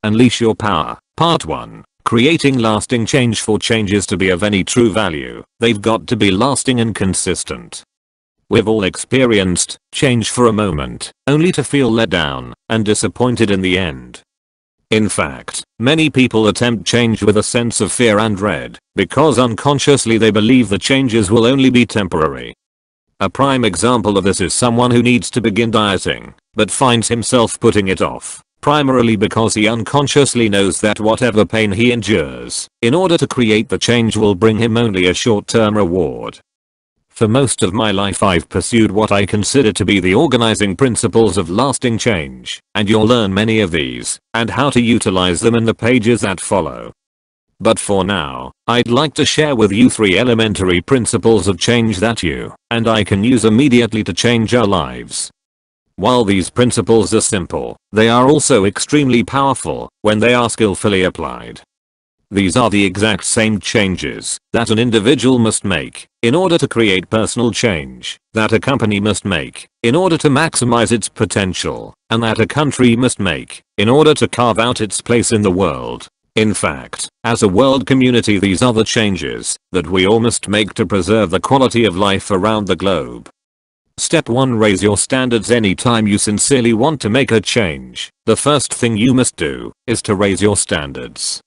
Unleash your power. Part 1. Creating lasting change. For changes to be of any true value, they've got to be lasting and consistent. We've all experienced change for a moment, only to feel let down and disappointed in the end. In fact, many people attempt change with a sense of fear and dread, because unconsciously they believe the changes will only be temporary. A prime example of this is someone who needs to begin dieting, but finds himself putting it off, primarily because he unconsciously knows that whatever pain he endures, in order to create the change, will bring him only a short-term reward. For most of my life I've pursued what I consider to be the organizing principles of lasting change, and you'll learn many of these, and how to utilize them in the pages that follow. But for now, I'd like to share with you 3 elementary principles of change that you and I can use immediately to change our lives. While these principles are simple, they are also extremely powerful when they are skillfully applied. These are the exact same changes that an individual must make in order to create personal change, that a company must make in order to maximize its potential, and that a country must make in order to carve out its place in the world. In fact, as a world community, these are the changes that we all must make to preserve the quality of life around the globe. Step 1. Raise your standards. Anytime you sincerely want to make a change, the first thing you must do is to raise your standards.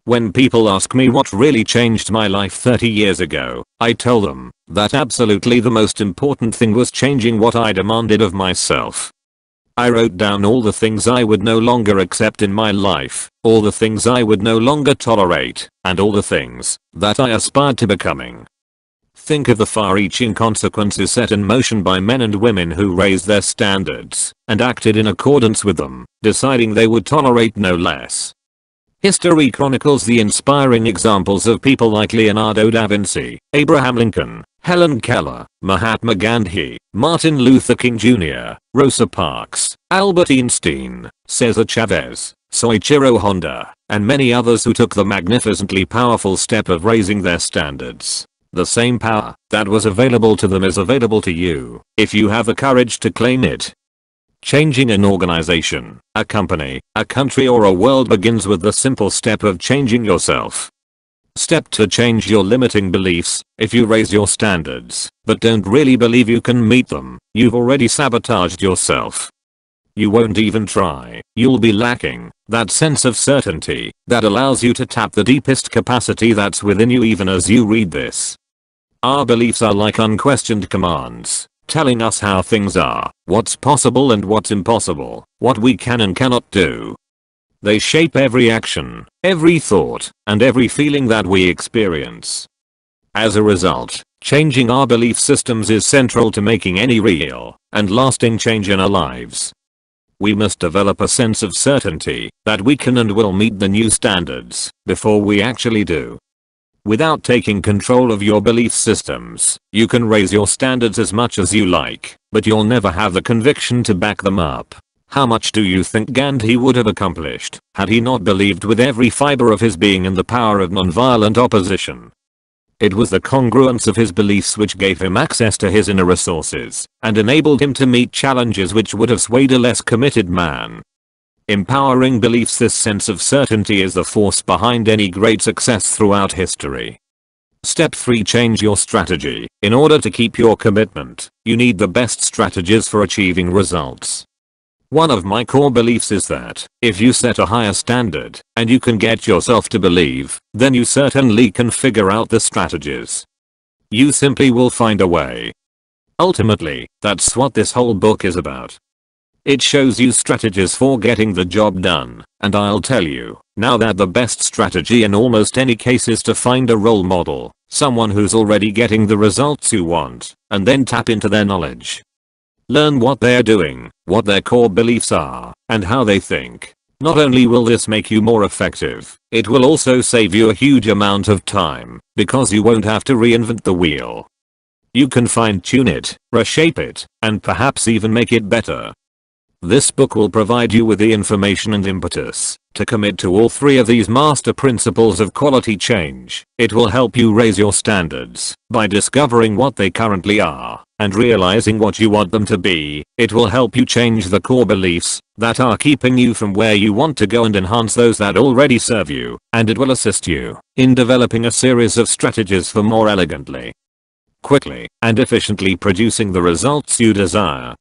When people ask me what really changed my life 30 years ago, I tell them that absolutely the most important thing was changing what I demanded of myself. I wrote down all the things I would no longer accept in my life, all the things I would no longer tolerate, and all the things that I aspired to becoming. Think of the far-reaching consequences set in motion by men and women who raised their standards and acted in accordance with them, deciding they would tolerate no less. History chronicles the inspiring examples of people like Leonardo da Vinci, Abraham Lincoln, Helen Keller, Mahatma Gandhi, Martin Luther King Jr., Rosa Parks, Albert Einstein, Cesar Chavez, Soichiro Honda, and many others who took the magnificently powerful step of raising their standards. The same power that was available to them is available to you, if you have the courage to claim it. Changing an organization, a company, a country, or a world begins with the simple step of changing yourself. Step 2. Change your limiting beliefs. If you raise your standards, but don't really believe you can meet them, you've already sabotaged yourself. You won't even try. You'll be lacking that sense of certainty that allows you to tap the deepest capacity that's within you even as you read this. Our beliefs are like unquestioned commands, telling us how things are, what's possible and what's impossible, what we can and cannot do. They shape every action, every thought, and every feeling that we experience. As a result, changing our belief systems is central to making any real and lasting change in our lives. We must develop a sense of certainty that we can and will meet the new standards before we actually do. Without taking control of your belief systems, you can raise your standards as much as you like, but you'll never have the conviction to back them up. How much do you think Gandhi would have accomplished had he not believed with every fiber of his being in the power of nonviolent opposition? It was the congruence of his beliefs which gave him access to his inner resources and enabled him to meet challenges which would have swayed a less committed man. Empowering beliefs. This sense of certainty is the force behind any great success throughout history. Step 3. Change your strategy. In order to keep your commitment, you need the best strategies for achieving results. One of my core beliefs is that if you set a higher standard and you can get yourself to believe, then you certainly can figure out the strategies. You simply will find a way. Ultimately, that's what this whole book is about. It shows you strategies for getting the job done, and I'll tell you now that the best strategy in almost any case is to find a role model, someone who's already getting the results you want, and then tap into their knowledge. Learn what they're doing, what their core beliefs are, and how they think. Not only will this make you more effective, it will also save you a huge amount of time, because you won't have to reinvent the wheel. You can fine-tune it, reshape it, and perhaps even make it better. This book will provide you with the information and impetus to commit to all three of these master principles of quality change. It will help you raise your standards by discovering what they currently are and realizing what you want them to be. It will help you change the core beliefs that are keeping you from where you want to go and enhance those that already serve you, and it will assist you in developing a series of strategies for more elegantly, quickly, and efficiently producing the results you desire.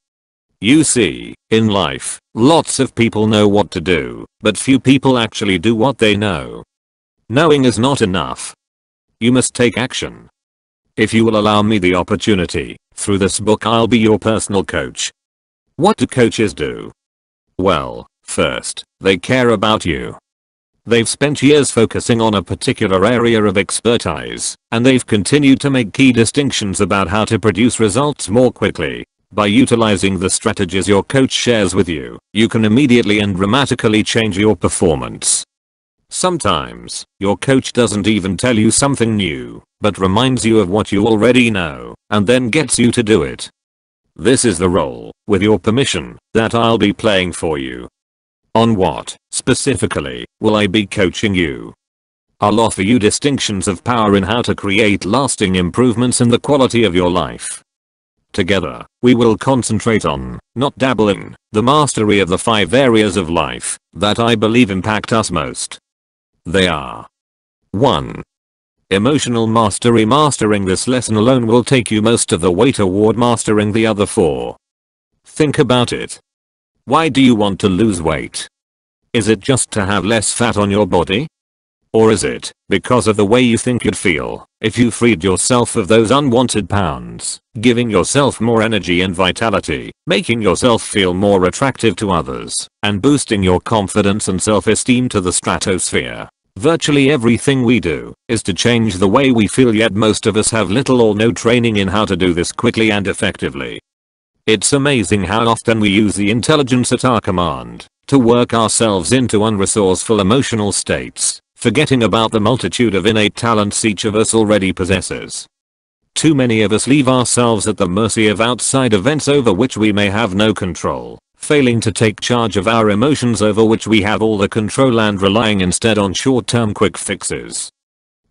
You see, in life, lots of people know what to do, but few people actually do what they know. Knowing is not enough. You must take action. If you will allow me the opportunity, through this book I'll be your personal coach. What do coaches do? Well, first, they care about you. They've spent years focusing on a particular area of expertise, and they've continued to make key distinctions about how to produce results more quickly. By utilizing the strategies your coach shares with you, you can immediately and dramatically change your performance. Sometimes, your coach doesn't even tell you something new, but reminds you of what you already know, and then gets you to do it. This is the role, with your permission, that I'll be playing for you. On what, specifically, will I be coaching you? I'll offer you distinctions of power in how to create lasting improvements in the quality of your life. Together, we will concentrate on, not dabble in, the mastery of the 5 areas of life that I believe impact us most. They are: 1. Emotional mastery. Mastering this lesson alone will take you most of the way toward mastering the other 4. Think about it. Why do you want to lose weight? Is it just to have less fat on your body? Or is it because of the way you think you'd feel if you freed yourself of those unwanted pounds, giving yourself more energy and vitality, making yourself feel more attractive to others, and boosting your confidence and self-esteem to the stratosphere? Virtually everything we do is to change the way we feel, yet most of us have little or no training in how to do this quickly and effectively. It's amazing how often we use the intelligence at our command to work ourselves into unresourceful emotional states, forgetting about the multitude of innate talents each of us already possesses. Too many of us leave ourselves at the mercy of outside events over which we may have no control, failing to take charge of our emotions over which we have all the control, and relying instead on short-term quick fixes.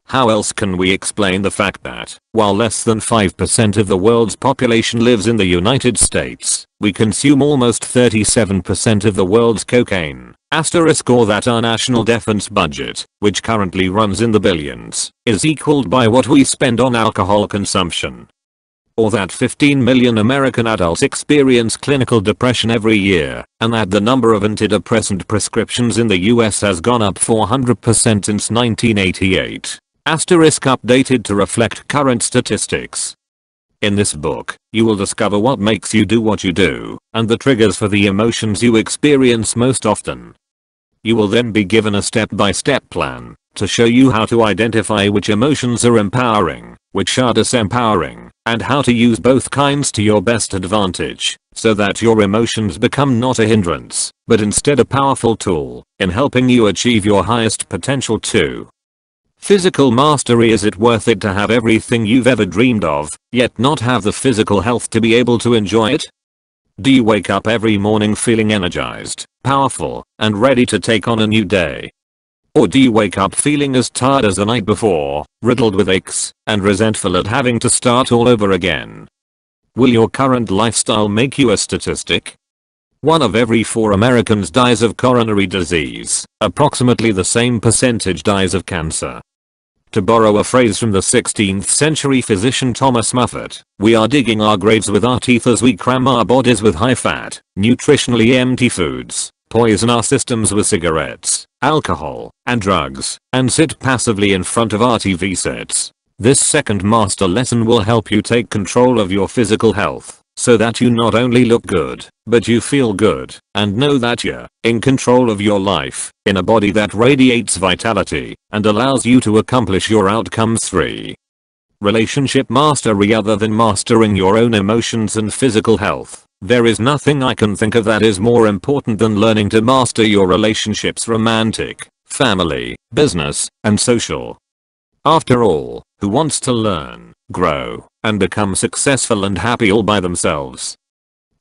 How else can we explain the fact that, while less than 5% of the world's population lives in the United States, we consume almost 37% of the world's cocaine? Or that our national defense budget, which currently runs in the billions, is equaled by what we spend on alcohol consumption. Or that 15 million American adults experience clinical depression every year, and that the number of antidepressant prescriptions in the US has gone up 400% since 1988. Updated to reflect current statistics. In this book, you will discover what makes you do what you do, and the triggers for the emotions you experience most often. You will then be given a step-by-step plan to show you how to identify which emotions are empowering, which are disempowering, and how to use both kinds to your best advantage, so that your emotions become not a hindrance, but instead a powerful tool in helping you achieve your highest potential too. Physical mastery. Is it worth it to have everything you've ever dreamed of, yet not have the physical health to be able to enjoy it? Do you wake up every morning feeling energized, powerful, and ready to take on a new day? Or do you wake up feeling as tired as the night before, riddled with aches, and resentful at having to start all over again? Will your current lifestyle make you a statistic? 1 of every 4 Americans dies of coronary disease. Approximately the same percentage dies of cancer. To borrow a phrase from the 16th century physician Thomas Muffet, we are digging our graves with our teeth as we cram our bodies with high-fat, nutritionally empty foods, poison our systems with cigarettes, alcohol, and drugs, and sit passively in front of our TV sets. This second master lesson will help you take control of your physical health, so that you not only look good, but you feel good, and know that you're in control of your life, in a body that radiates vitality, and allows you to accomplish your outcomes. 3. Relationship mastery. Other than mastering your own emotions and physical health, there is nothing I can think of that is more important than learning to master your relationships: romantic, family, business, and social. After all, who wants to learn, grow, and become successful and happy all by themselves?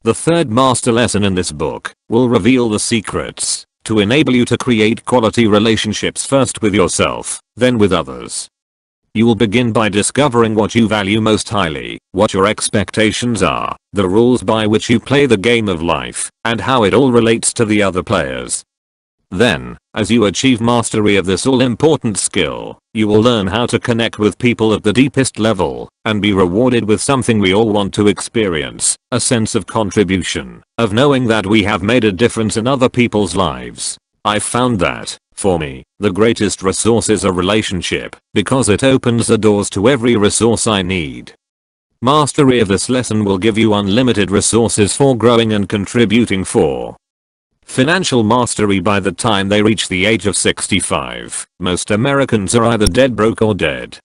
The third master lesson in this book will reveal the secrets to enable you to create quality relationships, first with yourself, then with others. You will begin by discovering what you value most highly, what your expectations are, the rules by which you play the game of life, and how it all relates to the other players. Then, as you achieve mastery of this all-important skill, you will learn how to connect with people at the deepest level, and be rewarded with something we all want to experience, a sense of contribution, of knowing that we have made a difference in other people's lives. I've found that, for me, the greatest resource is a relationship, because it opens the doors to every resource I need. Mastery of this lesson will give you unlimited resources for growing and contributing for financial mastery by the time they reach the age of 65. Most Americans are either dead broke or dead.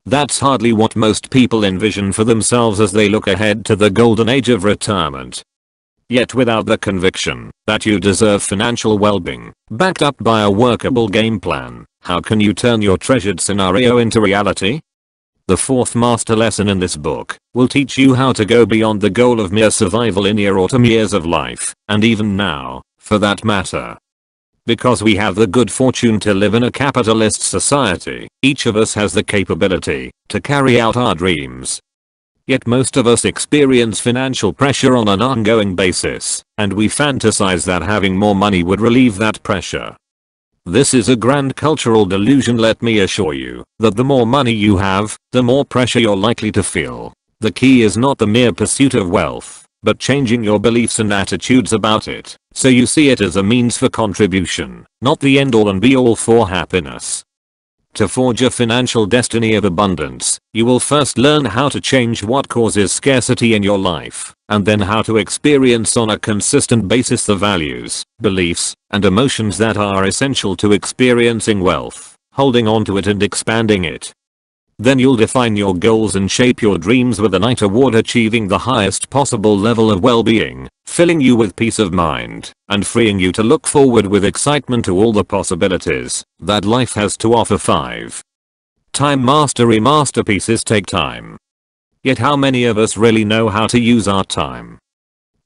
That's hardly what most people envision for themselves as they look ahead to the golden age of retirement. Yet without the conviction that you deserve financial well-being, backed up by a workable game plan, how can you turn your treasured scenario into reality? The fourth master lesson in this book will teach you how to go beyond the goal of mere survival in your autumn years of life, and even now, for that matter. Because we have the good fortune to live in a capitalist society, each of us has the capability to carry out our dreams. Yet most of us experience financial pressure on an ongoing basis, and we fantasize that having more money would relieve that pressure. This is a grand cultural delusion. Let me assure you that the more money you have, the more pressure you're likely to feel. The key is not the mere pursuit of wealth, but changing your beliefs and attitudes about it, so you see it as a means for contribution, not the end all and be all for happiness. To forge a financial destiny of abundance, you will first learn how to change what causes scarcity in your life, and then how to experience on a consistent basis the values, beliefs, and emotions that are essential to experiencing wealth, holding on to it and expanding it. Then you'll define your goals and shape your dreams with an eye toward achieving the highest possible level of well-being, filling you with peace of mind, and freeing you to look forward with excitement to all the possibilities that life has to offer. 5. Time mastery. Masterpieces take time. Yet how many of us really know how to use our time?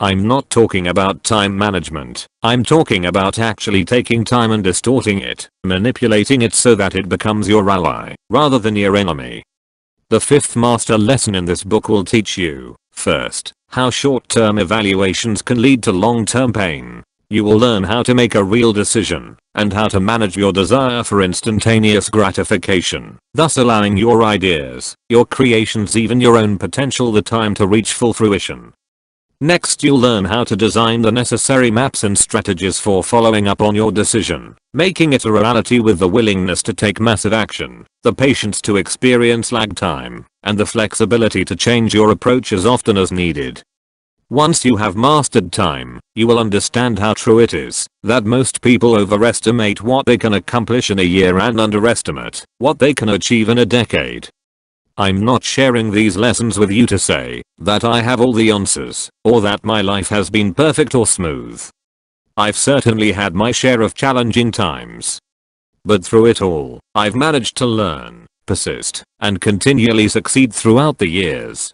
I'm not talking about time management, I'm talking about actually taking time and distorting it, manipulating it so that it becomes your ally, rather than your enemy. The fifth master lesson in this book will teach you, first, how short-term evaluations can lead to long-term pain. You will learn how to make a real decision, and how to manage your desire for instantaneous gratification, thus allowing your ideas, your creations, even your own potential the time to reach full fruition. Next, you'll learn how to design the necessary maps and strategies for following up on your decision, making it a reality with the willingness to take massive action, the patience to experience lag time, and the flexibility to change your approach as often as needed. Once you have mastered time, you will understand how true it is that most people overestimate what they can accomplish in a year and underestimate what they can achieve in a decade. I'm not sharing these lessons with you to say that I have all the answers, or that my life has been perfect or smooth. I've certainly had my share of challenging times. But through it all, I've managed to learn, persist, and continually succeed throughout the years.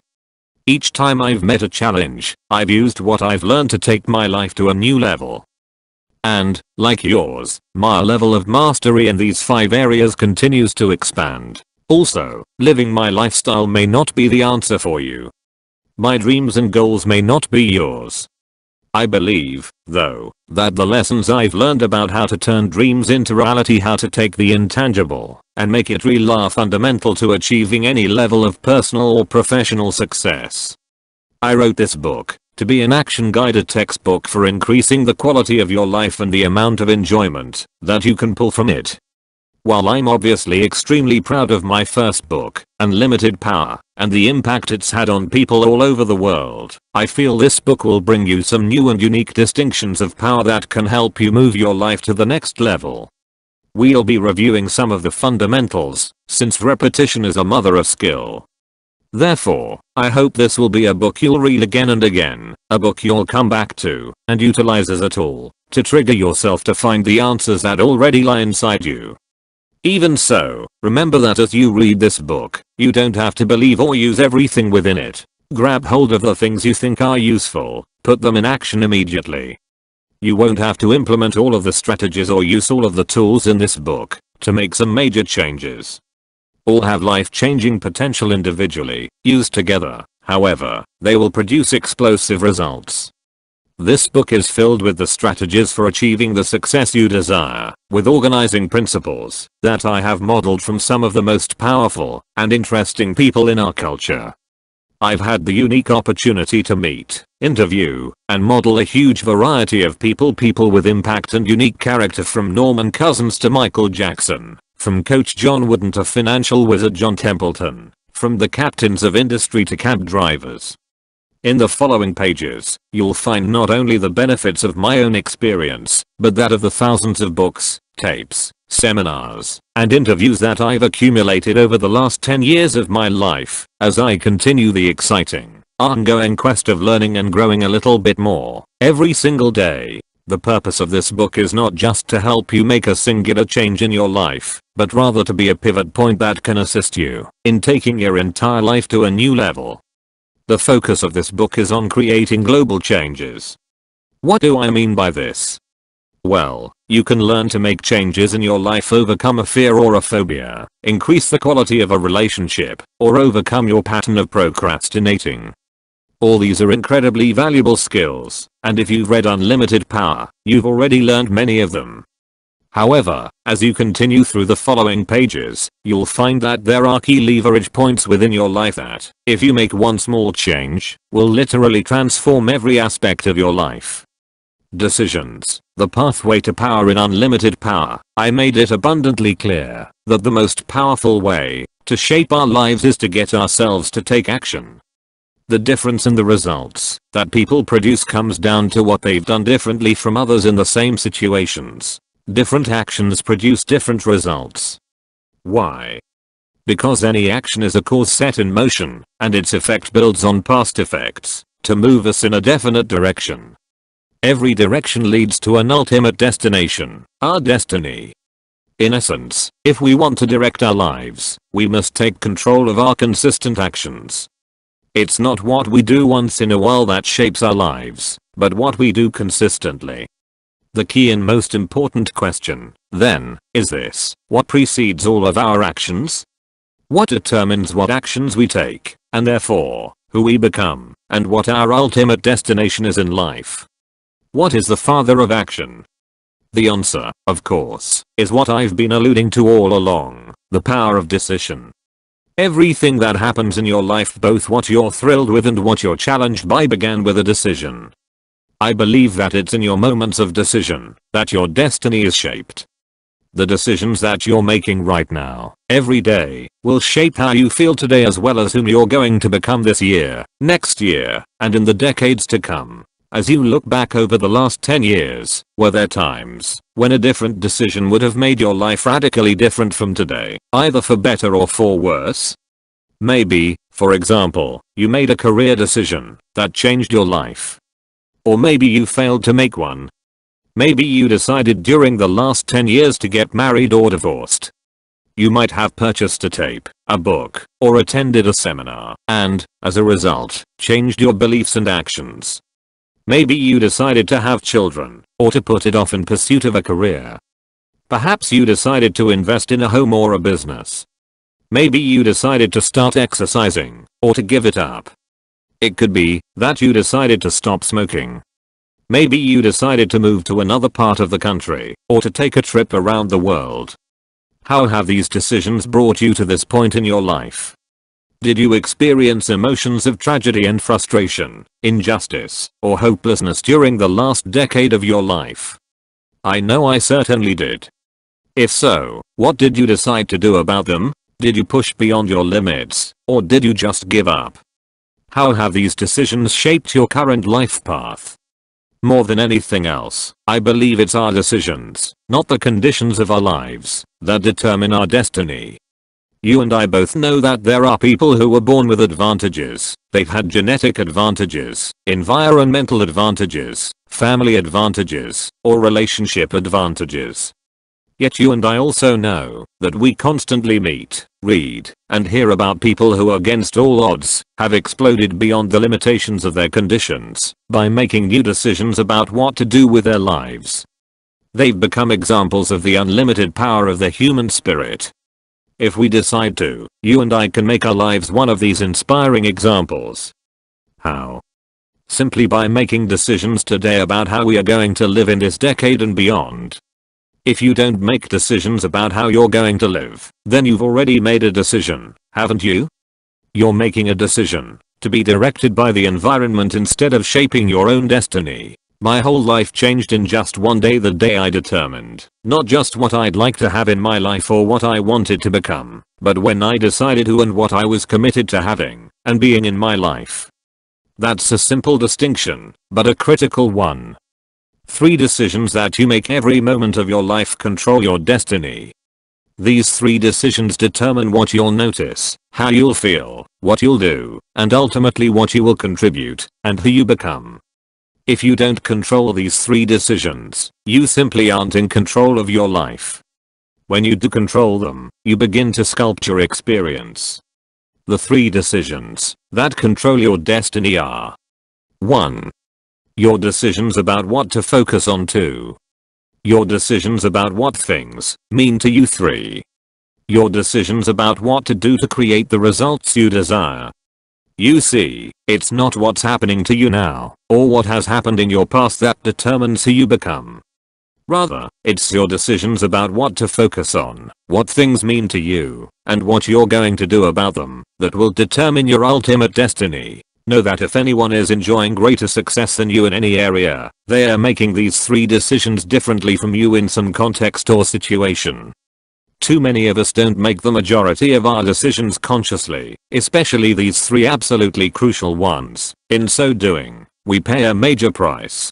Each time I've met a challenge, I've used what I've learned to take my life to a new level. And, like yours, my level of mastery in these 5 areas continues to expand. Also, living my lifestyle may not be the answer for you. My dreams and goals may not be yours. I believe, though, that the lessons I've learned about how to turn dreams into reality, how to take the intangible and make it real, are fundamental to achieving any level of personal or professional success. I wrote this book to be an action-guided textbook for increasing the quality of your life and the amount of enjoyment that you can pull from it. While I'm obviously extremely proud of my first book, Unlimited Power, and the impact it's had on people all over the world, I feel this book will bring you some new and unique distinctions of power that can help you move your life to the next level. We'll be reviewing some of the fundamentals, since repetition is a mother of skill. Therefore, I hope this will be a book you'll read again and again, a book you'll come back to and utilize as a tool to trigger yourself to find the answers that already lie inside you. Even so, remember that as you read this book, you don't have to believe or use everything within it. Grab hold of the things you think are useful, put them in action immediately. You won't have to implement all of the strategies or use all of the tools in this book to make some major changes. All have life-changing potential individually. Used together, however, they will produce explosive results. This book is filled with the strategies for achieving the success you desire, with organizing principles that I have modeled from some of the most powerful and interesting people in our culture. I've had the unique opportunity to meet, interview, and model a huge variety of people with impact and unique character, from Norman Cousins to Michael Jackson, from Coach John Wooden to financial wizard John Templeton, from the captains of industry to cab drivers. In the following pages, you'll find not only the benefits of my own experience, but that of the thousands of books, tapes, seminars, and interviews that I've accumulated over the last 10 years of my life, as I continue the exciting, ongoing quest of learning and growing a little bit more, every single day. The purpose of this book is not just to help you make a singular change in your life, but rather to be a pivot point that can assist you in taking your entire life to a new level. The focus of this book is on creating global changes. What do I mean by this? Well, you can learn to make changes in your life, overcome a fear or a phobia, increase the quality of a relationship, or overcome your pattern of procrastinating. All these are incredibly valuable skills, and if you've read Unlimited Power, you've already learned many of them. However, as you continue through the following pages, you'll find that there are key leverage points within your life that, if you make one small change, will literally transform every aspect of your life. Decisions, the pathway to power. In Unlimited Power, I made it abundantly clear that the most powerful way to shape our lives is to get ourselves to take action. The difference in the results that people produce comes down to what they've done differently from others in the same situations. Different actions produce different results. Why? Because any action is a cause set in motion, and its effect builds on past effects to move us in a definite direction. Every direction leads to an ultimate destination, our destiny. In essence, if we want to direct our lives, we must take control of our consistent actions. It's not what we do once in a while that shapes our lives, but what we do consistently. The key and most important question, then, is this: what precedes all of our actions? What determines what actions we take, and therefore, who we become, and what our ultimate destination is in life? What is the father of action? The answer, of course, is what I've been alluding to all along: the power of decision. Everything that happens in your life, both what you're thrilled with and what you're challenged by, began with a decision. I believe that it's in your moments of decision that your destiny is shaped. The decisions that you're making right now, every day, will shape how you feel today, as well as whom you're going to become this year, next year, and in the decades to come. As you look back over the last 10 years, were there times when a different decision would have made your life radically different from today, either for better or for worse? Maybe, for example, you made a career decision that changed your life. Or maybe you failed to make one. Maybe you decided during the last 10 years to get married or divorced. You might have purchased a tape, a book, or attended a seminar, and, as a result, changed your beliefs and actions. Maybe you decided to have children, or to put it off in pursuit of a career. Perhaps you decided to invest in a home or a business. Maybe you decided to start exercising, or to give it up. It could be that you decided to stop smoking. Maybe you decided to move to another part of the country, or to take a trip around the world. How have these decisions brought you to this point in your life? Did you experience emotions of tragedy and frustration, injustice, or hopelessness during the last decade of your life? I know I certainly did. If so, what did you decide to do about them? Did you push beyond your limits, or did you just give up? How have these decisions shaped your current life path? More than anything else, I believe it's our decisions, not the conditions of our lives, that determine our destiny. You and I both know that there are people who were born with advantages. They've had genetic advantages, environmental advantages, family advantages, or relationship advantages. Yet you and I also know that we constantly meet, read, and hear about people who against all odds have exploded beyond the limitations of their conditions by making new decisions about what to do with their lives. They've become examples of the unlimited power of the human spirit. If we decide to, you and I can make our lives one of these inspiring examples. How? Simply by making decisions today about how we are going to live in this decade and beyond. If you don't make decisions about how you're going to live, then you've already made a decision, haven't you? You're making a decision to be directed by the environment instead of shaping your own destiny. My whole life changed in just one day, the day I determined not just what I'd like to have in my life or what I wanted to become, but when I decided who and what I was committed to having and being in my life. That's a simple distinction, but a critical one. 3 decisions that you make every moment of your life control your destiny. These 3 decisions determine what you'll notice, how you'll feel, what you'll do, and ultimately what you will contribute, and who you become. If you don't control these 3 decisions, you simply aren't in control of your life. When you do control them, you begin to sculpt your experience. The 3 decisions that control your destiny are: 1. Your decisions about what to focus on. 2. Your decisions about what things mean to you. 3. Your decisions about what to do to create the results you desire. You see, it's not what's happening to you now, or what has happened in your past that determines who you become. Rather, it's your decisions about what to focus on, what things mean to you, and what you're going to do about them, that will determine your ultimate destiny. Know that if anyone is enjoying greater success than you in any area, they are making these 3 decisions differently from you in some context or situation. Too many of us don't make the majority of our decisions consciously, especially these 3 absolutely crucial ones. In so doing, we pay a major price.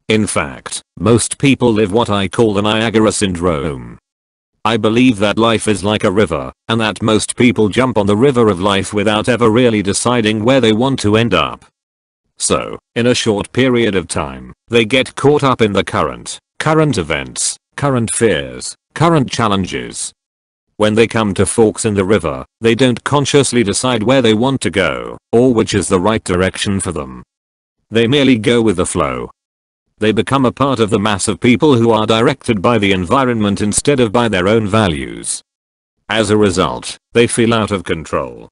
In fact, most people live what I call the Niagara syndrome. I believe that life is like a river, and that most people jump on the river of life without ever really deciding where they want to end up. So, in a short period of time, they get caught up in the current events, current fears, current challenges. When they come to forks in the river, they don't consciously decide where they want to go, or which is the right direction for them. They merely go with the flow. They become a part of the mass of people who are directed by the environment instead of by their own values. As a result, they feel out of control.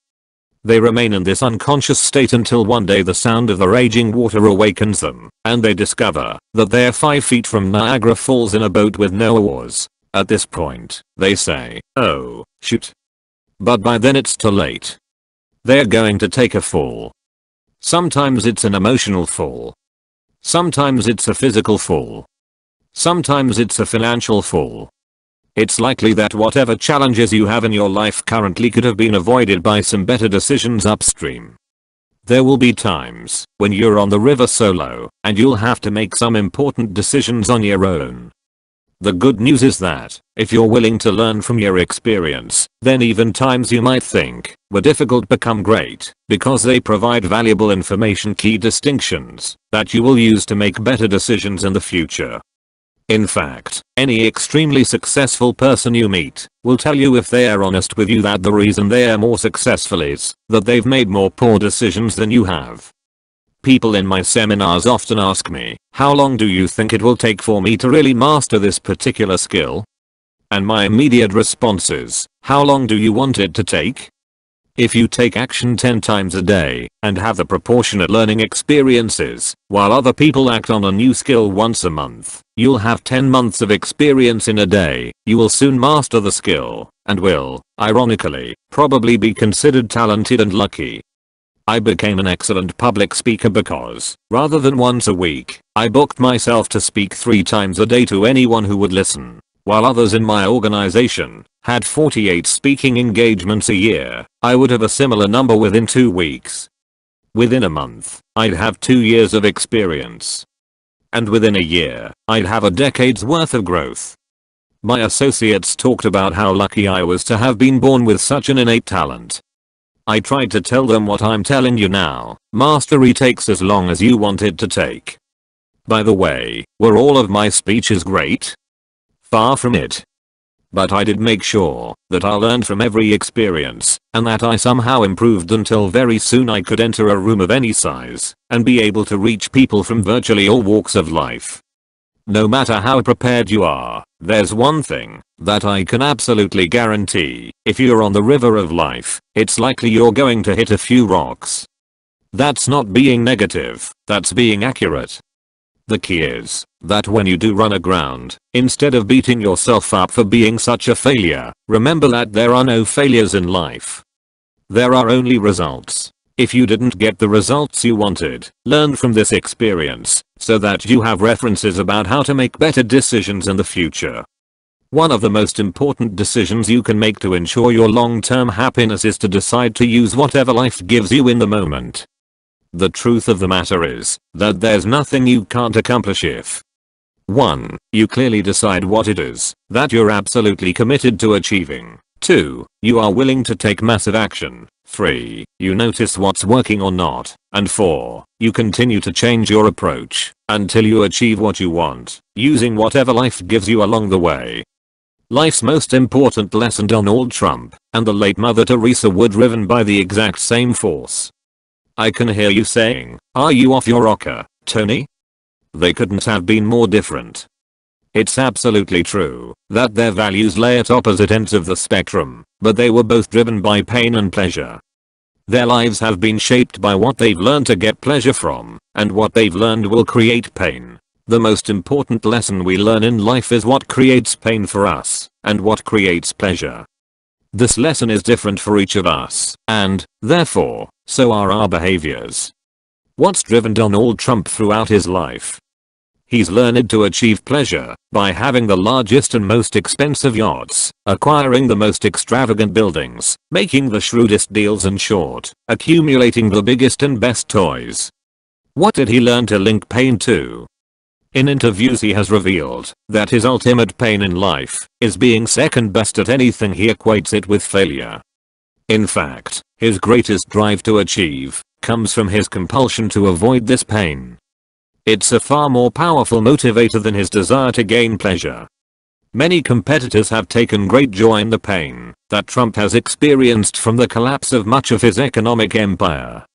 They remain in this unconscious state until one day the sound of the raging water awakens them, and they discover that they're 5 feet from Niagara Falls in a boat with no oars. At this point, they say, "Oh, shoot." But by then it's too late. They're going to take a fall. Sometimes it's an emotional fall. Sometimes it's a physical fall. Sometimes it's a financial fall. It's likely that whatever challenges you have in your life currently could have been avoided by some better decisions upstream. There will be times when you're on the river solo, and you'll have to make some important decisions on your own. The good news is that, if you're willing to learn from your experience, then even times you might think were difficult become great, because they provide valuable information, key distinctions, that you will use to make better decisions in the future. In fact, any extremely successful person you meet will tell you, if they are honest with you, that the reason they are more successful is that they've made more poor decisions than you have. People in my seminars often ask me, "How long do you think it will take for me to really master this particular skill?" And my immediate response is, "How long do you want it to take?" If you take action 10 times a day and have the proportionate learning experiences, while other people act on a new skill once a month, you'll have 10 months of experience in a day. You will soon master the skill and will, ironically, probably be considered talented and lucky. I became an excellent public speaker because, rather than once a week, I booked myself to speak 3 times a day to anyone who would listen. While others in my organization had 48 speaking engagements a year, I would have a similar number within 2 weeks. Within a month, I'd have 2 years of experience. And within a year, I'd have a decade's worth of growth. My associates talked about how lucky I was to have been born with such an innate talent. I tried to tell them what I'm telling you now: mastery takes as long as you want it to take. By the way, were all of my speeches great? Far from it. but I did make sure that I learned from every experience and that I somehow improved until very soon I could enter a room of any size and be able to reach people from virtually all walks of life. No matter how prepared you are, there's one thing that I can absolutely guarantee: if you're on the river of life, it's likely you're going to hit a few rocks. That's not being negative, that's being accurate. The key is that when you do run aground, instead of beating yourself up for being such a failure, remember that there are no failures in life. There are only results. If you didn't get the results you wanted, learn from this experience so that you have references about how to make better decisions in the future. One of the most important decisions you can make to ensure your long-term happiness is to decide to use whatever life gives you in the moment. The truth of the matter is that there's nothing you can't accomplish if 1. You clearly decide what it is that you're absolutely committed to achieving. 2. You are willing to take massive action. 3. You notice what's working or not. And 4. You continue to change your approach until you achieve what you want, using whatever life gives you along the way. Life's most important lesson: Donald Trump and the late Mother Teresa were driven by the exact same force. I can hear you saying, "Are you off your rocker, Tony?" They couldn't have been more different. It's absolutely true that their values lay at opposite ends of the spectrum, but they were both driven by pain and pleasure. Their lives have been shaped by what they've learned to get pleasure from, and what they've learned will create pain. The most important lesson we learn in life is what creates pain for us, and what creates pleasure. This lesson is different for each of us, and, therefore, so are our behaviors. What's driven Donald Trump throughout his life? He's learned to achieve pleasure by having the largest and most expensive yachts, acquiring the most extravagant buildings, making the shrewdest deals, in short, accumulating the biggest and best toys. What did he learn to link pain to? In interviews he has revealed that his ultimate pain in life is being second best at anything. He equates it with failure. In fact, his greatest drive to achieve comes from his compulsion to avoid this pain. It's a far more powerful motivator than his desire to gain pleasure. Many competitors have taken great joy in the pain that Trump has experienced from the collapse of much of his economic empire.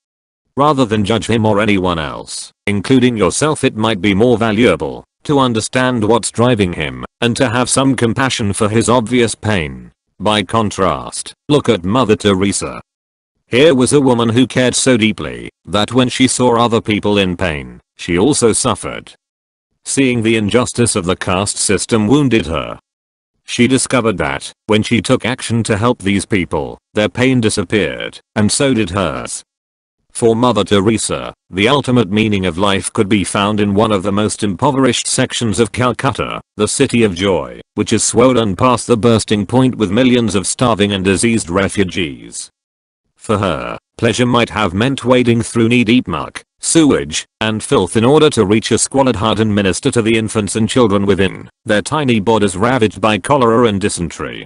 Rather than judge him or anyone else, including yourself, it might be more valuable to understand what's driving him and to have some compassion for his obvious pain. By contrast, look at Mother Teresa. Here was a woman who cared so deeply that when she saw other people in pain, she also suffered. Seeing the injustice of the caste system wounded her. She discovered that when she took action to help these people, their pain disappeared, and so did hers. For Mother Teresa, the ultimate meaning of life could be found in one of the most impoverished sections of Calcutta, the City of Joy, which is swollen past the bursting point with millions of starving and diseased refugees. For her, pleasure might have meant wading through knee-deep muck, sewage, and filth in order to reach a squalid hut and minister to the infants and children within, their tiny bodies ravaged by cholera and dysentery.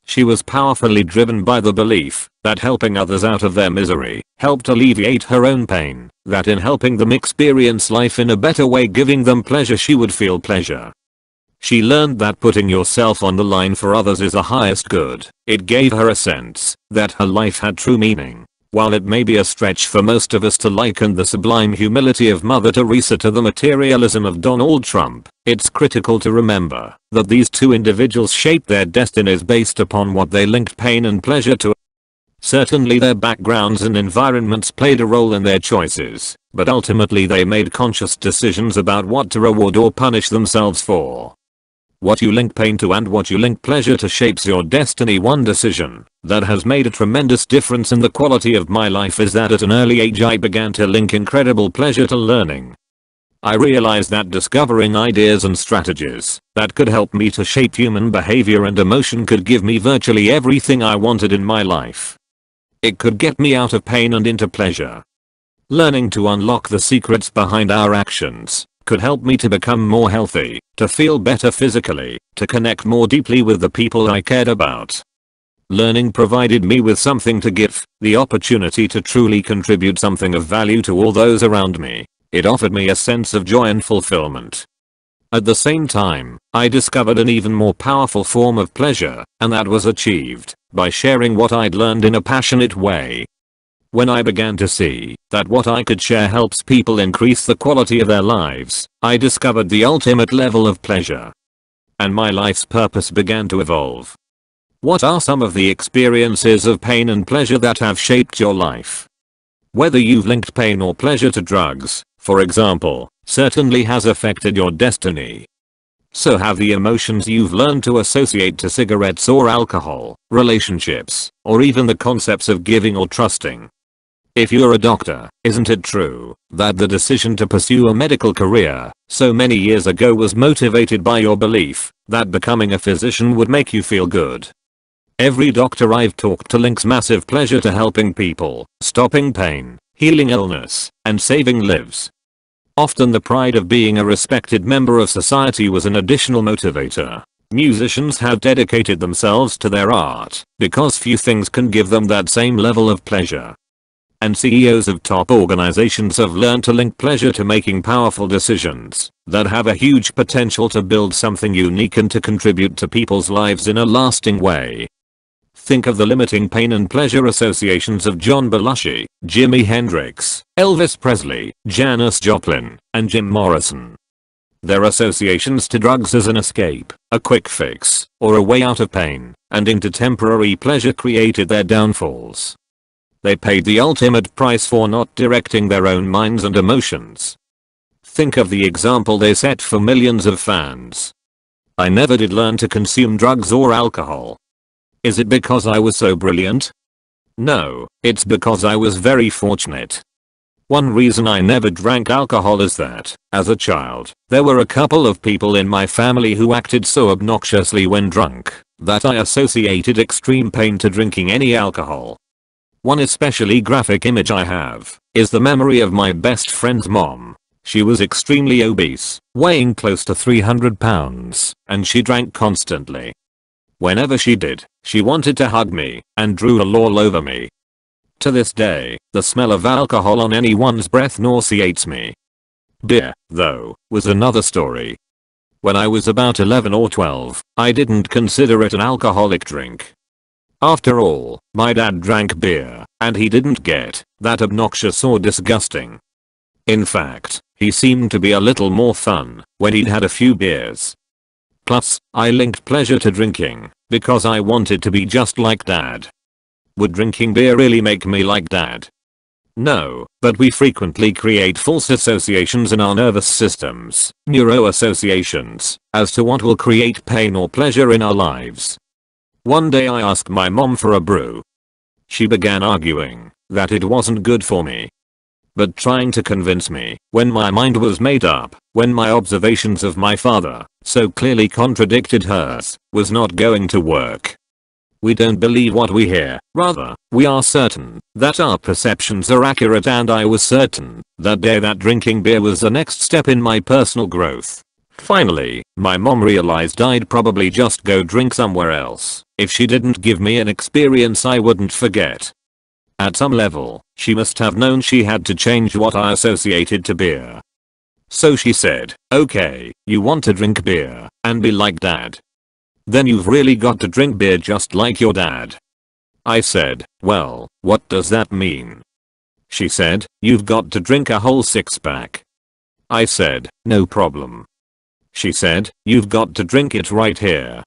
She was powerfully driven by the belief that helping others out of their misery helped alleviate her own pain, that in helping them experience life in a better way, giving them pleasure, she would feel pleasure. She learned that putting yourself on the line for others is the highest good. It gave her a sense that her life had true meaning. While it may be a stretch for most of us to liken the sublime humility of Mother Teresa to the materialism of Donald Trump, it's critical to remember that these two individuals shaped their destinies based upon what they linked pain and pleasure to. Certainly their backgrounds and environments played a role in their choices, but ultimately they made conscious decisions about what to reward or punish themselves for. What you link pain to and what you link pleasure to shapes your destiny. One decision that has made a tremendous difference in the quality of my life is that at an early age I began to link incredible pleasure to learning. I realized that discovering ideas and strategies that could help me to shape human behavior and emotion could give me virtually everything I wanted in my life. It could get me out of pain and into pleasure. Learning to unlock the secrets behind our actions could help me to become more healthy, to feel better physically, to connect more deeply with the people I cared about. Learning provided me with something to give, the opportunity to truly contribute something of value to all those around me. It offered me a sense of joy and fulfillment. At the same time, I discovered an even more powerful form of pleasure, and that was achieved by sharing what I'd learned in a passionate way. When I began to see that what I could share helps people increase the quality of their lives, I discovered the ultimate level of pleasure. And my life's purpose began to evolve. What are some of the experiences of pain and pleasure that have shaped your life? Whether you've linked pain or pleasure to drugs, for example, certainly has affected your destiny. So have the emotions you've learned to associate to cigarettes or alcohol, relationships, or even the concepts of giving or trusting. If you're a doctor, isn't it true that the decision to pursue a medical career so many years ago was motivated by your belief that becoming a physician would make you feel good? Every doctor I've talked to links massive pleasure to helping people, stopping pain, healing illness, and saving lives. Often the pride of being a respected member of society was an additional motivator. Musicians have dedicated themselves to their art because few things can give them that same level of pleasure. And CEOs of top organizations have learned to link pleasure to making powerful decisions that have a huge potential to build something unique and to contribute to people's lives in a lasting way. Think of the limiting pain and pleasure associations of John Belushi, Jimi Hendrix, Elvis Presley, Janis Joplin, and Jim Morrison. Their associations to drugs as an escape, a quick fix, or a way out of pain, and into temporary pleasure created their downfalls. They paid the ultimate price for not directing their own minds and emotions. Think of the example they set for millions of fans. I never did learn to consume drugs or alcohol. Is it because I was so brilliant? No, it's because I was very fortunate. One reason I never drank alcohol is that, as a child, there were a couple of people in my family who acted so obnoxiously when drunk that I associated extreme pain to drinking any alcohol. One especially graphic image I have is the memory of my best friend's mom. She was extremely obese, weighing close to 300 pounds, and she drank constantly. Whenever she did, she wanted to hug me and drool all over me. To this day, the smell of alcohol on anyone's breath nauseates me. Beer, though, was another story. When I was about 11 or 12, I didn't consider it an alcoholic drink. After all, my dad drank beer, and he didn't get that obnoxious or disgusting. In fact, he seemed to be a little more fun when he'd had a few beers. Plus, I linked pleasure to drinking because I wanted to be just like dad. Would drinking beer really make me like dad? No, but we frequently create false associations in our nervous systems, neuroassociations, as to what will create pain or pleasure in our lives. One day I asked my mom for a brew. She began arguing that it wasn't good for me. But trying to convince me when my mind was made up, when my observations of my father so clearly contradicted hers, was not going to work. We don't believe what we hear, rather, we are certain that our perceptions are accurate, and I was certain that day that drinking beer was the next step in my personal growth. Finally, my mom realized I'd probably just go drink somewhere else if she didn't give me an experience I wouldn't forget. At some level, she must have known she had to change what I associated to beer. So she said, okay, you want to drink beer and be like dad? Then you've really got to drink beer just like your dad. I said, well, what does that mean? She said, you've got to drink a whole 6-pack. I said, no problem. She said, you've got to drink it right here.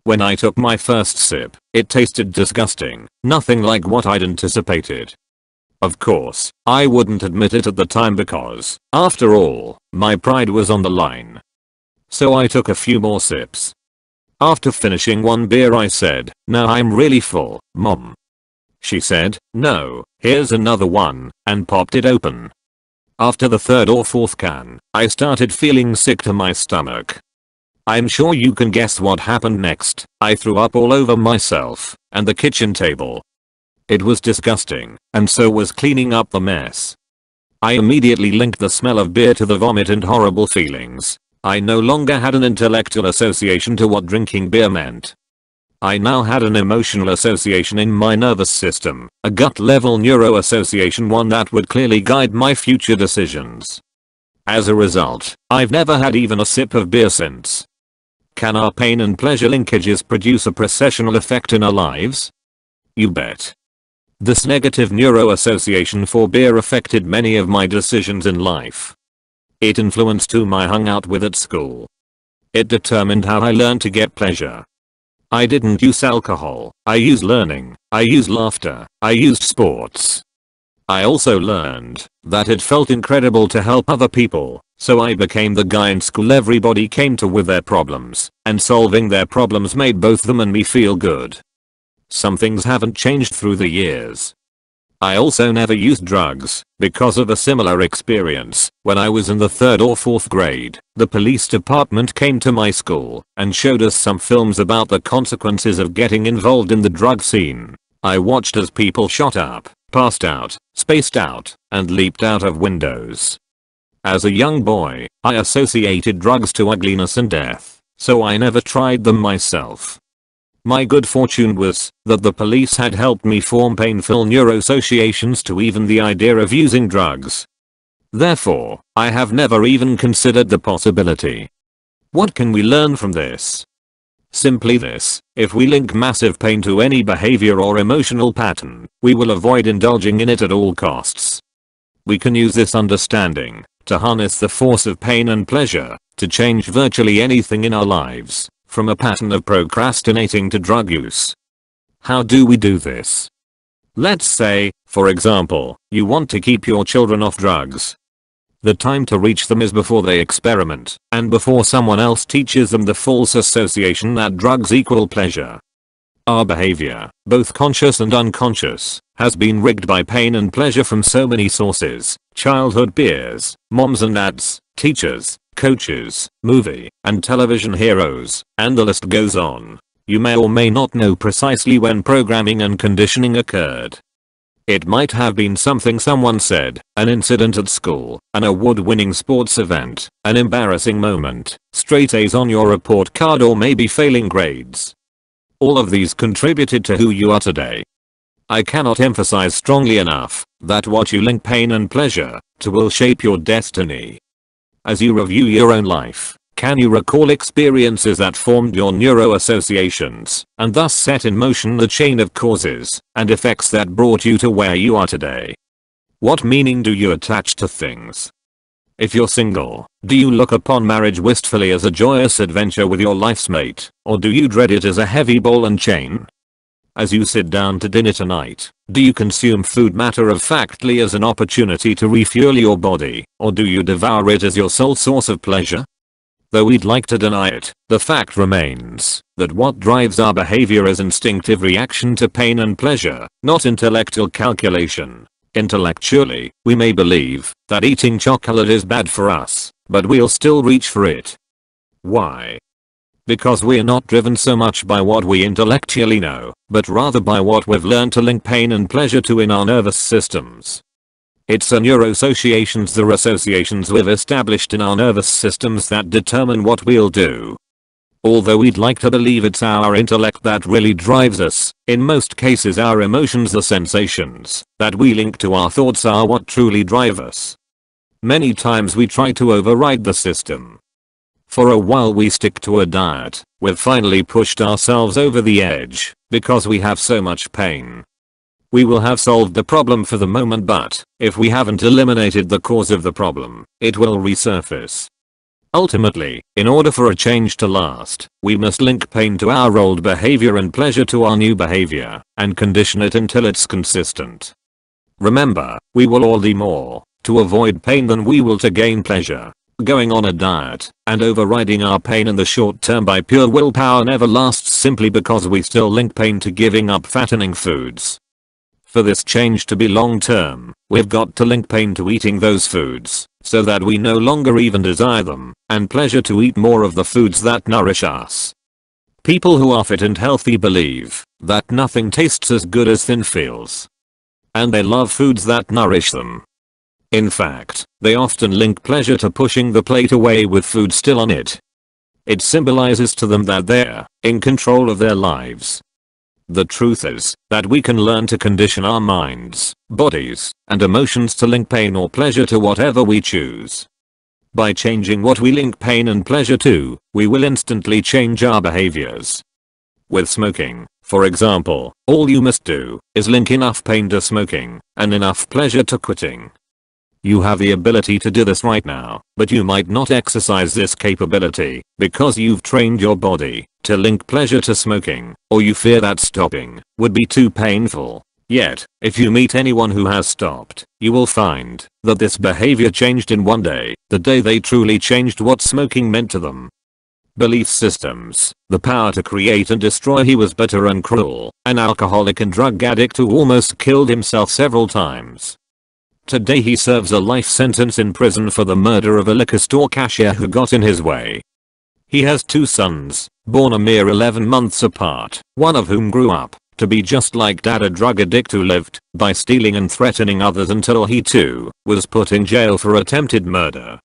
When I took my first sip, it tasted disgusting, nothing like what I'd anticipated. Of course, I wouldn't admit it at the time because, after all, my pride was on the line. So I took a few more sips. After finishing one beer I said, now I'm really full, Mom. She said, no, here's another one, and popped it open. After the third or fourth can, I started feeling sick to my stomach. I'm sure you can guess what happened next. I threw up all over myself and the kitchen table. It was disgusting, and so was cleaning up the mess. I immediately linked the smell of beer to the vomit and horrible feelings. I no longer had an intellectual association to what drinking beer meant. I now had an emotional association in my nervous system, a gut level neuro association, one that would clearly guide my future decisions. As a result, I've never had even a sip of beer since. Can our pain and pleasure linkages produce a processional effect in our lives? You bet. This negative neuroassociation for beer affected many of my decisions in life. It influenced whom I hung out with at school. It determined how I learned to get pleasure. I didn't use alcohol, I used learning, I used laughter, I used sports. I also learned that it felt incredible to help other people, so I became the guy in school everybody came to with their problems, and solving their problems made both them and me feel good. Some things haven't changed through the years. I also never used drugs, because of a similar experience. When I was in the 3rd or 4th grade, the police department came to my school and showed us some films about the consequences of getting involved in the drug scene. I watched as people shot up, passed out, spaced out, and leaped out of windows. As a young boy, I associated drugs to ugliness and death, so I never tried them myself. My good fortune was that the police had helped me form painful neuroassociations to even the idea of using drugs. Therefore, I have never even considered the possibility. What can we learn from this? Simply this: if we link massive pain to any behavior or emotional pattern, we will avoid indulging in it at all costs. We can use this understanding to harness the force of pain and pleasure to change virtually anything in our lives, from a pattern of procrastinating to drug use. How do we do this? Let's say, for example, you want to keep your children off drugs. The time to reach them is before they experiment, and before someone else teaches them the false association that drugs equal pleasure. Our behavior, both conscious and unconscious, has been rigged by pain and pleasure from so many sources: childhood peers, moms and dads, teachers, coaches, movie and television heroes, and the list goes on. You may or may not know precisely when programming and conditioning occurred. It might have been something someone said, an incident at school, an award-winning sports event, an embarrassing moment, straight A's on your report card, or maybe failing grades. All of these contributed to who you are today. I cannot emphasize strongly enough that what you link pain and pleasure to will shape your destiny. As you review your own life, can you recall experiences that formed your neuroassociations and thus set in motion the chain of causes and effects that brought you to where you are today? What meaning do you attach to things? If you're single, do you look upon marriage wistfully as a joyous adventure with your life's mate, or do you dread it as a heavy ball and chain? As you sit down to dinner tonight, do you consume food matter-of-factly as an opportunity to refuel your body, or do you devour it as your sole source of pleasure? Though we'd like to deny it, the fact remains that what drives our behavior is instinctive reaction to pain and pleasure, not intellectual calculation. Intellectually, we may believe that eating chocolate is bad for us, but we'll still reach for it. Why? Because we're not driven so much by what we intellectually know, but rather by what we've learned to link pain and pleasure to in our nervous systems. It's the neuroassociations, the associations we've established in our nervous systems, that determine what we'll do. Although we'd like to believe it's our intellect that really drives us, in most cases our emotions, the sensations that we link to our thoughts, are what truly drive us. Many times we try to override the system. For a while we stick to a diet. We've finally pushed ourselves over the edge because we have so much pain. We will have solved the problem for the moment, but if we haven't eliminated the cause of the problem, it will resurface. Ultimately, in order for a change to last, we must link pain to our old behavior and pleasure to our new behavior, and condition it until it's consistent. Remember, we will all do more to avoid pain than we will to gain pleasure. Going on a diet and overriding our pain in the short term by pure willpower never lasts, simply because we still link pain to giving up fattening foods. For this change to be long term, we've got to link pain to eating those foods, so that we no longer even desire them, and pleasure to eat more of the foods that nourish us. People who are fit and healthy believe that nothing tastes as good as thin feels. And they love foods that nourish them. In fact, they often link pleasure to pushing the plate away with food still on it. It symbolizes to them that they're in control of their lives. The truth is that we can learn to condition our minds, bodies, and emotions to link pain or pleasure to whatever we choose. By changing what we link pain and pleasure to, we will instantly change our behaviors. With smoking, for example, all you must do is link enough pain to smoking and enough pleasure to quitting. You have the ability to do this right now, but you might not exercise this capability because you've trained your body to link pleasure to smoking, or you fear that stopping would be too painful. Yet, if you meet anyone who has stopped, you will find that this behavior changed in one day, the day they truly changed what smoking meant to them. Belief systems, the power to create and destroy. He was bitter and cruel, an alcoholic and drug addict who almost killed himself several times. Today he serves a life sentence in prison for the murder of a liquor store cashier who got in his way. He has 2 sons, born a mere 11 months apart, one of whom grew up to be just like dad, a drug addict who lived by stealing and threatening others until he too was put in jail for attempted murder.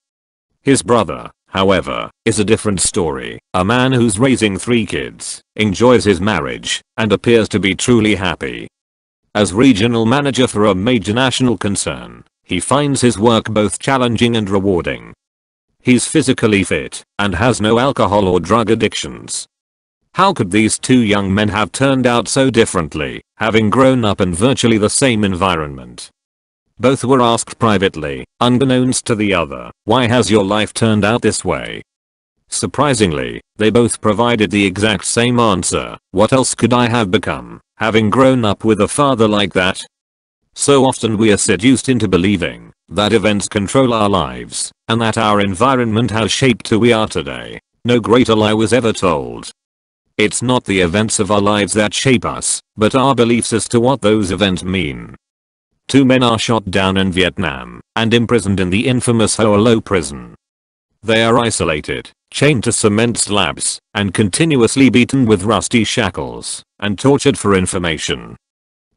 His brother, however, is a different story, a man who's raising 3 kids, enjoys his marriage, and appears to be truly happy. As regional manager for a major national concern, he finds his work both challenging and rewarding. He's physically fit and has no alcohol or drug addictions. How could these 2 young men have turned out so differently, having grown up in virtually the same environment? Both were asked privately, unbeknownst to the other, "Why has your life turned out this way?" Surprisingly, they both provided the exact same answer: "What else could I have become, having grown up with a father like that?" So often we are seduced into believing that events control our lives, and that our environment has shaped who we are today. No greater lie was ever told. It's not the events of our lives that shape us, but our beliefs as to what those events mean. 2 men are shot down in Vietnam and imprisoned in the infamous Ho Lo prison. They are isolated, chained to cement slabs, and continuously beaten with rusty shackles, and tortured for information.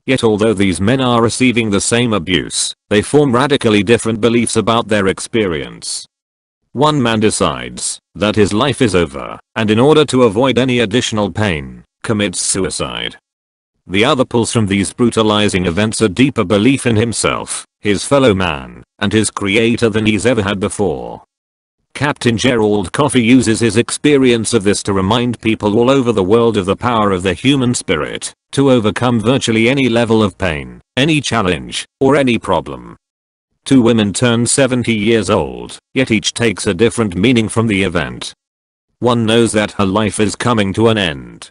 Yet although these men are receiving the same abuse, they form radically different beliefs about their experience. One man decides that his life is over, and in order to avoid any additional pain, commits suicide. The other pulls from these brutalizing events a deeper belief in himself, his fellow man, and his creator than he's ever had before. Captain Gerald Coffey uses his experience of this to remind people all over the world of the power of the human spirit to overcome virtually any level of pain, any challenge, or any problem. 2 women turn 70 years old, yet each takes a different meaning from the event. One knows that her life is coming to an end.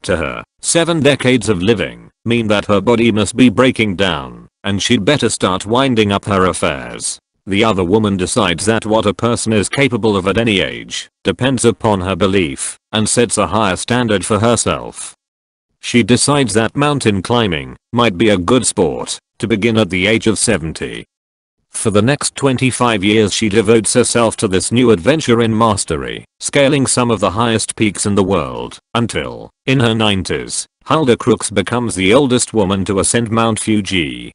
To her, 7 decades of living mean that her body must be breaking down, and she'd better start winding up her affairs. The other woman decides that what a person is capable of at any age depends upon her belief, and sets a higher standard for herself. She decides that mountain climbing might be a good sport to begin at the age of 70. For the next 25 years she devotes herself to this new adventure in mastery, scaling some of the highest peaks in the world, until, in her 90s, Hulda Crooks becomes the oldest woman to ascend Mount Fuji.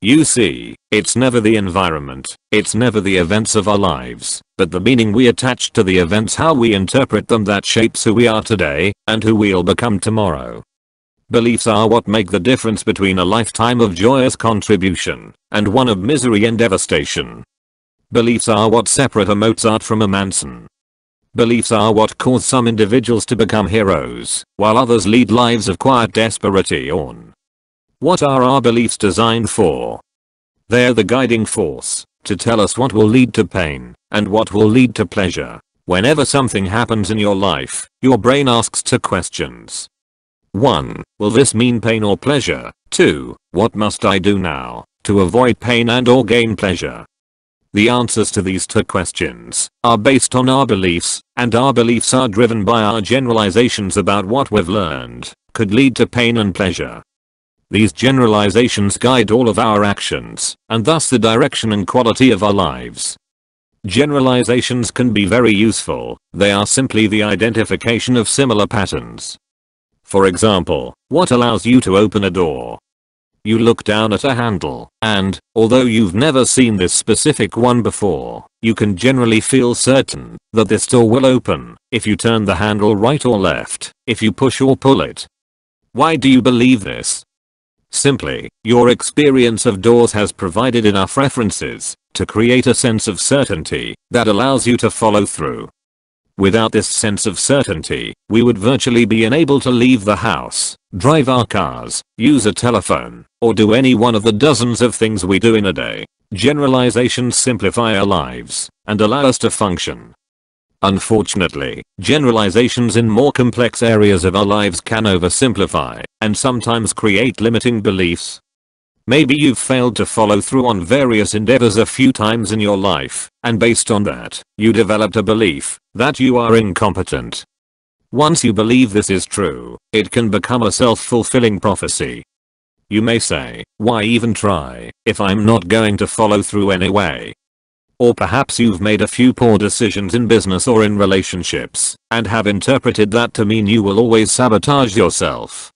You see, it's never the environment, it's never the events of our lives, but the meaning we attach to the events, how we interpret them, that shapes who we are today and who we'll become tomorrow. Beliefs are what make the difference between a lifetime of joyous contribution and one of misery and devastation. Beliefs are what separate a Mozart from a Manson. Beliefs are what cause some individuals to become heroes, while others lead lives of quiet desperation. What are our beliefs designed for? They're the guiding force to tell us what will lead to pain and what will lead to pleasure. Whenever something happens in your life, your brain asks 2 questions. 1. Will this mean pain or pleasure? 2. What must I do now to avoid pain and or gain pleasure? The answers to these 2 questions are based on our beliefs, and our beliefs are driven by our generalizations about what we've learned could lead to pain and pleasure. These generalizations guide all of our actions, and thus the direction and quality of our lives. Generalizations can be very useful. They are simply the identification of similar patterns. For example, what allows you to open a door? You look down at a handle, and, although you've never seen this specific one before, you can generally feel certain that this door will open if you turn the handle right or left, if you push or pull it. Why do you believe this? Simply, your experience of doors has provided enough references to create a sense of certainty that allows you to follow through. Without this sense of certainty, we would virtually be unable to leave the house, drive our cars, use a telephone, or do any one of the dozens of things we do in a day. Generalizations simplify our lives and allow us to function. Unfortunately, generalizations in more complex areas of our lives can oversimplify and sometimes create limiting beliefs. Maybe you've failed to follow through on various endeavors a few times in your life, and based on that, you developed a belief that you are incompetent. Once you believe this is true, it can become a self-fulfilling prophecy. You may say, why even try if I'm not going to follow through anyway? Or perhaps you've made a few poor decisions in business or in relationships and have interpreted that to mean you will always sabotage yourself.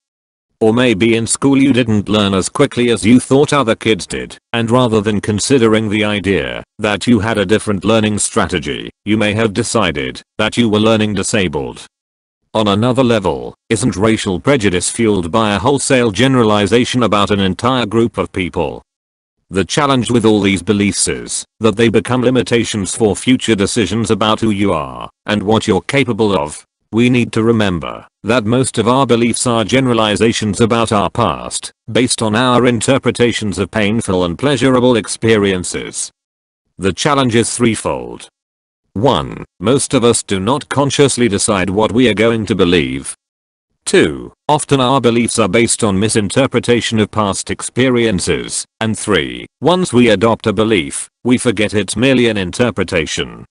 Or maybe in school you didn't learn as quickly as you thought other kids did, and rather than considering the idea that you had a different learning strategy, you may have decided that you were learning disabled. On another level, isn't racial prejudice fueled by a wholesale generalization about an entire group of people? The challenge with all these beliefs is that they become limitations for future decisions about who you are and what you're capable of. We need to remember that most of our beliefs are generalizations about our past, based on our interpretations of painful and pleasurable experiences. The challenge is threefold. 1. Most of us do not consciously decide what we are going to believe. 2. Often our beliefs are based on misinterpretation of past experiences. And 3. Once we adopt a belief, we forget it's merely an interpretation.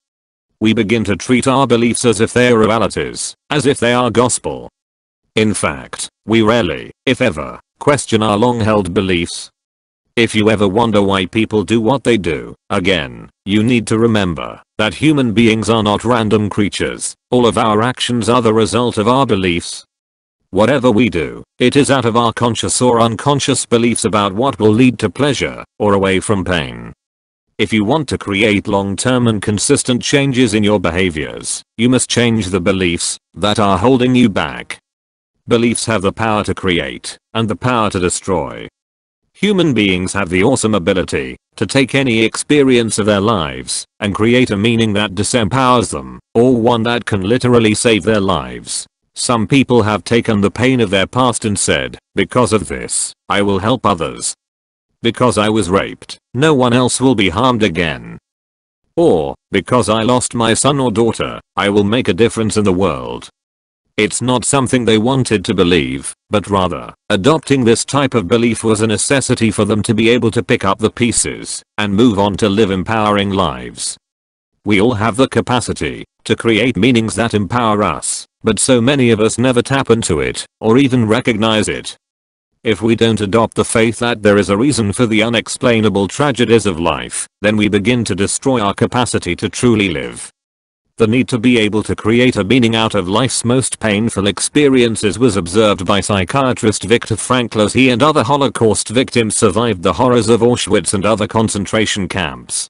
We begin to treat our beliefs as if they are realities, as if they are gospel. In fact, we rarely, if ever, question our long-held beliefs. If you ever wonder why people do what they do, again, you need to remember that human beings are not random creatures. All of our actions are the result of our beliefs. Whatever we do, it is out of our conscious or unconscious beliefs about what will lead to pleasure or away from pain. If you want to create long-term and consistent changes in your behaviors, you must change the beliefs that are holding you back. Beliefs have the power to create and the power to destroy. Human beings have the awesome ability to take any experience of their lives and create a meaning that disempowers them, or one that can literally save their lives. Some people have taken the pain of their past and said, because of this, I will help others. Because I was raped, no one else will be harmed again. Or, because I lost my son or daughter, I will make a difference in the world. It's not something they wanted to believe, but rather, adopting this type of belief was a necessity for them to be able to pick up the pieces and move on to live empowering lives. We all have the capacity to create meanings that empower us, but so many of us never tap into it or even recognize it. If we don't adopt the faith that there is a reason for the unexplainable tragedies of life, then we begin to destroy our capacity to truly live. The need to be able to create a meaning out of life's most painful experiences was observed by psychiatrist Viktor Frankl as he and other Holocaust victims survived the horrors of Auschwitz and other concentration camps.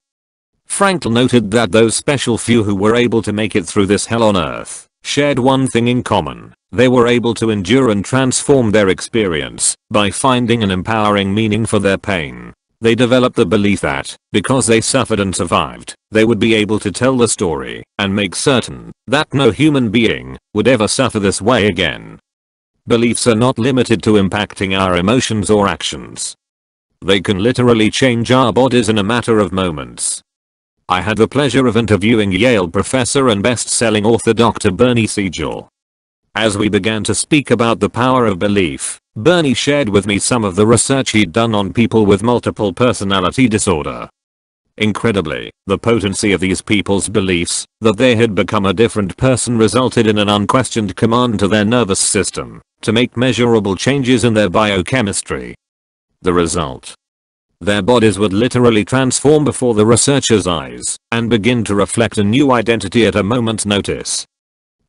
Frankl noted that those special few who were able to make it through this hell on earth shared one thing in common: they were able to endure and transform their experience by finding an empowering meaning for their pain. They developed the belief that, because they suffered and survived, they would be able to tell the story and make certain that no human being would ever suffer this way again. Beliefs are not limited to impacting our emotions or actions. They can literally change our bodies in a matter of moments. I had the pleasure of interviewing Yale professor and best-selling author Dr. Bernie Siegel. As we began to speak about the power of belief, Bernie shared with me some of the research he'd done on people with multiple personality disorder. Incredibly, the potency of these people's beliefs that they had become a different person resulted in an unquestioned command to their nervous system to make measurable changes in their biochemistry. The result: their bodies would literally transform before the researchers' eyes and begin to reflect a new identity at a moment's notice.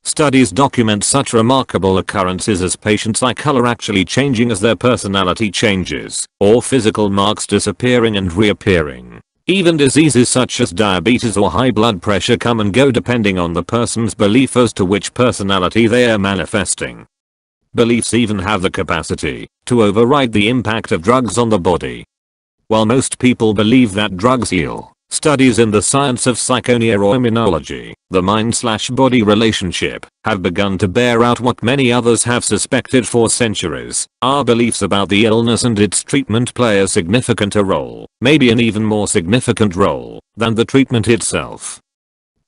Studies document such remarkable occurrences as patients' eye color actually changing as their personality changes, or physical marks disappearing and reappearing. Even diseases such as diabetes or high blood pressure come and go depending on the person's belief as to which personality they are manifesting. Beliefs even have the capacity to override the impact of drugs on the body. While most people believe that drugs heal, studies in the science of psychoneuroimmunology, the mind/body relationship, have begun to bear out what many others have suspected for centuries. Our beliefs about the illness and its treatment play a significant role, maybe an even more significant role than the treatment itself.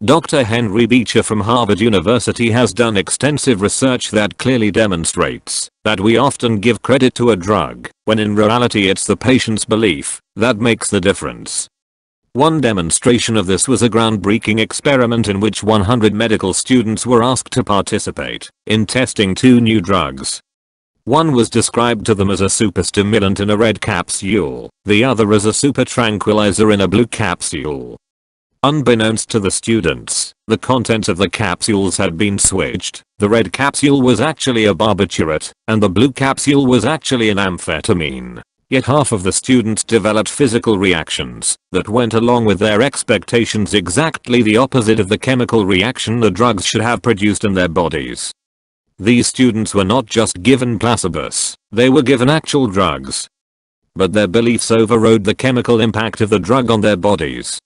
Dr. Henry Beecher from Harvard University has done extensive research that clearly demonstrates that we often give credit to a drug, when in reality it's the patient's belief that makes the difference. One demonstration of this was a groundbreaking experiment in which 100 medical students were asked to participate in testing two new drugs. One was described to them as a superstimulant in a red capsule, the other as a super tranquilizer in a blue capsule. Unbeknownst to the students, the contents of the capsules had been switched. The red capsule was actually a barbiturate, and the blue capsule was actually an amphetamine. Yet half of the students developed physical reactions that went along with their expectations, exactly the opposite of the chemical reaction the drugs should have produced in their bodies. These students were not just given placebos, they were given actual drugs. But their beliefs overrode the chemical impact of the drug on their bodies.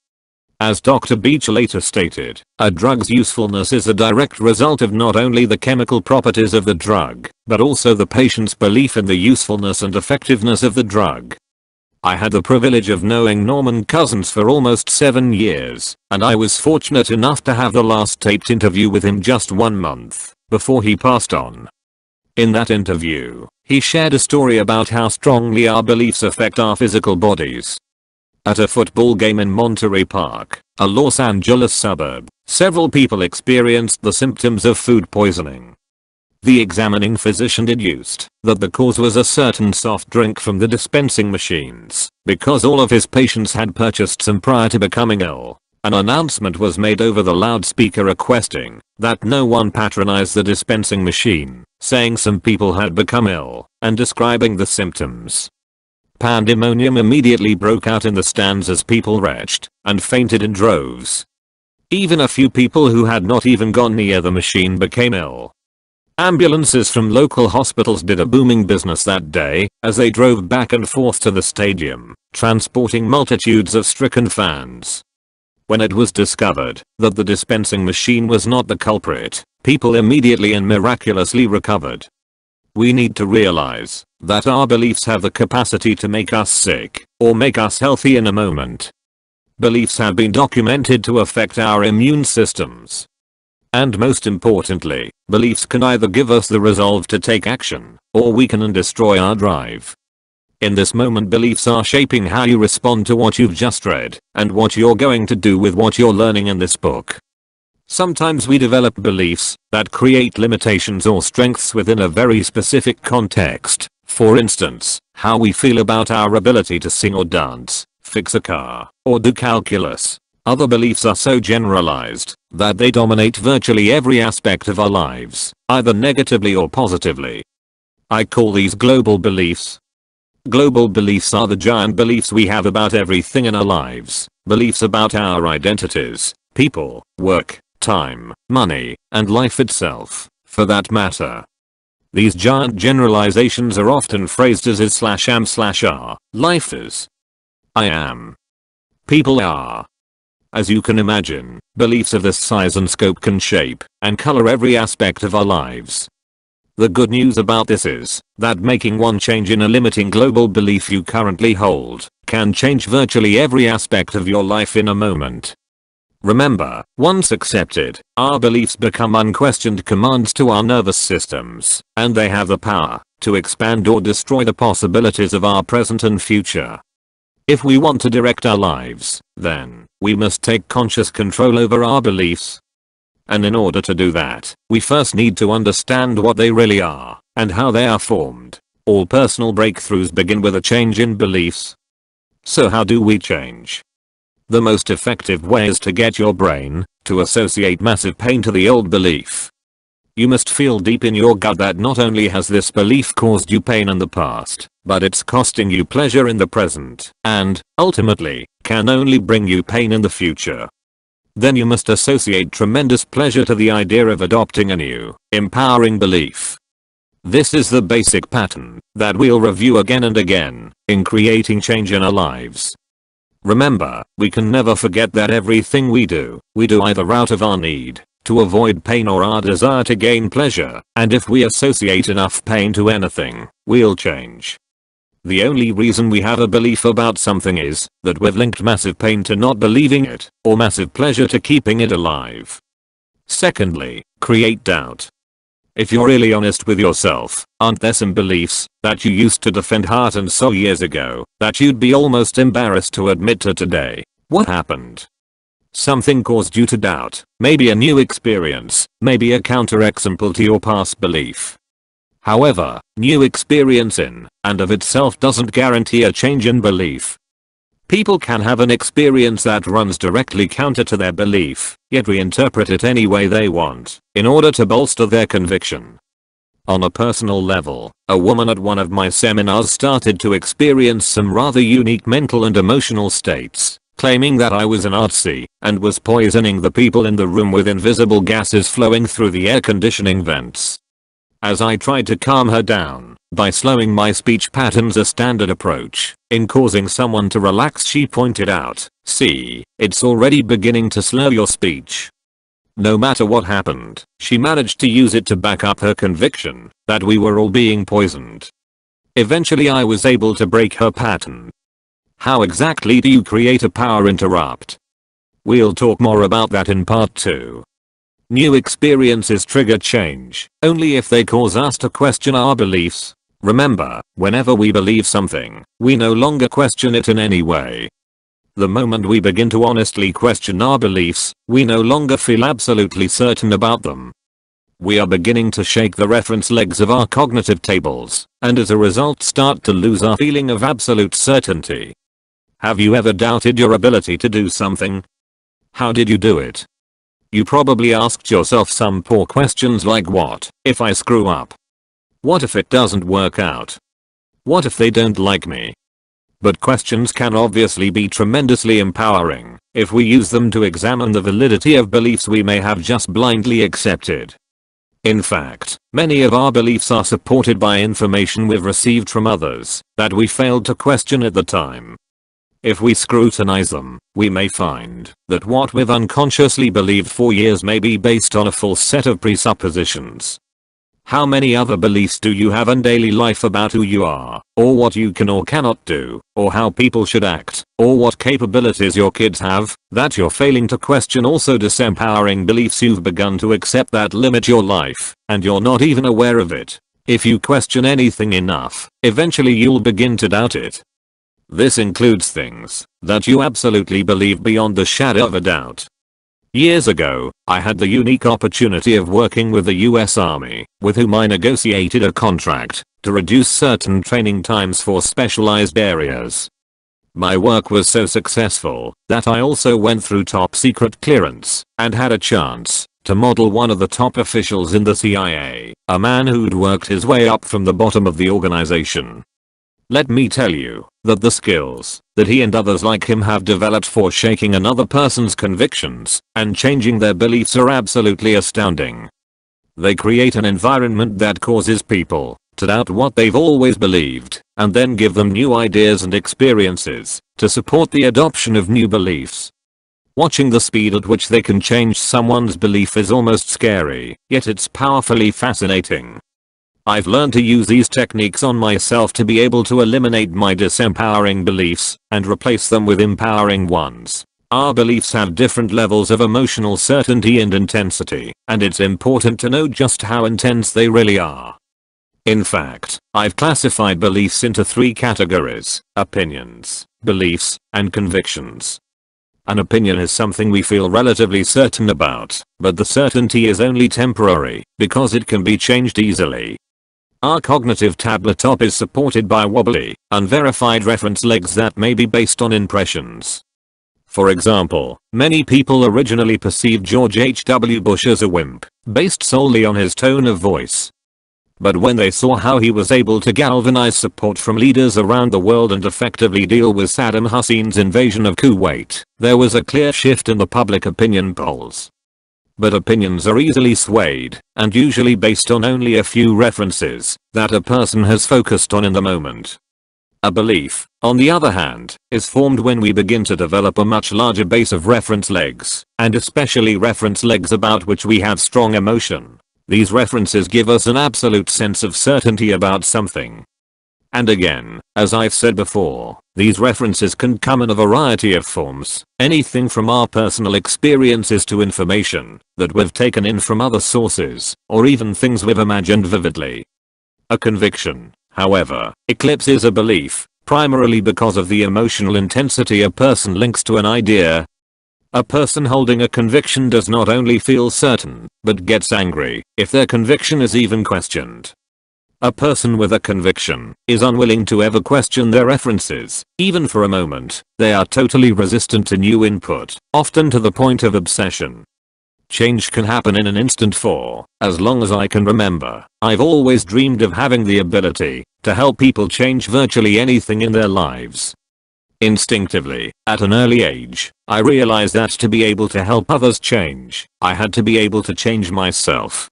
As Dr. Beecher later stated, a drug's usefulness is a direct result of not only the chemical properties of the drug, but also the patient's belief in the usefulness and effectiveness of the drug. I had the privilege of knowing Norman Cousins for almost 7 years, and I was fortunate enough to have the last taped interview with him just 1 month before he passed on. In that interview, he shared a story about how strongly our beliefs affect our physical bodies. At a football game in Monterey Park, a Los Angeles suburb, several people experienced the symptoms of food poisoning. The examining physician deduced that the cause was a certain soft drink from the dispensing machines, because all of his patients had purchased some prior to becoming ill. An announcement was made over the loudspeaker requesting that no one patronize the dispensing machine, saying some people had become ill, and describing the symptoms. Pandemonium immediately broke out in the stands as people retched and fainted in droves. Even a few people who had not even gone near the machine became ill. Ambulances from local hospitals did a booming business that day as they drove back and forth to the stadium, transporting multitudes of stricken fans. When it was discovered that the dispensing machine was not the culprit, people immediately and miraculously recovered. We need to realize that our beliefs have the capacity to make us sick or make us healthy in a moment. Beliefs have been documented to affect our immune systems. And most importantly, beliefs can either give us the resolve to take action or weaken and destroy our drive. In this moment, beliefs are shaping how you respond to what you've just read and what you're going to do with what you're learning in this book. Sometimes we develop beliefs that create limitations or strengths within a very specific context. For instance, how we feel about our ability to sing or dance, fix a car, or do calculus. Other beliefs are so generalized that they dominate virtually every aspect of our lives, either negatively or positively. I call these global beliefs. Global beliefs are the giant beliefs we have about everything in our lives, beliefs about our identities, people, work, time, money, and life itself, for that matter. These giant generalizations are often phrased as is/am/are, life is, I am, people are. As you can imagine, beliefs of this size and scope can shape and color every aspect of our lives. The good news about this is that making one change in a limiting global belief you currently hold can change virtually every aspect of your life in a moment. Remember, once accepted, our beliefs become unquestioned commands to our nervous systems, and they have the power to expand or destroy the possibilities of our present and future. If we want to direct our lives, then we must take conscious control over our beliefs. And in order to do that, we first need to understand what they really are and how they are formed. All personal breakthroughs begin with a change in beliefs. So how do we change? The most effective way is to get your brain to associate massive pain to the old belief. You must feel deep in your gut that not only has this belief caused you pain in the past, but it's costing you pleasure in the present, and, ultimately, can only bring you pain in the future. Then you must associate tremendous pleasure to the idea of adopting a new, empowering belief. This is the basic pattern that we'll review again and again in creating change in our lives. Remember, we can never forget that everything we do either out of our need to avoid pain or our desire to gain pleasure, and if we associate enough pain to anything, we'll change. The only reason we have a belief about something is that we've linked massive pain to not believing it, or massive pleasure to keeping it alive. Secondly, create doubt. If you're really honest with yourself, aren't there some beliefs that you used to defend heart and soul years ago that you'd be almost embarrassed to admit to today? What happened? Something caused you to doubt, maybe a new experience, maybe a counterexample to your past belief. However, new experience in and of itself doesn't guarantee a change in belief. People can have an experience that runs directly counter to their belief, yet reinterpret it any way they want, in order to bolster their conviction. On a personal level, a woman at one of my seminars started to experience some rather unique mental and emotional states, claiming that I was an artsy and was poisoning the people in the room with invisible gases flowing through the air conditioning vents. As I tried to calm her down by slowing my speech patterns, a standard approach in causing someone to relax, she pointed out, "See, it's already beginning to slow your speech." No matter what happened, she managed to use it to back up her conviction that we were all being poisoned. Eventually I was able to break her pattern. How exactly do you create a power interrupt? We'll talk more about that in part 2. New experiences trigger change only if they cause us to question our beliefs. Remember, whenever we believe something, we no longer question it in any way. The moment we begin to honestly question our beliefs, we no longer feel absolutely certain about them. We are beginning to shake the reference legs of our cognitive tables, and as a result start to lose our feeling of absolute certainty. Have you ever doubted your ability to do something? How did you do it? You probably asked yourself some poor questions like, what if I screw up? What if it doesn't work out? What if they don't like me? But questions can obviously be tremendously empowering if we use them to examine the validity of beliefs we may have just blindly accepted. In fact, many of our beliefs are supported by information we've received from others that we failed to question at the time. If we scrutinize them, we may find that what we've unconsciously believed for years may be based on a false set of presuppositions. How many other beliefs do you have in daily life about who you are, or what you can or cannot do, or how people should act, or what capabilities your kids have, that you're failing to question? Also disempowering beliefs you've begun to accept that limit your life, and you're not even aware of it. If you question anything enough, eventually you'll begin to doubt it. This includes things that you absolutely believe beyond the shadow of a doubt. Years ago, I had the unique opportunity of working with the US Army, with whom I negotiated a contract to reduce certain training times for specialized areas. My work was so successful that I also went through top secret clearance and had a chance to model one of the top officials in the CIA, a man who'd worked his way up from the bottom of the organization. Let me tell you that the skills that he and others like him have developed for shaking another person's convictions and changing their beliefs are absolutely astounding. They create an environment that causes people to doubt what they've always believed, and then give them new ideas and experiences to support the adoption of new beliefs. Watching the speed at which they can change someone's belief is almost scary, yet it's powerfully fascinating. I've learned to use these techniques on myself to be able to eliminate my disempowering beliefs and replace them with empowering ones. Our beliefs have different levels of emotional certainty and intensity, and it's important to know just how intense they really are. In fact, I've classified beliefs into 3 categories: opinions, beliefs, and convictions. An opinion is something we feel relatively certain about, but the certainty is only temporary because it can be changed easily. Our cognitive tabletop is supported by wobbly, unverified reference legs that may be based on impressions. For example, many people originally perceived George H.W. Bush as a wimp, based solely on his tone of voice. But when they saw how he was able to galvanize support from leaders around the world and effectively deal with Saddam Hussein's invasion of Kuwait, there was a clear shift in the public opinion polls. but opinions are easily swayed, and usually based on only a few references that a person has focused on in the moment. A belief, on the other hand, is formed when we begin to develop a much larger base of reference legs, and especially reference legs about which we have strong emotion. These references give us an absolute sense of certainty about something. And again, as I've said before, these references can come in a variety of forms, anything from our personal experiences to information that we've taken in from other sources, or even things we've imagined vividly. A conviction, however, eclipses a belief, primarily because of the emotional intensity a person links to an idea. A person holding a conviction does not only feel certain, but gets angry if their conviction is even questioned. A person with a conviction is unwilling to ever question their references, even for a moment. They are totally resistant to new input, often to the point of obsession. Change can happen in an instant for as long as I can remember. I've always dreamed of having the ability to help people change virtually anything in their lives. Instinctively, at an early age, I realized that to be able to help others change, I had to be able to change myself.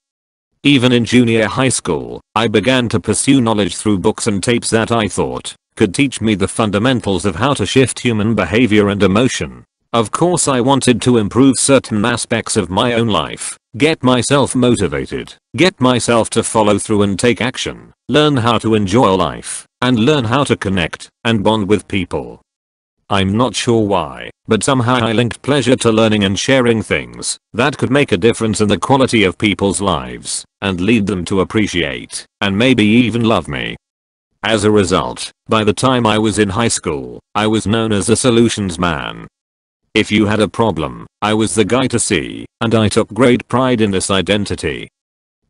Even in junior high school, I began to pursue knowledge through books and tapes that I thought could teach me the fundamentals of how to shift human behavior and emotion. Of course, I wanted to improve certain aspects of my own life, get myself motivated, get myself to follow through and take action, learn how to enjoy life, and learn how to connect and bond with people. I'm not sure why, but somehow I linked pleasure to learning and sharing things that could make a difference in the quality of people's lives and lead them to appreciate and maybe even love me. As a result, by the time I was in high school, I was known as a solutions man. If you had a problem, I was the guy to see, and I took great pride in this identity.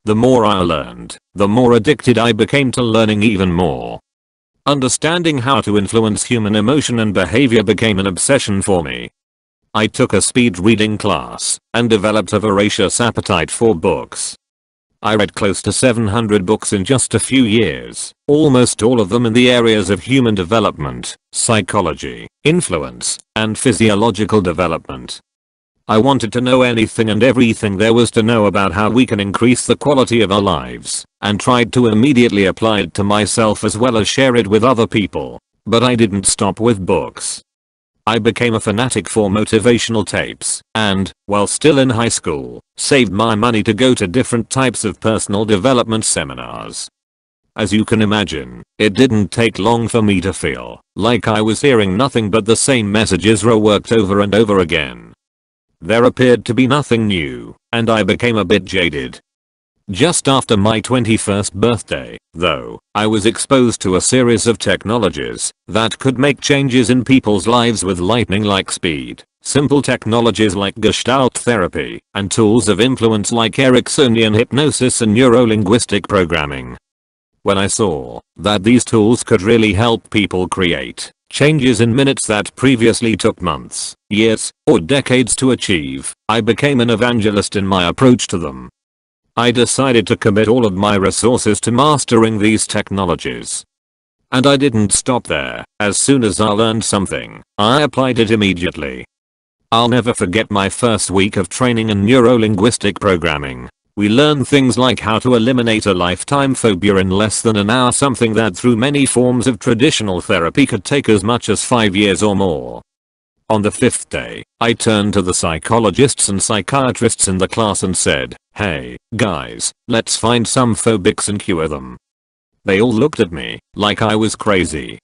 The more I learned, the more addicted I became to learning even more. Understanding how to influence human emotion and behavior became an obsession for me. I took a speed reading class and developed a voracious appetite for books. I read close to 700 books in just a few years, almost all of them in the areas of human development, psychology, influence, and physiological development. I wanted to know anything and everything there was to know about how we can increase the quality of our lives, and tried to immediately apply it to myself as well as share it with other people. But I didn't stop with books. I became a fanatic for motivational tapes, and, while still in high school, saved my money to go to different types of personal development seminars. As you can imagine, it didn't take long for me to feel like I was hearing nothing but the same messages reworked over and over again. There appeared to be nothing new, and I became a bit jaded. Just after my 21st birthday, though, I was exposed to a series of technologies that could make changes in people's lives with lightning-like speed. Simple technologies like Gestalt therapy, and tools of influence like Ericksonian hypnosis and neuro-linguistic programming. When I saw that these tools could really help people create changes in minutes that previously took months, years, or decades to achieve, I became an evangelist in my approach to them. I decided to commit all of my resources to mastering these technologies. And I didn't stop there. As soon as I learned something, I applied it immediately. I'll never forget my first week of training in neuro-linguistic programming. We learned things like how to eliminate a lifetime phobia in less than an hour, something that through many forms of traditional therapy could take as much as 5 years or more. On the 5th day, I turned to the psychologists and psychiatrists in the class and said, "Hey, guys, let's find some phobics and cure them." They all looked at me like I was crazy.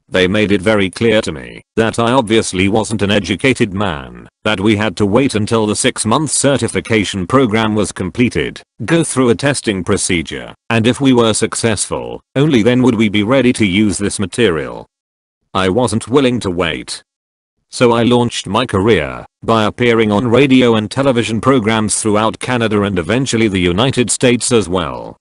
They made it very clear to me that I obviously wasn't an educated man, that we had to wait until the 6-month certification program was completed, go through a testing procedure, and if we were successful, only then would we be ready to use this material. I wasn't willing to wait. So I launched my career by appearing on radio and television programs throughout Canada and eventually the United States as well.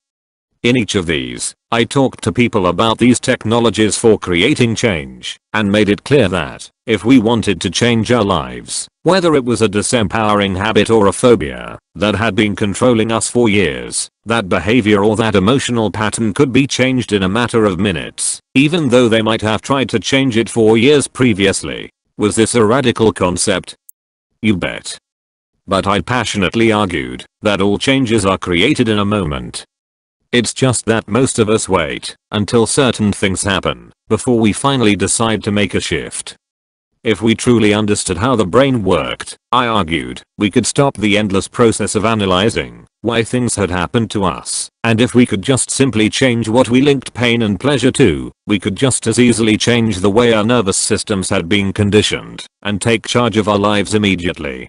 In each of these, I talked to people about these technologies for creating change, and made it clear that, if we wanted to change our lives, whether it was a disempowering habit or a phobia that had been controlling us for years, that behavior or that emotional pattern could be changed in a matter of minutes, even though they might have tried to change it for years previously. Was this a radical concept? You bet. But I passionately argued that all changes are created in a moment. It's just that most of us wait until certain things happen before we finally decide to make a shift. If we truly understood how the brain worked, I argued, we could stop the endless process of analyzing why things had happened to us, and if we could just simply change what we linked pain and pleasure to, we could just as easily change the way our nervous systems had been conditioned, and take charge of our lives immediately.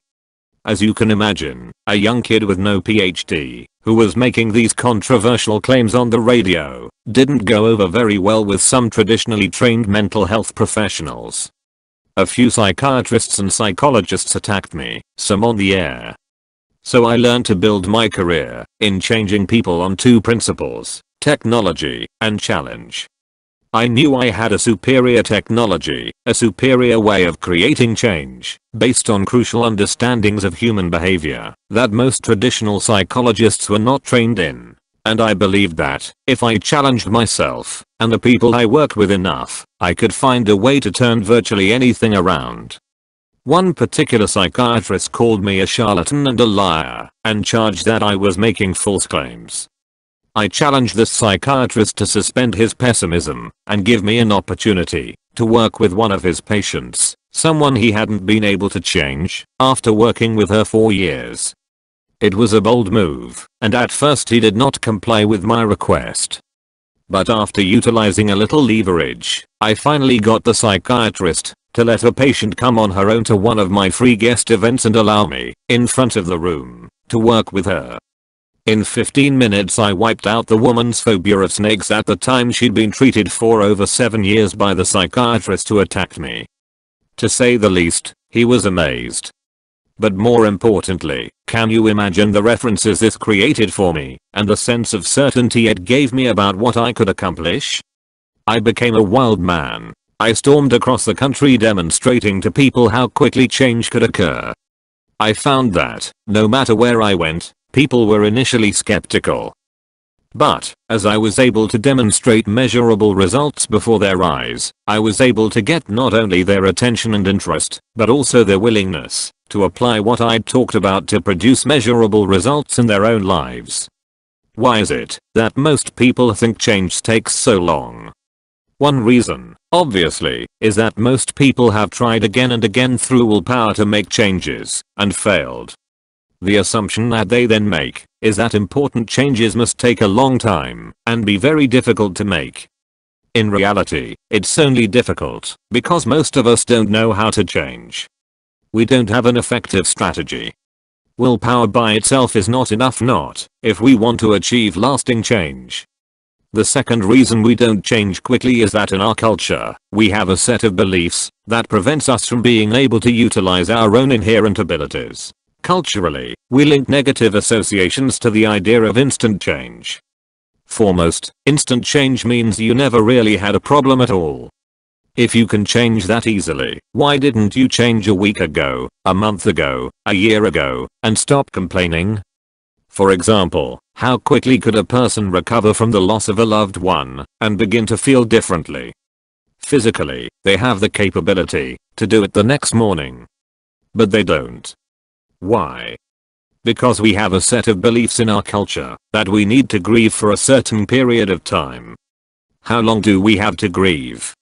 As you can imagine, a young kid with no PhD, who was making these controversial claims on the radio, didn't go over very well with some traditionally trained mental health professionals. A few psychiatrists and psychologists attacked me, some on the air. So I learned to build my career in changing people on two principles: technology and challenge. I knew I had a superior technology, a superior way of creating change, based on crucial understandings of human behavior that most traditional psychologists were not trained in. And I believed that, if I challenged myself, and the people I worked with enough, I could find a way to turn virtually anything around. One particular psychiatrist called me a charlatan and a liar, and charged that I was making false claims. I challenged this psychiatrist to suspend his pessimism, and give me an opportunity to work with one of his patients, someone he hadn't been able to change, after working with her for years. It was a bold move, and at first he did not comply with my request. But after utilizing a little leverage, I finally got the psychiatrist to let a patient come on her own to one of my free guest events and allow me, in front of the room, to work with her. In 15 minutes I wiped out the woman's phobia of snakes. At the time she'd been treated for over 7 years by the psychiatrist who attacked me. To say the least, he was amazed. But more importantly, can you imagine the references this created for me, and the sense of certainty it gave me about what I could accomplish? I became a wild man. I stormed across the country demonstrating to people how quickly change could occur. I found that, no matter where I went, people were initially skeptical. But, as I was able to demonstrate measurable results before their eyes, I was able to get not only their attention and interest, but also their willingness to apply what I'd talked about to produce measurable results in their own lives. Why is it that most people think change takes so long? One reason, obviously, is that most people have tried again and again through willpower to make changes, and failed. The assumption that they then make is that important changes must take a long time and be very difficult to make. In reality, it's only difficult because most of us don't know how to change. We don't have an effective strategy. Willpower by itself is not enough, not if we want to achieve lasting change. The second reason we don't change quickly is that in our culture, we have a set of beliefs that prevents us from being able to utilize our own inherent abilities. Culturally, we link negative associations to the idea of instant change. Foremost, instant change means you never really had a problem at all. If you can change that easily, why didn't you change a week ago, a month ago, a year ago, and stop complaining? For example, how quickly could a person recover from the loss of a loved one and begin to feel differently? Physically, they have the capability to do it the next morning. But they don't. Why? Because we have a set of beliefs in our culture that we need to grieve for a certain period of time. How long do we have to grieve?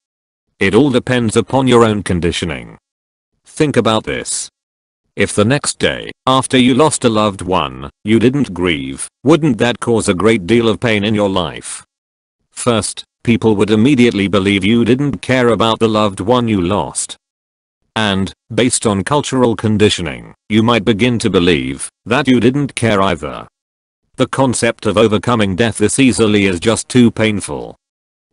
It all depends upon your own conditioning. Think about this. If the next day, after you lost a loved one, you didn't grieve, wouldn't that cause a great deal of pain in your life? First, people would immediately believe you didn't care about the loved one you lost. And, based on cultural conditioning, you might begin to believe that you didn't care either. The concept of overcoming death this easily is just too painful.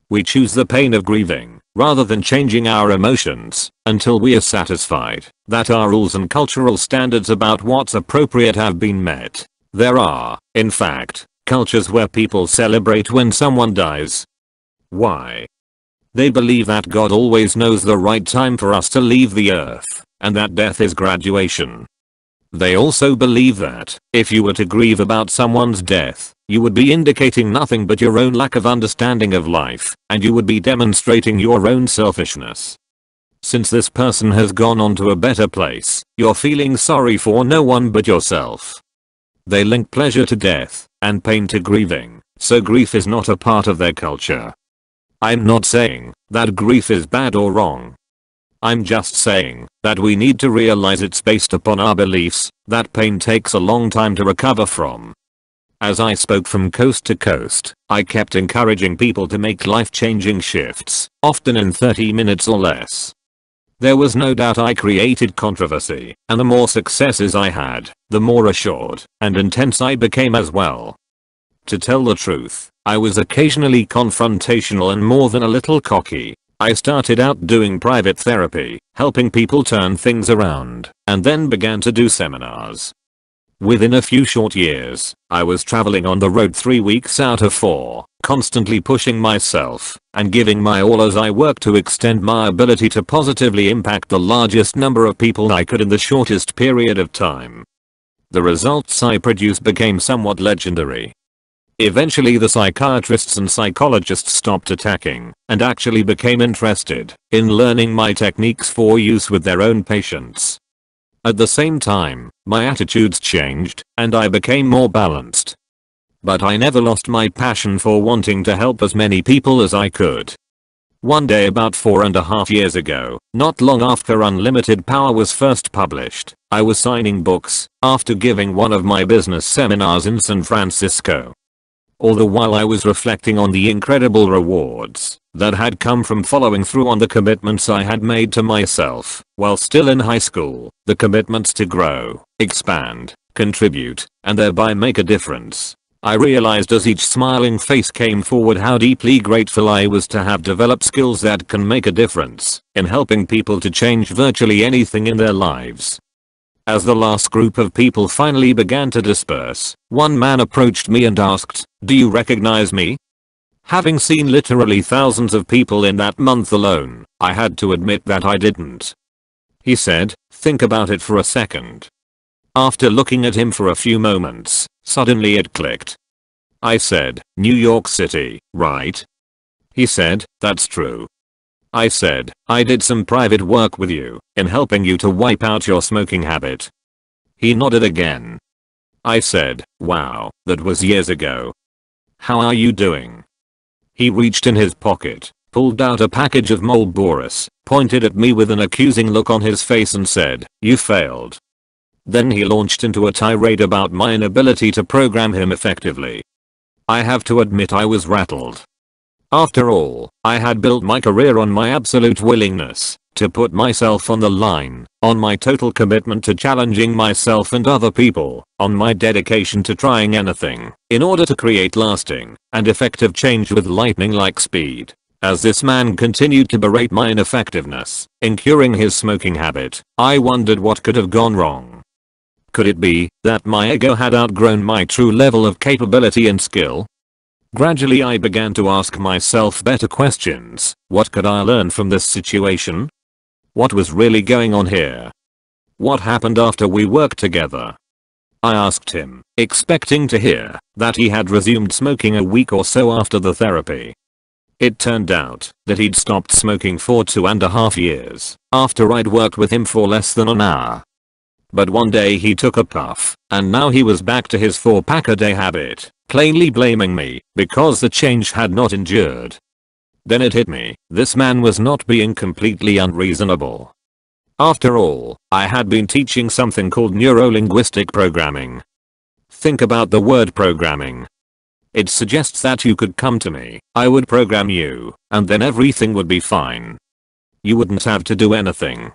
We choose the pain of grieving, rather than changing our emotions, until we are satisfied that our rules and cultural standards about what's appropriate have been met. There are, in fact, cultures where people celebrate when someone dies. Why? They believe that God always knows the right time for us to leave the earth, and that death is graduation. They also believe that, if you were to grieve about someone's death, you would be indicating nothing but your own lack of understanding of life, and you would be demonstrating your own selfishness. since this person has gone on to a better place, you're feeling sorry for no one but yourself. They link pleasure to death and pain to grieving, so grief is not a part of their culture. I'm not saying that grief is bad or wrong. I'm just saying that we need to realize it's based upon our beliefs that pain takes a long time to recover from. As I spoke from coast to coast, I kept encouraging people to make life-changing shifts, often in 30 minutes or less. There was no doubt I created controversy, and the more successes I had, the more assured and intense I became as well. To tell the truth, I was occasionally confrontational and more than a little cocky. I started out doing private therapy, helping people turn things around, and then began to do seminars. Within a few short years, I was traveling on the road 3 weeks out of 4, constantly pushing myself and giving my all as I worked to extend my ability to positively impact the largest number of people I could in the shortest period of time. The results I produced became somewhat legendary. Eventually the psychiatrists and psychologists stopped attacking and actually became interested in learning my techniques for use with their own patients. At the same time, my attitudes changed and I became more balanced. But I never lost my passion for wanting to help as many people as I could. One day about 4.5 years ago, not long after Unlimited Power was first published, I was signing books after giving one of my business seminars in San Francisco. All the while I was reflecting on the incredible rewards that had come from following through on the commitments I had made to myself while still in high school, the commitments to grow, expand, contribute, and thereby make a difference. I realized as each smiling face came forward how deeply grateful I was to have developed skills that can make a difference in helping people to change virtually anything in their lives. As the last group of people finally began to disperse, one man approached me and asked, "Do you recognize me?" Having seen literally thousands of people in that month alone, I had to admit that I didn't. He said, "Think about it for a second." After looking at him for a few moments, suddenly it clicked. I said, "New York City, right?" He said, "That's true." I said, "I did some private work with you in helping you to wipe out your smoking habit." He nodded again. I said, "Wow, that was years ago. How are you doing?" He reached in his pocket, pulled out a package of Marlboros, pointed at me with an accusing look on his face and said, "You failed." Then he launched into a tirade about my inability to program him effectively. I have to admit I was rattled. After all, I had built my career on my absolute willingness to put myself on the line, on my total commitment to challenging myself and other people, on my dedication to trying anything, in order to create lasting and effective change with lightning-like speed. As this man continued to berate my ineffectiveness in curing his smoking habit, I wondered what could have gone wrong. Could it be that my ego had outgrown my true level of capability and skill? Gradually I began to ask myself better questions. What could I learn from this situation? What was really going on here? What happened after we worked together? I asked him, expecting to hear that he had resumed smoking a week or so after the therapy. It turned out that he'd stopped smoking for 2.5 years after I'd worked with him for less than an hour. But one day he took a puff, and now he was back to his 4-pack-a-day habit, plainly blaming me because the change had not endured. Then it hit me, this man was not being completely unreasonable. After all, I had been teaching something called neuro-linguistic programming. Think about the word programming. It suggests that you could come to me, I would program you, and then everything would be fine. You wouldn't have to do anything.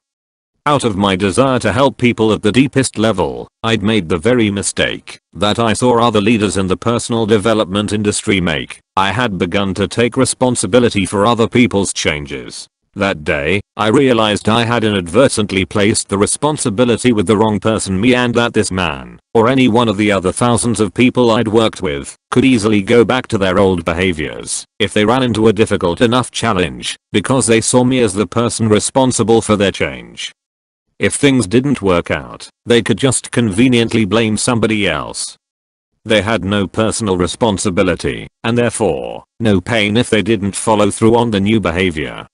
Out of my desire to help people at the deepest level, I'd made the very mistake that I saw other leaders in the personal development industry make. I had begun to take responsibility for other people's changes. That day, I realized I had inadvertently placed the responsibility with the wrong person, me, and that this man, or any one of the other thousands of people I'd worked with, could easily go back to their old behaviors if they ran into a difficult enough challenge, because they saw me as the person responsible for their change. If things didn't work out, they could just conveniently blame somebody else. They had no personal responsibility, and therefore, no pain if they didn't follow through on the new behavior.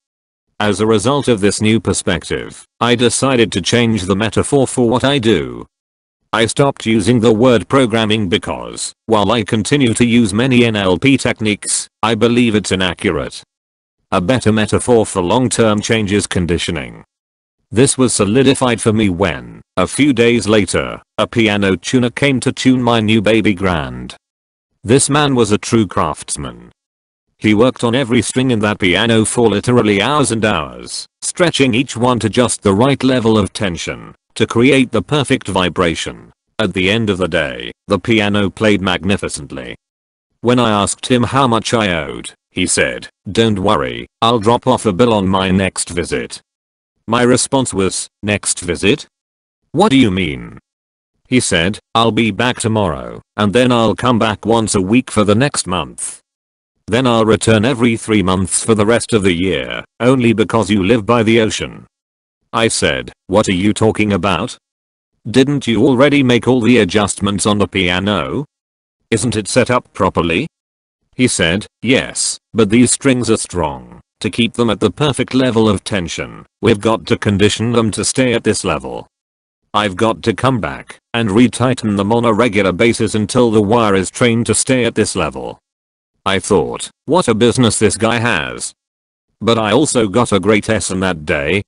As a result of this new perspective, I decided to change the metaphor for what I do. I stopped using the word programming because, while I continue to use many NLP techniques, I believe it's inaccurate. A better metaphor for long-term change is conditioning. This was solidified for me when, a few days later, a piano tuner came to tune my new baby grand. This man was a true craftsman. He worked on every string in that piano for literally hours and hours, stretching each one to just the right level of tension to create the perfect vibration. At the end of the day, the piano played magnificently. When I asked him how much I owed, he said, "Don't worry, I'll drop off a bill on my next visit." My response was, "Next visit? What do you mean?" He said, "I'll be back tomorrow, and then I'll come back once a week for the next month. Then I'll return every 3 months for the rest of the year, only because you live by the ocean." I said, "What are you talking about? Didn't you already make all the adjustments on the piano? Isn't it set up properly?" He said, "Yes, but these strings are strong. To keep them at the perfect level of tension, we've got to condition them to stay at this level. I've got to come back and retighten them on a regular basis until the wire is trained to stay at this level." I thought, what a business this guy has. But I also got a great lesson that day.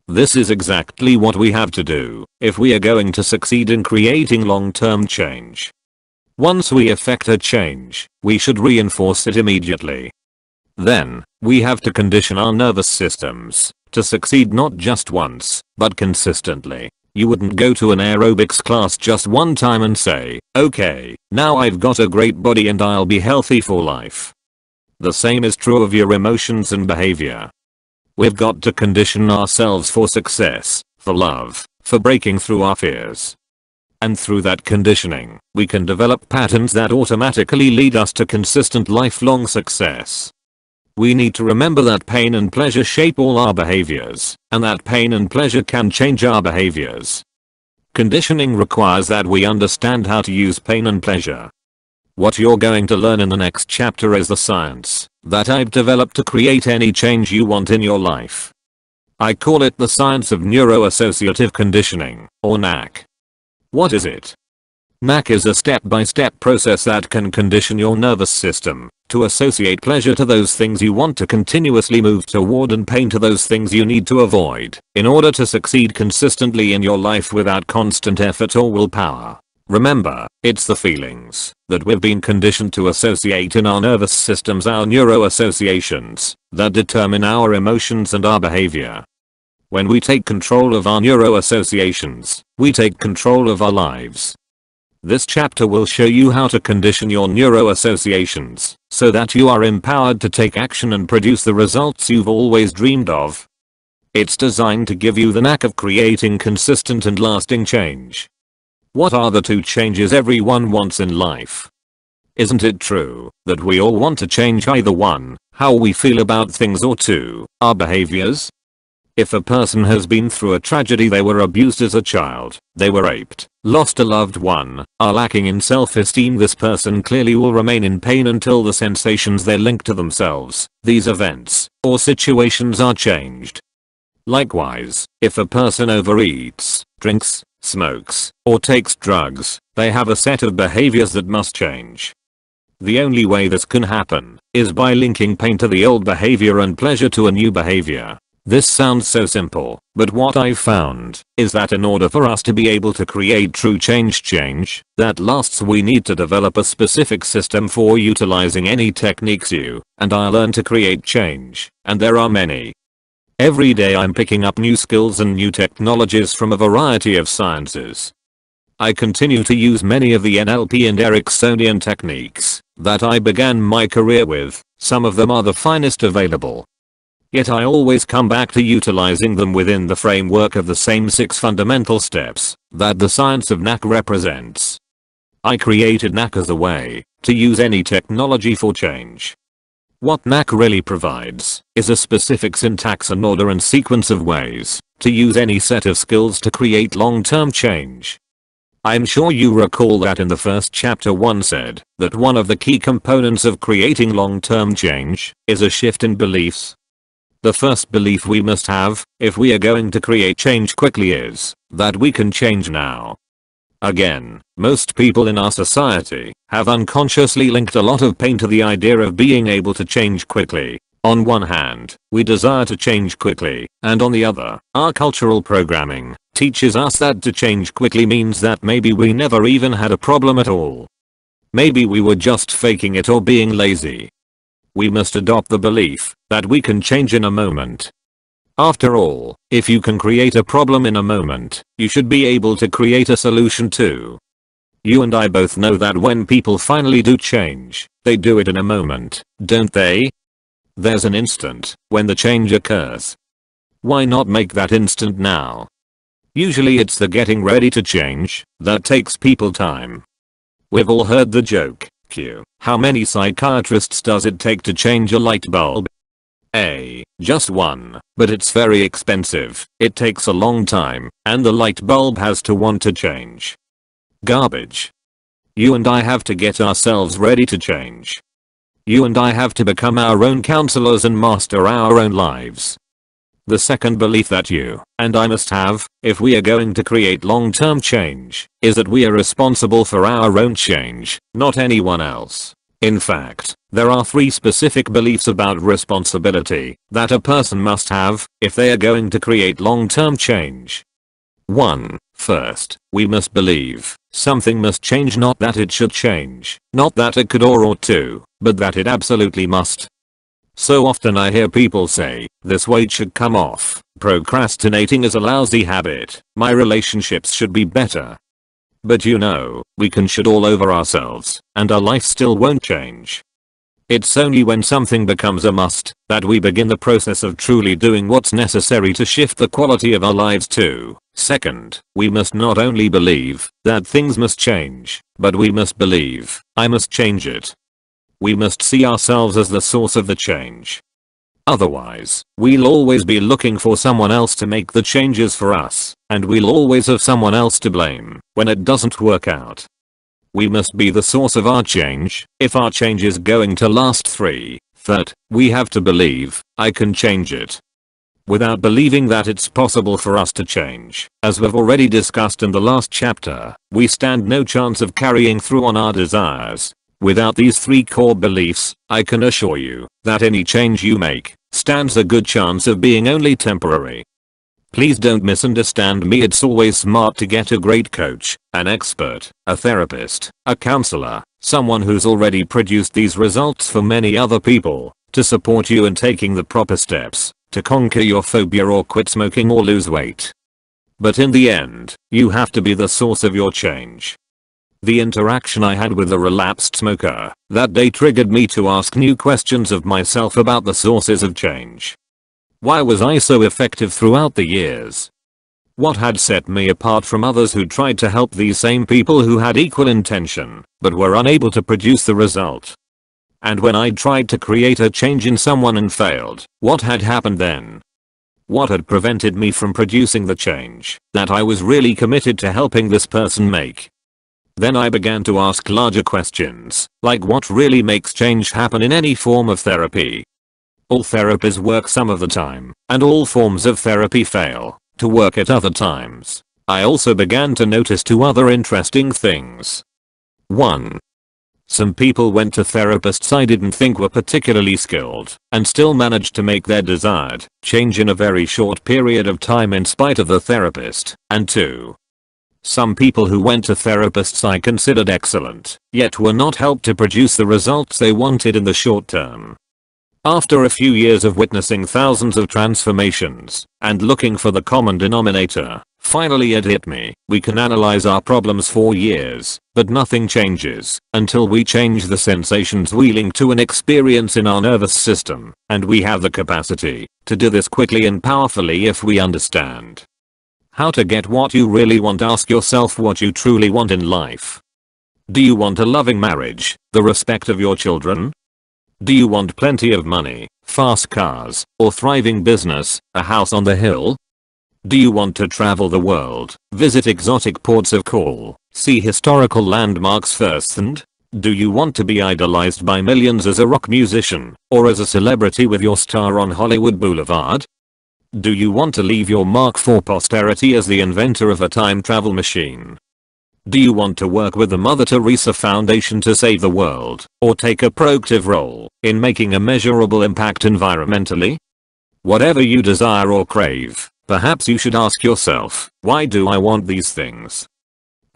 This is exactly what we have to do if we are going to succeed in creating long-term change. Once we effect a change, we should reinforce it immediately. Then, we have to condition our nervous systems to succeed not just once, but consistently. You wouldn't go to an aerobics class just one time and say, "Okay, now I've got a great body and I'll be healthy for life." The same is true of your emotions and behavior. We've got to condition ourselves for success, for love, for breaking through our fears. And through that conditioning, we can develop patterns that automatically lead us to consistent lifelong success. We need to remember that pain and pleasure shape all our behaviors, and that pain and pleasure can change our behaviors. Conditioning requires that we understand how to use pain and pleasure. What you're going to learn in the next chapter is the science that I've developed to create any change you want in your life. I call it the science of neuroassociative conditioning, or NAC. What is it? NAC is a step-by-step process that can condition your nervous system to associate pleasure to those things you want to continuously move toward and pain to those things you need to avoid in order to succeed consistently in your life without constant effort or willpower. Remember, it's the feelings that we've been conditioned to associate in our nervous systems, our neuroassociations, that determine our emotions and our behavior. When we take control of our neuroassociations, we take control of our lives. This chapter will show you how to condition your neuroassociations so that you are empowered to take action and produce the results you've always dreamed of. It's designed to give you the knack of creating consistent and lasting change. What are the two changes everyone wants in life? Isn't it true that we all want to change either one, how we feel about things, or two, our behaviors? If a person has been through a tragedy, they were abused as a child, they were raped, lost a loved one, are lacking in self-esteem, this person clearly will remain in pain until the sensations they link to themselves, these events, or situations are changed. Likewise, if a person overeats, drinks, smokes, or takes drugs, they have a set of behaviors that must change. The only way this can happen is by linking pain to the old behavior and pleasure to a new behavior. This sounds so simple, but what I've found is that in order for us to be able to create true change that lasts, we need to develop a specific system for utilizing any techniques you and I learn to create change, and there are many. Every day I'm picking up new skills and new technologies from a variety of sciences. I continue to use many of the NLP and Ericksonian techniques that I began my career with, some of them are the finest available. Yet I always come back to utilizing them within the framework of the same 6 fundamental steps that the science of NAC represents. I created NAC as a way to use any technology for change. What NAC really provides is a specific syntax and order and sequence of ways to use any set of skills to create long-term change. I'm sure you recall that in the first chapter one said that one of the key components of creating long-term change is a shift in beliefs. The first belief we must have, if we are going to create change quickly, is that we can change now. Again, most people in our society have unconsciously linked a lot of pain to the idea of being able to change quickly. On one hand, we desire to change quickly, and on the other, our cultural programming teaches us that to change quickly means that maybe we never even had a problem at all. Maybe we were just faking it or being lazy. We must adopt the belief that we can change in a moment. After all, if you can create a problem in a moment, you should be able to create a solution too. You and I both know that when people finally do change, they do it in a moment, don't they? There's an instant when the change occurs. Why not make that instant now? Usually it's the getting ready to change that takes people time. We've all heard the joke, Q. How many psychiatrists does it take to change a light bulb? A. Just one, but it's very expensive, it takes a long time, and the light bulb has to want to change. Garbage. You and I have to get ourselves ready to change. You and I have to become our own counselors and master our own lives. The second belief that you and I must have, if we are going to create long-term change, is that we are responsible for our own change, not anyone else. In fact, there are 3 specific beliefs about responsibility that a person must have if they are going to create long-term change. 1. First, we must believe something must change, not that it should change, not that it could or ought to, but that it absolutely must. So often I hear people say, this weight should come off, procrastinating is a lousy habit, my relationships should be better. But you know, we can should all over ourselves, and our life still won't change. It's only when something becomes a must that we begin the process of truly doing what's necessary to shift the quality of our lives too. Second, we must not only believe that things must change, but we must believe I must change it. We must see ourselves as the source of the change. Otherwise, we'll always be looking for someone else to make the changes for us, and we'll always have someone else to blame when it doesn't work out. We must be the source of our change. If our change is going to last. Third, we have to believe I can change it. Without believing that it's possible for us to change, as we've already discussed in the last chapter, we stand no chance of carrying through on our desires. Without these 3 core beliefs, I can assure you that any change you make stands a good chance of being only temporary. Please don't misunderstand me, it's always smart to get a great coach, an expert, a therapist, a counselor, someone who's already produced these results for many other people, to support you in taking the proper steps to conquer your phobia or quit smoking or lose weight. But in the end, you have to be the source of your change. The interaction I had with a relapsed smoker that day triggered me to ask new questions of myself about the sources of change. Why was I so effective throughout the years? What had set me apart from others who tried to help these same people who had equal intention, but were unable to produce the result? And when I tried to create a change in someone and failed, what had happened then? What had prevented me from producing the change that I was really committed to helping this person make? Then I began to ask larger questions, like what really makes change happen in any form of therapy. All therapies work some of the time, and all forms of therapy fail to work at other times. I also began to notice 2 other interesting things. 1. Some people went to therapists I didn't think were particularly skilled, and still managed to make their desired change in a very short period of time in spite of the therapist. And 2. Some people who went to therapists I considered excellent, yet were not helped to produce the results they wanted in the short term. After a few years of witnessing thousands of transformations and looking for the common denominator, finally it hit me. We can analyze our problems for years, but nothing changes until we change the sensations we link to an experience in our nervous system, and we have the capacity to do this quickly and powerfully if we understand how to get what you really want. Ask yourself what you truly want in life. Do you want a loving marriage, the respect of your children? Do you want plenty of money, fast cars, or thriving business, a house on the hill? Do you want to travel the world, visit exotic ports of call, see historical landmarks firsthand? Do you want to be idolized by millions as a rock musician, or as a celebrity with your star on Hollywood Boulevard? Do you want to leave your mark for posterity as the inventor of a time travel machine? Do you want to work with the Mother Teresa Foundation to save the world, or take a proactive role in making a measurable impact environmentally? Whatever you desire or crave, perhaps you should ask yourself, why do I want these things?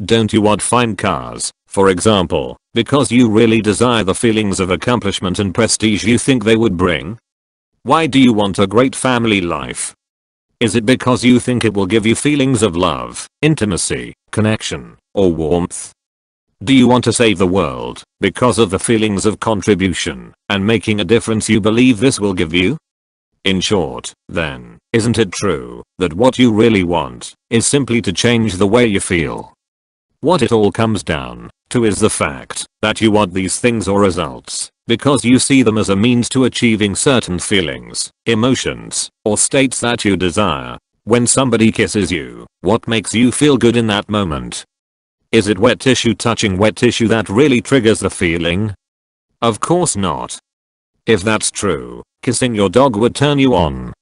Don't you want fine cars, for example, because you really desire the feelings of accomplishment and prestige you think they would bring? Why do you want a great family life? Is it because you think it will give you feelings of love, intimacy, connection, or warmth? Do you want to save the world because of the feelings of contribution and making a difference you believe this will give you? In short, then, isn't it true that what you really want is simply to change the way you feel? What it all comes down to is the fact that you want these things or results because you see them as a means to achieving certain feelings, emotions, or states that you desire. When somebody kisses you, what makes you feel good in that moment? Is it wet tissue touching wet tissue that really triggers the feeling? Of course not. If that's true, kissing your dog would turn you on.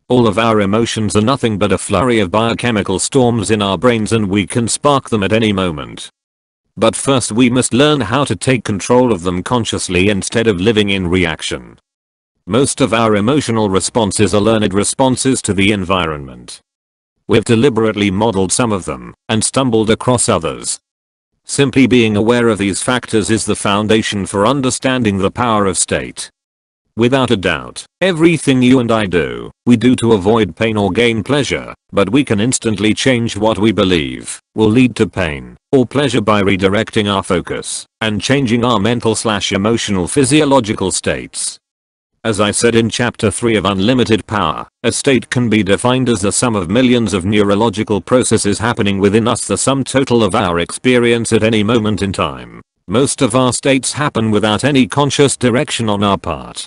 All of our emotions are nothing but a flurry of biochemical storms in our brains, and we can spark them at any moment. But first we must learn how to take control of them consciously instead of living in reaction. Most of our emotional responses are learned responses to the environment. We've deliberately modeled some of them and stumbled across others. Simply being aware of these factors is the foundation for understanding the power of state. Without a doubt, everything you and I do, we do to avoid pain or gain pleasure, but we can instantly change what we believe will lead to pain or pleasure by redirecting our focus and changing our mental/emotional physiological states. As I said in chapter 3 of Unlimited Power, a state can be defined as the sum of millions of neurological processes happening within us, the sum total of our experience at any moment in time. Most of our states happen without any conscious direction on our part.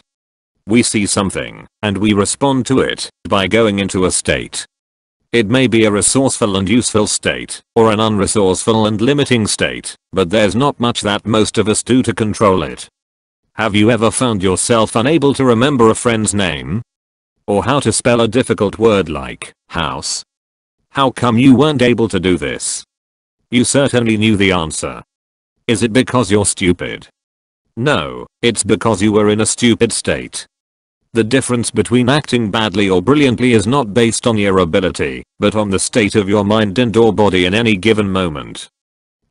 We see something, and we respond to it by going into a state. It may be a resourceful and useful state, or an unresourceful and limiting state, but there's not much that most of us do to control it. Have you ever found yourself unable to remember a friend's name? Or how to spell a difficult word like house? How come you weren't able to do this? You certainly knew the answer. Is it because you're stupid? No, it's because you were in a stupid state. The difference between acting badly or brilliantly is not based on your ability, but on the state of your mind and or body in any given moment.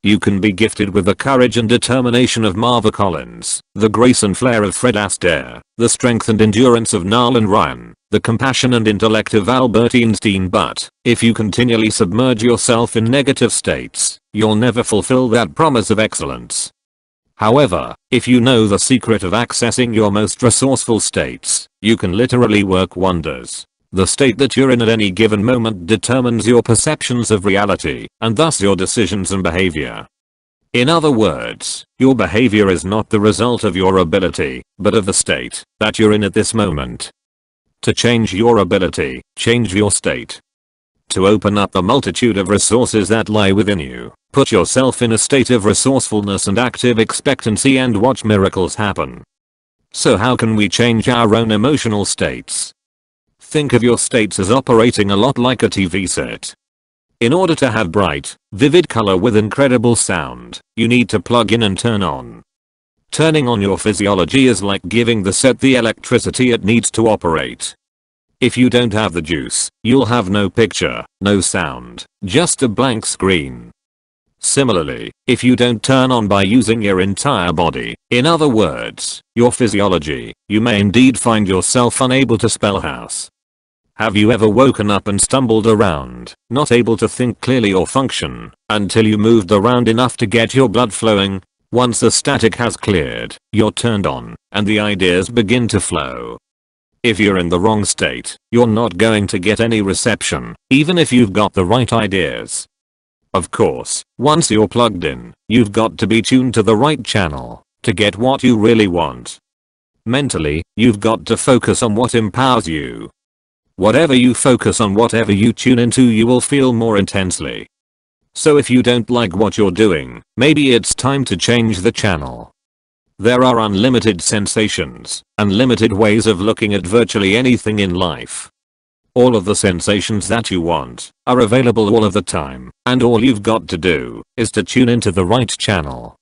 You can be gifted with the courage and determination of Marva Collins, the grace and flair of Fred Astaire, the strength and endurance of Nolan Ryan, the compassion and intellect of Albert Einstein, but if you continually submerge yourself in negative states, you'll never fulfill that promise of excellence. However, if you know the secret of accessing your most resourceful states, you can literally work wonders. The state that you're in at any given moment determines your perceptions of reality, and thus your decisions and behavior. In other words, your behavior is not the result of your ability, but of the state that you're in at this moment. To change your ability, change your state. To open up the multitude of resources that lie within you, put yourself in a state of resourcefulness and active expectancy and watch miracles happen. So how can we change our own emotional states? Think of your states as operating a lot like a TV set. In order to have bright, vivid color with incredible sound, you need to plug in and turn on. Turning on your physiology is like giving the set the electricity it needs to operate. If you don't have the juice, you'll have no picture, no sound, just a blank screen. Similarly, if you don't turn on by using your entire body, in other words, your physiology, you may indeed find yourself unable to spell house. Have you ever woken up and stumbled around, not able to think clearly or function, until you moved around enough to get your blood flowing? Once the static has cleared, you're turned on, and the ideas begin to flow. If you're in the wrong state, you're not going to get any reception, even if you've got the right ideas. Of course, once you're plugged in, you've got to be tuned to the right channel to get what you really want. Mentally, you've got to focus on what empowers you. Whatever you focus on, whatever you tune into, you will feel more intensely. So if you don't like what you're doing, maybe it's time to change the channel. There are unlimited sensations, unlimited ways of looking at virtually anything in life. All of the sensations that you want are available all of the time, and all you've got to do is to tune into the right channel.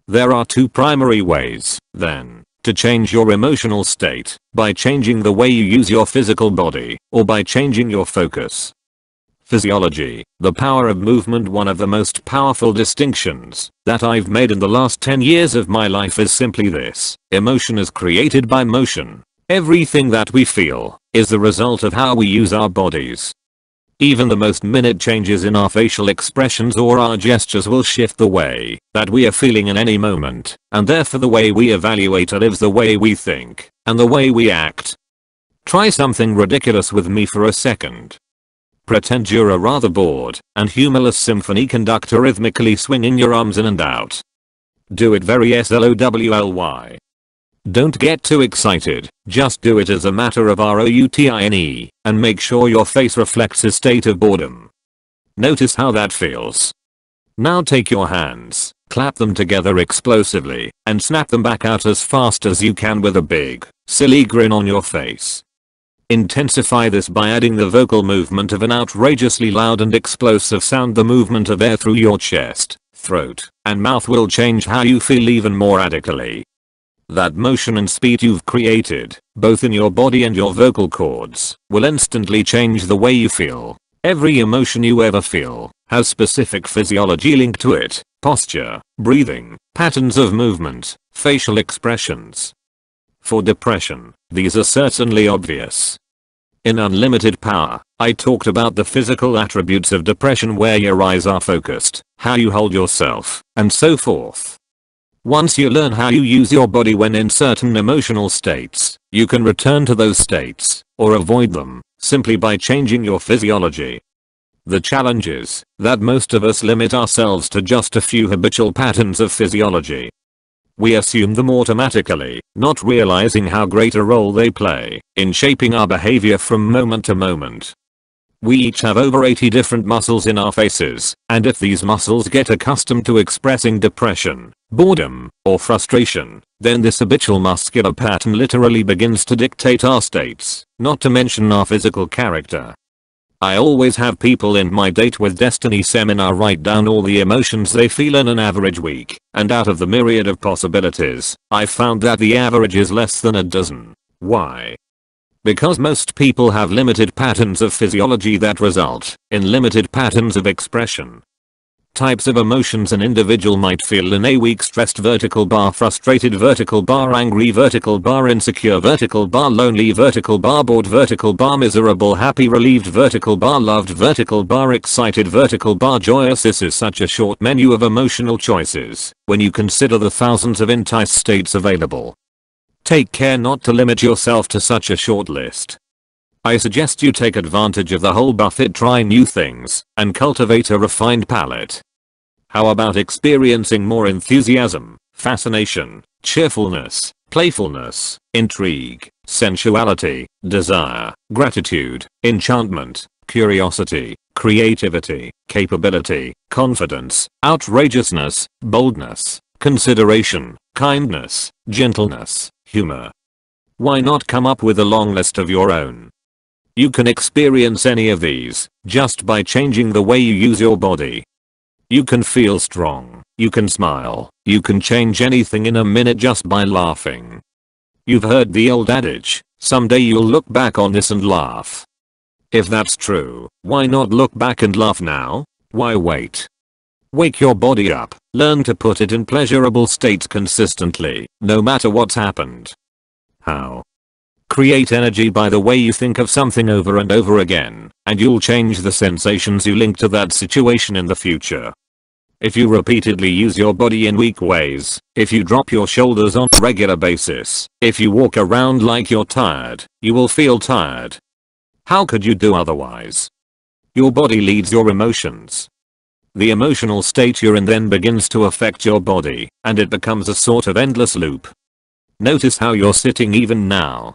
There are two primary ways, then, to change your emotional state: by changing the way you use your physical body, or by changing your focus. Physiology, the power of movement. One of the most powerful distinctions that I've made in the last 10 years of my life is simply this: emotion is created by motion. Everything that we feel is the result of how we use our bodies. Even the most minute changes in our facial expressions or our gestures will shift the way that we are feeling in any moment, and therefore the way we evaluate or live, the way we think, and the way we act. Try something ridiculous with me for a second. Pretend you're a rather bored and humorless symphony conductor rhythmically swinging your arms in and out. Do it very slowly. Don't get too excited, just do it as a matter of routine, and make sure your face reflects a state of boredom. Notice how that feels. Now take your hands, clap them together explosively, and snap them back out as fast as you can with a big, silly grin on your face. Intensify this by adding the vocal movement of an outrageously loud and explosive sound. The movement of air through your chest, throat, and mouth will change how you feel even more radically. That motion and speed you've created, both in your body and your vocal cords, will instantly change the way you feel. Every emotion you ever feel has specific physiology linked to it: posture, breathing, patterns of movement, facial expressions. For depression, these are certainly obvious. In Unlimited Power, I talked about the physical attributes of depression: where your eyes are focused, how you hold yourself, and so forth. Once you learn how you use your body when in certain emotional states, you can return to those states, or avoid them, simply by changing your physiology. The challenge is that most of us limit ourselves to just a few habitual patterns of physiology. We assume them automatically, not realizing how great a role they play in shaping our behavior from moment to moment. We each have over 80 different muscles in our faces, and if these muscles get accustomed to expressing depression, boredom, or frustration, then this habitual muscular pattern literally begins to dictate our states, not to mention our physical character. I always have people in my Date with Destiny seminar write down all the emotions they feel in an average week, and out of the myriad of possibilities, I found that the average is less than a dozen. Why? Because most people have limited patterns of physiology that result in limited patterns of expression. Types of emotions an individual might feel in a week: stressed vertical bar, frustrated vertical bar, angry vertical bar, insecure vertical bar, lonely vertical bar, bored vertical bar, miserable, happy, relieved vertical bar, loved vertical bar, excited vertical bar, joyous. This is such a short menu of emotional choices when you consider the thousands of intense states available. Take care not to limit yourself to such a short list. I suggest you take advantage of the whole buffet, try new things, and cultivate a refined palate. How about experiencing more enthusiasm, fascination, cheerfulness, playfulness, intrigue, sensuality, desire, gratitude, enchantment, curiosity, creativity, capability, confidence, outrageousness, boldness, consideration, kindness, gentleness, humor? Why not come up with a long list of your own? You can experience any of these just by changing the way you use your body. You can feel strong, you can smile, you can change anything in a minute just by laughing. You've heard the old adage, someday you'll look back on this and laugh. If that's true, why not look back and laugh now? Why wait? Wake your body up, learn to put it in pleasurable states consistently, no matter what's happened. How? Create energy by the way you think of something over and over again, and you'll change the sensations you link to that situation in the future. If you repeatedly use your body in weak ways, if you drop your shoulders on a regular basis, if you walk around like you're tired, you will feel tired. How could you do otherwise? Your body leads your emotions. The emotional state you're in then begins to affect your body, and it becomes a sort of endless loop. Notice how you're sitting even now.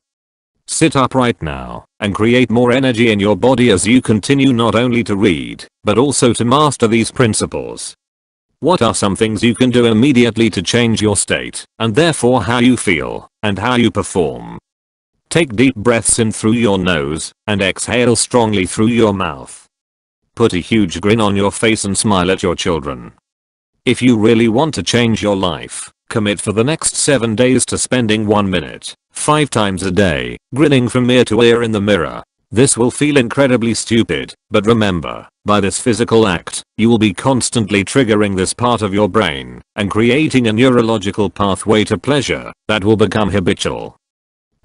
Sit up right now and create more energy in your body as you continue not only to read, but also to master these principles. What are some things you can do immediately to change your state, and therefore how you feel, and how you perform? Take deep breaths in through your nose, and exhale strongly through your mouth. Put a huge grin on your face and smile at your children. If you really want to change your life, commit for the next 7 days to spending 1 minute, 5 times a day, grinning from ear to ear in the mirror. This will feel incredibly stupid, but remember, by this physical act, you will be constantly triggering this part of your brain and creating a neurological pathway to pleasure that will become habitual.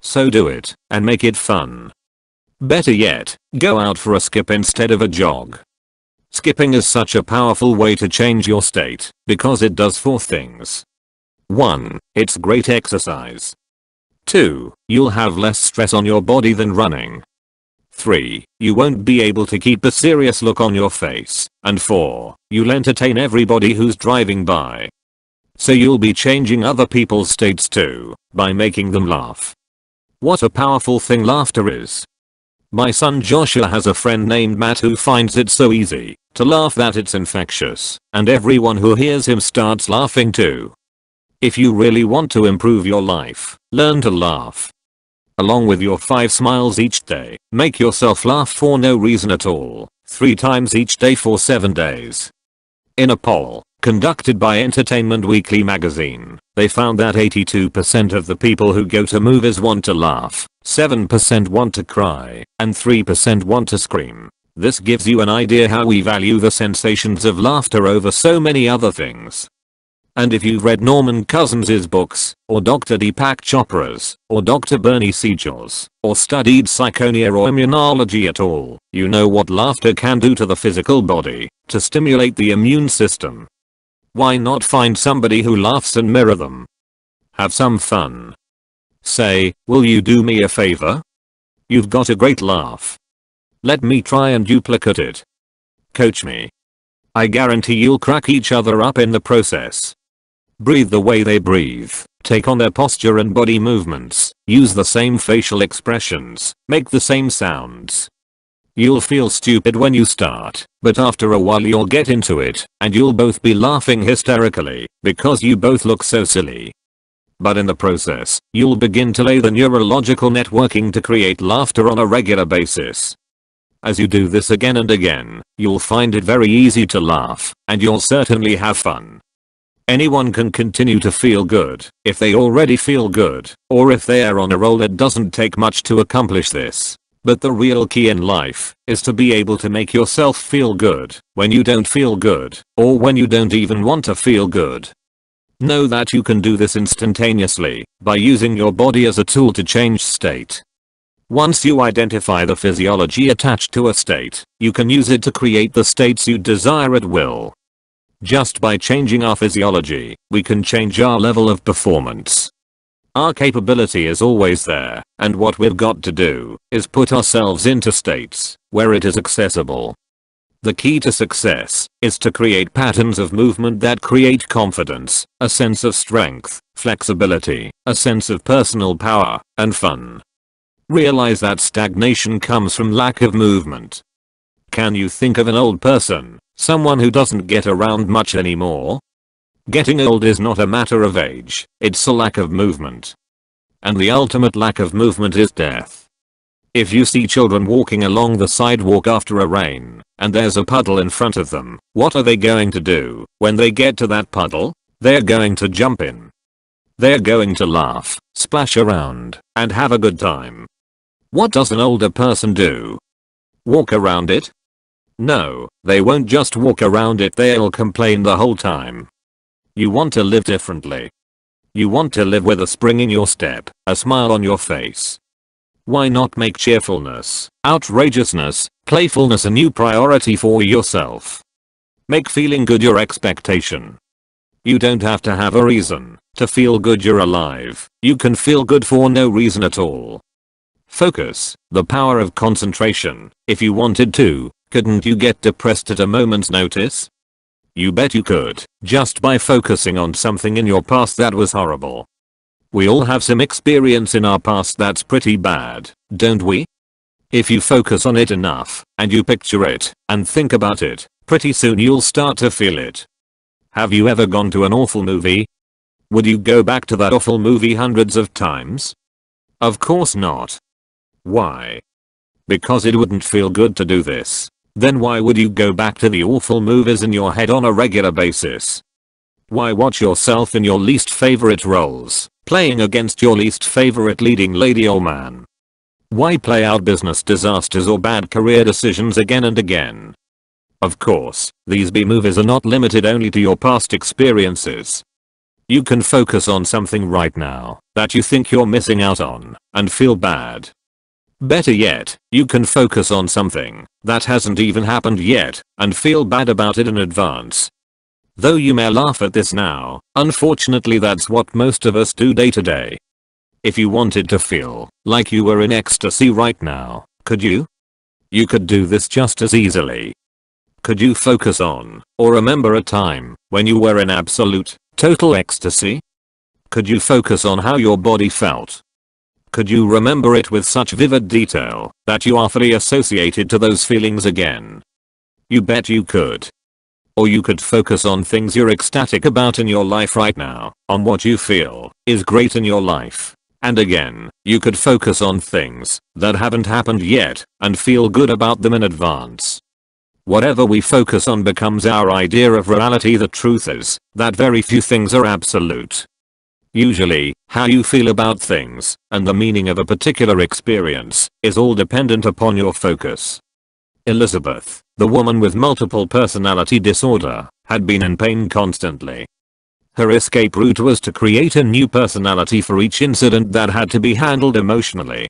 So do it, and make it fun. Better yet, go out for a skip instead of a jog. Skipping is such a powerful way to change your state because it does 4 things. 1. It's great exercise. 2. You'll have less stress on your body than running. 3. You won't be able to keep a serious look on your face. And 4. You'll entertain everybody who's driving by. So you'll be changing other people's states too, by making them laugh. What a powerful thing laughter is. My son Joshua has a friend named Matt who finds it so easy to laugh that it's infectious, and everyone who hears him starts laughing too. If you really want to improve your life, learn to laugh. Along with your 5 smiles each day, make yourself laugh for no reason at all, 3 times each day for 7 days. In a poll conducted by Entertainment Weekly magazine, they found that 82% of the people who go to movies want to laugh, 7% want to cry, and 3% want to scream. This gives you an idea how we value the sensations of laughter over so many other things. And if you've read Norman Cousins' books, or Dr. Deepak Chopra's, or Dr. Bernie Siegel's, or studied psychonia or immunology at all, you know what laughter can do to the physical body, to stimulate the immune system. Why not find somebody who laughs and mirror them? Have some fun. Say, will you do me a favor? You've got a great laugh. Let me try and duplicate it. Coach me. I guarantee you'll crack each other up in the process. Breathe the way they breathe, take on their posture and body movements, use the same facial expressions, make the same sounds. You'll feel stupid when you start, but after a while you'll get into it, and you'll both be laughing hysterically, because you both look so silly. But in the process, you'll begin to lay the neurological networking to create laughter on a regular basis. As you do this again and again, you'll find it very easy to laugh, and you'll certainly have fun. Anyone can continue to feel good if they already feel good, or if they are on a roll. It doesn't take much to accomplish this. But the real key in life is to be able to make yourself feel good when you don't feel good, or when you don't even want to feel good. Know that you can do this instantaneously by using your body as a tool to change state. Once you identify the physiology attached to a state, you can use it to create the states you desire at will. Just by changing our physiology, we can change our level of performance. Our capability is always there, and what we've got to do is put ourselves into states where it is accessible. The key to success is to create patterns of movement that create confidence, a sense of strength, flexibility, a sense of personal power, and fun. Realize that stagnation comes from lack of movement. Can you think of an old person, someone who doesn't get around much anymore? Getting old is not a matter of age, it's a lack of movement. And the ultimate lack of movement is death. If you see children walking along the sidewalk after a rain, and there's a puddle in front of them, what are they going to do when they get to that puddle? They're going to jump in. They're going to laugh, splash around, and have a good time. What does an older person do? Walk around it? No, they won't just walk around it, they'll complain the whole time. You want to live differently. You want to live with a spring in your step, a smile on your face. Why not make cheerfulness, outrageousness, playfulness a new priority for yourself? Make feeling good your expectation. You don't have to have a reason to feel good you're alive. You can feel good for no reason at all. Focus, the power of concentration. If you wanted to, couldn't you get depressed at a moment's notice? You bet you could, just by focusing on something in your past that was horrible. We all have some experience in our past that's pretty bad, don't we? If you focus on it enough, and you picture it, and think about it, Pretty soon you'll start to feel it. Have you ever gone to an awful movie? Would you go back to that awful movie hundreds of times? Of course not. Why? Because it wouldn't feel good to do this. Then why would you go back to the awful movies in your head on a regular basis? Why watch yourself in your least favorite roles, playing against your least favorite leading lady or man? Why play out business disasters or bad career decisions again and again? Of course, these B movies are not limited only to your past experiences. You can focus on something right now that you think you're missing out on and feel bad. Better yet, you can focus on something that hasn't even happened yet and feel bad about it in advance. Though you may laugh at this now, unfortunately that's what most of us do day to day. If you wanted to feel like you were in ecstasy right now, could you? You could do this just as easily. Could you focus on or remember a time when you were in absolute, total ecstasy? Could you focus on how your body felt? Could you remember it with such vivid detail that you are fully associated to those feelings again? You bet you could. Or you could focus on things you're ecstatic about in your life right now, on what you feel is great in your life. And again, you could focus on things that haven't happened yet and feel good about them in advance. Whatever we focus on becomes our idea of reality. The truth is that very few things are absolute. Usually, how you feel about things and the meaning of a particular experience is all dependent upon your focus. Elizabeth, the woman with multiple personality disorder, had been in pain constantly. Her escape route was to create a new personality for each incident that had to be handled emotionally.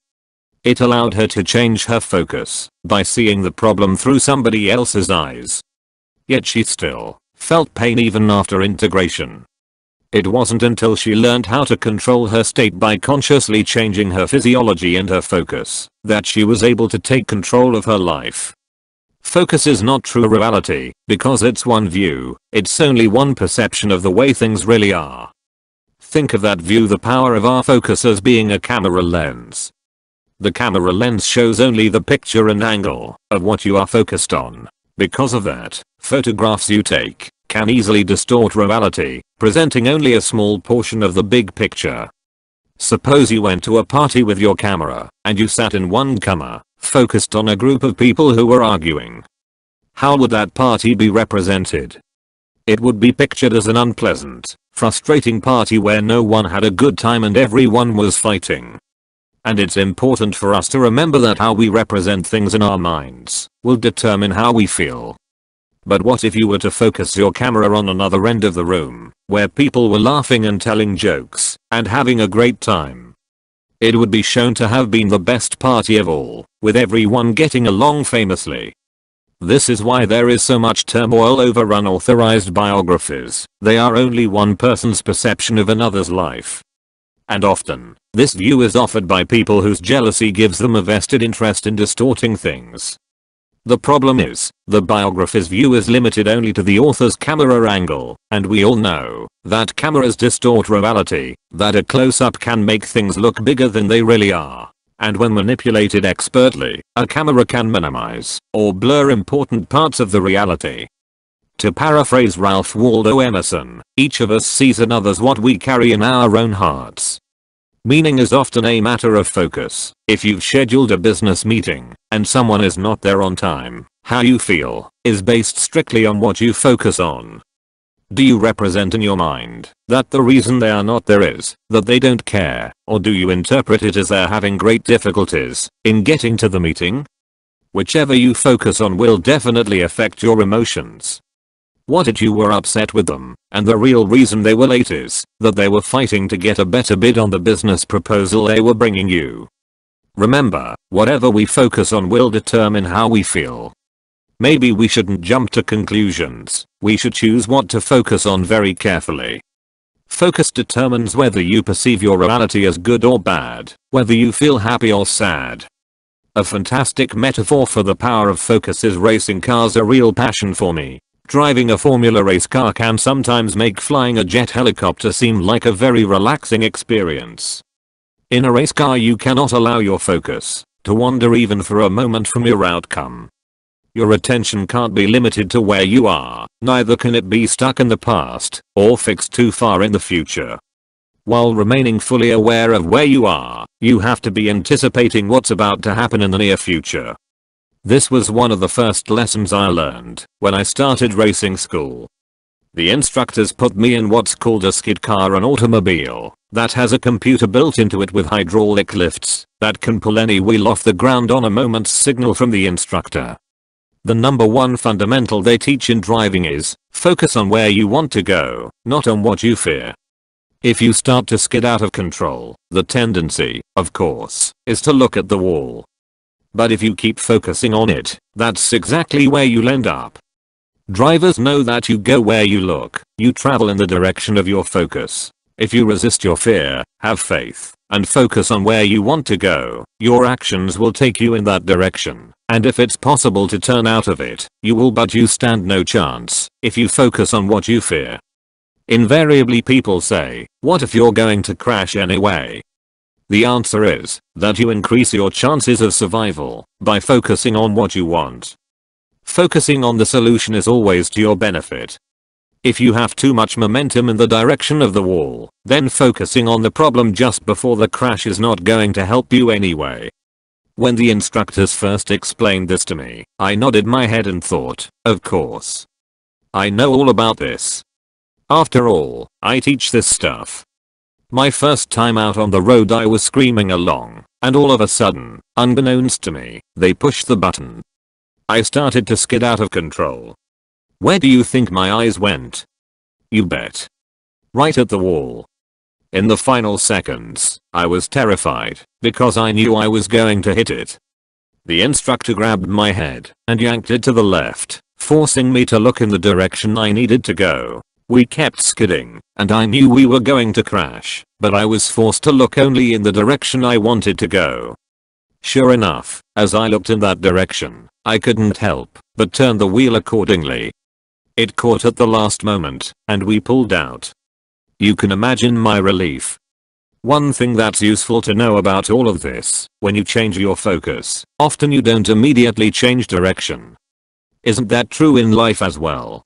It allowed her to change her focus by seeing the problem through somebody else's eyes. Yet she still felt pain even after integration. It wasn't until she learned how to control her state by consciously changing her physiology and her focus that she was able to take control of her life. Focus is not true reality because it's one view, it's only one perception of the way things really are. Think of that view, the power of our focus, as being a camera lens. The camera lens shows only the picture and angle of what you are focused on. Because of that, photographs you take can easily distort reality, presenting only a small portion of the big picture. Suppose you went to a party with your camera and you sat in one corner, focused on a group of people who were arguing. How would that party be represented? It would be pictured as an unpleasant, frustrating party where no one had a good time and everyone was fighting. And it's important for us to remember that how we represent things in our minds will determine how we feel. But what if you were to focus your camera on another end of the room, where people were laughing and telling jokes and having a great time? It would be shown to have been the best party of all, with everyone getting along famously. This is why there is so much turmoil over unauthorized biographies. They are only one person's perception of another's life. And often, this view is offered by people whose jealousy gives them a vested interest in distorting things. The problem is, the biography's view is limited only to the author's camera angle, and we all know that cameras distort reality, that a close-up can make things look bigger than they really are. And when manipulated expertly, a camera can minimize or blur important parts of the reality. To paraphrase Ralph Waldo Emerson, each of us sees in others what we carry in our own hearts. Meaning is often a matter of focus. If you've scheduled a business meeting and someone is not there on time, how you feel is based strictly on what you focus on. Do you represent in your mind that the reason they are not there is that they don't care, or do you interpret it as they're having great difficulties in getting to the meeting? Whichever you focus on will definitely affect your emotions. What if you were upset with them, and the real reason they were late is that they were fighting to get a better bid on the business proposal they were bringing you? Remember, whatever we focus on will determine how we feel. Maybe we shouldn't jump to conclusions, we should choose what to focus on very carefully. Focus determines whether you perceive your reality as good or bad, whether you feel happy or sad. A fantastic metaphor for the power of focus is racing cars. A real passion for me. Driving a Formula race car can sometimes make flying a jet helicopter seem like a very relaxing experience. In a race car you cannot allow your focus to wander even for a moment from your outcome. Your attention can't be limited to where you are, neither can it be stuck in the past or fixed too far in the future. While remaining fully aware of where you are, you have to be anticipating what's about to happen in the near future. This was one of the first lessons I learned when I started racing school. The instructors put me in what's called a skid car, an automobile that has a computer built into it with hydraulic lifts that can pull any wheel off the ground on a moment's signal from the instructor. The number one fundamental they teach in driving is, focus on where you want to go, not on what you fear. If you start to skid out of control, the tendency, of course, is to look at the wall. But if you keep focusing on it, that's exactly where you'll end up. Drivers know that you go where you look, you travel in the direction of your focus. If you resist your fear, have faith, and focus on where you want to go, your actions will take you in that direction. And if it's possible to turn out of it, you will, but you stand no chance if you focus on what you fear. Invariably people say, what if you're going to crash anyway? The answer is that you increase your chances of survival by focusing on what you want. Focusing on the solution is always to your benefit. If you have too much momentum in the direction of the wall, then focusing on the problem just before the crash is not going to help you anyway. When the instructors first explained this to me, I nodded my head and thought, of course. I know all about this. After all, I teach this stuff. My first time out on the road I was screaming along, and all of a sudden, unbeknownst to me, they pushed the button. I started to skid out of control. Where do you think my eyes went? You bet. Right at the wall. In the final seconds, I was terrified, because I knew I was going to hit it. The instructor grabbed my head and yanked it to the left, forcing me to look in the direction I needed to go. We kept skidding, and I knew we were going to crash, but I was forced to look only in the direction I wanted to go. Sure enough, as I looked in that direction, I couldn't help but turn the wheel accordingly. It caught at the last moment, and we pulled out. You can imagine my relief. One thing that's useful to know about all of this, when you change your focus, often you don't immediately change direction. Isn't that true in life as well?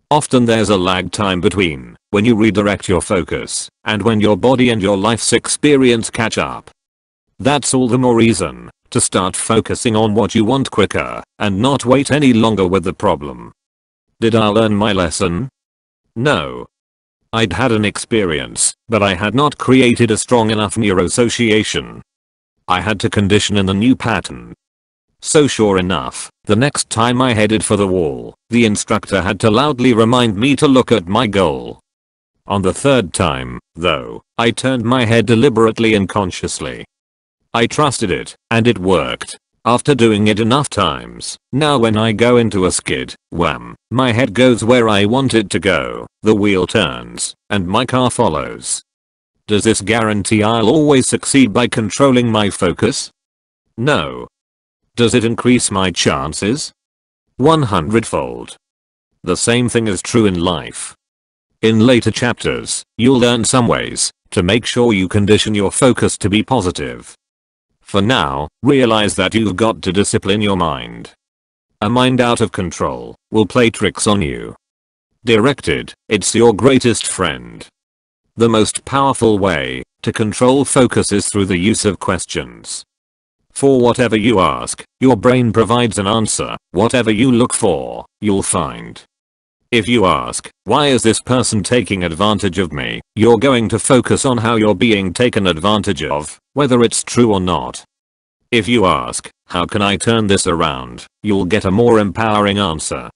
Often there's a lag time between when you redirect your focus and when your body and your life's experience catch up. That's all the more reason to start focusing on what you want quicker and not wait any longer with the problem. Did I learn my lesson? No. I'd had an experience, but I had not created a strong enough neuroassociation. I had to condition in the new pattern. So sure enough, the next time I headed for the wall, the instructor had to loudly remind me to look at my goal. On the third time, though, I turned my head deliberately and consciously. I trusted it, and it worked. After doing it enough times, now when I go into a skid, wham, my head goes where I want it to go, the wheel turns, and my car follows. Does this guarantee I'll always succeed by controlling my focus? No. Does it increase my chances? 100-fold. The same thing is true in life. In later chapters, you'll learn some ways to make sure you condition your focus to be positive. For now, realize that you've got to discipline your mind. A mind out of control will play tricks on you. Directed, it's your greatest friend. The most powerful way to control focus is through the use of questions. For whatever you ask, your brain provides an answer. Whatever you look for, you'll find. If you ask, why is this person taking advantage of me? You're going to focus on how you're being taken advantage of, whether it's true or not. If you ask, how can I turn this around? You'll get a more empowering answer.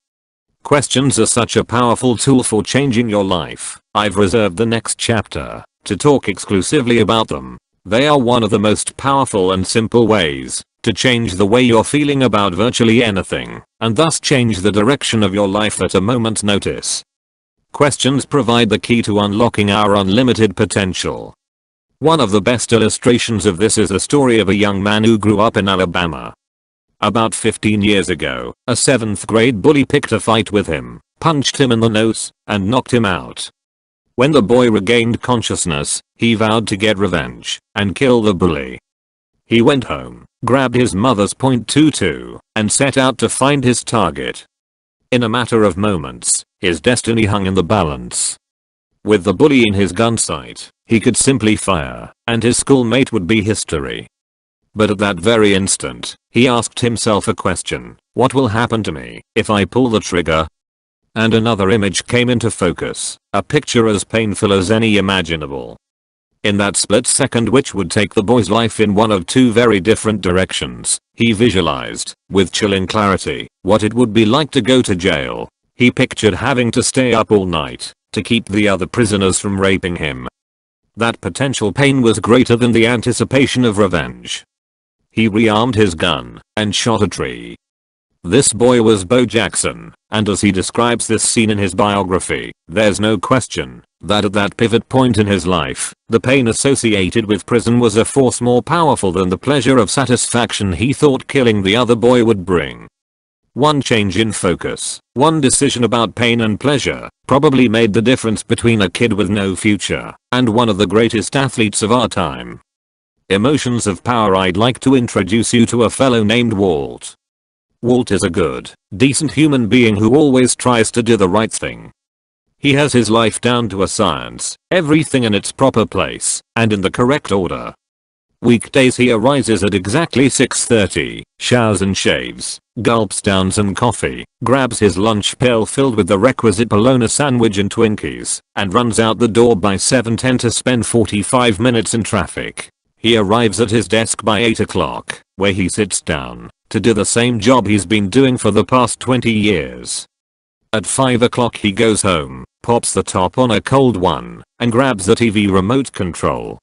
Questions are such a powerful tool for changing your life. I've reserved the next chapter to talk exclusively about them. They are one of the most powerful and simple ways to change the way you're feeling about virtually anything, and thus change the direction of your life at a moment's notice. Questions provide the key to unlocking our unlimited potential. One of the best illustrations of this is the story of a young man who grew up in Alabama. About 15 years ago, a 7th grade bully picked a fight with him, punched him in the nose, and knocked him out. When the boy regained consciousness, he vowed to get revenge and kill the bully. He went home, grabbed his mother's .22, and set out to find his target. In a matter of moments, his destiny hung in the balance. With the bully in his gun sight, he could simply fire, and his schoolmate would be history. But at that very instant, he asked himself a question: what will happen to me if I pull the trigger? And another image came into focus, a picture as painful as any imaginable. In that split second, which would take the boy's life in one of two very different directions, he visualized, with chilling clarity, what it would be like to go to jail. He pictured having to stay up all night to keep the other prisoners from raping him. That potential pain was greater than the anticipation of revenge. He rearmed his gun and shot a tree. This boy was Bo Jackson, and as he describes this scene in his biography, there's no question that at that pivot point in his life, the pain associated with prison was a force more powerful than the pleasure of satisfaction he thought killing the other boy would bring. One change in focus, one decision about pain and pleasure, probably made the difference between a kid with no future and one of the greatest athletes of our time. Emotions of power. I'd like to introduce you to a fellow named Walt. Walt is a good, decent human being who always tries to do the right thing. He has his life down to a science, everything in its proper place and in the correct order. Weekdays he arises at exactly 6:30, showers and shaves, gulps down some coffee, grabs his lunch pail filled with the requisite bologna sandwich and Twinkies, and runs out the door by 7:10 to spend 45 minutes in traffic. He arrives at his desk by 8 o'clock, where he sits down to do the same job he's been doing for the past 20 years. At 5 o'clock he goes home, pops the top on a cold one, and grabs the TV remote control.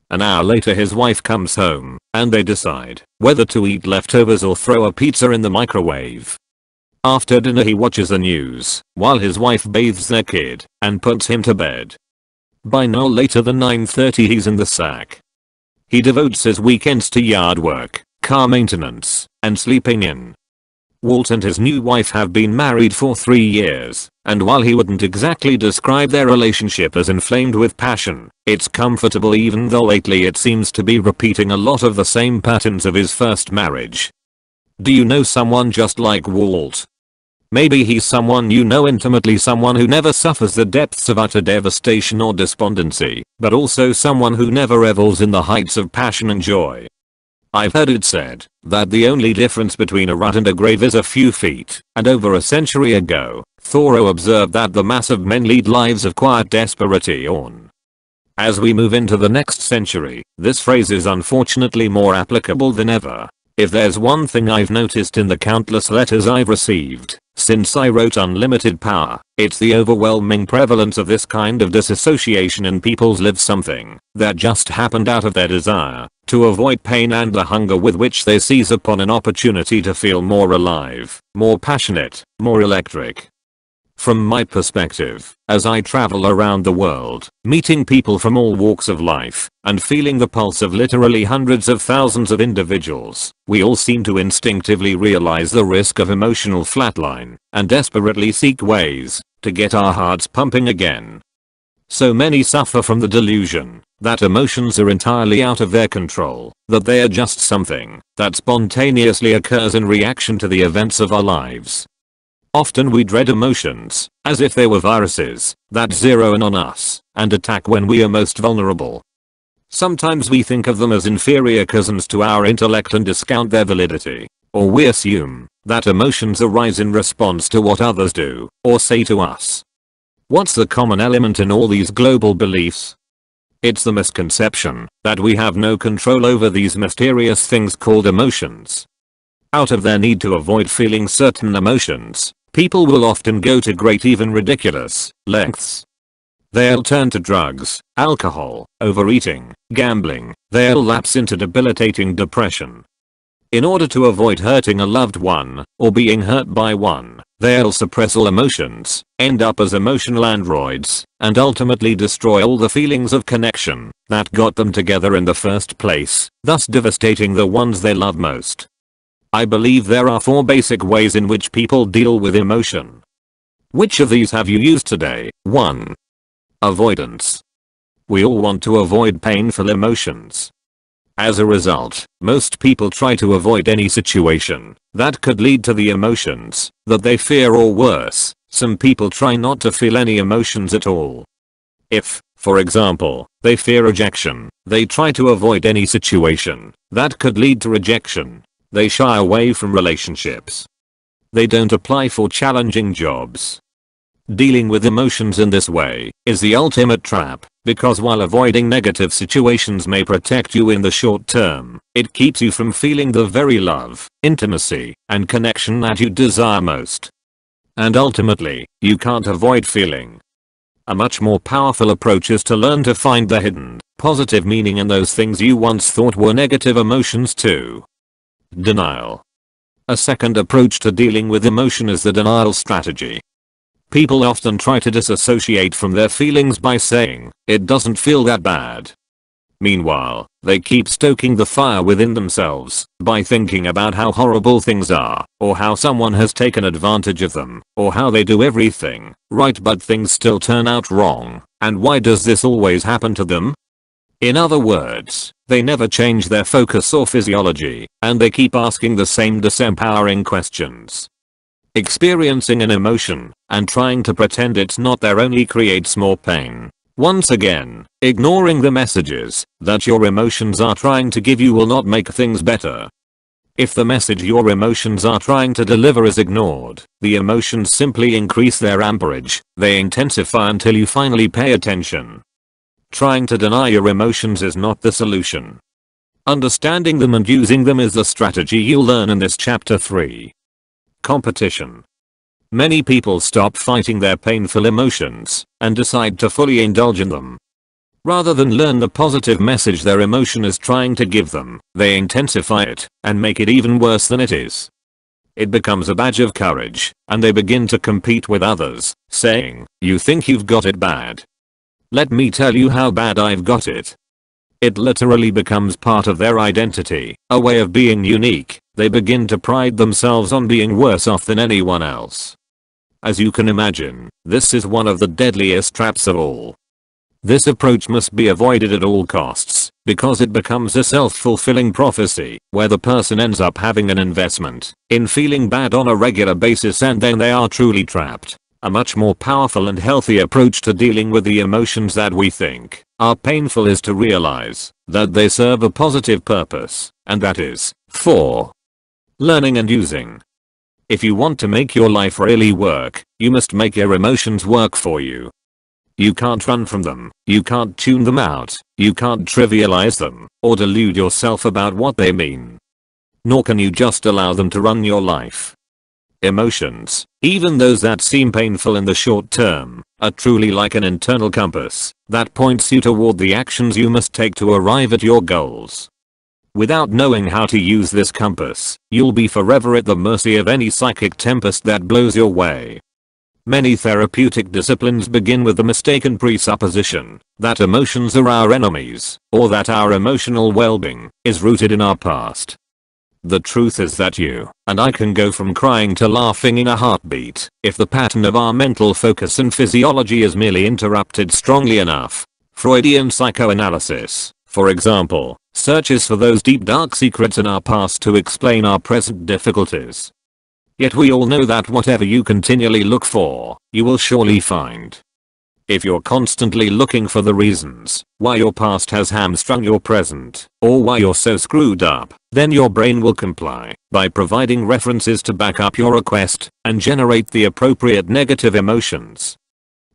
An hour later his wife comes home, and they decide whether to eat leftovers or throw a pizza in the microwave. After dinner he watches the news, while his wife bathes their kid, and puts him to bed. By no later than 9:30 he's in the sack. He devotes his weekends to yard work, car maintenance, and sleeping in. Walt and his new wife have been married for 3 years, and while he wouldn't exactly describe their relationship as inflamed with passion, it's comfortable even though lately it seems to be repeating a lot of the same patterns of his first marriage. Do you know someone just like Walt? Maybe he's someone you know intimately, someone who never suffers the depths of utter devastation or despondency, but also someone who never revels in the heights of passion and joy. I've heard it said that the only difference between a rut and a grave is a few feet, and over a century ago, Thoreau observed that the mass of men lead lives of quiet desperation. As we move into the next century, this phrase is unfortunately more applicable than ever. If there's one thing I've noticed in the countless letters I've received since I wrote Unlimited Power, it's the overwhelming prevalence of this kind of disassociation in people's lives, something that just happened out of their desire to avoid pain and the hunger with which they seize upon an opportunity to feel more alive, more passionate, more electric. From my perspective, as I travel around the world, meeting people from all walks of life, and feeling the pulse of literally hundreds of thousands of individuals, we all seem to instinctively realize the risk of emotional flatline, and desperately seek ways to get our hearts pumping again. So many suffer from the delusion that emotions are entirely out of their control, that they are just something that spontaneously occurs in reaction to the events of our lives. Often we dread emotions, as if they were viruses that zero in on us and attack when we are most vulnerable. Sometimes we think of them as inferior cousins to our intellect and discount their validity, or we assume that emotions arise in response to what others do or say to us. What's the common element in all these global beliefs? It's the misconception that we have no control over these mysterious things called emotions. Out of their need to avoid feeling certain emotions, people will often go to great, even ridiculous, lengths. They'll turn to drugs, alcohol, overeating, gambling. They'll lapse into debilitating depression. In order to avoid hurting a loved one, or being hurt by one, they'll suppress all emotions, end up as emotional androids, and ultimately destroy all the feelings of connection that got them together in the first place, thus devastating the ones they love most. I believe there are 4 basic ways in which people deal with emotion. Which of these have you used today? 1. Avoidance. We all want to avoid painful emotions. As a result, most people try to avoid any situation that could lead to the emotions that they fear, or worse, some people try not to feel any emotions at all. If, for example, they fear rejection, they try to avoid any situation that could lead to rejection. They shy away from relationships. They don't apply for challenging jobs. Dealing with emotions in this way is the ultimate trap, because while avoiding negative situations may protect you in the short term, it keeps you from feeling the very love, intimacy, and connection that you desire most. And ultimately, you can't avoid feeling. A much more powerful approach is to learn to find the hidden, positive meaning in those things you once thought were negative emotions too. Denial. A second approach to dealing with emotion is the denial strategy. People often try to disassociate from their feelings by saying, "It doesn't feel that bad." Meanwhile, they keep stoking the fire within themselves by thinking about how horrible things are, or how someone has taken advantage of them, or how they do everything right but things still turn out wrong, and why does this always happen to them? In other words, they never change their focus or physiology, and they keep asking the same disempowering questions. Experiencing an emotion and trying to pretend it's not there only creates more pain. Once again, ignoring the messages that your emotions are trying to give you will not make things better. If the message your emotions are trying to deliver is ignored, the emotions simply increase their amperage. They intensify until you finally pay attention. Trying to deny your emotions is not the solution. Understanding them and using them is the strategy you'll learn in this chapter 3. Competition. Many people stop fighting their painful emotions and decide to fully indulge in them. Rather than learn the positive message their emotion is trying to give them, they intensify it and make it even worse than it is. It becomes a badge of courage, and they begin to compete with others, saying, "You think you've got it bad? Let me tell you how bad I've got it." It literally becomes part of their identity, a way of being unique. They begin to pride themselves on being worse off than anyone else. As you can imagine, this is one of the deadliest traps of all. This approach must be avoided at all costs, because it becomes a self-fulfilling prophecy, where the person ends up having an investment in feeling bad on a regular basis, and then they are truly trapped. A much more powerful and healthy approach to dealing with the emotions that we think are painful is to realize that they serve a positive purpose, and that is 4. Learning and using. If you want to make your life really work, you must make your emotions work for you. You can't run from them, you can't tune them out, you can't trivialize them, or delude yourself about what they mean. Nor can you just allow them to run your life. Emotions, even those that seem painful in the short term, are truly like an internal compass that points you toward the actions you must take to arrive at your goals. Without knowing how to use this compass, you'll be forever at the mercy of any psychic tempest that blows your way. Many therapeutic disciplines begin with the mistaken presupposition that emotions are our enemies, or that our emotional well-being is rooted in our past. The truth is that you and I can go from crying to laughing in a heartbeat if the pattern of our mental focus and physiology is merely interrupted strongly enough. Freudian psychoanalysis, for example, searches for those deep dark secrets in our past to explain our present difficulties. Yet we all know that whatever you continually look for, you will surely find. If you're constantly looking for the reasons why your past has hamstrung your present, or why you're so screwed up, then your brain will comply by providing references to back up your request and generate the appropriate negative emotions.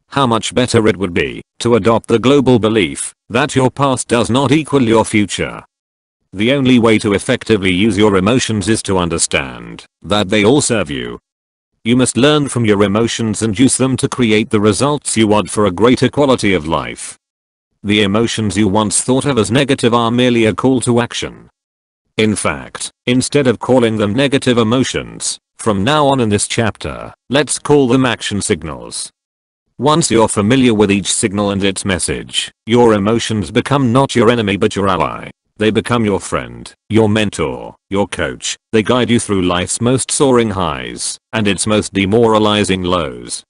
How much better it would be to adopt the global belief that your past does not equal your future. The only way to effectively use your emotions is to understand that they all serve you. You must learn from your emotions and use them to create the results you want for a greater quality of life. The emotions you once thought of as negative are merely a call to action. In fact, instead of calling them negative emotions, from now on in this chapter, let's call them action signals. Once you're familiar with each signal and its message, your emotions become not your enemy but your ally. They become your friend, your mentor, your coach. They guide you through life's most soaring highs and its most demoralizing lows.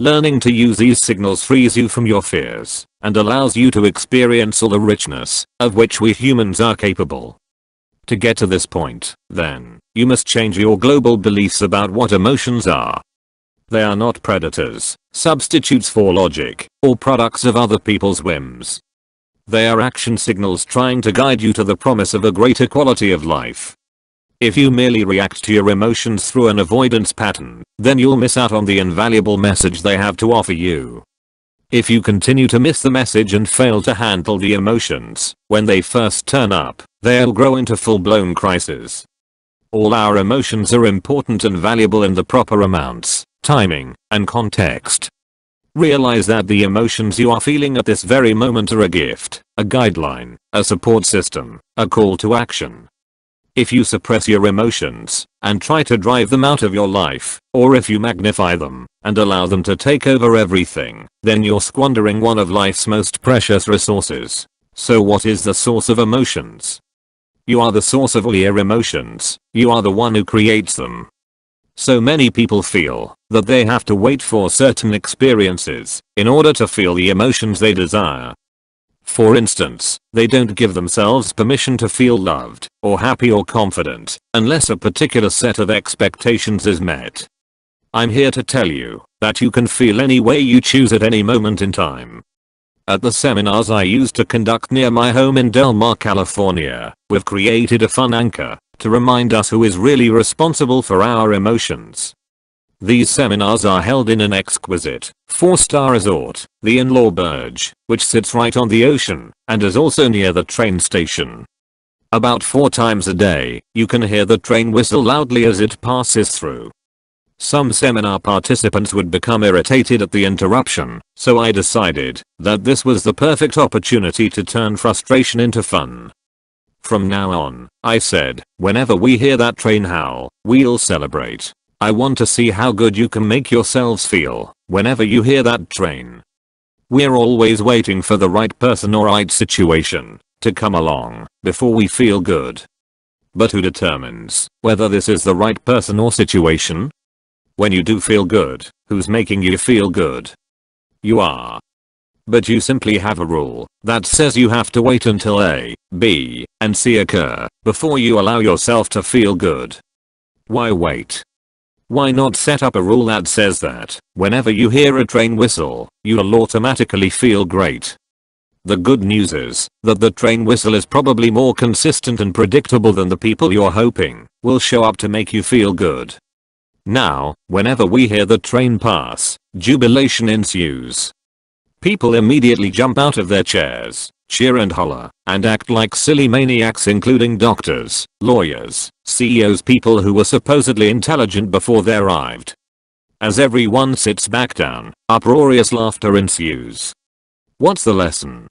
Learning to use these signals frees you from your fears and allows you to experience all the richness of which we humans are capable. To get to this point, then, you must change your global beliefs about what emotions are. They are not predators, substitutes for logic, or products of other people's whims. They are action signals trying to guide you to the promise of a greater quality of life. If you merely react to your emotions through an avoidance pattern, then you'll miss out on the invaluable message they have to offer you. If you continue to miss the message and fail to handle the emotions, when they first turn up, they'll grow into full-blown crisis. All our emotions are important and valuable in the proper amounts, timing, and context. Realize that the emotions you are feeling at this very moment are a gift, a guideline, a support system, a call to action. If you suppress your emotions and try to drive them out of your life, or if you magnify them and allow them to take over everything, then you're squandering one of life's most precious resources. So what is the source of emotions? You are the source of all your emotions. You are the one who creates them. So many people feel that they have to wait for certain experiences in order to feel the emotions they desire. For instance, they don't give themselves permission to feel loved, or happy or confident, unless a particular set of expectations is met. I'm here to tell you that you can feel any way you choose at any moment in time. At the seminars I used to conduct near my home in Del Mar, California, we've created a fun anchor to remind us who is really responsible for our emotions. These seminars are held in an exquisite, 4-star resort, the In-Law Burj, which sits right on the ocean and is also near the train station. About 4 times a day, you can hear the train whistle loudly as it passes through. Some seminar participants would become irritated at the interruption, so I decided that this was the perfect opportunity to turn frustration into fun. From now on, I said, whenever we hear that train howl, we'll celebrate. I want to see how good you can make yourselves feel whenever you hear that train. We're always waiting for the right person or right situation to come along before we feel good. But who determines whether this is the right person or situation? When you do feel good, who's making you feel good? You are. But you simply have a rule that says you have to wait until A, B, and C occur before you allow yourself to feel good. Why wait? Why not set up a rule that says that whenever you hear a train whistle, you'll automatically feel great? The good news is that the train whistle is probably more consistent and predictable than the people you're hoping will show up to make you feel good. Now, whenever we hear the train pass, jubilation ensues. People immediately jump out of their chairs, cheer and holler, and act like silly maniacs, including doctors, lawyers, CEOs, people who were supposedly intelligent before they arrived. As everyone sits back down, uproarious laughter ensues. What's the lesson?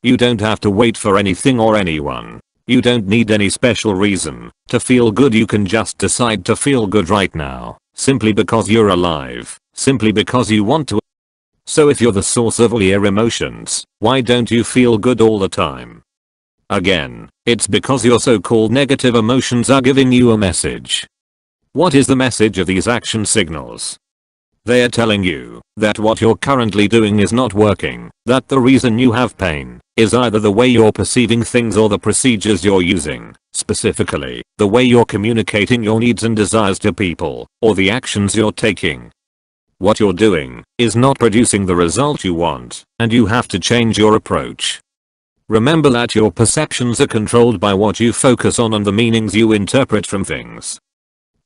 You don't have to wait for anything or anyone. You don't need any special reason to feel good. You can just decide to feel good right now, simply because you're alive, simply because you want to. So if you're the source of all your emotions, why don't you feel good all the time? Again, it's because your so-called negative emotions are giving you a message. What is the message of these action signals? They are telling you that what you're currently doing is not working, that the reason you have pain is either the way you're perceiving things or the procedures you're using, specifically, the way you're communicating your needs and desires to people, or the actions you're taking. What you're doing is not producing the result you want, and you have to change your approach. Remember that your perceptions are controlled by what you focus on and the meanings you interpret from things.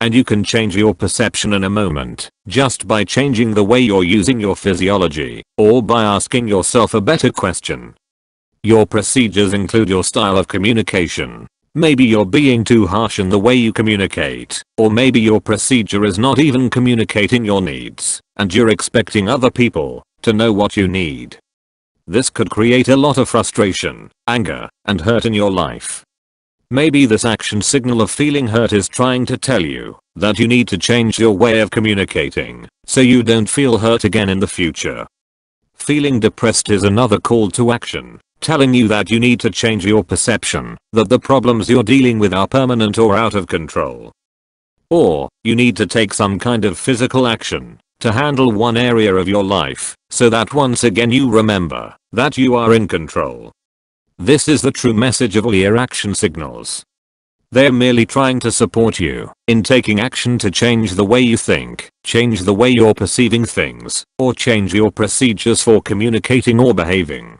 And you can change your perception in a moment, just by changing the way you're using your physiology, or by asking yourself a better question. Your procedures include your style of communication. Maybe you're being too harsh in the way you communicate, or maybe your procedure is not even communicating your needs, and you're expecting other people to know what you need. This could create a lot of frustration, anger, and hurt in your life. Maybe this action signal of feeling hurt is trying to tell you that you need to change your way of communicating, so you don't feel hurt again in the future. Feeling depressed is another call to action, telling you that you need to change your perception that the problems you're dealing with are permanent or out of control. Or, you need to take some kind of physical action to handle one area of your life, so that once again you remember that you are in control. This is the true message of all your action signals. They're merely trying to support you in taking action to change the way you think, change the way you're perceiving things, or change your procedures for communicating or behaving.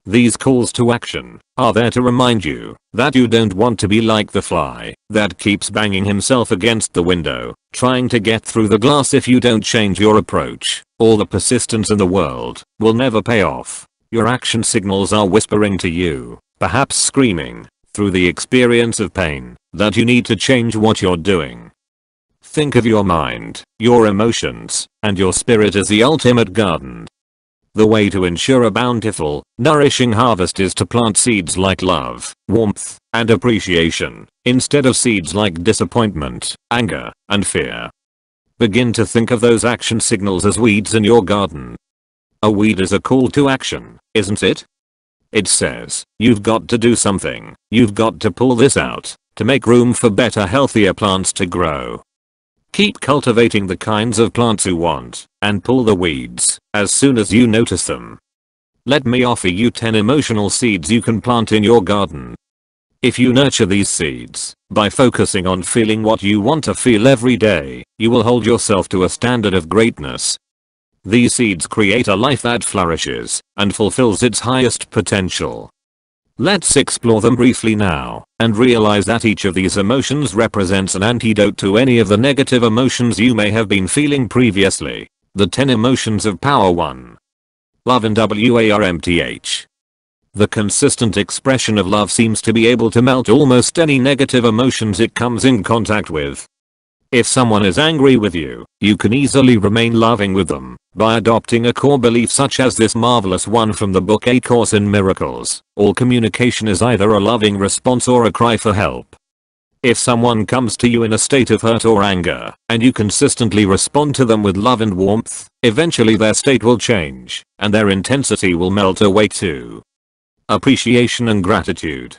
These calls to action are there to remind you that you don't want to be like the fly that keeps banging himself against the window, trying to get through the glass. If you don't change your approach, all the persistence in the world will never pay off. Your action signals are whispering to you, perhaps screaming, through the experience of pain, that you need to change what you're doing. Think of your mind, your emotions, and your spirit as the ultimate garden. The way to ensure a bountiful, nourishing harvest is to plant seeds like love, warmth, and appreciation, instead of seeds like disappointment, anger, and fear. Begin to think of those action signals as weeds in your garden. A weed is a call to action, isn't it? It says, you've got to do something, you've got to pull this out, to make room for better, healthier plants to grow. Keep cultivating the kinds of plants you want, and pull the weeds as soon as you notice them. Let me offer you 10 emotional seeds you can plant in your garden. If you nurture these seeds by focusing on feeling what you want to feel every day, you will hold yourself to a standard of greatness. These seeds create a life that flourishes and fulfills its highest potential. Let's explore them briefly now, and realize that each of these emotions represents an antidote to any of the negative emotions you may have been feeling previously. The 10 emotions of power. 1. Love and warmth. The consistent expression of love seems to be able to melt almost any negative emotions it comes in contact with. If someone is angry with you, you can easily remain loving with them by adopting a core belief such as this marvelous one from the book A Course in Miracles. All communication is either a loving response or a cry for help. If someone comes to you in a state of hurt or anger, and you consistently respond to them with love and warmth, eventually their state will change, and their intensity will melt away too. Appreciation and gratitude.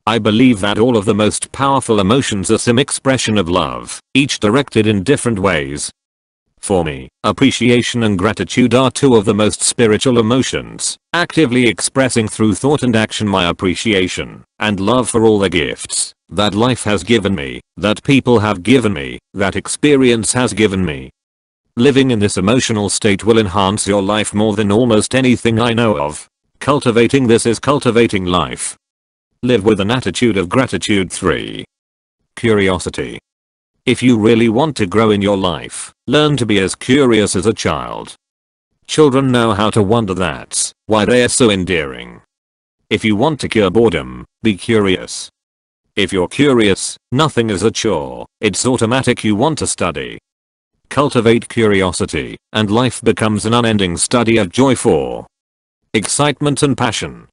I believe that all of the most powerful emotions are some expression of love, each directed in different ways. For me, appreciation and gratitude are two of the most spiritual emotions, actively expressing through thought and action my appreciation and love for all the gifts that life has given me, that people have given me, that experience has given me. Living in this emotional state will enhance your life more than almost anything I know of. Cultivating this is cultivating life. Live with an attitude of gratitude. 3. Curiosity. If you really want to grow in your life, learn to be as curious as a child. Children know how to wonder, that's why they are so endearing. If you want to cure boredom, be curious. If you're curious, nothing is a chore, it's automatic you want to study. Cultivate curiosity, and life becomes an unending study of joy. 4. Excitement and passion.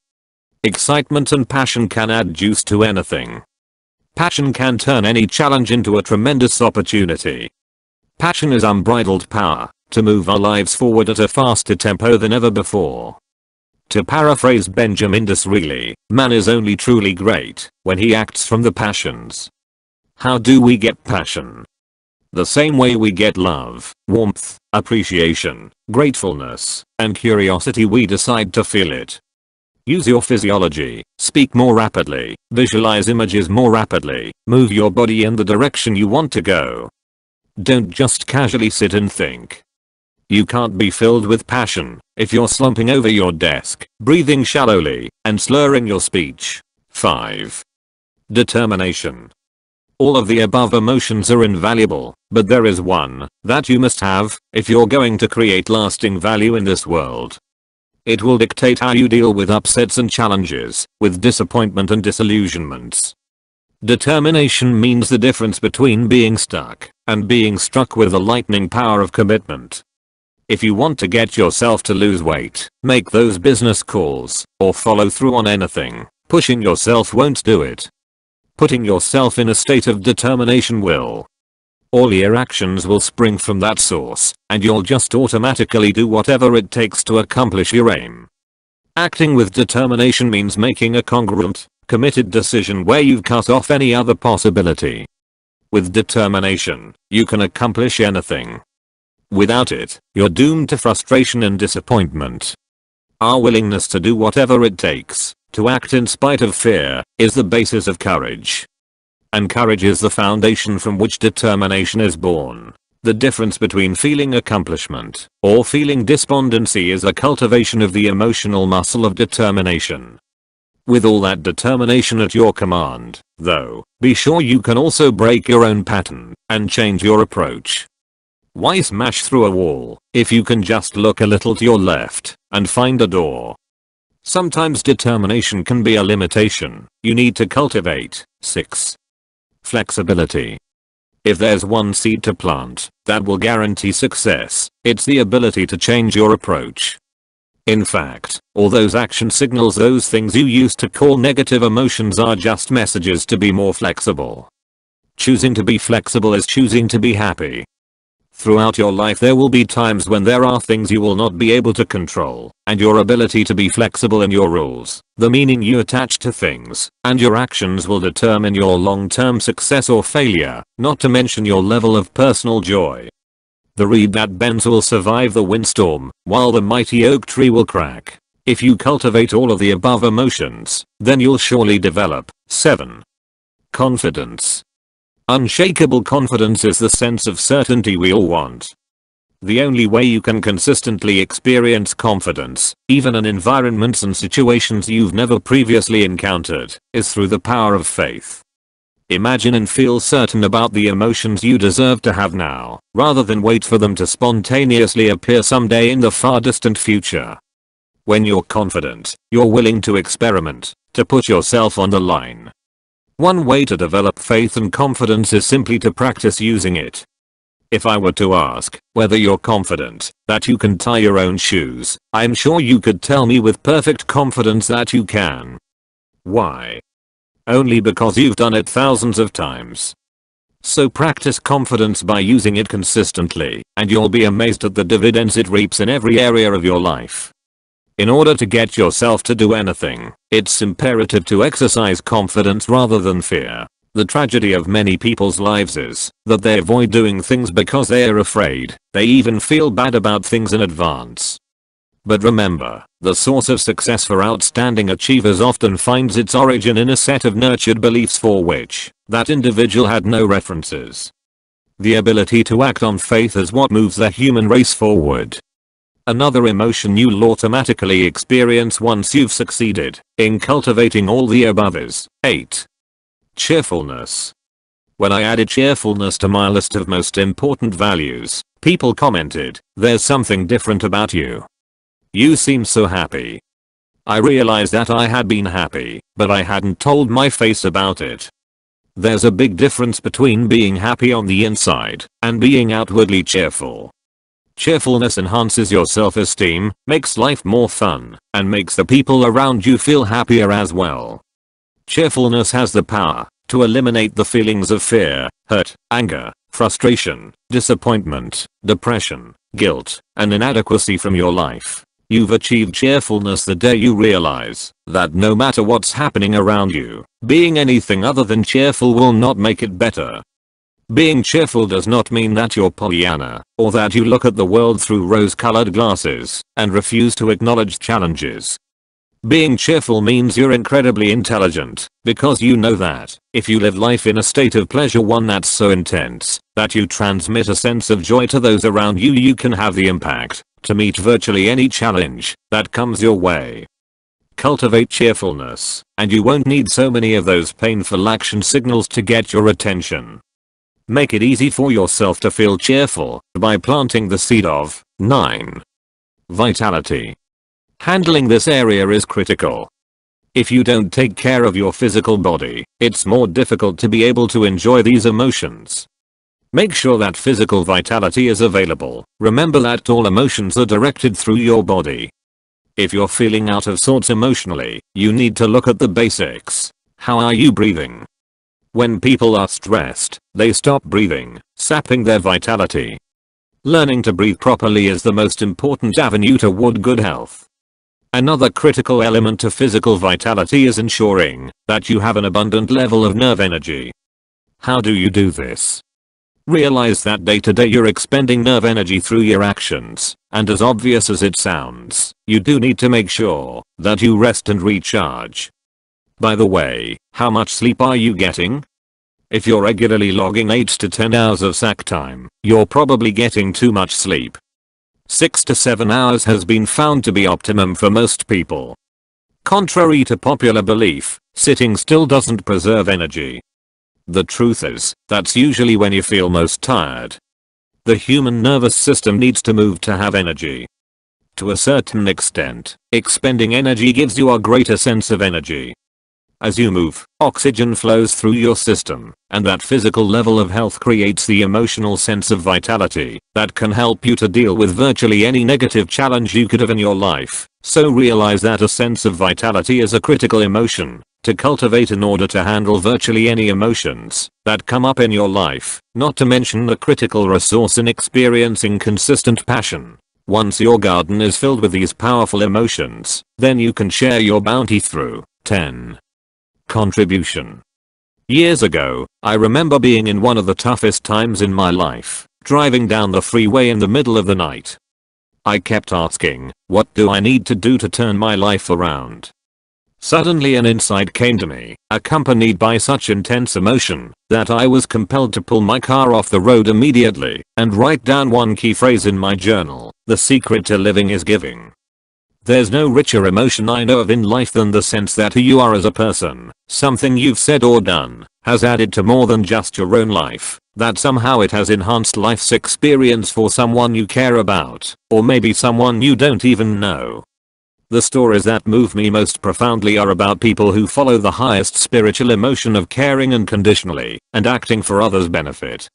Excitement and passion can add juice to anything. Passion can turn any challenge into a tremendous opportunity. Passion is unbridled power to move our lives forward at a faster tempo than ever before. To paraphrase Benjamin Disraeli, man is only truly great when he acts from the passions. How do we get passion? The same way we get love, warmth, appreciation, gratefulness, and curiosity. We decide to feel it. Use your physiology, speak more rapidly, visualize images more rapidly, move your body in the direction you want to go. Don't just casually sit and think. You can't be filled with passion if you're slumping over your desk, breathing shallowly, and slurring your speech. 5. Determination. All of the above emotions are invaluable, but there is one that you must have if you're going to create lasting value in this world. It will dictate how you deal with upsets and challenges, with disappointment and disillusionments. Determination means the difference between being stuck and being struck with the lightning power of commitment. If you want to get yourself to lose weight, make those business calls, or follow through on anything, pushing yourself won't do it. Putting yourself in a state of determination will. All your actions will spring from that source, and you'll just automatically do whatever it takes to accomplish your aim. Acting with determination means making a congruent, committed decision where you've cut off any other possibility. With determination, you can accomplish anything. Without it, you're doomed to frustration and disappointment. Our willingness to do whatever it takes, to act in spite of fear, is the basis of courage. And courage is the foundation from which determination is born. The difference between feeling accomplishment or feeling despondency is a cultivation of the emotional muscle of determination. With all that determination at your command, though, be sure you can also break your own pattern and change your approach. Why smash through a wall if you can just look a little to your left and find a door? Sometimes determination can be a limitation you need to cultivate. 6. Flexibility. If there's one seed to plant that will guarantee success, it's the ability to change your approach. In fact, all those action signals, those things you used to call negative emotions, are just messages to be more flexible. Choosing to be flexible is choosing to be happy. Throughout your life there will be times when there are things you will not be able to control, and your ability to be flexible in your rules, the meaning you attach to things, and your actions will determine your long-term success or failure, not to mention your level of personal joy. The reed that bends will survive the windstorm, while the mighty oak tree will crack. If you cultivate all of the above emotions, then you'll surely develop. 7. Confidence. Unshakable confidence is the sense of certainty we all want. The only way you can consistently experience confidence, even in environments and situations you've never previously encountered, is through the power of faith. Imagine and feel certain about the emotions you deserve to have now, rather than wait for them to spontaneously appear someday in the far distant future. When you're confident, you're willing to experiment, to put yourself on the line. One way to develop faith and confidence is simply to practice using it. If I were to ask whether you're confident that you can tie your own shoes, I'm sure you could tell me with perfect confidence that you can. Why? Only because you've done it thousands of times. So practice confidence by using it consistently, and you'll be amazed at the dividends it reaps in every area of your life. In order to get yourself to do anything, it's imperative to exercise confidence rather than fear. The tragedy of many people's lives is that they avoid doing things because they are afraid. They even feel bad about things in advance. But remember, the source of success for outstanding achievers often finds its origin in a set of nurtured beliefs for which that individual had no references. The ability to act on faith is what moves the human race forward. Another emotion you'll automatically experience once you've succeeded in cultivating all the above is 8. Cheerfulness. When I added cheerfulness to my list of most important values, people commented, "There's something different about you. You seem so happy." I realized that I had been happy, but I hadn't told my face about it. There's a big difference between being happy on the inside and being outwardly cheerful. Cheerfulness enhances your self-esteem, makes life more fun, and makes the people around you feel happier as well. Cheerfulness has the power to eliminate the feelings of fear, hurt, anger, frustration, disappointment, depression, guilt, and inadequacy from your life. You've achieved cheerfulness the day you realize that no matter what's happening around you, being anything other than cheerful will not make it better. Being cheerful does not mean that you're Pollyanna, or that you look at the world through rose-colored glasses and refuse to acknowledge challenges. Being cheerful means you're incredibly intelligent, because you know that if you live life in a state of pleasure, one that's so intense that you transmit a sense of joy to those around you, you can have the impact to meet virtually any challenge that comes your way. Cultivate cheerfulness, and you won't need so many of those painful action signals to get your attention. Make it easy for yourself to feel cheerful by planting the seed of 9. Vitality. Handling this area is critical. If you don't take care of your physical body, it's more difficult to be able to enjoy these emotions. Make sure that physical vitality is available. Remember that all emotions are directed through your body. If you're feeling out of sorts emotionally, you need to look at the basics. How are you breathing? When people are stressed, they stop breathing, sapping their vitality. Learning to breathe properly is the most important avenue toward good health. Another critical element to physical vitality is ensuring that you have an abundant level of nerve energy. How do you do this? Realize that day to day you're expending nerve energy through your actions, and as obvious as it sounds, you do need to make sure that you rest and recharge. By the way, how much sleep are you getting? If you're regularly logging 8 to 10 hours of sack time, you're probably getting too much sleep. 6 to 7 hours has been found to be optimum for most people. Contrary to popular belief, sitting still doesn't preserve energy. The truth is, that's usually when you feel most tired. The human nervous system needs to move to have energy. To a certain extent, expending energy gives you a greater sense of energy. As you move, oxygen flows through your system, and that physical level of health creates the emotional sense of vitality that can help you to deal with virtually any negative challenge you could have in your life. So realize that a sense of vitality is a critical emotion to cultivate in order to handle virtually any emotions that come up in your life, not to mention the critical resource in experiencing consistent passion. Once your garden is filled with these powerful emotions, then you can share your bounty through 10. Contribution. Years ago, I remember being in one of the toughest times in my life, driving down the freeway in the middle of the night. I kept asking, what do I need to do to turn my life around? Suddenly an insight came to me, accompanied by such intense emotion that I was compelled to pull my car off the road immediately and write down one key phrase in my journal: the secret to living is giving. There's no richer emotion I know of in life than the sense that who you are as a person, something you've said or done, has added to more than just your own life, that somehow it has enhanced life's experience for someone you care about, or maybe someone you don't even know. The stories that move me most profoundly are about people who follow the highest spiritual emotion of caring unconditionally and acting for others' benefit.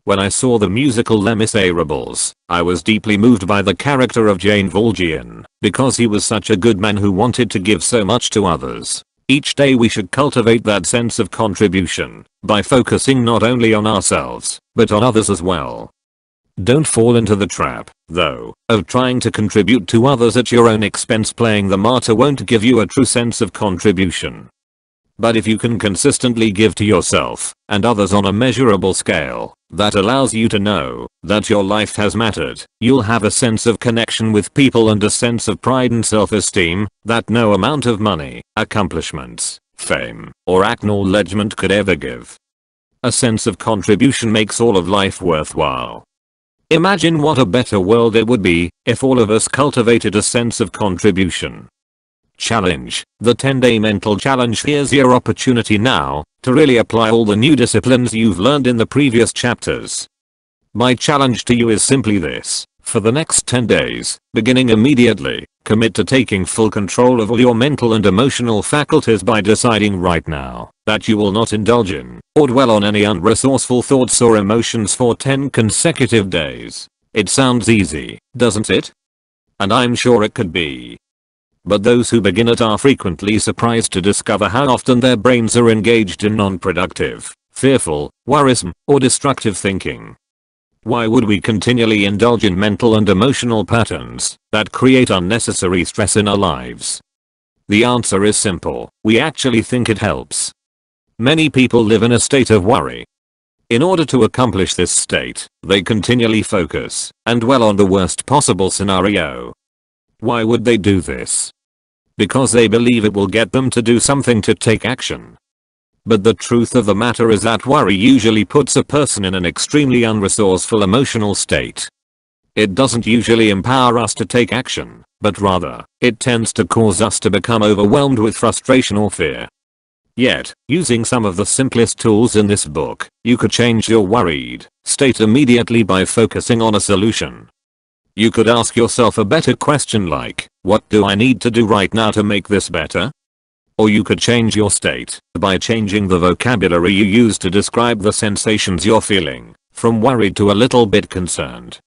When I saw the musical Les Miserables, I was deeply moved by the character of Jane Valjean, because he was such a good man who wanted to give so much to others. Each day we should cultivate that sense of contribution by focusing not only on ourselves, but on others as well. Don't fall into the trap, though, of trying to contribute to others at your own expense. Playing the martyr won't give you a true sense of contribution. But if you can consistently give to yourself and others on a measurable scale that allows you to know that your life has mattered, you'll have a sense of connection with people and a sense of pride and self-esteem that no amount of money, accomplishments, fame, or acknowledgement could ever give. A sense of contribution makes all of life worthwhile. Imagine what a better world it would be if all of us cultivated a sense of contribution. Challenge, the 10-day mental challenge. Here's your opportunity now to really apply all the new disciplines you've learned in the previous chapters. My challenge to you is simply this: for the next 10 days, beginning immediately, commit to taking full control of all your mental and emotional faculties by deciding right now that you will not indulge in or dwell on any unresourceful thoughts or emotions for 10 consecutive days. It sounds easy, doesn't it? And I'm sure it could be. But those who begin it are frequently surprised to discover how often their brains are engaged in non-productive, fearful, worrisome, or destructive thinking. Why would we continually indulge in mental and emotional patterns that create unnecessary stress in our lives? The answer is simple: we actually think it helps. Many people live in a state of worry. In order to accomplish this state, they continually focus and dwell on the worst possible scenario. Why would they do this? Because they believe it will get them to do something, to take action. But the truth of the matter is that worry usually puts a person in an extremely unresourceful emotional state. It doesn't usually empower us to take action, but rather, it tends to cause us to become overwhelmed with frustration or fear. Yet, using some of the simplest tools in this book, you could change your worried state immediately by focusing on a solution. You could ask yourself a better question like, what do I need to do right now to make this better? Or you could change your state by changing the vocabulary you use to describe the sensations you're feeling, from worried to a little bit concerned.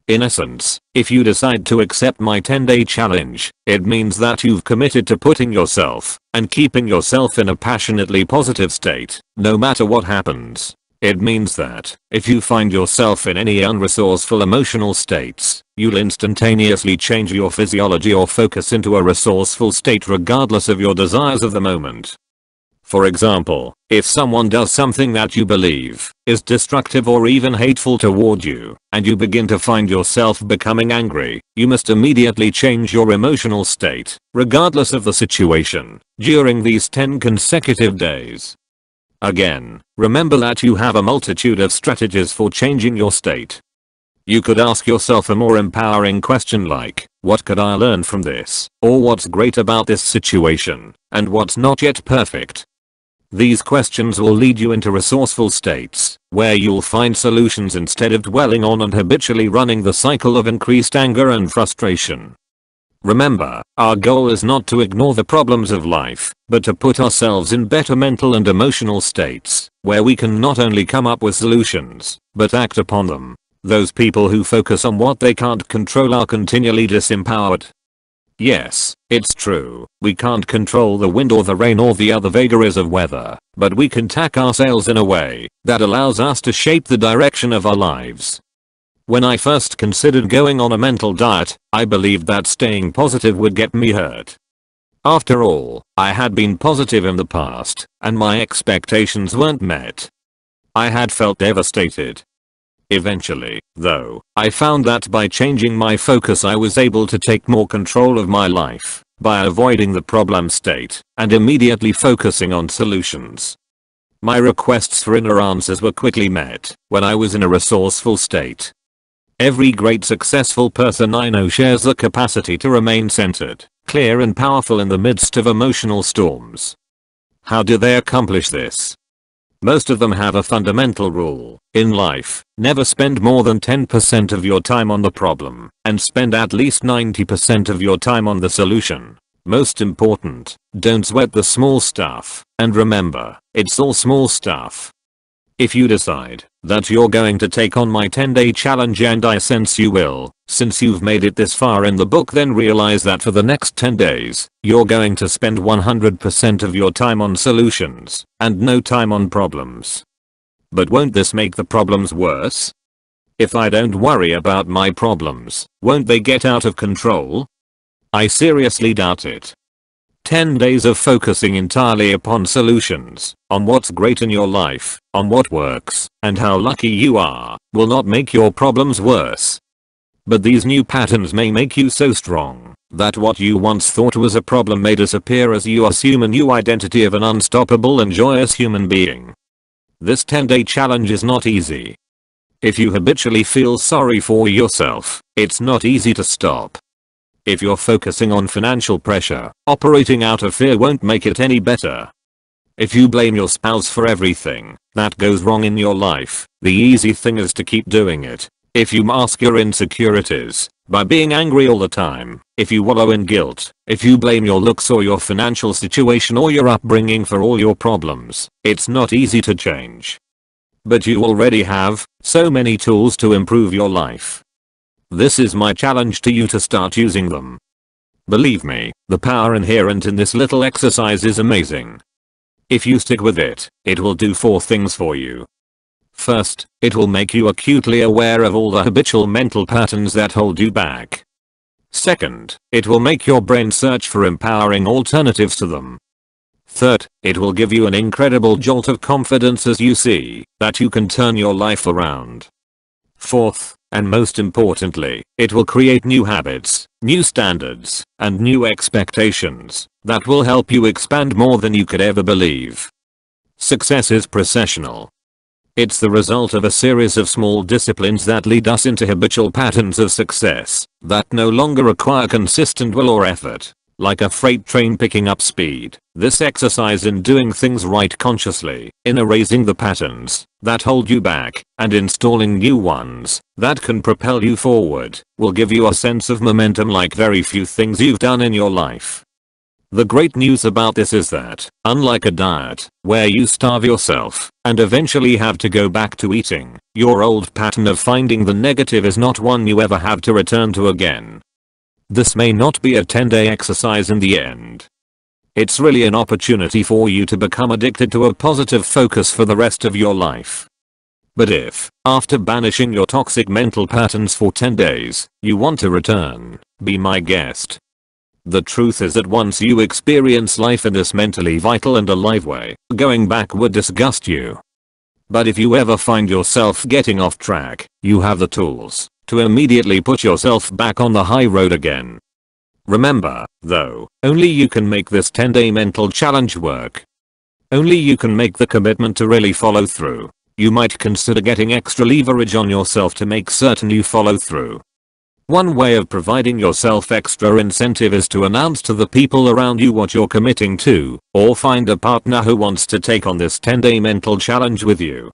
In essence, if you decide to accept my 10-day challenge, it means that you've committed to putting yourself and keeping yourself in a passionately positive state, no matter what happens. It means that, if you find yourself in any unresourceful emotional states, you'll instantaneously change your physiology or focus into a resourceful state regardless of your desires of the moment. For example, if someone does something that you believe is destructive or even hateful toward you, and you begin to find yourself becoming angry, you must immediately change your emotional state, regardless of the situation, during these 10 consecutive days. Again, remember that you have a multitude of strategies for changing your state. You could ask yourself a more empowering question like, what could I learn from this? Or what's great about this situation? And what's not yet perfect? These questions will lead you into resourceful states, where you'll find solutions instead of dwelling on and habitually running the cycle of increased anger and frustration. Remember, our goal is not to ignore the problems of life, but to put ourselves in better mental and emotional states, where we can not only come up with solutions, but act upon them. Those people who focus on what they can't control are continually disempowered. Yes, it's true, we can't control the wind or the rain or the other vagaries of weather, but we can tack our sails in a way that allows us to shape the direction of our lives. When I first considered going on a mental diet, I believed that staying positive would get me hurt. After all, I had been positive in the past, and my expectations weren't met. I had felt devastated. Eventually, though, I found that by changing my focus I was able to take more control of my life, by avoiding the problem state, and immediately focusing on solutions. My requests for inner answers were quickly met, when I was in a resourceful state. Every great successful person I know shares the capacity to remain centered, clear and powerful in the midst of emotional storms. How do they accomplish this? Most of them have a fundamental rule in life: never spend more than 10% of your time on the problem, and spend at least 90% of your time on the solution. Most important, don't sweat the small stuff, and remember, it's all small stuff. If you decide that you're going to take on my 10-day challenge, and I sense you will, since you've made it this far in the book, then realize that for the next 10 days, you're going to spend 100% of your time on solutions, and no time on problems. But won't this make the problems worse? If I don't worry about my problems, won't they get out of control? I seriously doubt it. 10 days of focusing entirely upon solutions, on what's great in your life, on what works, and how lucky you are, will not make your problems worse. But these new patterns may make you so strong that what you once thought was a problem may disappear as you assume a new identity of an unstoppable and joyous human being. This 10-day challenge is not easy. If you habitually feel sorry for yourself, it's not easy to stop. If you're focusing on financial pressure, operating out of fear won't make it any better. If you blame your spouse for everything that goes wrong in your life, the easy thing is to keep doing it. If you mask your insecurities by being angry all the time, if you wallow in guilt, if you blame your looks or your financial situation or your upbringing for all your problems, it's not easy to change. But you already have so many tools to improve your life. This is my challenge to you to start using them. Believe me, the power inherent in this little exercise is amazing. If you stick with it, it will do 4 things for you. First, it will make you acutely aware of all the habitual mental patterns that hold you back. Second, it will make your brain search for empowering alternatives to them. Third, it will give you an incredible jolt of confidence as you see that you can turn your life around. Fourth, and most importantly, it will create new habits, new standards, and new expectations that will help you expand more than you could ever believe. Success is processional. It's the result of a series of small disciplines that lead us into habitual patterns of success that no longer require consistent will or effort. Like a freight train picking up speed, this exercise in doing things right consciously, in erasing the patterns that hold you back, and installing new ones that can propel you forward, will give you a sense of momentum like very few things you've done in your life. The great news about this is that, unlike a diet, where you starve yourself and eventually have to go back to eating, your old pattern of finding the negative is not one you ever have to return to again. This may not be a 10-day exercise in the end. It's really an opportunity for you to become addicted to a positive focus for the rest of your life. But if, after banishing your toxic mental patterns for 10 days, you want to return, be my guest. The truth is that once you experience life in this mentally vital and alive way, going back would disgust you. But if you ever find yourself getting off track, you have the tools to immediately put yourself back on the high road again. Remember, though, only you can make this 10-day mental challenge work. Only you can make the commitment to really follow through. You might consider getting extra leverage on yourself to make certain you follow through. One way of providing yourself extra incentive is to announce to the people around you what you're committing to, or find a partner who wants to take on this 10-day mental challenge with you.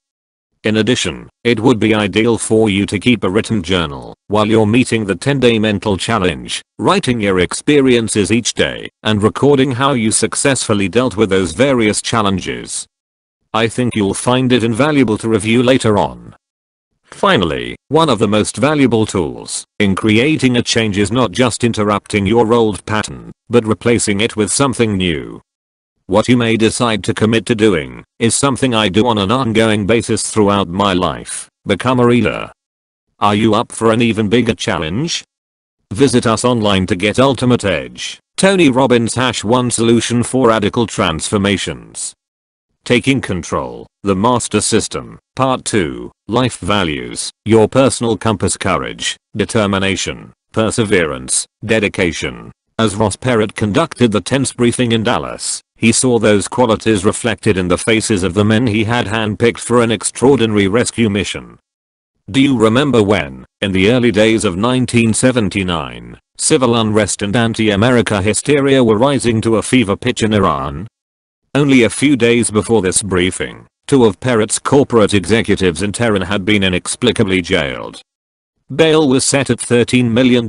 In addition, it would be ideal for you to keep a written journal while you're meeting the 10-day mental challenge, writing your experiences each day and recording how you successfully dealt with those various challenges. I think you'll find it invaluable to review later on. Finally, one of the most valuable tools in creating a change is not just interrupting your old pattern, but replacing it with something new. What you may decide to commit to doing is something I do on an ongoing basis throughout my life: become a reader. Are you up for an even bigger challenge? Visit us online to get Ultimate Edge, Tony Robbins #1 Solution for Radical Transformations. Taking Control, The Master System, Part 2, Life Values, Your Personal Compass. Courage, determination, perseverance, dedication. As Ross Perot conducted the tense briefing in Dallas, he saw those qualities reflected in the faces of the men he had handpicked for an extraordinary rescue mission. Do you remember when, in the early days of 1979, civil unrest and anti-America hysteria were rising to a fever pitch in Iran? Only a few days before this briefing, two of Perot's corporate executives in Tehran had been inexplicably jailed. Bail was set at $13 million.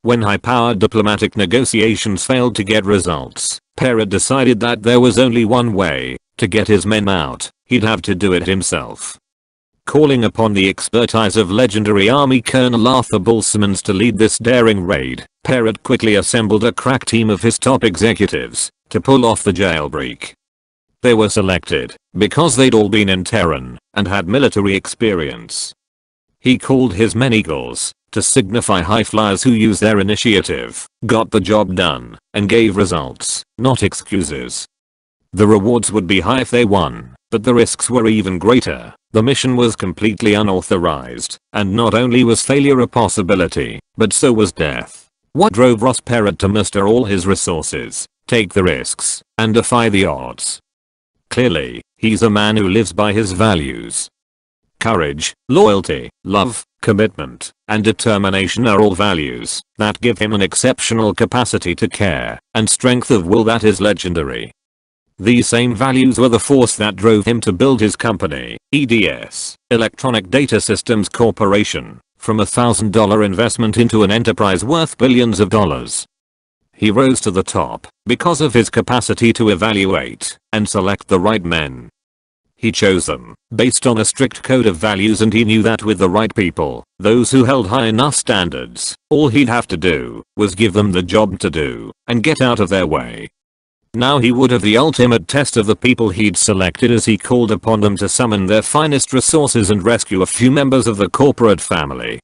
When high-powered diplomatic negotiations failed to get results, Perot decided that there was only one way to get his men out: he'd have to do it himself. Calling upon the expertise of legendary Army Colonel Arthur Balsamans to lead this daring raid, Perot quickly assembled a crack team of his top executives to pull off the jailbreak. They were selected because they'd all been in Tehran and had military experience. He called his men Eagles to signify high flyers who used their initiative, got the job done, and gave results, not excuses. The rewards would be high if they won, but the risks were even greater. The mission was completely unauthorized, and not only was failure a possibility, but so was death. What drove Ross Perot to muster all his resources, take the risks, and defy the odds? Clearly, he's a man who lives by his values. Courage, loyalty, love, commitment, and determination are all values that give him an exceptional capacity to care and strength of will that is legendary. These same values were the force that drove him to build his company, EDS, Electronic Data Systems Corporation, from a $1,000 investment into an enterprise worth billions of dollars. He rose to the top because of his capacity to evaluate and select the right men. He chose them based on a strict code of values, and he knew that with the right people, those who held high enough standards, all he'd have to do was give them the job to do and get out of their way. Now he would have the ultimate test of the people he'd selected as he called upon them to summon their finest resources and rescue a few members of the corporate family.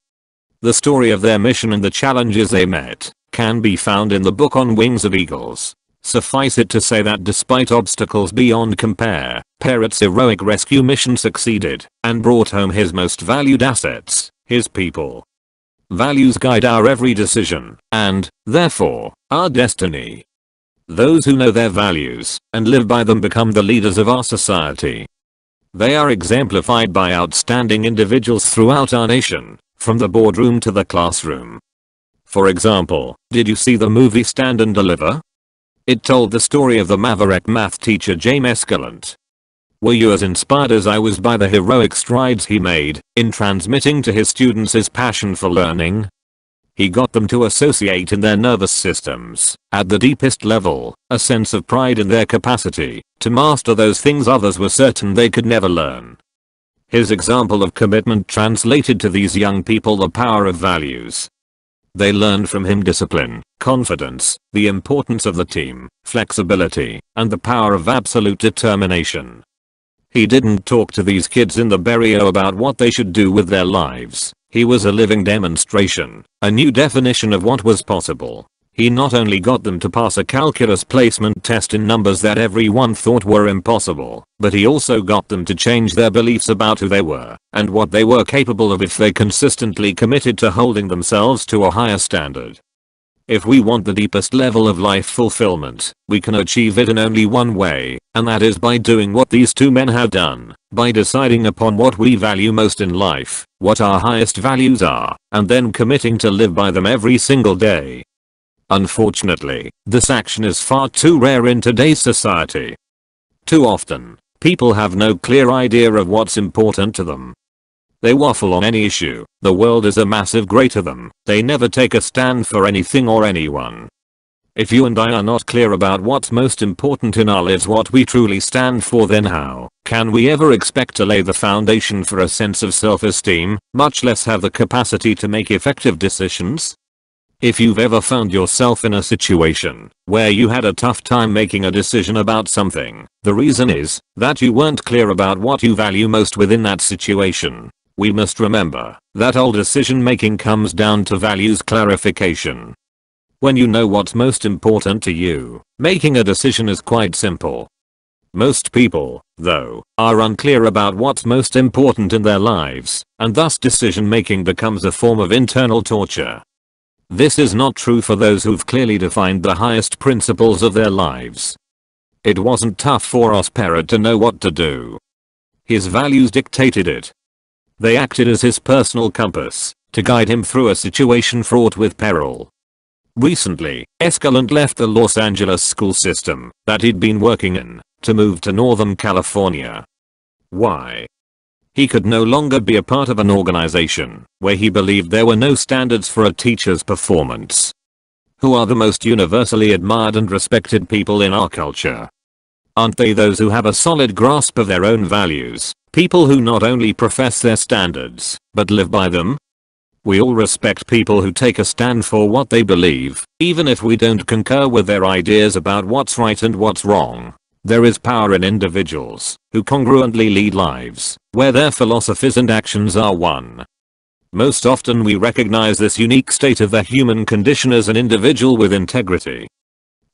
The story of their mission and the challenges they met can be found in the book On Wings of Eagles. Suffice it to say that despite obstacles beyond compare, Perot's heroic rescue mission succeeded and brought home his most valued assets, his people. Values guide our every decision and, therefore, our destiny. Those who know their values and live by them become the leaders of our society. They are exemplified by outstanding individuals throughout our nation, from the boardroom to the classroom. For example, did you see the movie Stand and Deliver? It told the story of the maverick math teacher James Escalante. Were you as inspired as I was by the heroic strides he made in transmitting to his students his passion for learning? He got them to associate in their nervous systems, at the deepest level, a sense of pride in their capacity to master those things others were certain they could never learn. His example of commitment translated to these young people the power of values. They learned from him discipline, confidence, the importance of the team, flexibility, and the power of absolute determination. He didn't talk to these kids in the barrio about what they should do with their lives. He was a living demonstration, a new definition of what was possible. He not only got them to pass a calculus placement test in numbers that everyone thought were impossible, but he also got them to change their beliefs about who they were and what they were capable of if they consistently committed to holding themselves to a higher standard. If we want the deepest level of life fulfillment, we can achieve it in only one way, and that is by doing what these two men have done, by deciding upon what we value most in life, what our highest values are, and then committing to live by them every single day. Unfortunately, this action is far too rare in today's society. Too often, people have no clear idea of what's important to them. They waffle on any issue. The world is a massive grey to them. They never take a stand for anything or anyone. If you and I are not clear about what's most important in our lives, what we truly stand for, then how can we ever expect to lay the foundation for a sense of self-esteem, much less have the capacity to make effective decisions? If you've ever found yourself in a situation where you had a tough time making a decision about something, the reason is that you weren't clear about what you value most within that situation. We must remember that all decision making comes down to values clarification. When you know what's most important to you, making a decision is quite simple. Most people, though, are unclear about what's most important in their lives, and thus decision making becomes a form of internal torture. This is not true for those who've clearly defined the highest principles of their lives. It wasn't tough for Osperad to know what to do. His values dictated it. They acted as his personal compass to guide him through a situation fraught with peril. Recently, Escalante left the Los Angeles school system that he'd been working in to move to Northern California. Why? He could no longer be a part of an organization where he believed there were no standards for a teacher's performance. Who are the most universally admired and respected people in our culture? Aren't they those who have a solid grasp of their own values, people who not only profess their standards, but live by them? We all respect people who take a stand for what they believe, even if we don't concur with their ideas about what's right and what's wrong. There is power in individuals who congruently lead lives where their philosophies and actions are one. Most often we recognize this unique state of the human condition as an individual with integrity.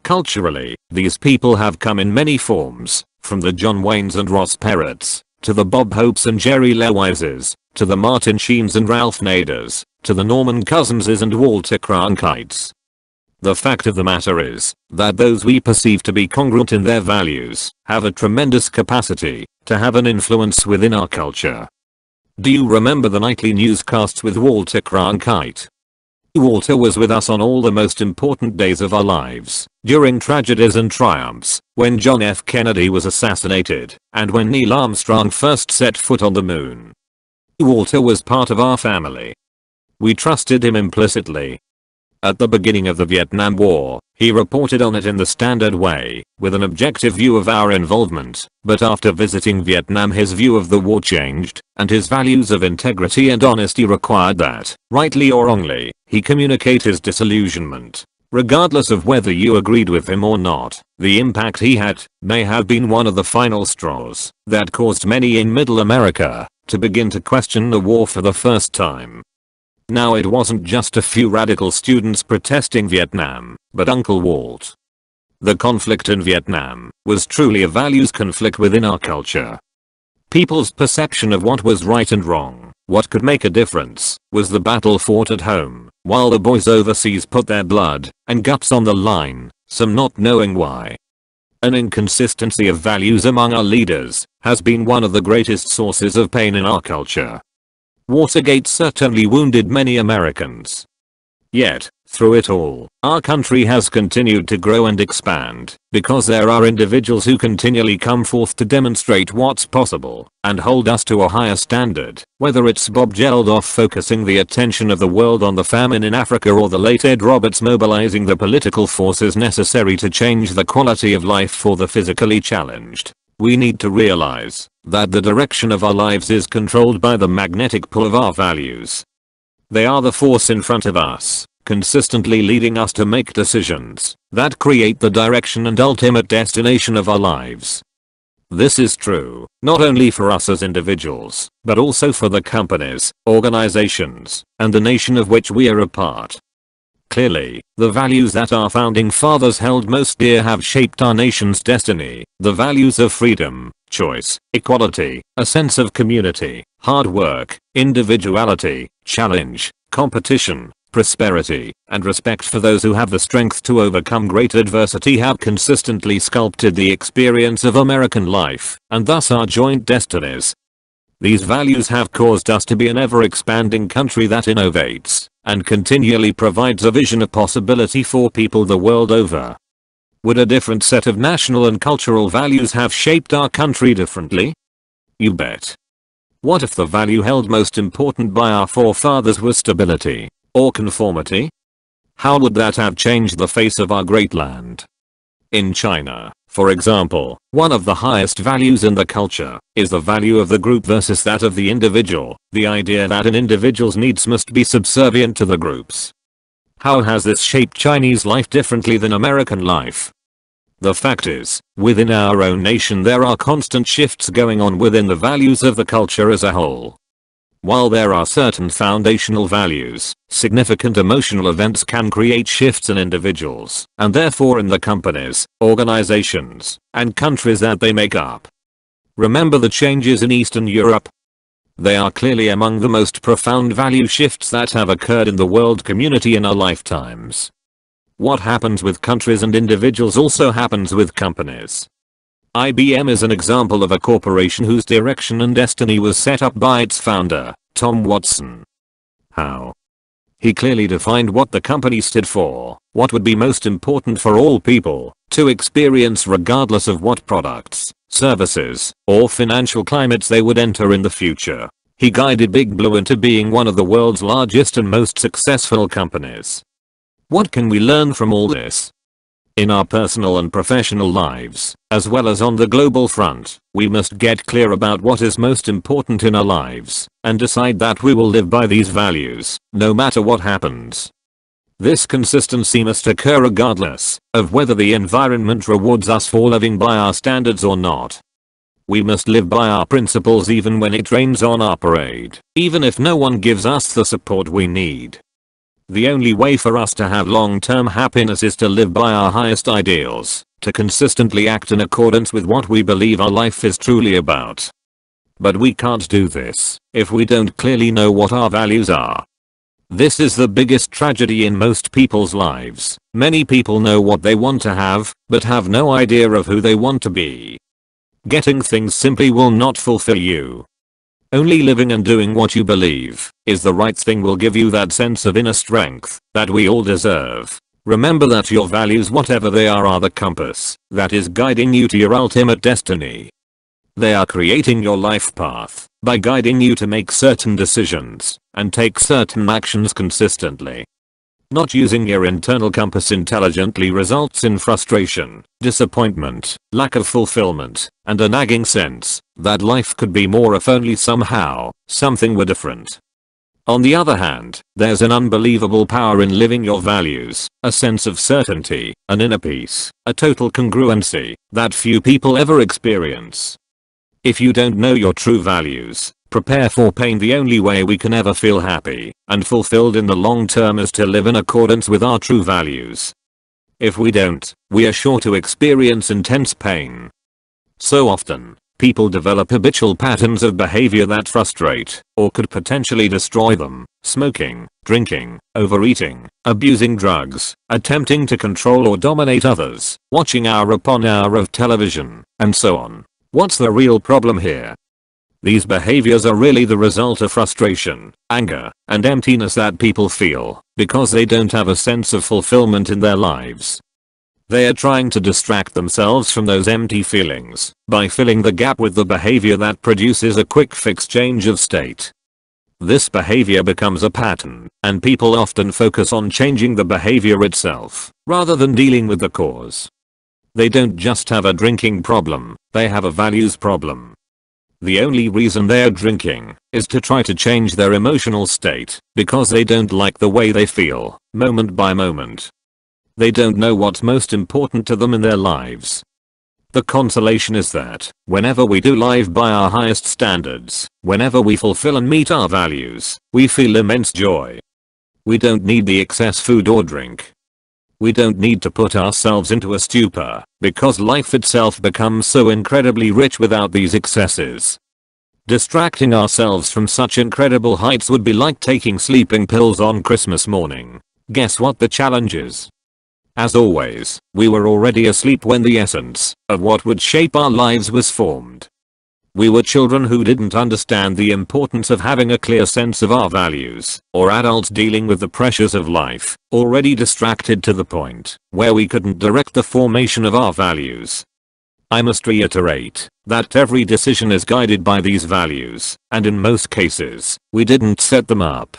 Culturally, these people have come in many forms, from the John Waynes and Ross Perrots, to the Bob Hopes and Jerry Lewises, to the Martin Sheens and Ralph Naders, to the Norman Cousinses and Walter Cronkites. The fact of the matter is that those we perceive to be congruent in their values have a tremendous capacity to have an influence within our culture. Do you remember the nightly newscasts with Walter Cronkite? Walter was with us on all the most important days of our lives, during tragedies and triumphs, when John F. Kennedy was assassinated, and when Neil Armstrong first set foot on the moon. Walter was part of our family. We trusted him implicitly. At the beginning of the Vietnam War, he reported on it in the standard way, with an objective view of our involvement, but after visiting Vietnam his view of the war changed, and his values of integrity and honesty required that, rightly or wrongly, he communicate his disillusionment. Regardless of whether you agreed with him or not, the impact he had may have been one of the final straws that caused many in Middle America to begin to question the war for the first time. Now it wasn't just a few radical students protesting Vietnam, but Uncle Walt. The conflict in Vietnam was truly a values conflict within our culture. People's perception of what was right and wrong, what could make a difference, was the battle fought at home, while the boys overseas put their blood and guts on the line, some not knowing why. An inconsistency of values among our leaders has been one of the greatest sources of pain in our culture. Watergate certainly wounded many Americans. Yet, through it all, our country has continued to grow and expand, because there are individuals who continually come forth to demonstrate what's possible, and hold us to a higher standard, whether it's Bob Geldof focusing the attention of the world on the famine in Africa or the late Ed Roberts mobilizing the political forces necessary to change the quality of life for the physically challenged. We need to realize that the direction of our lives is controlled by the magnetic pull of our values. They are the force in front of us, consistently leading us to make decisions that create the direction and ultimate destination of our lives. This is true, not only for us as individuals, but also for the companies, organizations, and the nation of which we are a part. Clearly, the values that our founding fathers held most dear have shaped our nation's destiny. The values of freedom, choice, equality, a sense of community, hard work, individuality, challenge, competition, prosperity, and respect for those who have the strength to overcome great adversity have consistently sculpted the experience of American life, and thus our joint destinies. These values have caused us to be an ever-expanding country that innovates and continually provides a vision of possibility for people the world over. Would a different set of national and cultural values have shaped our country differently? You bet. What if the value held most important by our forefathers was stability or conformity? How would that have changed the face of our great land? In China, for example, one of the highest values in the culture is the value of the group versus that of the individual, the idea that an individual's needs must be subservient to the group's. How has this shaped Chinese life differently than American life? The fact is, within our own nation there are constant shifts going on within the values of the culture as a whole. While there are certain foundational values, significant emotional events can create shifts in individuals, and therefore in the companies, organizations, and countries that they make up. Remember the changes in Eastern Europe? They are clearly among the most profound value shifts that have occurred in the world community in our lifetimes. What happens with countries and individuals also happens with companies. IBM is an example of a corporation whose direction and destiny was set up by its founder, Tom Watson. How? He clearly defined what the company stood for, what would be most important for all people to experience regardless of what products, services, or financial climates they would enter in the future. He guided Big Blue into being one of the world's largest and most successful companies. What can we learn from all this? In our personal and professional lives, as well as on the global front, we must get clear about what is most important in our lives, and decide that we will live by these values, no matter what happens. This consistency must occur regardless of whether the environment rewards us for living by our standards or not. We must live by our principles even when it rains on our parade, even if no one gives us the support we need. The only way for us to have long-term happiness is to live by our highest ideals, to consistently act in accordance with what we believe our life is truly about. But we can't do this if we don't clearly know what our values are. This is the biggest tragedy in most people's lives. Many people know what they want to have, but have no idea of who they want to be. Getting things simply will not fulfill you. Only living and doing what you believe is the right thing will give you that sense of inner strength that we all deserve. Remember that your values, whatever they are the compass that is guiding you to your ultimate destiny. They are creating your life path by guiding you to make certain decisions and take certain actions consistently. Not using your internal compass intelligently results in frustration, disappointment, lack of fulfillment, and a nagging sense that life could be more if only somehow something were different. On the other hand, there's an unbelievable power in living your values, a sense of certainty, an inner peace, a total congruency that few people ever experience. If you don't know your true values, prepare for pain. The only way we can ever feel happy and fulfilled in the long term is to live in accordance with our true values. If we don't, we are sure to experience intense pain. So often, people develop habitual patterns of behavior that frustrate or could potentially destroy them: smoking, drinking, overeating, abusing drugs, attempting to control or dominate others, watching hour upon hour of television, and so on. What's the real problem here? These behaviors are really the result of frustration, anger, and emptiness that people feel because they don't have a sense of fulfillment in their lives. They are trying to distract themselves from those empty feelings by filling the gap with the behavior that produces a quick fix change of state. This behavior becomes a pattern, and people often focus on changing the behavior itself rather than dealing with the cause. They don't just have a drinking problem, they have a values problem. The only reason they're drinking is to try to change their emotional state because they don't like the way they feel, moment by moment. They don't know what's most important to them in their lives. The consolation is that whenever we do live by our highest standards, whenever we fulfill and meet our values, we feel immense joy. We don't need the excess food or drink. We don't need to put ourselves into a stupor, because life itself becomes so incredibly rich without these excesses. Distracting ourselves from such incredible heights would be like taking sleeping pills on Christmas morning. Guess what the challenge is? As always, we were already asleep when the essence of what would shape our lives was formed. We were children who didn't understand the importance of having a clear sense of our values, or adults dealing with the pressures of life, already distracted to the point where we couldn't direct the formation of our values. I must reiterate that every decision is guided by these values, and in most cases, we didn't set them up.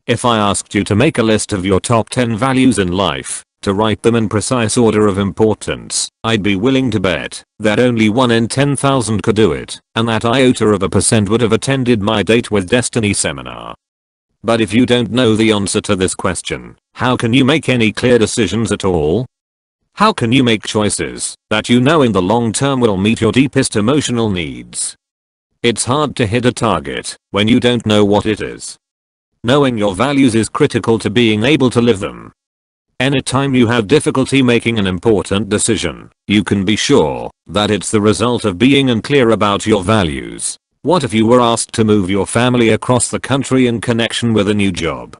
If I asked you to make a list of your top 10 values in life, to write them in precise order of importance, I'd be willing to bet that only 1 in 10,000 could do it, and that iota of a percent would have attended my Date with Destiny seminar. But if you don't know the answer to this question, how can you make any clear decisions at all? How can you make choices that you know in the long term will meet your deepest emotional needs? It's hard to hit a target when you don't know what it is. Knowing your values is critical to being able to live them. Anytime you have difficulty making an important decision, you can be sure that it's the result of being unclear about your values. What if you were asked to move your family across the country in connection with a new job?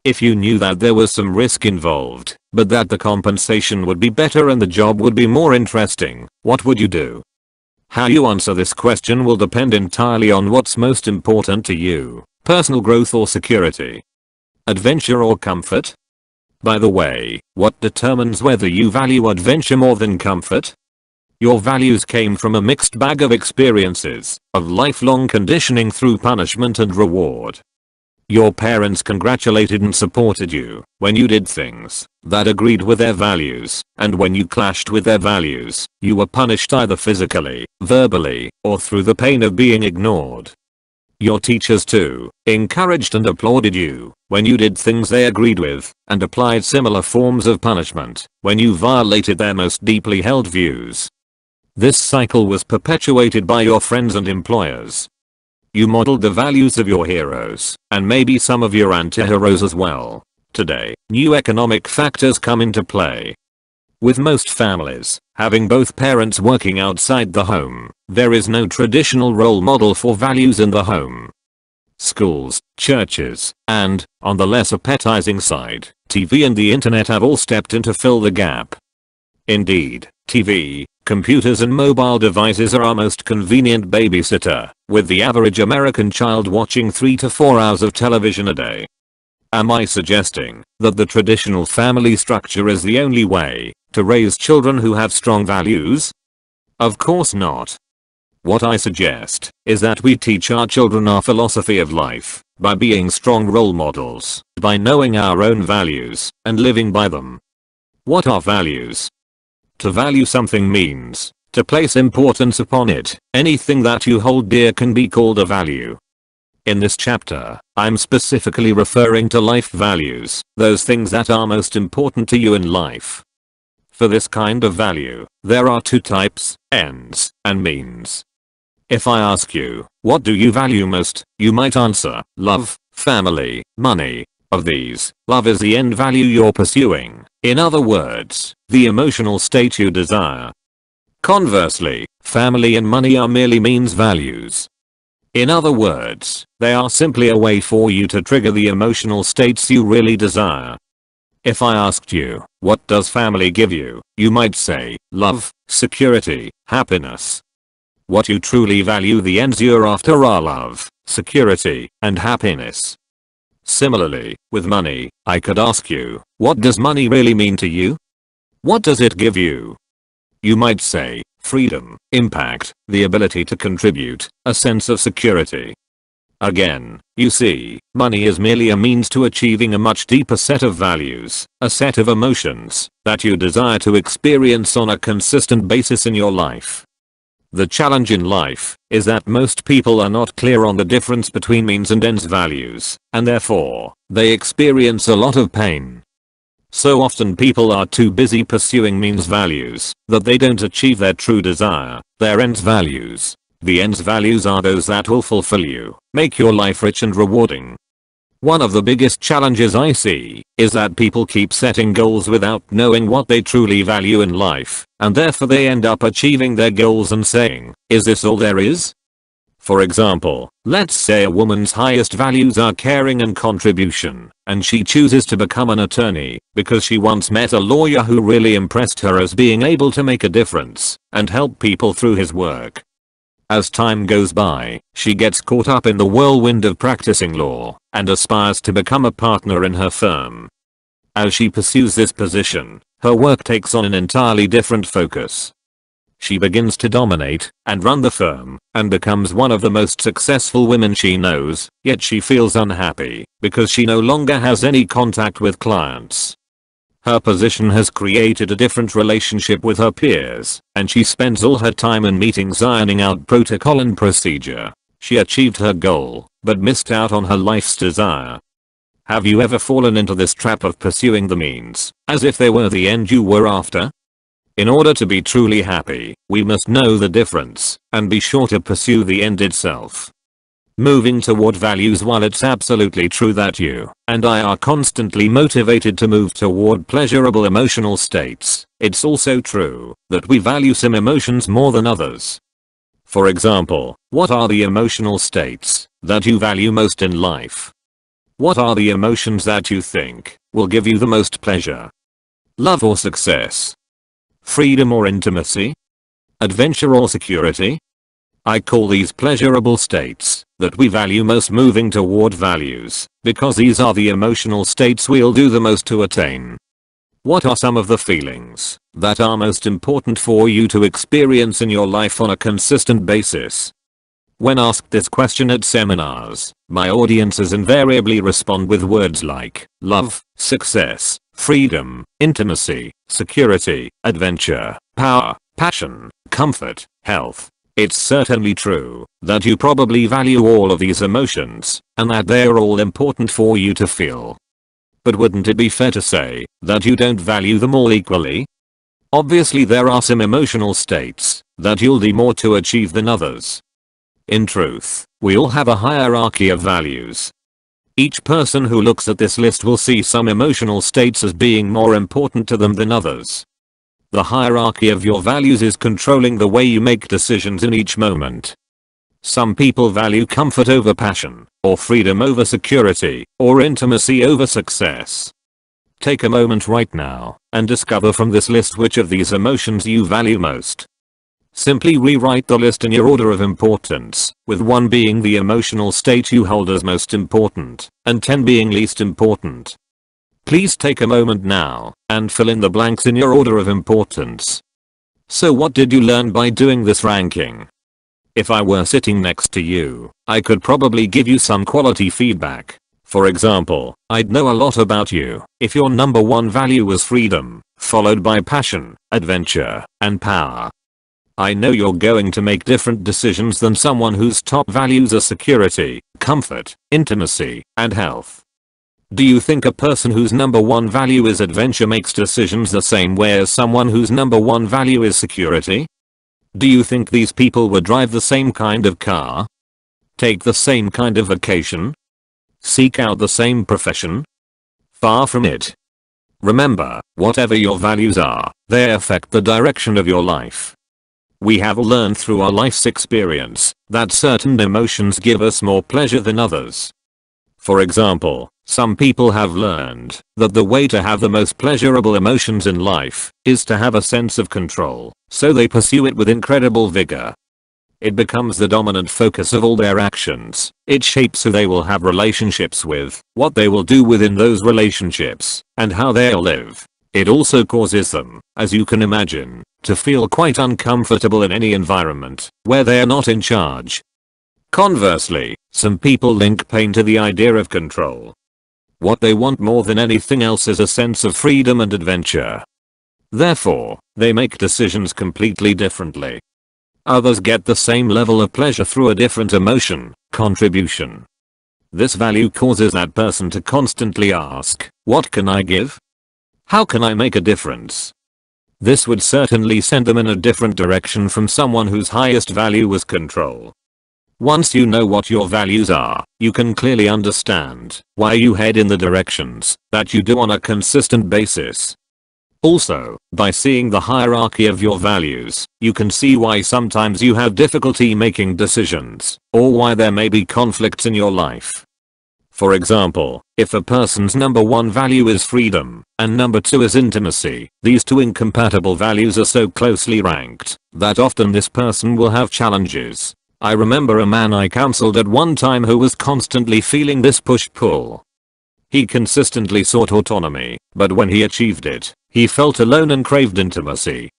If you knew that there was some risk involved, but that the compensation would be better and the job would be more interesting, what would you do? How you answer this question will depend entirely on what's most important to you: personal growth or security, adventure or comfort. By the way, what determines whether you value adventure more than comfort? Your values came from a mixed bag of experiences, of lifelong conditioning through punishment and reward. Your parents congratulated and supported you when you did things that agreed with their values, and when you clashed with their values, you were punished either physically, verbally, or through the pain of being ignored. Your teachers too encouraged and applauded you when you did things they agreed with, and applied similar forms of punishment when you violated their most deeply held views. This cycle was perpetuated by your friends and employers. You modeled the values of your heroes, and maybe some of your anti-heroes as well. Today, new economic factors come into play. With most families having both parents working outside the home, there is no traditional role model for values in the home. Schools, churches, and, on the less appetizing side, TV and the internet have all stepped in to fill the gap. Indeed, TV, computers and mobile devices are our most convenient babysitter, with the average American child watching 3 to 4 hours of television a day. Am I suggesting that the traditional family structure is the only way to raise children who have strong values? Of course not. What I suggest is that we teach our children our philosophy of life by being strong role models, by knowing our own values and living by them. What are values? To value something means to place importance upon it. Anything that you hold dear can be called a value. In this chapter, I'm specifically referring to life values, those things that are most important to you in life. For this kind of value, there are two types: ends and means. If I ask you, what do you value most, you might answer, love, family, money. Of these, love is the end value you're pursuing. In other words, the emotional state you desire. Conversely, family and money are merely means values. In other words, they are simply a way for you to trigger the emotional states you really desire. If I asked you, what does family give you, you might say, love, security, happiness. What you truly value, the ends you're after, are love, security, and happiness. Similarly, with money, I could ask you, what does money really mean to you? What does it give you? You might say, freedom, impact, the ability to contribute, a sense of security. Again, you see, money is merely a means to achieving a much deeper set of values, a set of emotions that you desire to experience on a consistent basis in your life. The challenge in life is that most people are not clear on the difference between means and ends values, and therefore, they experience a lot of pain. So often people are too busy pursuing means values that they don't achieve their true desire, their ends values. The ends values are those that will fulfill you, make your life rich and rewarding. One of the biggest challenges I see is that people keep setting goals without knowing what they truly value in life, and therefore they end up achieving their goals and saying, "Is this all there is?" For example, let's say a woman's highest values are caring and contribution, and she chooses to become an attorney because she once met a lawyer who really impressed her as being able to make a difference and help people through his work. As time goes by, she gets caught up in the whirlwind of practicing law and aspires to become a partner in her firm. As she pursues this position, her work takes on an entirely different focus. She begins to dominate and run the firm and becomes one of the most successful women she knows, yet she feels unhappy because she no longer has any contact with clients. Her position has created a different relationship with her peers, and she spends all her time in meetings ironing out protocol and procedure. She achieved her goal, but missed out on her life's desire. Have you ever fallen into this trap of pursuing the means, as if they were the end you were after? In order to be truly happy, we must know the difference, and be sure to pursue the end itself. Moving toward values. While it's absolutely true that you and I are constantly motivated to move toward pleasurable emotional states, it's also true that we value some emotions more than others. For example, what are the emotional states that you value most in life? What are the emotions that you think will give you the most pleasure? Love or success? Freedom or intimacy? Adventure or security? I call these pleasurable states that we value most. Moving toward values, because these are the emotional states we'll do the most to attain. What are some of the feelings that are most important for you to experience in your life on a consistent basis? When asked this question at seminars, my audiences invariably respond with words like love, success, freedom, intimacy, security, adventure, power, passion, comfort, health. It's certainly true that you probably value all of these emotions and that they're all important for you to feel. But wouldn't it be fair to say that you don't value them all equally? Obviously there are some emotional states that you'll do more to achieve than others. In truth, we all have a hierarchy of values. Each person who looks at this list will see some emotional states as being more important to them than others. The hierarchy of your values is controlling the way you make decisions in each moment. Some people value comfort over passion, or freedom over security, or intimacy over success. Take a moment right now and discover from this list which of these emotions you value most. Simply rewrite the list in your order of importance, with 1 being the emotional state you hold as most important, and 10 being least important. Please take a moment now and fill in the blanks in your order of importance. So what did you learn by doing this ranking? If I were sitting next to you, I could probably give you some quality feedback. For example, I'd know a lot about you if your number 1 value was freedom, followed by passion, adventure, and power. I know you're going to make different decisions than someone whose top values are security, comfort, intimacy, and health. Do you think a person whose number 1 value is adventure makes decisions the same way as someone whose number 1 value is security? Do you think these people would drive the same kind of car? Take the same kind of vacation? Seek out the same profession? Far from it. Remember, whatever your values are, they affect the direction of your life. We have learned through our life's experience that certain emotions give us more pleasure than others. For example, some people have learned that the way to have the most pleasurable emotions in life is to have a sense of control, so they pursue it with incredible vigor. It becomes the dominant focus of all their actions. It shapes who they will have relationships with, what they will do within those relationships, and how they'll live. It also causes them, as you can imagine, to feel quite uncomfortable in any environment where they are not in charge. Conversely, some people link pain to the idea of control. What they want more than anything else is a sense of freedom and adventure. Therefore, they make decisions completely differently. Others get the same level of pleasure through a different emotion, contribution. This value causes that person to constantly ask, what can I give? How can I make a difference? This would certainly send them in a different direction from someone whose highest value was control. Once you know what your values are, you can clearly understand why you head in the directions that you do on a consistent basis. Also, by seeing the hierarchy of your values, you can see why sometimes you have difficulty making decisions, or why there may be conflicts in your life. For example, if a person's number one value is freedom, and number two is intimacy, these two incompatible values are so closely ranked that often this person will have challenges. I remember a man I counseled at one time who was constantly feeling this push-pull. He consistently sought autonomy, but when he achieved it, he felt alone and craved intimacy.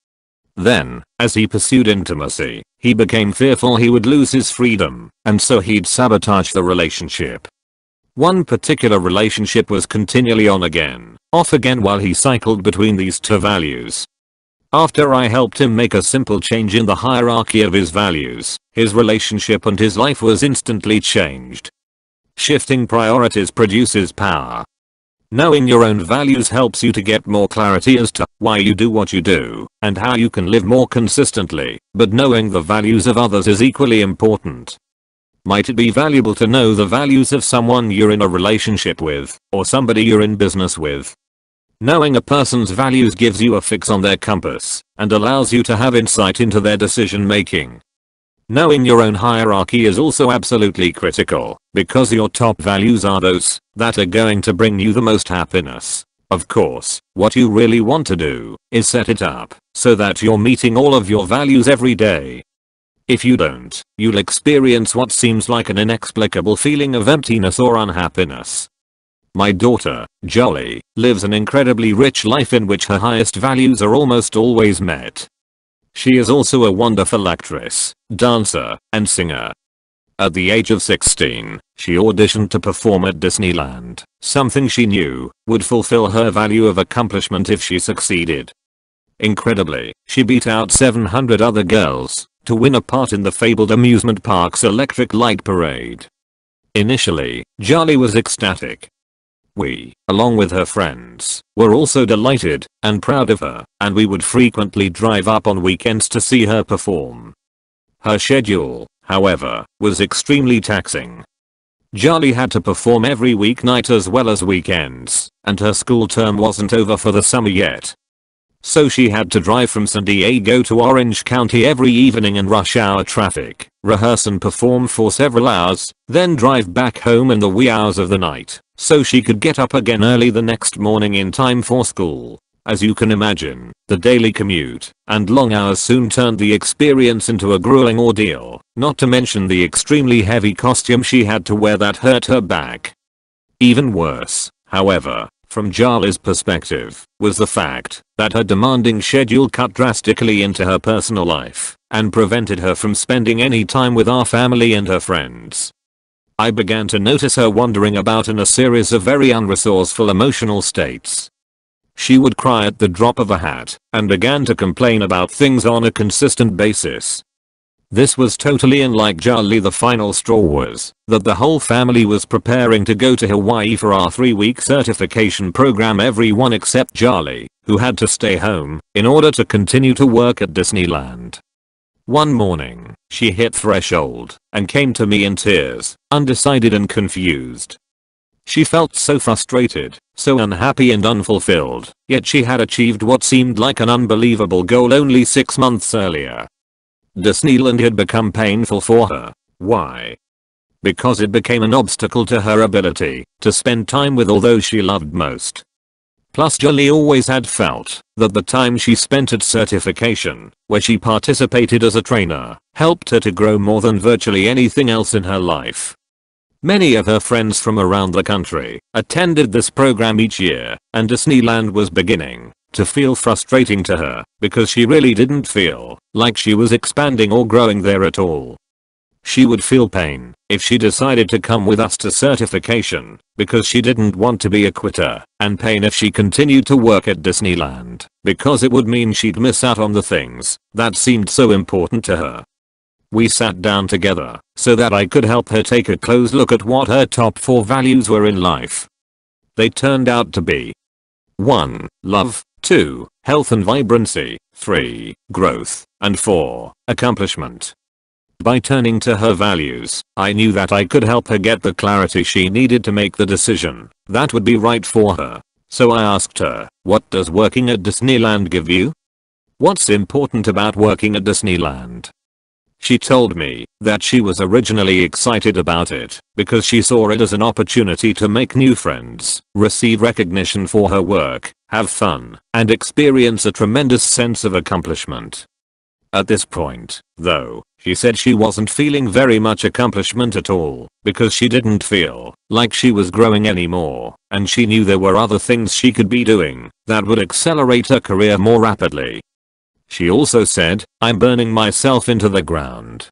Then, as he pursued intimacy, he became fearful he would lose his freedom, and so he'd sabotage the relationship. One particular relationship was continually on again, off again while he cycled between these two values. After I helped him make a simple change in the hierarchy of his values, his relationship and his life was instantly changed. Shifting priorities produces power. Knowing your own values helps you to get more clarity as to why you do what you do and how you can live more consistently, but knowing the values of others is equally important. Might it be valuable to know the values of someone you're in a relationship with, or somebody you're in business with? Knowing a person's values gives you a fix on their compass and allows you to have insight into their decision making. Knowing your own hierarchy is also absolutely critical, because your top values are those that are going to bring you the most happiness. Of course, what you really want to do is set it up so that you're meeting all of your values every day. If you don't, you'll experience what seems like an inexplicable feeling of emptiness or unhappiness. My daughter, Jolly, lives an incredibly rich life in which her highest values are almost always met. She is also a wonderful actress, dancer, and singer. At the age of 16, she auditioned to perform at Disneyland, something she knew would fulfill her value of accomplishment if she succeeded. Incredibly, she beat out 700 other girls to win a part in the fabled amusement park's electric light parade. Initially, Jolly was ecstatic. We, along with her friends, were also delighted and proud of her, and we would frequently drive up on weekends to see her perform. Her schedule, however, was extremely taxing. Jolly had to perform every weeknight as well as weekends, and her school term wasn't over for the summer yet. So she had to drive from San Diego to Orange County every evening in rush hour traffic, rehearse and perform for several hours, then drive back home in the wee hours of the night, so she could get up again early the next morning in time for school. As you can imagine, the daily commute and long hours soon turned the experience into a grueling ordeal, not to mention the extremely heavy costume she had to wear that hurt her back. Even worse, however, from Jolly's perspective, was the fact that her demanding schedule cut drastically into her personal life and prevented her from spending any time with our family and her friends. I began to notice her wandering about in a series of very unresourceful emotional states. She would cry at the drop of a hat and began to complain about things on a consistent basis. This was totally unlike Jolly. The final straw was that the whole family was preparing to go to Hawaii for our 3-week certification program, everyone except Jolly, who had to stay home in order to continue to work at Disneyland. One morning, she hit threshold and came to me in tears, undecided and confused. She felt so frustrated, so unhappy and unfulfilled, yet she had achieved what seemed like an unbelievable goal only 6 months earlier. Disneyland had become painful for her. Why? Because it became an obstacle to her ability to spend time with all those she loved most. Plus, Jolly always had felt that the time she spent at certification, where she participated as a trainer, helped her to grow more than virtually anything else in her life. Many of her friends from around the country attended this program each year, and Disneyland was beginning to feel frustrating to her because she really didn't feel like she was expanding or growing there at all. She would feel pain if she decided to come with us to certification because she didn't want to be a quitter, and pain if she continued to work at Disneyland because it would mean she'd miss out on the things that seemed so important to her. We sat down together so that I could help her take a close look at what her top 4 values were in life. They turned out to be 1. Love, 2. Health and vibrancy, 3. Growth, and 4. Accomplishment. By turning to her values, I knew that I could help her get the clarity she needed to make the decision that would be right for her. So I asked her, what does working at Disneyland give you? What's important about working at Disneyland? She told me that she was originally excited about it because she saw it as an opportunity to make new friends, receive recognition for her work, have fun, and experience a tremendous sense of accomplishment. At this point, though, she said she wasn't feeling very much accomplishment at all because she didn't feel like she was growing anymore, and she knew there were other things she could be doing that would accelerate her career more rapidly. She also said, I'm burning myself into the ground.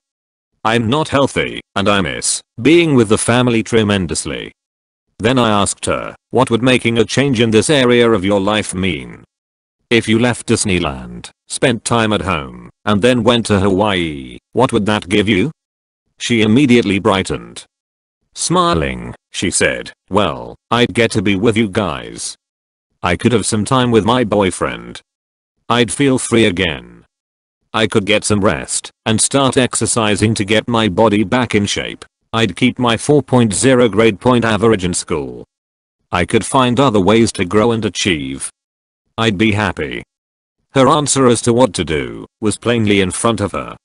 I'm not healthy, and I miss being with the family tremendously. Then I asked her, what would making a change in this area of your life mean? If you left Disneyland, spent time at home, and then went to Hawaii, what would that give you? She immediately brightened. Smiling, she said, well, I'd get to be with you guys. I could have some time with my boyfriend. I'd feel free again. I could get some rest and start exercising to get my body back in shape. I'd keep my 4.0 grade point average in school. I could find other ways to grow and achieve. I'd be happy. Her answer as to what to do was plainly in front of her.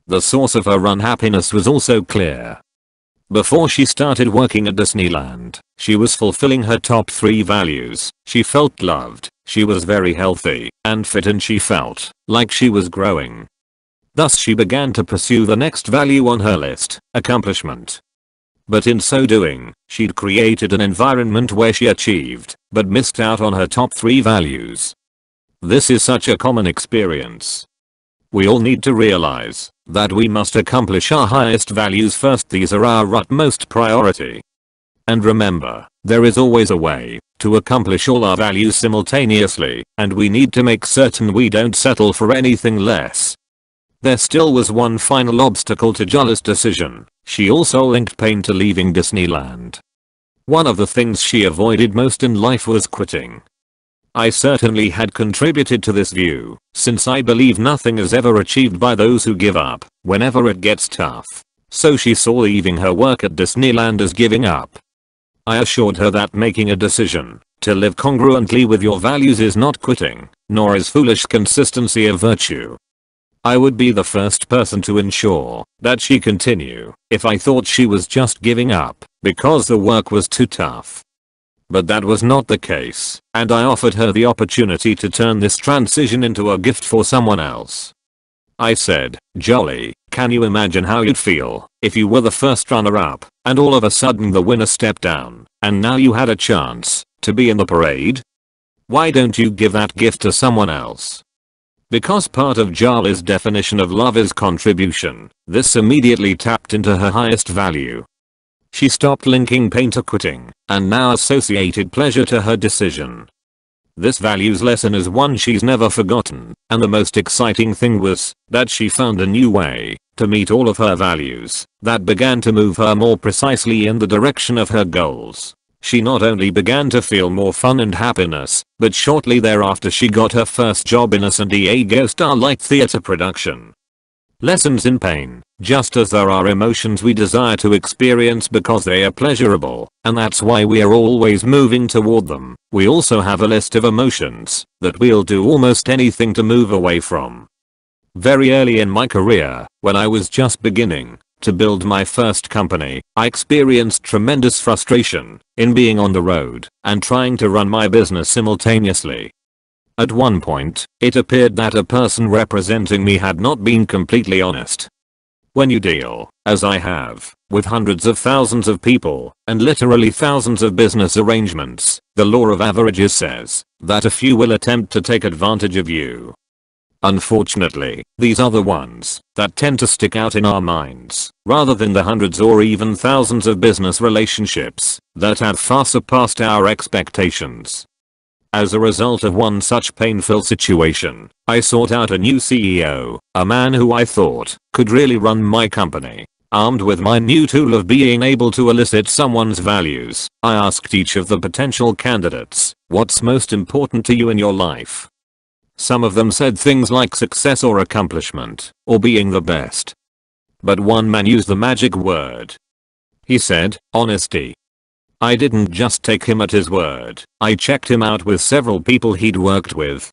The source of her unhappiness was also clear. Before she started working at Disneyland, she was fulfilling her top 3 values. She felt loved, she was very healthy and fit, and she felt like she was growing. Thus she began to pursue the next value on her list, accomplishment. But in so doing, she'd created an environment where she achieved, but missed out on her top 3 values. This is such a common experience. We all need to realize that we must accomplish our highest values first. These are our utmost priority. And remember, there is always a way to accomplish all our values simultaneously, and we need to make certain we don't settle for anything less. There still was one final obstacle to Jolly's decision. She also linked pain to leaving Disneyland. One of the things she avoided most in life was quitting. I certainly had contributed to this view, since I believe nothing is ever achieved by those who give up whenever it gets tough. So she saw leaving her work at Disneyland as giving up. I assured her that making a decision to live congruently with your values is not quitting, nor is foolish consistency a virtue. I would be the first person to ensure that she continue if I thought she was just giving up because the work was too tough. But that was not the case, and I offered her the opportunity to turn this transition into a gift for someone else. I said, Jolly, can you imagine how you'd feel if you were the first runner-up, and all of a sudden the winner stepped down, and now you had a chance to be in the parade? Why don't you give that gift to someone else? Because part of Jolly's definition of love is contribution, this immediately tapped into her highest value. She stopped linking pain to quitting, and now associated pleasure to her decision. This values lesson is one she's never forgotten, and the most exciting thing was that she found a new way to meet all of her values that began to move her more precisely in the direction of her goals. She not only began to feel more fun and happiness, but shortly thereafter she got her first job in a San Diego Starlight Theater production. Lessons in pain. Just as there are emotions we desire to experience because they are pleasurable, and that's why we are always moving toward them, we also have a list of emotions that we'll do almost anything to move away from. Very early in my career, when I was just beginning to build my first company, I experienced tremendous frustration in being on the road and trying to run my business simultaneously. At one point, it appeared that a person representing me had not been completely honest. When you deal, as I have, with hundreds of thousands of people and literally thousands of business arrangements, the law of averages says that a few will attempt to take advantage of you. Unfortunately, these are the ones that tend to stick out in our minds, rather than the hundreds or even thousands of business relationships that have far surpassed our expectations. As a result of one such painful situation, I sought out a new CEO, a man who I thought could really run my company. Armed with my new tool of being able to elicit someone's values, I asked each of the potential candidates, what's most important to you in your life? Some of them said things like success or accomplishment, or being the best. But one man used the magic word. He said, honesty. I didn't just take him at his word, I checked him out with several people he'd worked with.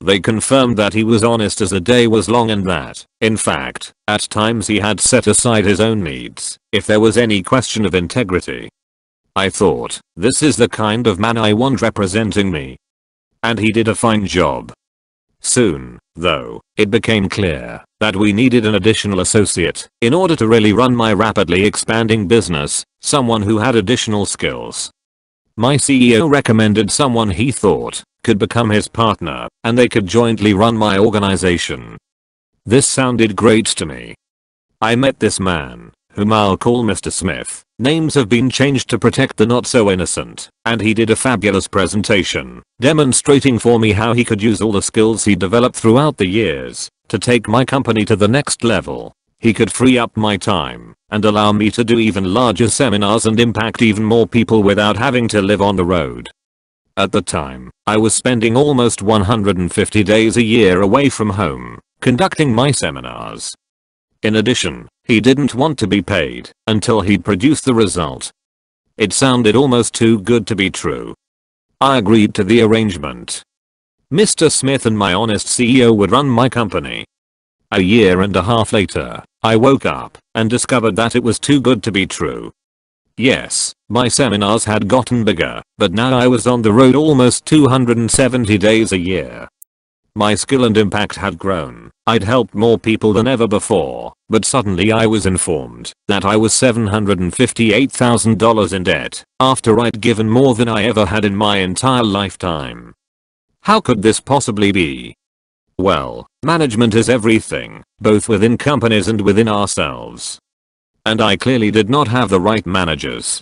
They confirmed that he was honest as the day was long and that, in fact, at times he had set aside his own needs if there was any question of integrity. I thought, this is the kind of man I want representing me. And he did a fine job. Soon, though, it became clear that we needed an additional associate in order to really run my rapidly expanding business, someone who had additional skills. My CEO recommended someone he thought could become his partner and they could jointly run my organization. This sounded great to me. I met this man, whom I'll call Mr. Smith. Names have been changed to protect the not so innocent, and he did a fabulous presentation, demonstrating for me how he could use all the skills he developed throughout the years to take my company to the next level. He could free up my time and allow me to do even larger seminars and impact even more people without having to live on the road. At the time, I was spending almost 150 days a year away from home, conducting my seminars. In addition, he didn't want to be paid until he'd produced the result. It sounded almost too good to be true. I agreed to the arrangement. Mr. Smith and my honest CEO would run my company. A year and a half later, I woke up and discovered that it was too good to be true. Yes, my seminars had gotten bigger, but now I was on the road almost 270 days a year. My skill and impact had grown. I'd helped more people than ever before, but suddenly I was informed that I was $758,000 in debt after I'd given more than I ever had in my entire lifetime. How could this possibly be? Well, management is everything, both within companies and within ourselves. And I clearly did not have the right managers.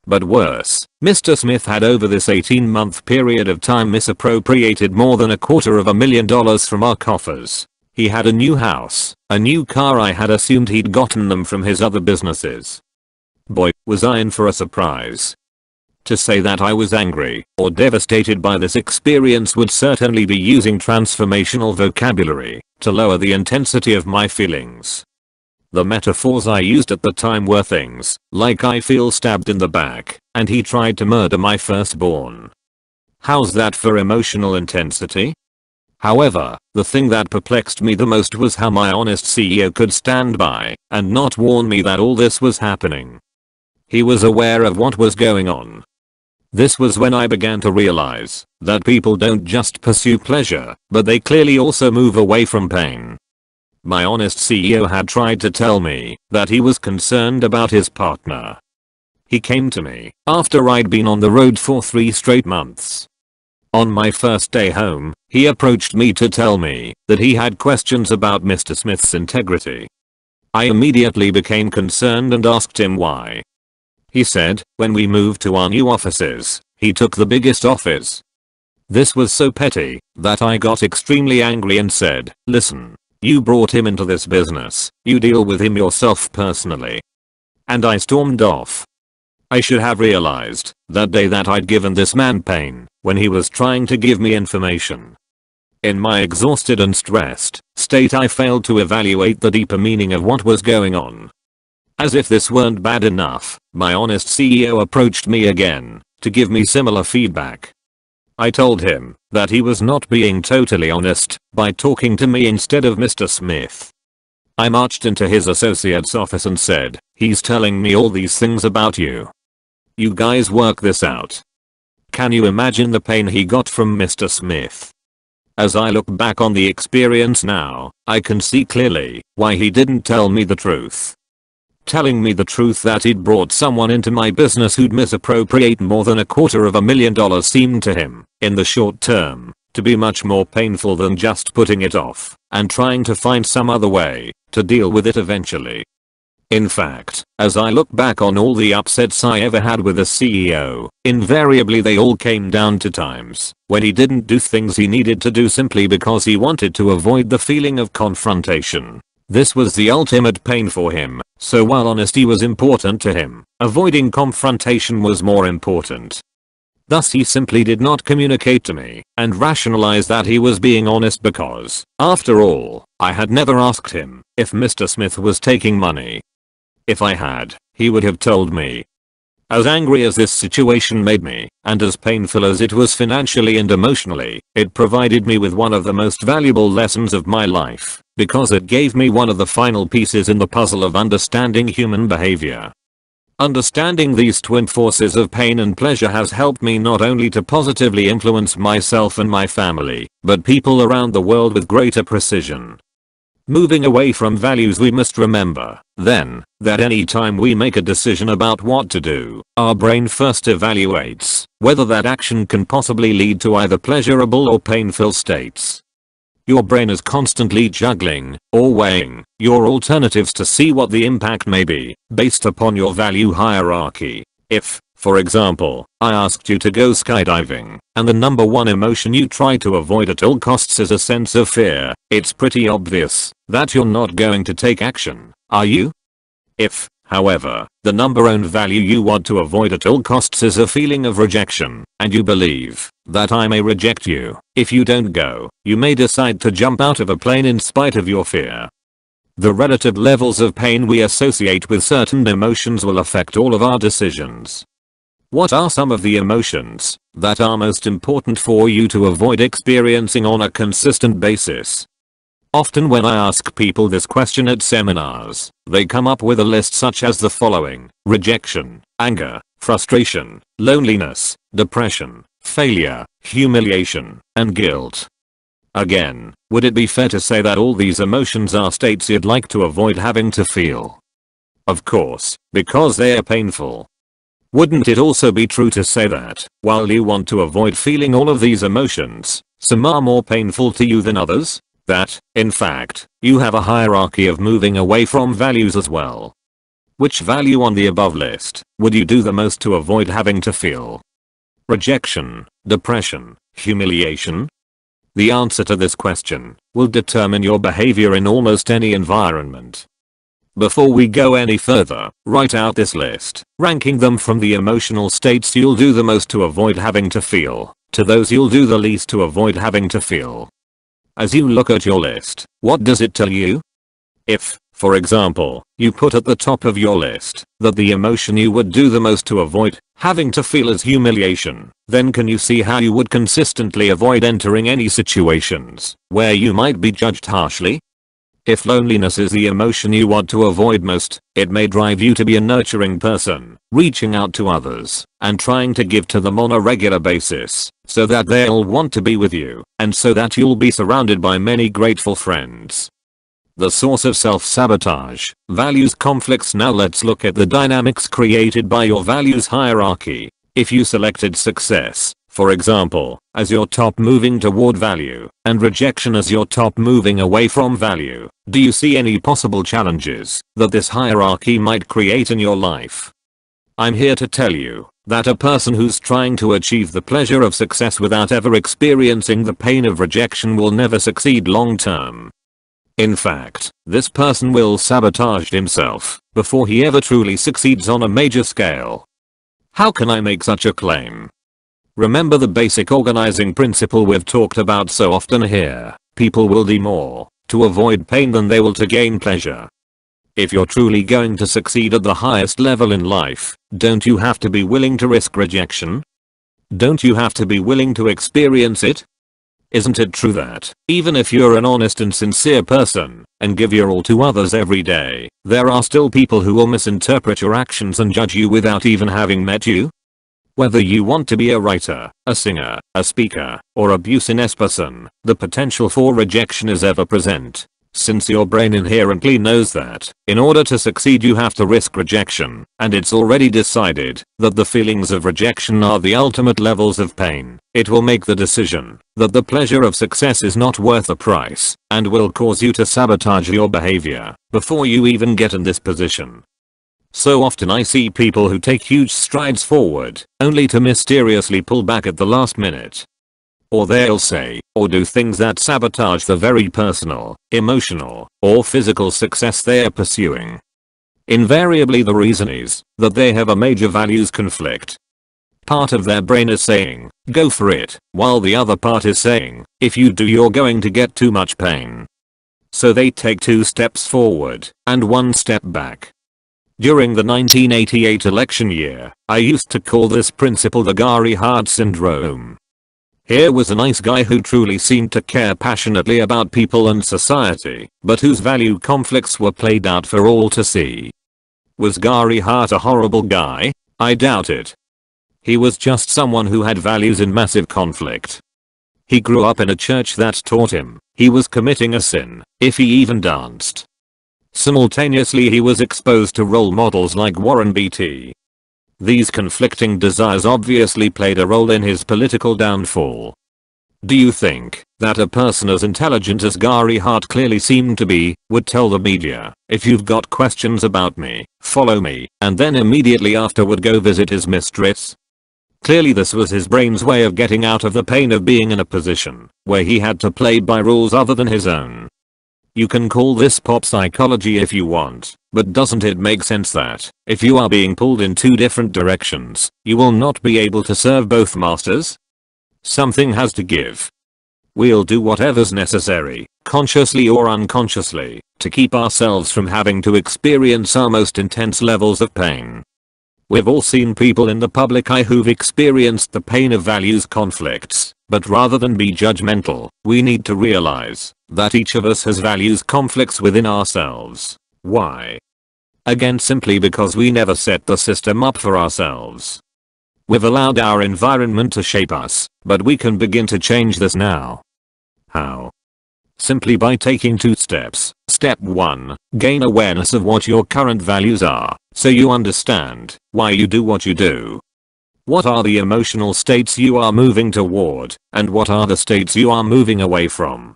But worse, Mr. Smith had over this 18-month period of time misappropriated more than $250,000 from our coffers. He had a new house, a new car. I had assumed he'd gotten them from his other businesses. Boy, was I in for a surprise. To say that I was angry or devastated by this experience would certainly be using transformational vocabulary to lower the intensity of my feelings. The metaphors I used at the time were things like I feel stabbed in the back and he tried to murder my firstborn. How's that for emotional intensity? However, the thing that perplexed me the most was how my honest CEO could stand by and not warn me that all this was happening. He was aware of what was going on. This was when I began to realize that people don't just pursue pleasure, but they clearly also move away from pain. My honest CEO had tried to tell me that he was concerned about his partner. He came to me after I'd been on the road for 3 straight months. On my first day home, he approached me to tell me that he had questions about Mr. Smith's integrity. I immediately became concerned and asked him why. He said, when we moved to our new offices, he took the biggest office. This was so petty that I got extremely angry and said, listen. You brought him into this business, you deal with him yourself personally. And I stormed off. I should have realized that day that I'd given this man pain when he was trying to give me information. In my exhausted and stressed state, I failed to evaluate the deeper meaning of what was going on. As if this weren't bad enough, my honest CEO approached me again to give me similar feedback. I told him that he was not being totally honest by talking to me instead of Mr. Smith. I marched into his associate's office and said, he's telling me all these things about you. You guys work this out. Can you imagine the pain he got from Mr. Smith? As I look back on the experience now, I can see clearly why he didn't tell me the truth. Telling me the truth that he'd brought someone into my business who'd misappropriate more than $250,000 seemed to him, in the short term, to be much more painful than just putting it off and trying to find some other way to deal with it eventually. In fact, as I look back on all the upsets I ever had with a CEO, invariably they all came down to times when he didn't do things he needed to do simply because he wanted to avoid the feeling of confrontation. This was the ultimate pain for him, so while honesty was important to him, avoiding confrontation was more important. Thus he simply did not communicate to me and rationalize that he was being honest because, after all, I had never asked him if Mr. Smith was taking money. If I had, he would have told me. As angry as this situation made me, and as painful as it was financially and emotionally, it provided me with one of the most valuable lessons of my life, because it gave me one of the final pieces in the puzzle of understanding human behavior. Understanding these twin forces of pain and pleasure has helped me not only to positively influence myself and my family, but people around the world with greater precision. Moving away from values, we must remember, then, that any time we make a decision about what to do, our brain first evaluates whether that action can possibly lead to either pleasurable or painful states. Your brain is constantly juggling, or weighing, your alternatives to see what the impact may be, based upon your value hierarchy. If, for example, I asked you to go skydiving, and the number one emotion you try to avoid at all costs is a sense of fear, it's pretty obvious that you're not going to take action, are you? If, however, the number one value you want to avoid at all costs is a feeling of rejection, and you believe that I may reject you if you don't go, you may decide to jump out of a plane in spite of your fear. The relative levels of pain we associate with certain emotions will affect all of our decisions. What are some of the emotions that are most important for you to avoid experiencing on a consistent basis? Often when I ask people this question at seminars, they come up with a list such as the following: rejection, anger, frustration, loneliness, depression, failure, humiliation, and guilt. Again, would it be fair to say that all these emotions are states you'd like to avoid having to feel? Of course, because they are painful. Wouldn't it also be true to say that, while you want to avoid feeling all of these emotions, some are more painful to you than others? That, in fact, you have a hierarchy of moving away from values as well. Which value on the above list would you do the most to avoid having to feel? Rejection, depression, humiliation? The answer to this question will determine your behavior in almost any environment. Before we go any further, write out this list, ranking them from the emotional states you'll do the most to avoid having to feel, to those you'll do the least to avoid having to feel. As you look at your list, what does it tell you? If, for example, you put at the top of your list that the emotion you would do the most to avoid having to feel is humiliation, then can you see how you would consistently avoid entering any situations where you might be judged harshly? If loneliness is the emotion you want to avoid most, it may drive you to be a nurturing person, reaching out to others and trying to give to them on a regular basis, so that they'll want to be with you, and so that you'll be surrounded by many grateful friends. The source of self-sabotage, values conflicts. Now let's look at the dynamics created by your values hierarchy. If you selected success, for example, as your top moving toward value, and rejection as your top moving away from value, do you see any possible challenges that this hierarchy might create in your life? I'm here to tell you that a person who's trying to achieve the pleasure of success without ever experiencing the pain of rejection will never succeed long term. In fact, this person will sabotage himself before he ever truly succeeds on a major scale. How can I make such a claim? Remember the basic organizing principle we've talked about so often here: people will do more to avoid pain than they will to gain pleasure. If you're truly going to succeed at the highest level in life, don't you have to be willing to risk rejection? Don't you have to be willing to experience it? Isn't it true that, even if you're an honest and sincere person, and give your all to others every day, there are still people who will misinterpret your actions and judge you without even having met you? Whether you want to be a writer, a singer, a speaker, or a business person, the potential for rejection is ever present. Since your brain inherently knows that, in order to succeed you have to risk rejection, and it's already decided that the feelings of rejection are the ultimate levels of pain, it will make the decision that the pleasure of success is not worth the price, and will cause you to sabotage your behavior before you even get in this position. So often I see people who take huge strides forward, only to mysteriously pull back at the last minute. Or they'll say or do things that sabotage the very personal, emotional, or physical success they are pursuing. Invariably the reason is that they have a major values conflict. part of their brain is saying, go for it, while the other part is saying, if you do you're going to get too much pain. So they take 2 steps forward and 1 step back. During the 1988 election year, I used to call this principle the Gary Hart syndrome. Here was a nice guy who truly seemed to care passionately about people and society, but whose value conflicts were played out for all to see. Was Gary Hart a horrible guy? I doubt it. He was just someone who had values in massive conflict. He grew up in a church that taught him he was committing a sin if he even danced. Simultaneously he was exposed to role models like Warren Beatty. These conflicting desires obviously played a role in his political downfall. Do you think that a person as intelligent as Gary Hart clearly seemed to be would tell the media, if you've got questions about me, follow me, and then immediately after would go visit his mistress? Clearly this was his brain's way of getting out of the pain of being in a position where he had to play by rules other than his own. You can call this pop psychology if you want, but doesn't it make sense that, if you are being pulled in 2 different directions, you will not be able to serve both masters? Something has to give. We'll do whatever's necessary, consciously or unconsciously, to keep ourselves from having to experience our most intense levels of pain. We've all seen people in the public eye who've experienced the pain of values conflicts, but rather than be judgmental, we need to realize that each of us has values conflicts within ourselves. Why? Again, simply because we never set the system up for ourselves. We've allowed our environment to shape us, but we can begin to change this now. How? Simply by taking 2 steps. Step 1, gain awareness of what your current values are, so you understand why you do what you do. What are the emotional states you are moving toward, and what are the states you are moving away from?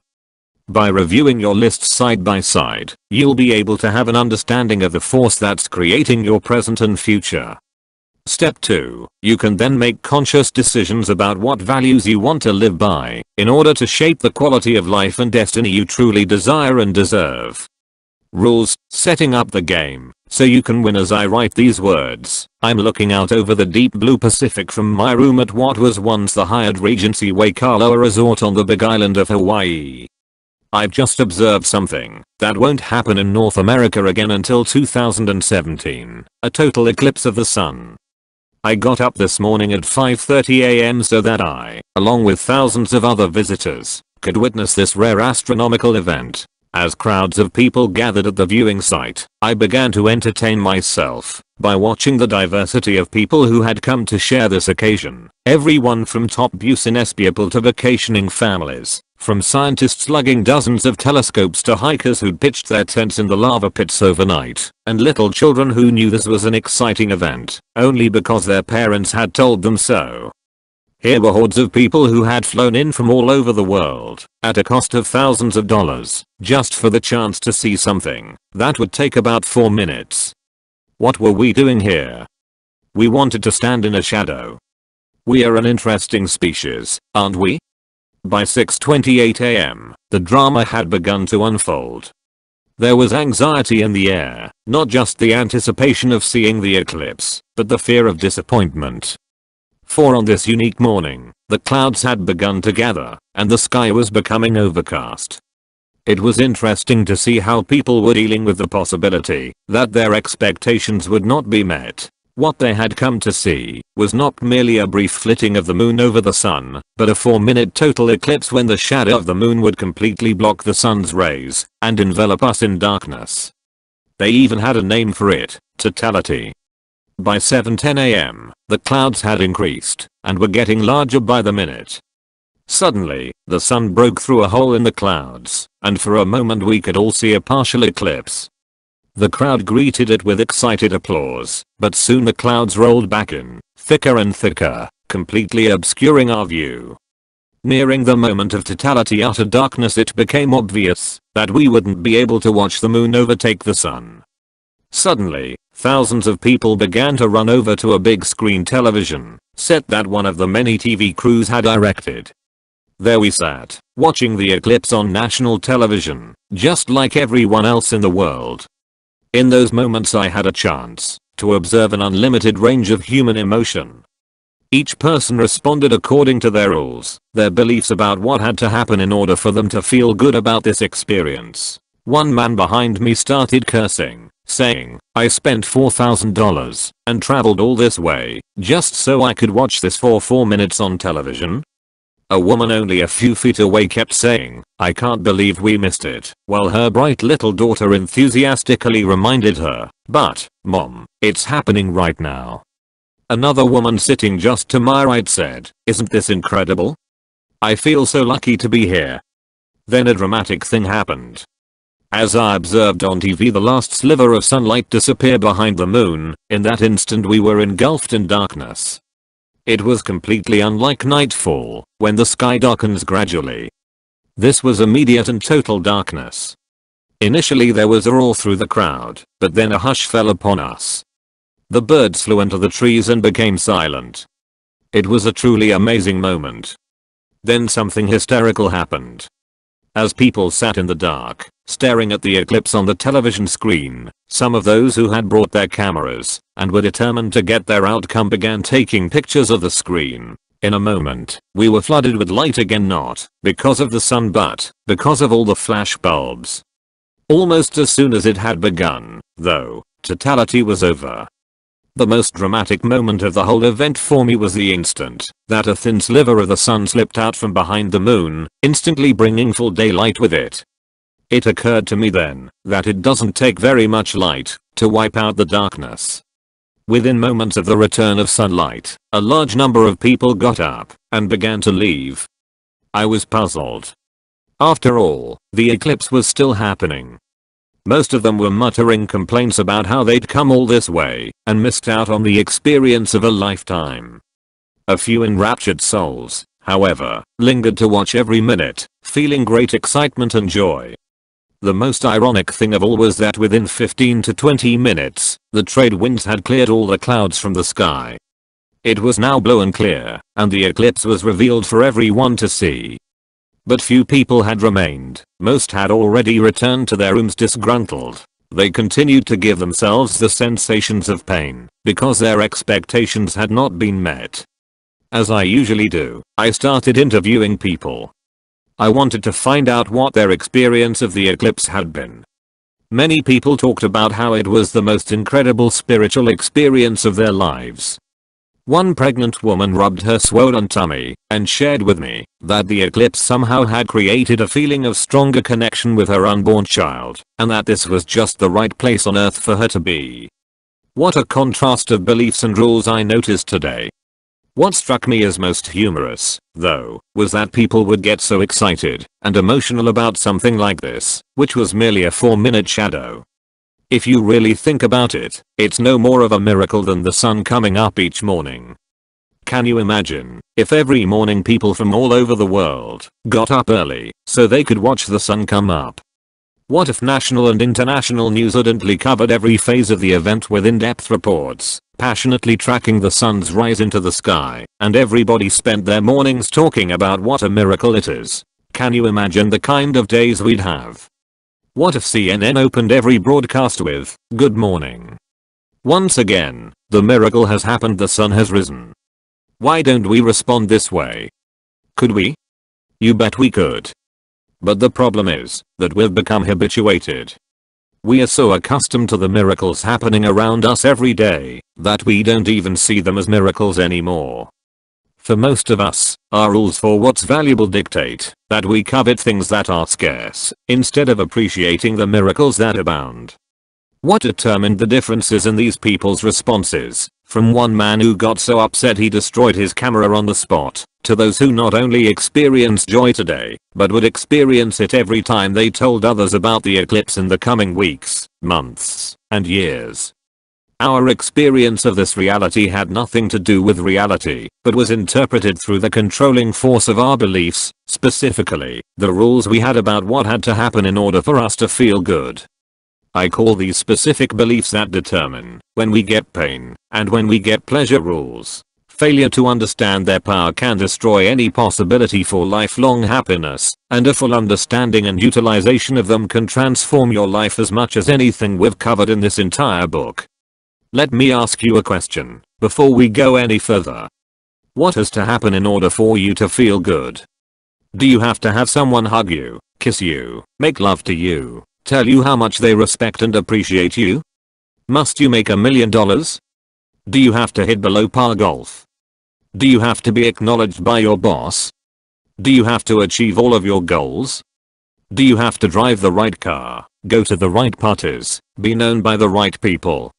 By reviewing your lists side by side, you'll be able to have an understanding of the force that's creating your present and future. Step 2, you can then make conscious decisions about what values you want to live by, in order to shape the quality of life and destiny you truly desire and deserve. Rules, setting up the game, so you can win. As I write these words, I'm looking out over the deep blue Pacific from my room at what was once the Hyatt Regency Waikoloa Resort on the big island of Hawaii. I've just observed something that won't happen in North America again until 2017, a total eclipse of the sun. I got up this morning at 5:30 AM so that I, along with thousands of other visitors, could witness this rare astronomical event. As crowds of people gathered at the viewing site, I began to entertain myself by watching the diversity of people who had come to share this occasion. Everyone from top business people to vacationing families, from scientists lugging dozens of telescopes to hikers who'd pitched their tents in the lava pits overnight, and little children who knew this was an exciting event only because their parents had told them so. Here were hordes of people who had flown in from all over the world, at a cost of thousands of dollars, just for the chance to see something that would take about 4 minutes. What were we doing here? We wanted to stand in a shadow. We are an interesting species, aren't we? By 6:28 AM, the drama had begun to unfold. There was anxiety in the air, not just the anticipation of seeing the eclipse, but the fear of disappointment. For on this unique morning, the clouds had begun to gather, and the sky was becoming overcast. It was interesting to see how people were dealing with the possibility that their expectations would not be met. What they had come to see was not merely a brief flitting of the moon over the sun, but a 4-minute total eclipse when the shadow of the moon would completely block the sun's rays and envelop us in darkness. They even had a name for it, totality. By 7:10 AM, the clouds had increased and were getting larger by the minute. Suddenly, the sun broke through a hole in the clouds, and for a moment we could all see a partial eclipse. The crowd greeted it with excited applause, but soon the clouds rolled back in, thicker and thicker, completely obscuring our view. Nearing the moment of totality utter darkness, it became obvious that we wouldn't be able to watch the moon overtake the sun. Suddenly, thousands of people began to run over to a big screen television set that one of the many TV crews had erected. There we sat, watching the eclipse on national television, just like everyone else in the world. In those moments I had a chance to observe an unlimited range of human emotion. Each person responded according to their rules, their beliefs about what had to happen in order for them to feel good about this experience. One man behind me started cursing, saying, "I spent $4,000 and traveled all this way just so I could watch this for 4 minutes on television." A woman only a few feet away kept saying, "I can't believe we missed it," while her bright little daughter enthusiastically reminded her, "But, Mom, it's happening right now." Another woman sitting just to my right said, "Isn't this incredible? I feel so lucky to be here." Then a dramatic thing happened. As I observed on TV the last sliver of sunlight disappear behind the moon, in that instant we were engulfed in darkness. It was completely unlike nightfall, when the sky darkens gradually. This was immediate and total darkness. Initially there was a roar through the crowd, but then a hush fell upon us. The birds flew into the trees and became silent. It was a truly amazing moment. Then something hysterical happened. As people sat in the dark, staring at the eclipse on the television screen, some of those who had brought their cameras and were determined to get their outcome began taking pictures of the screen. In a moment, we were flooded with light again, not because of the sun but because of all the flash bulbs. Almost as soon as it had begun, though, totality was over. The most dramatic moment of the whole event for me was the instant that a thin sliver of the sun slipped out from behind the moon, instantly bringing full daylight with it. It occurred to me then that it doesn't take very much light to wipe out the darkness. Within moments of the return of sunlight, a large number of people got up and began to leave. I was puzzled. After all, the eclipse was still happening. Most of them were muttering complaints about how they'd come all this way and missed out on the experience of a lifetime. A few enraptured souls, however, lingered to watch every minute, feeling great excitement and joy. The most ironic thing of all was that within 15 to 20 minutes, the trade winds had cleared all the clouds from the sky. It was now blue and clear, and the eclipse was revealed for everyone to see. But few people had remained, most had already returned to their rooms disgruntled. They continued to give themselves the sensations of pain, because their expectations had not been met. As I usually do, I started interviewing people. I wanted to find out what their experience of the eclipse had been. Many people talked about how it was the most incredible spiritual experience of their lives. One pregnant woman rubbed her swollen tummy and shared with me that the eclipse somehow had created a feeling of stronger connection with her unborn child, and that this was just the right place on earth for her to be. What a contrast of beliefs and rules I noticed today. What struck me as most humorous, though, was that people would get so excited and emotional about something like this, which was merely a 4-minute shadow. If you really think about it, it's no more of a miracle than the sun coming up each morning. Can you imagine if every morning people from all over the world got up early so they could watch the sun come up? What if national and international news urgently covered every phase of the event with in-depth reports, passionately tracking the sun's rise into the sky, and everybody spent their mornings talking about what a miracle it is? Can you imagine the kind of days we'd have? What if CNN opened every broadcast with, "Good morning. Once again, the miracle has happened, the sun has risen." Why don't we respond this way? Could we? You bet we could. But the problem is that we've become habituated. We are so accustomed to the miracles happening around us every day that we don't even see them as miracles anymore. For most of us, our rules for what's valuable dictate that we covet things that are scarce instead of appreciating the miracles that abound. What determined the differences in these people's responses, from one man who got so upset he destroyed his camera on the spot, to those who not only experienced joy today, but would experience it every time they told others about the eclipse in the coming weeks, months, and years? Our experience of this reality had nothing to do with reality, but was interpreted through the controlling force of our beliefs, specifically, the rules we had about what had to happen in order for us to feel good. I call these specific beliefs that determine when we get pain and when we get pleasure rules. Failure to understand their power can destroy any possibility for lifelong happiness, and a full understanding and utilization of them can transform your life as much as anything we've covered in this entire book. Let me ask you a question before we go any further. What has to happen in order for you to feel good? Do you have to have someone hug you, kiss you, make love to you, tell you how much they respect and appreciate you? Must you make $1 million? Do you have to hit below par golf? Do you have to be acknowledged by your boss? Do you have to achieve all of your goals? Do you have to drive the right car, go to the right parties, be known by the right people?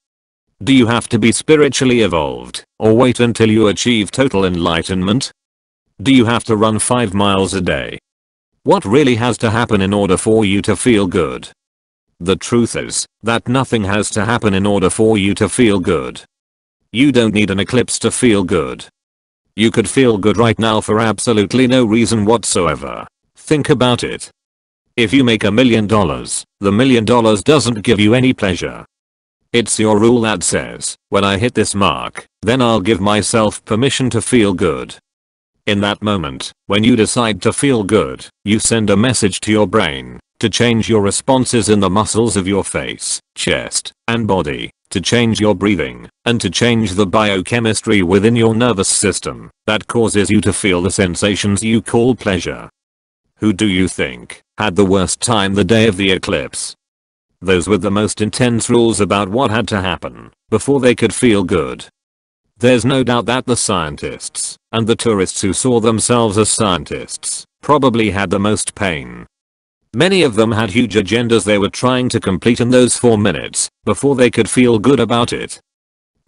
Do you have to be spiritually evolved, or wait until you achieve total enlightenment? Do you have to run 5 miles a day? What really has to happen in order for you to feel good? The truth is that nothing has to happen in order for you to feel good. You don't need an eclipse to feel good. You could feel good right now for absolutely no reason whatsoever. Think about it. If you make $1 million, the $1 million doesn't give you any pleasure. It's your rule that says, when I hit this mark, then I'll give myself permission to feel good. In that moment, when you decide to feel good, you send a message to your brain to change your responses in the muscles of your face, chest, and body, to change your breathing, and to change the biochemistry within your nervous system that causes you to feel the sensations you call pleasure. Who do you think had the worst time the day of the eclipse? Those with the most intense rules about what had to happen before they could feel good. There's no doubt that the scientists and the tourists who saw themselves as scientists probably had the most pain. Many of them had huge agendas they were trying to complete in those 4 minutes before they could feel good about it.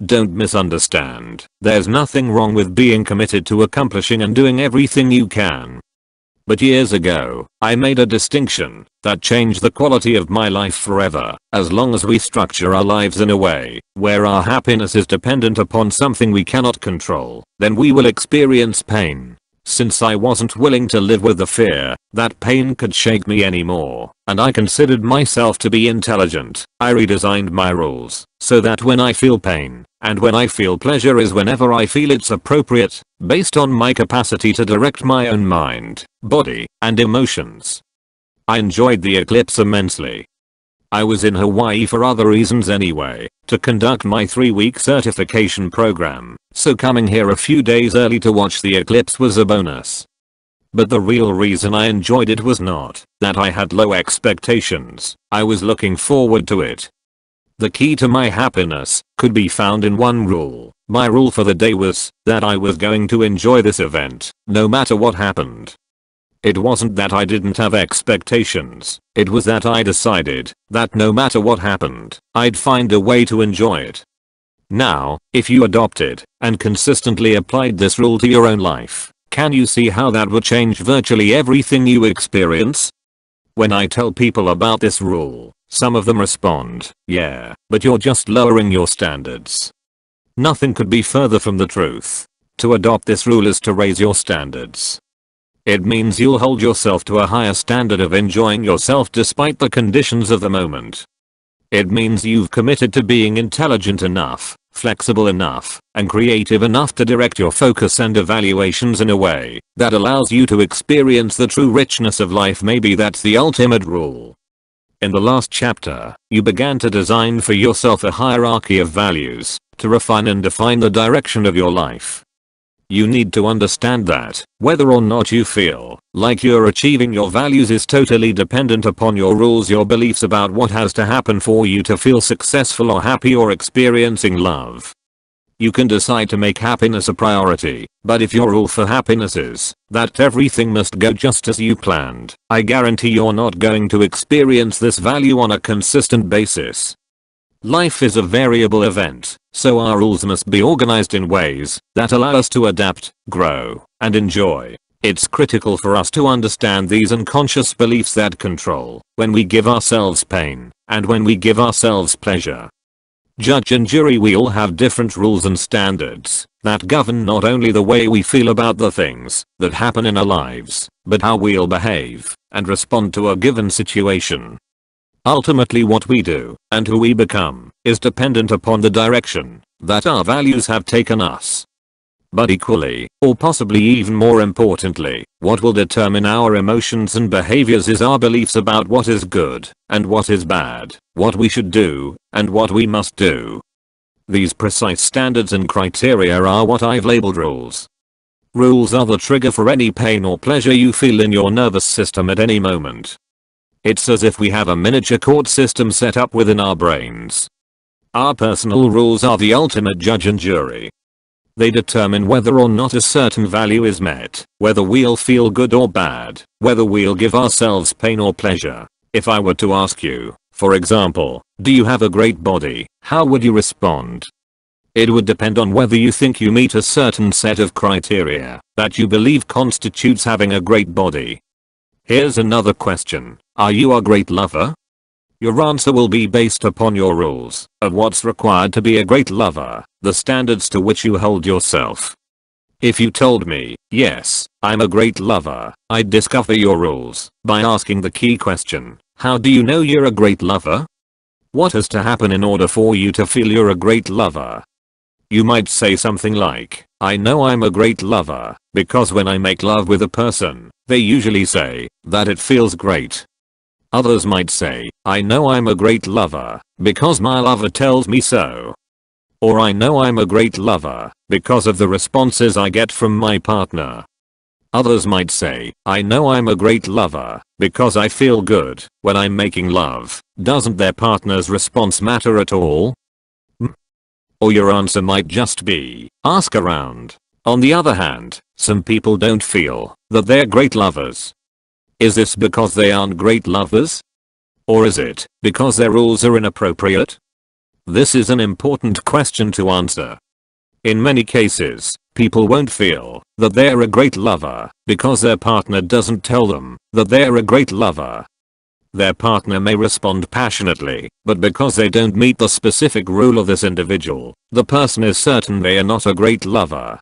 Don't misunderstand. There's nothing wrong with being committed to accomplishing and doing everything you can. But years ago, I made a distinction that changed the quality of my life forever. As long as we structure our lives in a way where our happiness is dependent upon something we cannot control, then we will experience pain. Since I wasn't willing to live with the fear that pain could shake me anymore, and I considered myself to be intelligent, I redesigned my rules so that when I feel pain and when I feel pleasure is whenever I feel it's appropriate, based on my capacity to direct my own mind, body, and emotions. I enjoyed the eclipse immensely. I was in Hawaii for other reasons anyway, to conduct my 3-week certification program, so coming here a few days early to watch the eclipse was a bonus. But the real reason I enjoyed it was not that I had low expectations, I was looking forward to it. The key to my happiness could be found in one rule. My rule for the day was that I was going to enjoy this event, no matter what happened. It wasn't that I didn't have expectations, it was that I decided that no matter what happened, I'd find a way to enjoy it. Now, if you adopted and consistently applied this rule to your own life, can you see how that would change virtually everything you experience? When I tell people about this rule, some of them respond, yeah, but you're just lowering your standards. Nothing could be further from the truth. To adopt this rule is to raise your standards. It means you'll hold yourself to a higher standard of enjoying yourself despite the conditions of the moment. It means you've committed to being intelligent enough, flexible enough, and creative enough to direct your focus and evaluations in a way that allows you to experience the true richness of life. Maybe that's the ultimate rule. In the last chapter, you began to design for yourself a hierarchy of values to refine and define the direction of your life. You need to understand that whether or not you feel like you're achieving your values is totally dependent upon your rules, your beliefs about what has to happen for you to feel successful or happy or experiencing love. You can decide to make happiness a priority, but if your rule for happiness is that everything must go just as you planned, I guarantee you're not going to experience this value on a consistent basis. Life is a variable event, so our rules must be organized in ways that allow us to adapt, grow, and enjoy. It's critical for us to understand these unconscious beliefs that control when we give ourselves pain and when we give ourselves pleasure. Judge and jury, we all have different rules and standards that govern not only the way we feel about the things that happen in our lives, but how we'll behave and respond to a given situation. Ultimately, what we do and who we become is dependent upon the direction that our values have taken us. But equally, or possibly even more importantly, what will determine our emotions and behaviors is our beliefs about what is good and what is bad, what we should do and what we must do. These precise standards and criteria are what I've labeled rules. Rules are the trigger for any pain or pleasure you feel in your nervous system at any moment. It's as if we have a miniature court system set up within our brains. Our personal rules are the ultimate judge and jury. They determine whether or not a certain value is met, whether we'll feel good or bad, whether we'll give ourselves pain or pleasure. If I were to ask you, for example, do you have a great body, how would you respond? It would depend on whether you think you meet a certain set of criteria that you believe constitutes having a great body. Here's another question. Are you a great lover? Your answer will be based upon your rules of what's required to be a great lover, the standards to which you hold yourself. If you told me, yes, I'm a great lover, I'd discover your rules by asking the key question, how do you know you're a great lover? What has to happen in order for you to feel you're a great lover? You might say something like, I know I'm a great lover because when I make love with a person, they usually say that it feels great. Others might say, I know I'm a great lover because my lover tells me so. Or I know I'm a great lover because of the responses I get from my partner. Others might say, I know I'm a great lover because I feel good when I'm making love. Doesn't their partner's response matter at all? Or your answer might just be, ask around. On the other hand, some people don't feel that they're great lovers. Is this because they aren't great lovers? Or is it because their rules are inappropriate? This is an important question to answer. In many cases, people won't feel that they're a great lover because their partner doesn't tell them that they're a great lover. Their partner may respond passionately, but because they don't meet the specific rule of this individual, the person is certain they are not a great lover.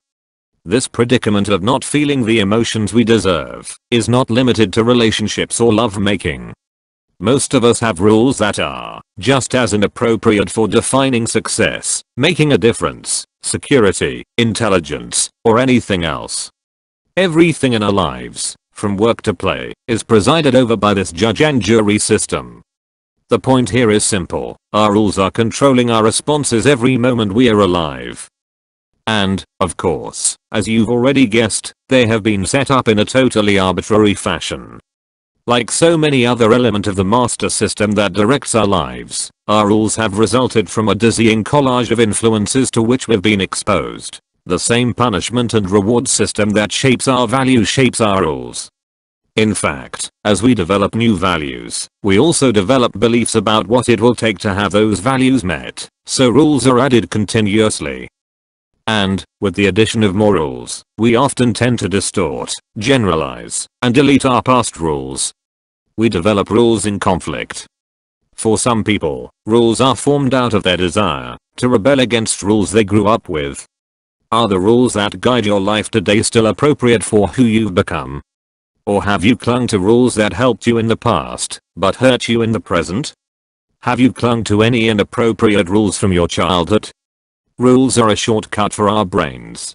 This predicament of not feeling the emotions we deserve is not limited to relationships or lovemaking. Most of us have rules that are just as inappropriate for defining success, making a difference, security, intelligence, or anything else. Everything in our lives, from work to play, is presided over by this judge and jury system. The point here is simple. Our rules are controlling our responses every moment we are alive. And, of course, as you've already guessed, they have been set up in a totally arbitrary fashion. Like so many other elements of the master system that directs our lives, our rules have resulted from a dizzying collage of influences to which we've been exposed. The same punishment and reward system that shapes our values shapes our rules. In fact, as we develop new values, we also develop beliefs about what it will take to have those values met, so rules are added continuously. And, with the addition of more rules, we often tend to distort, generalize, and delete our past rules. We develop rules in conflict. For some people, rules are formed out of their desire to rebel against rules they grew up with. Are the rules that guide your life today still appropriate for who you've become? Or have you clung to rules that helped you in the past, but hurt you in the present? Have you clung to any inappropriate rules from your childhood? Rules are a shortcut for our brains.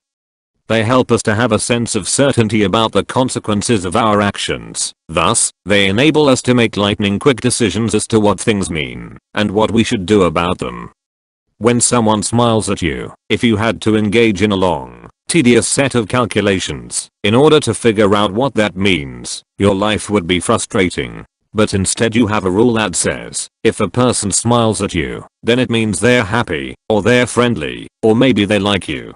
They help us to have a sense of certainty about the consequences of our actions. Thus, they enable us to make lightning-quick decisions as to what things mean and what we should do about them. When someone smiles at you, if you had to engage in a long, tedious set of calculations in order to figure out what that means, your life would be frustrating. But instead you have a rule that says, if a person smiles at you, then it means they're happy, or they're friendly, or maybe they like you.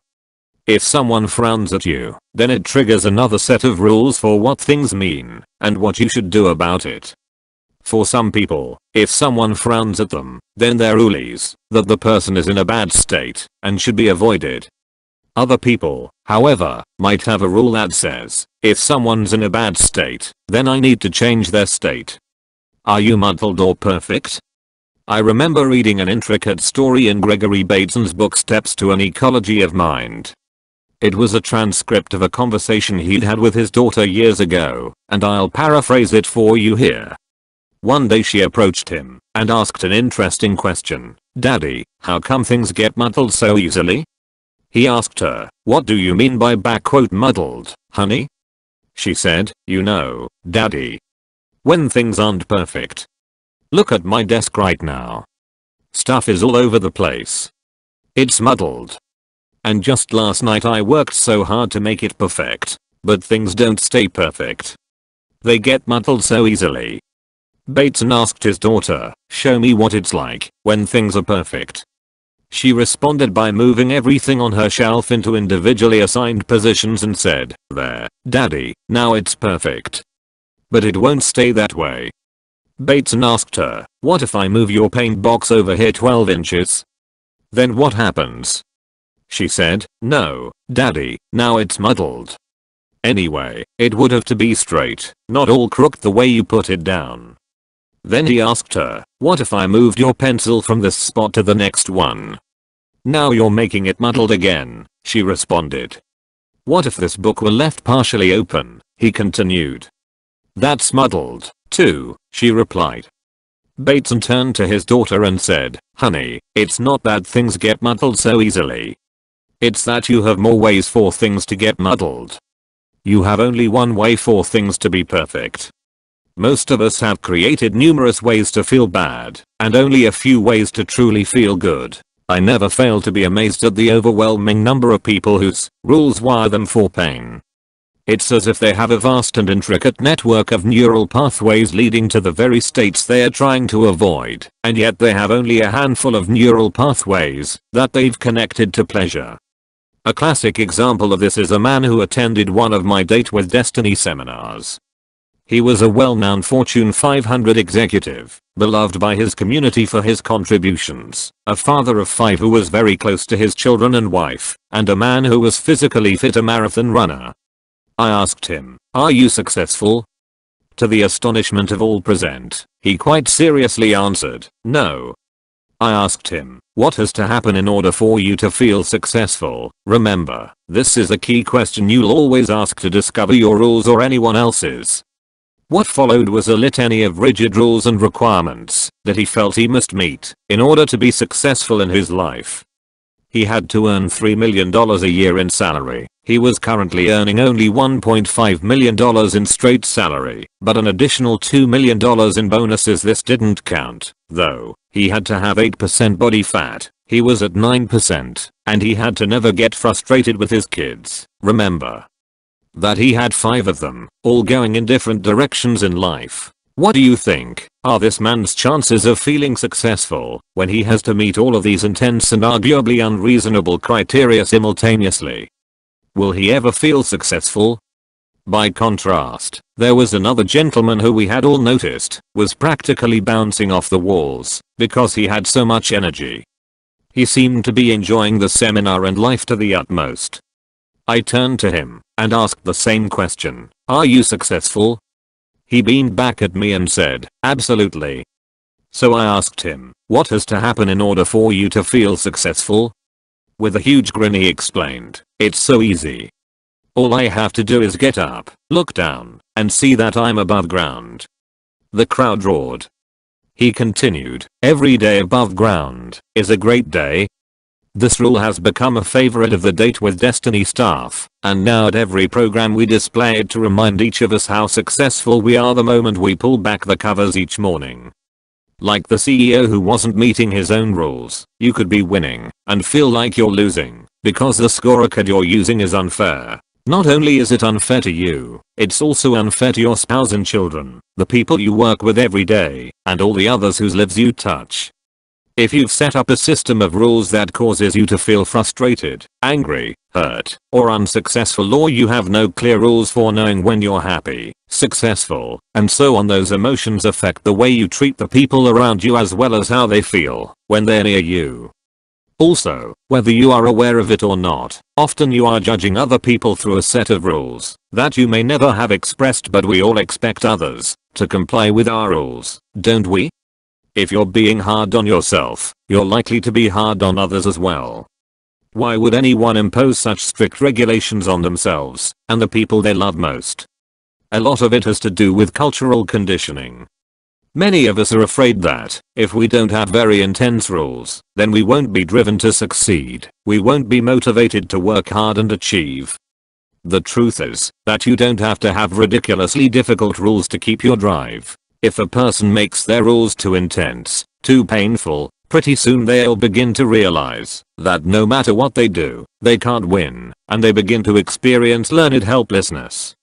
If someone frowns at you, then it triggers another set of rules for what things mean and what you should do about it. For some people, if someone frowns at them, then their rule is that the person is in a bad state and should be avoided. Other people, however, might have a rule that says, if someone's in a bad state, then I need to change their state. Are you muddled or perfect? I remember reading an intricate story in Gregory Bateson's book Steps to an Ecology of Mind. It was a transcript of a conversation he'd had with his daughter years ago, and I'll paraphrase it for you here. One day she approached him and asked an interesting question. Daddy, how come things get muddled so easily? He asked her, what do you mean by "muddled, honey?" She said, you know, Daddy. When things aren't perfect. Look at my desk right now. Stuff is all over the place. It's muddled. And just last night I worked so hard to make it perfect. But things don't stay perfect. They get muddled so easily. Bateson asked his daughter, "Show me what it's like when things are perfect." She responded by moving everything on her shelf into individually assigned positions and said, "There, Daddy, now it's perfect." But it won't stay that way. Bateson asked her, "What if I move your paint box over here 12 inches? Then what happens?" She said, "No, Daddy, now it's muddled. Anyway, it would have to be straight, not all crooked the way you put it down." Then he asked her, "What if I moved your pencil from this spot to the next one?" "Now you're making it muddled again," she responded. "What if this book were left partially open?" he continued. "That's muddled, too," she replied. Bateson turned to his daughter and said, "Honey, it's not that things get muddled so easily. It's that you have more ways for things to get muddled. You have only one way for things to be perfect. Most of us have created numerous ways to feel bad, and only a few ways to truly feel good. I never fail to be amazed at the overwhelming number of people whose rules wire them for pain. It's as if they have a vast and intricate network of neural pathways leading to the very states they are trying to avoid, and yet they have only a handful of neural pathways that they've connected to pleasure. A classic example of this is a man who attended one of my Date with Destiny seminars. He was a well-known Fortune 500 executive, beloved by his community for his contributions, a father of 5 who was very close to his children and wife, and a man who was physically fit, a marathon runner. I asked him, "Are you successful?" To the astonishment of all present, he quite seriously answered, "No." I asked him, "What has to happen in order for you to feel successful?" Remember, this is a key question you'll always ask to discover your rules or anyone else's. What followed was a litany of rigid rules and requirements that he felt he must meet in order to be successful in his life. He had to earn $3 million a year in salary. He was currently earning only $1.5 million in straight salary, but an additional $2 million in bonuses. This didn't count, though. He had to have 8% body fat. He was at 9%, and he had to never get frustrated with his kids. Remember that he had 5 of them, all going in different directions in life. What do you think are this man's chances of feeling successful when he has to meet all of these intense and arguably unreasonable criteria simultaneously? Will he ever feel successful? By contrast, there was another gentleman who we had all noticed was practically bouncing off the walls because he had so much energy. He seemed to be enjoying the seminar and life to the utmost. I turned to him and asked the same question, "Are you successful?" He beamed back at me and said, "Absolutely." So I asked him, "What has to happen in order for you to feel successful?" With a huge grin he explained, "It's so easy. All I have to do is get up, look down, and see that I'm above ground." The crowd roared. He continued, "Every day above ground is a great day." This rule has become a favorite of the Date with Destiny staff, and now at every program we display it to remind each of us how successful we are the moment we pull back the covers each morning. Like the CEO who wasn't meeting his own rules, you could be winning and feel like you're losing because the scorecard you're using is unfair. Not only is it unfair to you, it's also unfair to your spouse and children, the people you work with every day, and all the others whose lives you touch. If you've set up a system of rules that causes you to feel frustrated, angry, hurt, or unsuccessful, or you have no clear rules for knowing when you're happy, successful, and so on, those emotions affect the way you treat the people around you as well as how they feel when they're near you. Also, whether you are aware of it or not, often you are judging other people through a set of rules that you may never have expressed, but we all expect others to comply with our rules, don't we? If you're being hard on yourself, you're likely to be hard on others as well. Why would anyone impose such strict regulations on themselves and the people they love most? A lot of it has to do with cultural conditioning. Many of us are afraid that if we don't have very intense rules, then we won't be driven to succeed. We won't be motivated to work hard and achieve. The truth is that you don't have to have ridiculously difficult rules to keep your drive. If a person makes their rules too intense, too painful, Pretty soon they'll begin to realize that no matter what they do, they can't win, and they begin to experience learned helplessness.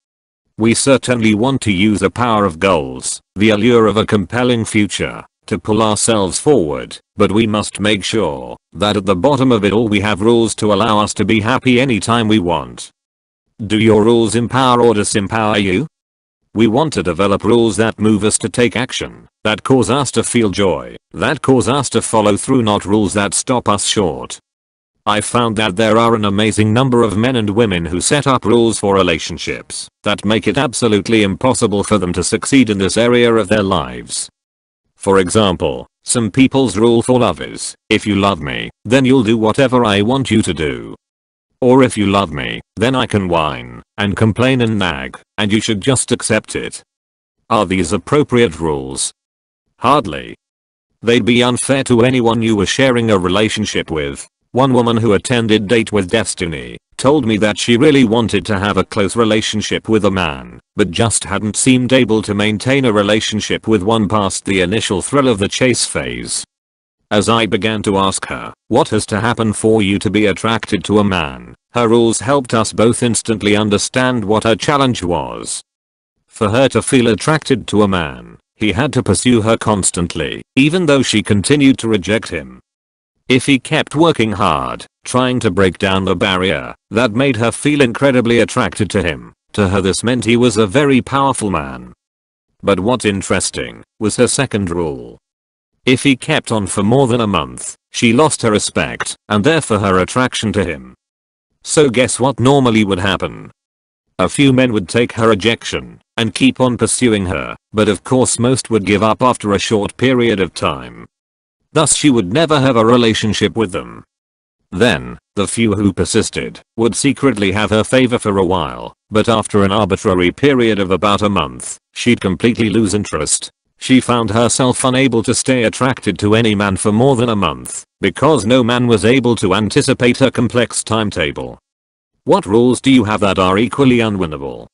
We certainly want to use the power of goals, the allure of a compelling future, to pull ourselves forward, but we must make sure that at the bottom of it all we have rules to allow us to be happy anytime we want. Do your rules empower or disempower you? We want to develop rules that move us to take action, that cause us to feel joy, that cause us to follow through, not rules that stop us short. I found that there are an amazing number of men and women who set up rules for relationships that make it absolutely impossible for them to succeed in this area of their lives. For example, some people's rule for love is, if you love me, then you'll do whatever I want you to do. Or if you love me, then I can whine and complain and nag, and you should just accept it. Are these appropriate rules? Hardly. They'd be unfair to anyone you were sharing a relationship with. One woman who attended Date with Destiny told me that she really wanted to have a close relationship with a man, but just hadn't seemed able to maintain a relationship with one past the initial thrill of the chase phase. As I began to ask her, what has to happen for you to be attracted to a man, her rules helped us both instantly understand what her challenge was. For her to feel attracted to a man, he had to pursue her constantly, even though she continued to reject him. If he kept working hard, trying to break down the barrier that made her feel incredibly attracted to him, to her this meant he was a very powerful man. But what's interesting was her second rule. If he kept on for more than a month, she lost her respect and therefore her attraction to him. So guess what normally would happen? A few men would take her rejection and keep on pursuing her, but of course most would give up after a short period of time. Thus she would never have a relationship with them. Then, the few who persisted would secretly have her favor for a while, but after an arbitrary period of about a month, she'd completely lose interest. She found herself unable to stay attracted to any man for more than a month, because no man was able to anticipate her complex timetable. What rules do you have that are equally unwinnable?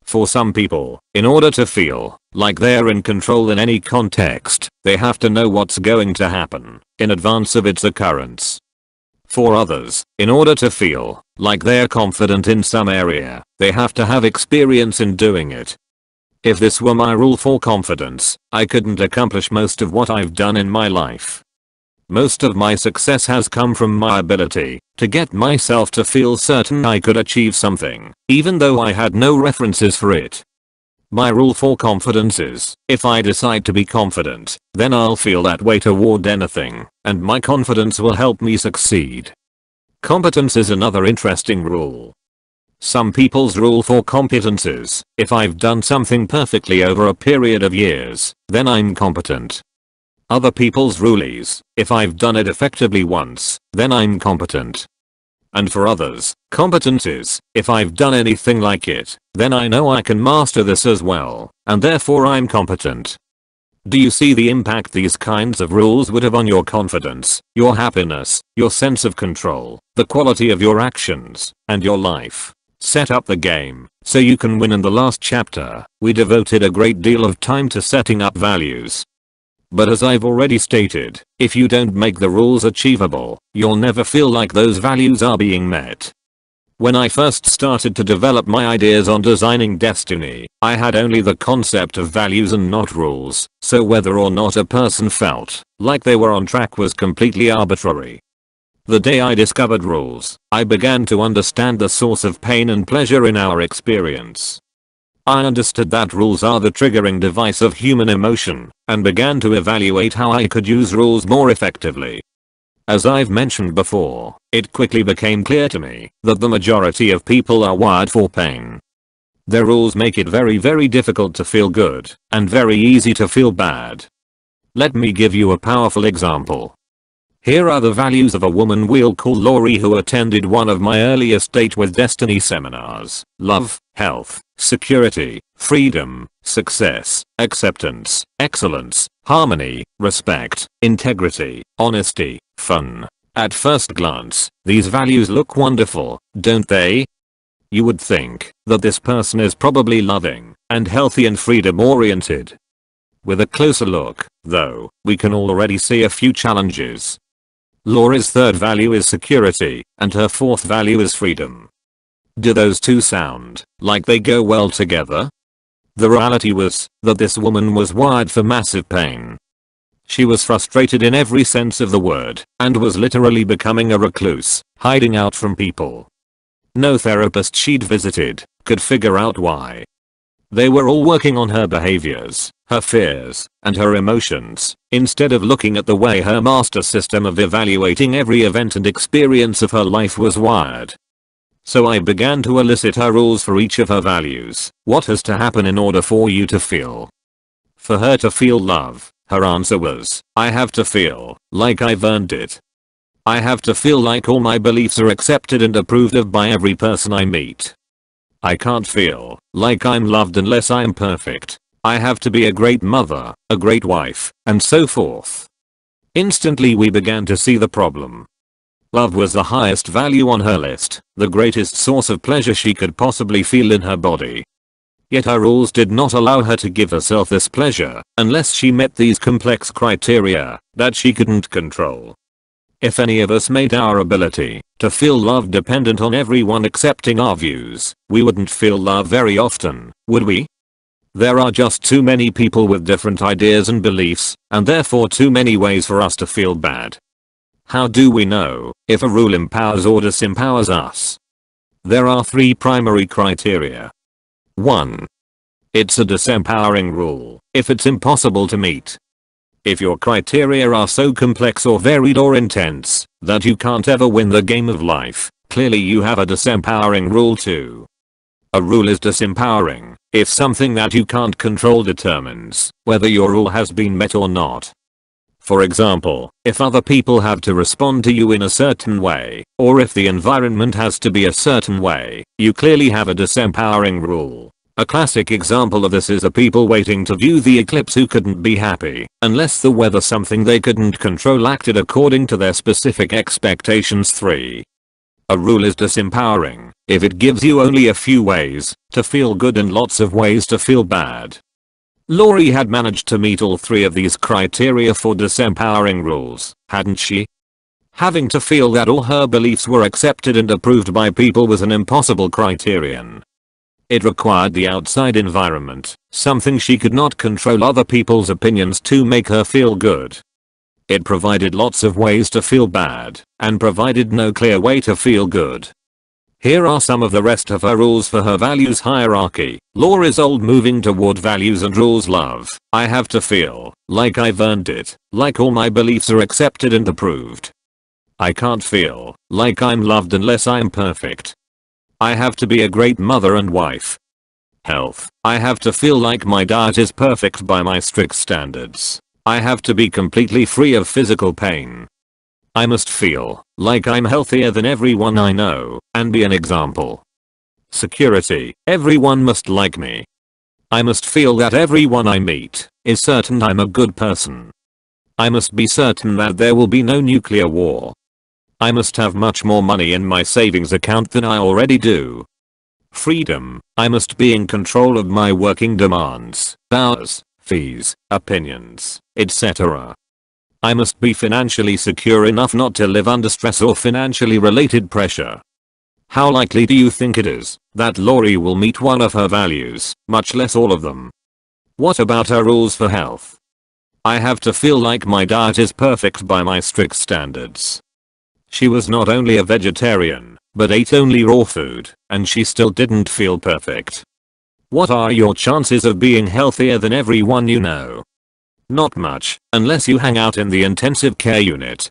For some people, in order to feel like they're in control in any context, they have to know what's going to happen in advance of its occurrence. For others, in order to feel like they're confident in some area, they have to have experience in doing it. If this were my rule for confidence, I couldn't accomplish most of what I've done in my life. Most of my success has come from my ability to get myself to feel certain I could achieve something, even though I had no references for it. My rule for confidence is, if I decide to be confident, then I'll feel that way toward anything, and my confidence will help me succeed. Competence is another interesting rule. Some people's rule for competence is, if I've done something perfectly over a period of years, then I'm competent. Other people's rule is, if I've done it effectively once, then I'm competent. And for others, competence is, if I've done anything like it, then I know I can master this as well, and therefore I'm competent. Do you see the impact these kinds of rules would have on your confidence, your happiness, your sense of control, the quality of your actions, and your life? Set up the game so you can win. In the last chapter, we devoted a great deal of time to setting up values. But as I've already stated, if you don't make the rules achievable, you'll never feel like those values are being met. When I first started to develop my ideas on designing destiny, I had only the concept of values and not rules, so whether or not a person felt like they were on track was completely arbitrary. The day I discovered rules, I began to understand the source of pain and pleasure in our experience. I understood that rules are the triggering device of human emotion, and began to evaluate how I could use rules more effectively. As I've mentioned before, it quickly became clear to me that the majority of people are wired for pain. Their rules make it very difficult to feel good, and very easy to feel bad. Let me give you a powerful example. Here are the values of a woman we'll call Lori, who attended one of my earliest Date with Destiny seminars: love, health, security, freedom, success, acceptance, excellence, harmony, respect, integrity, honesty, fun. At first glance, these values look wonderful, don't they? You would think that this person is probably loving and healthy and freedom oriented. With a closer look, though, we can already see a few challenges. Laurie's third value is security, and her fourth value is freedom. Do those two sound like they go well together? The reality was that this woman was wired for massive pain. She was frustrated in every sense of the word, and was literally becoming a recluse, hiding out from people. No therapist she'd visited could figure out why. They were all working on her behaviors, her fears, and her emotions, instead of looking at the way her master system of evaluating every event and experience of her life was wired. So I began to elicit her rules for each of her values. What has to happen in order for you to feel? For her to feel love, her answer was, I have to feel like I've earned it. I have to feel like all my beliefs are accepted and approved of by every person I meet. I can't feel like I'm loved unless I'm perfect. I have to be a great mother, a great wife, and so forth. Instantly we began to see the problem. Love was the highest value on her list, the greatest source of pleasure she could possibly feel in her body. Yet her rules did not allow her to give herself this pleasure unless she met these complex criteria that she couldn't control. If any of us made our ability to feel love dependent on everyone accepting our views, we wouldn't feel love very often, would we? There are just too many people with different ideas and beliefs, and therefore too many ways for us to feel bad. How do we know if a rule empowers or disempowers us? There are three primary criteria. 1. It's a disempowering rule if it's impossible to meet. If your criteria are so complex or varied or intense that you can't ever win the game of life, clearly you have a disempowering rule too. A rule is disempowering if something that you can't control determines whether your rule has been met or not. For example, if other people have to respond to you in a certain way, or if the environment has to be a certain way, you clearly have a disempowering rule. A classic example of this is the people waiting to view the eclipse who couldn't be happy unless the weather, something they couldn't control, acted according to their specific expectations. 3. A rule is disempowering if it gives you only a few ways to feel good and lots of ways to feel bad. Laurie had managed to meet all three of these criteria for disempowering rules, hadn't she? Having to feel that all her beliefs were accepted and approved by people was an impossible criterion. It required the outside environment, something she could not control, other people's opinions, to make her feel good. It provided lots of ways to feel bad, and provided no clear way to feel good. Here are some of the rest of her rules for her values hierarchy. Laurie's old, moving toward values and rules. Love. I have to feel like I've earned it, like all my beliefs are accepted and approved. I can't feel like I'm loved unless I'm perfect. I have to be a great mother and wife. Health. I have to feel like my diet is perfect by my strict standards. I have to be completely free of physical pain. I must feel like I'm healthier than everyone I know, and be an example. Security. Everyone must like me. I must feel that everyone I meet is certain I'm a good person. I must be certain that there will be no nuclear war. I must have much more money in my savings account than I already do. Freedom. I must be in control of my working demands, hours, fees, opinions, etc. I must be financially secure enough not to live under stress or financially related pressure. How likely do you think it is that Laurie will meet one of her values, much less all of them? What about her rules for health? I have to feel like my diet is perfect by my strict standards. She was not only a vegetarian, but ate only raw food, and she still didn't feel perfect. What are your chances of being healthier than everyone you know? Not much, unless you hang out in the intensive care unit.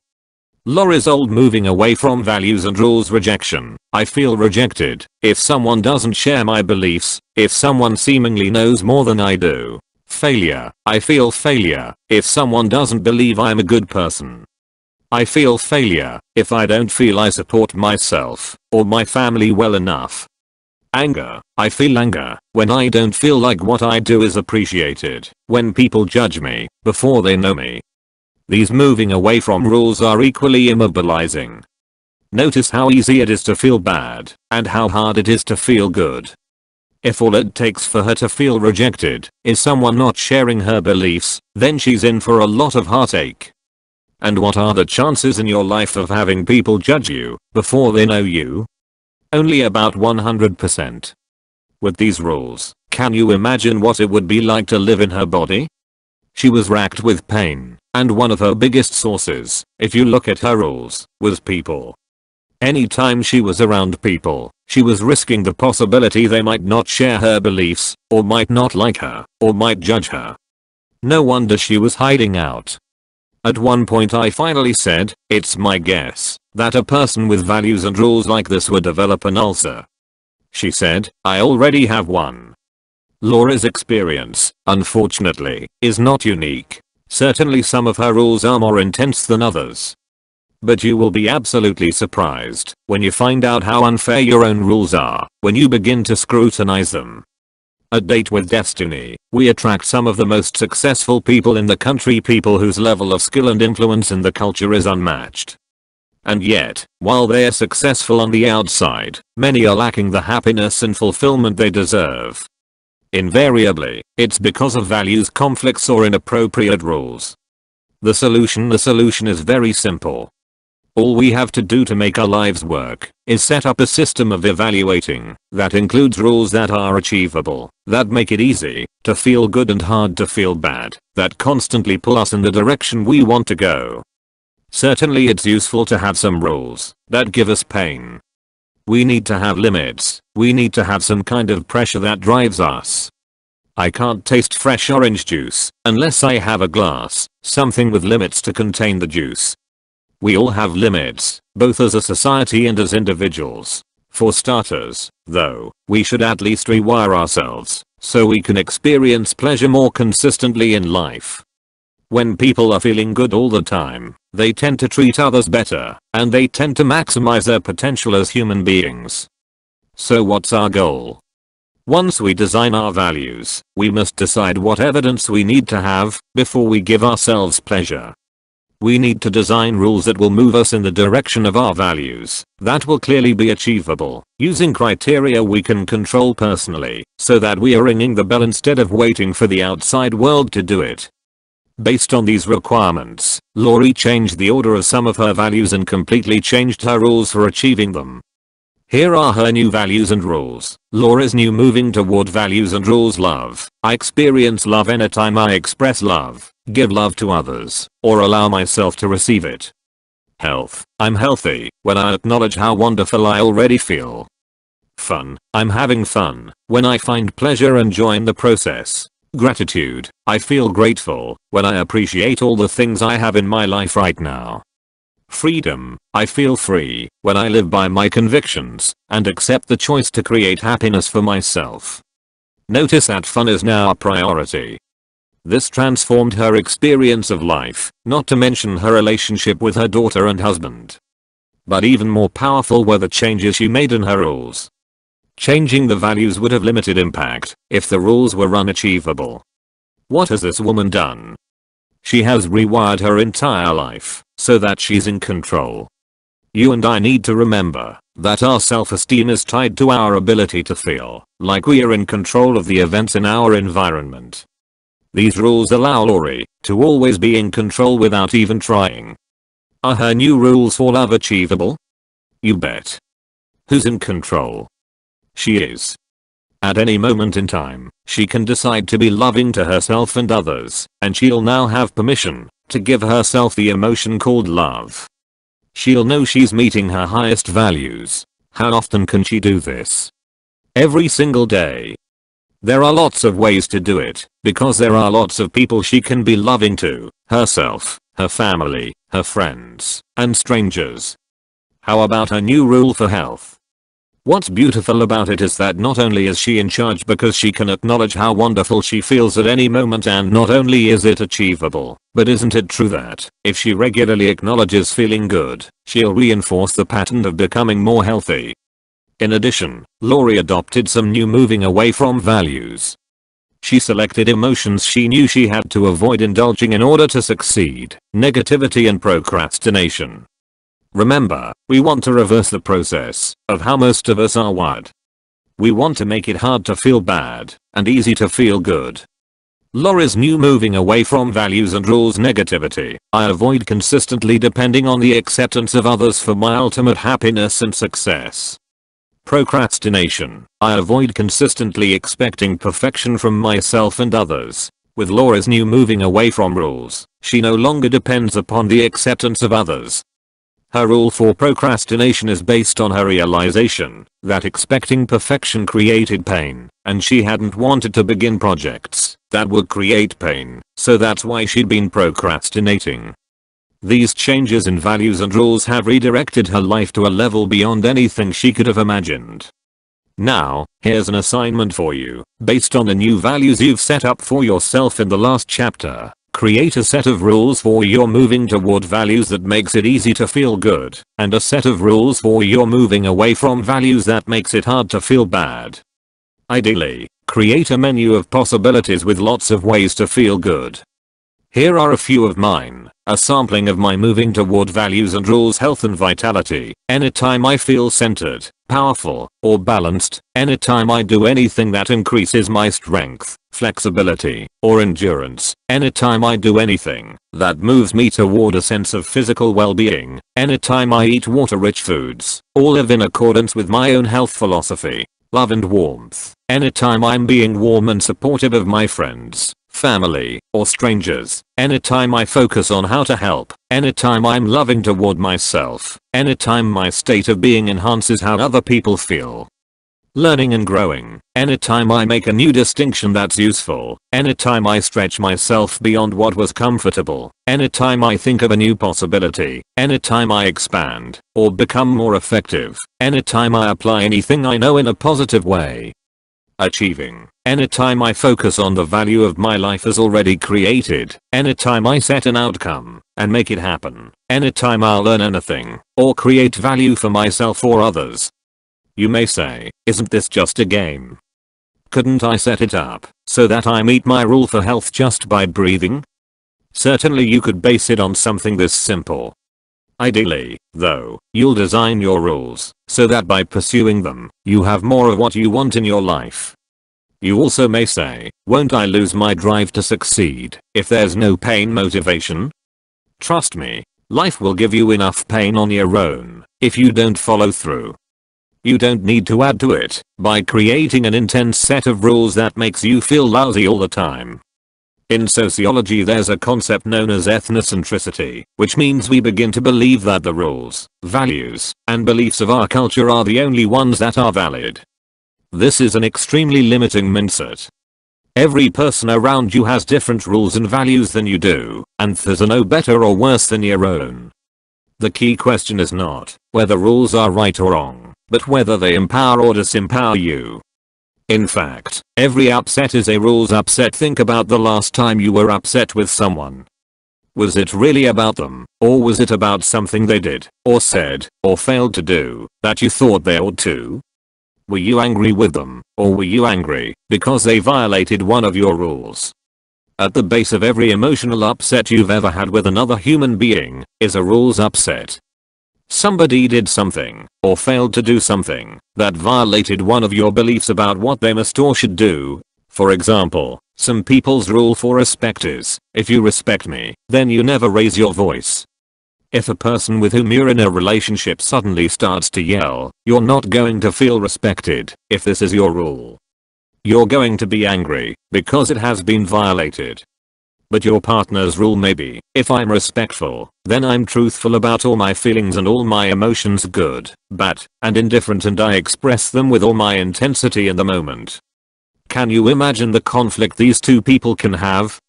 Laurie's old, moving away from values and rules. Rejection. I feel rejected if someone doesn't share my beliefs, if someone seemingly knows more than I do. Failure. I feel failure if someone doesn't believe I'm a good person. I feel failure if I don't feel I support myself or my family well enough. Anger. I feel anger when I don't feel like what I do is appreciated, when people judge me before they know me. These moving away from rules are equally immobilizing. Notice how easy it is to feel bad and how hard it is to feel good. If all it takes for her to feel rejected is someone not sharing her beliefs, then she's in for a lot of heartache. And what are the chances in your life of having people judge you before they know you? Only about 100%. With these rules, can you imagine what it would be like to live in her body? She was racked with pain, and one of her biggest sources, if you look at her rules, was people. Anytime she was around people, she was risking the possibility they might not share her beliefs, or might not like her, or might judge her. No wonder she was hiding out. At one point I finally said, it's my guess that a person with values and rules like this would develop an ulcer. She said, I already have one. Laura's experience, unfortunately, is not unique. Certainly some of her rules are more intense than others. But you will be absolutely surprised when you find out how unfair your own rules are when you begin to scrutinize them. At Date with Destiny, we attract some of the most successful people in the country, people whose level of skill and influence in the culture is unmatched. And yet, while they are successful on the outside, many are lacking the happiness and fulfillment they deserve. Invariably, it's because of values conflicts or inappropriate rules. The solution is very simple. All we have to do to make our lives work is set up a system of evaluating that includes rules that are achievable, that make it easy to feel good and hard to feel bad, that constantly pull us in the direction we want to go. Certainly it's useful to have some rules that give us pain. We need to have limits. We need to have some kind of pressure that drives us. I can't taste fresh orange juice unless I have a glass, something with limits to contain the juice. We all have limits, both as a society and as individuals. For starters, though, we should at least rewire ourselves so we can experience pleasure more consistently in life. When people are feeling good all the time, they tend to treat others better, and they tend to maximize their potential as human beings. So what's our goal? Once we design our values, we must decide what evidence we need to have before we give ourselves pleasure. We need to design rules that will move us in the direction of our values, that will clearly be achievable, using criteria we can control personally, so that we are ringing the bell instead of waiting for the outside world to do it. Based on these requirements, Lori changed the order of some of her values and completely changed her rules for achieving them. Here are her new values and rules. Laura's new moving toward values and rules: love. I experience love anytime I express love, give love to others, or allow myself to receive it. Health. I'm healthy when I acknowledge how wonderful I already feel. Fun. I'm having fun when I find pleasure and joy in the process. Gratitude. I feel grateful when I appreciate all the things I have in my life right now. Freedom. I feel free when I live by my convictions and accept the choice to create happiness for myself. Notice that fun is now a priority. This transformed her experience of life, not to mention her relationship with her daughter and husband. But even more powerful were the changes she made in her rules. Changing the values would have limited impact if the rules were unachievable. What has this woman done? She has rewired her entire life so that she's in control. You and I need to remember that our self-esteem is tied to our ability to feel like we are in control of the events in our environment. These rules allow Lori to always be in control without even trying. Are her new rules for love achievable? You bet. Who's in control? She is. At any moment in time, she can decide to be loving to herself and others, and she'll now have permission to give herself the emotion called love. She'll know she's meeting her highest values. How often can she do this? Every single day. There are lots of ways to do it, because there are lots of people she can be loving to: herself, her family, her friends, and strangers. How about her new rule for health? What's beautiful about it is that not only is she in charge because she can acknowledge how wonderful she feels at any moment, and not only is it achievable, but isn't it true that if she regularly acknowledges feeling good, she'll reinforce the pattern of becoming more healthy. In addition, Lori adopted some new moving away from values. She selected emotions she knew she had to avoid indulging in order to succeed: negativity and procrastination. Remember, we want to reverse the process of how most of us are wired. We want to make it hard to feel bad and easy to feel good. Laura's new moving away from values and rules negativity. I avoid consistently depending on the acceptance of others for my ultimate happiness and success. Procrastination. I avoid consistently expecting perfection from myself and others. With Laura's new moving away from rules, she no longer depends upon the acceptance of others. Her rule for procrastination is based on her realization that expecting perfection created pain, and she hadn't wanted to begin projects that would create pain, so that's why she'd been procrastinating. These changes in values and rules have redirected her life to a level beyond anything she could have imagined. Now, here's an assignment for you. Based on the new values you've set up for yourself in the last chapter, create a set of rules for your moving toward values that makes it easy to feel good, and a set of rules for your moving away from values that makes it hard to feel bad. Ideally, create a menu of possibilities with lots of ways to feel good. Here are a few of mine. A sampling of my moving toward values and rules: health and vitality. Anytime I feel centered, powerful, or balanced. Anytime I do anything that increases my strength, flexibility, or endurance. Anytime I do anything that moves me toward a sense of physical well-being. Anytime I eat water-rich foods, or live in accordance with my own health philosophy. Love and warmth. Anytime I'm being warm and supportive of my friends, family, or strangers. Anytime I focus on how to help. Anytime I'm loving toward myself. Anytime my state of being enhances how other people feel. Learning and growing. Anytime I make a new distinction that's useful. Anytime I stretch myself beyond what was comfortable. Anytime I think of a new possibility. Anytime I expand or become more effective. Anytime I apply anything I know in a positive way. Achieving. Anytime I focus on the value of my life as already created. Anytime I set an outcome and make it happen. Anytime I'll learn anything or create value for myself or others. You may say, isn't this just a game? Couldn't I set it up so that I meet my rule for health just by breathing? Certainly you could base it on something this simple. Ideally, though, you'll design your rules so that by pursuing them, you have more of what you want in your life. You also may say, won't I lose my drive to succeed if there's no pain motivation? Trust me, life will give you enough pain on your own if you don't follow through. You don't need to add to it by creating an intense set of rules that makes you feel lousy all the time. In sociology, there's a concept known as ethnocentricity, which means we begin to believe that the rules, values, and beliefs of our culture are the only ones that are valid. This is an extremely limiting mindset. Every person around you has different rules and values than you do, and those are no better or worse than your own. The key question is not whether rules are right or wrong, but whether they empower or disempower you. In fact, every upset is a rules upset. Think about the last time you were upset with someone. Was it really about them, or was it about something they did, or said, or failed to do, that you thought they ought to? Were you angry with them, or were you angry because they violated one of your rules? At the base of every emotional upset you've ever had with another human being is a rules upset. Somebody did something, or failed to do something, that violated one of your beliefs about what they must or should do. For example, some people's rule for respect is, if you respect me, then you never raise your voice. If a person with whom you're in a relationship suddenly starts to yell, you're not going to feel respected if this is your rule. You're going to be angry because it has been violated. But your partner's rule may be, if I'm respectful, then I'm truthful about all my feelings and all my emotions, good, bad, and indifferent, and I express them with all my intensity in the moment. Can you imagine the conflict these two people can have?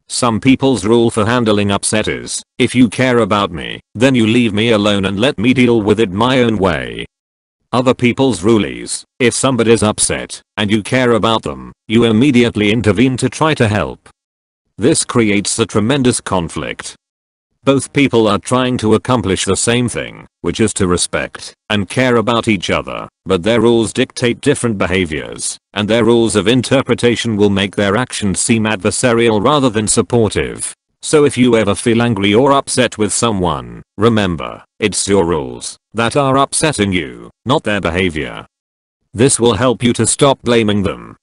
Some people's rule for handling upset is, if you care about me, then you leave me alone and let me deal with it my own way. Other people's rule is, if somebody's upset, and you care about them, you immediately intervene to try to help. This creates a tremendous conflict. Both people are trying to accomplish the same thing, which is to respect and care about each other, but their rules dictate different behaviors, and their rules of interpretation will make their actions seem adversarial rather than supportive. So if you ever feel angry or upset with someone, remember, it's your rules that are upsetting you, not their behavior. This will help you to stop blaming them.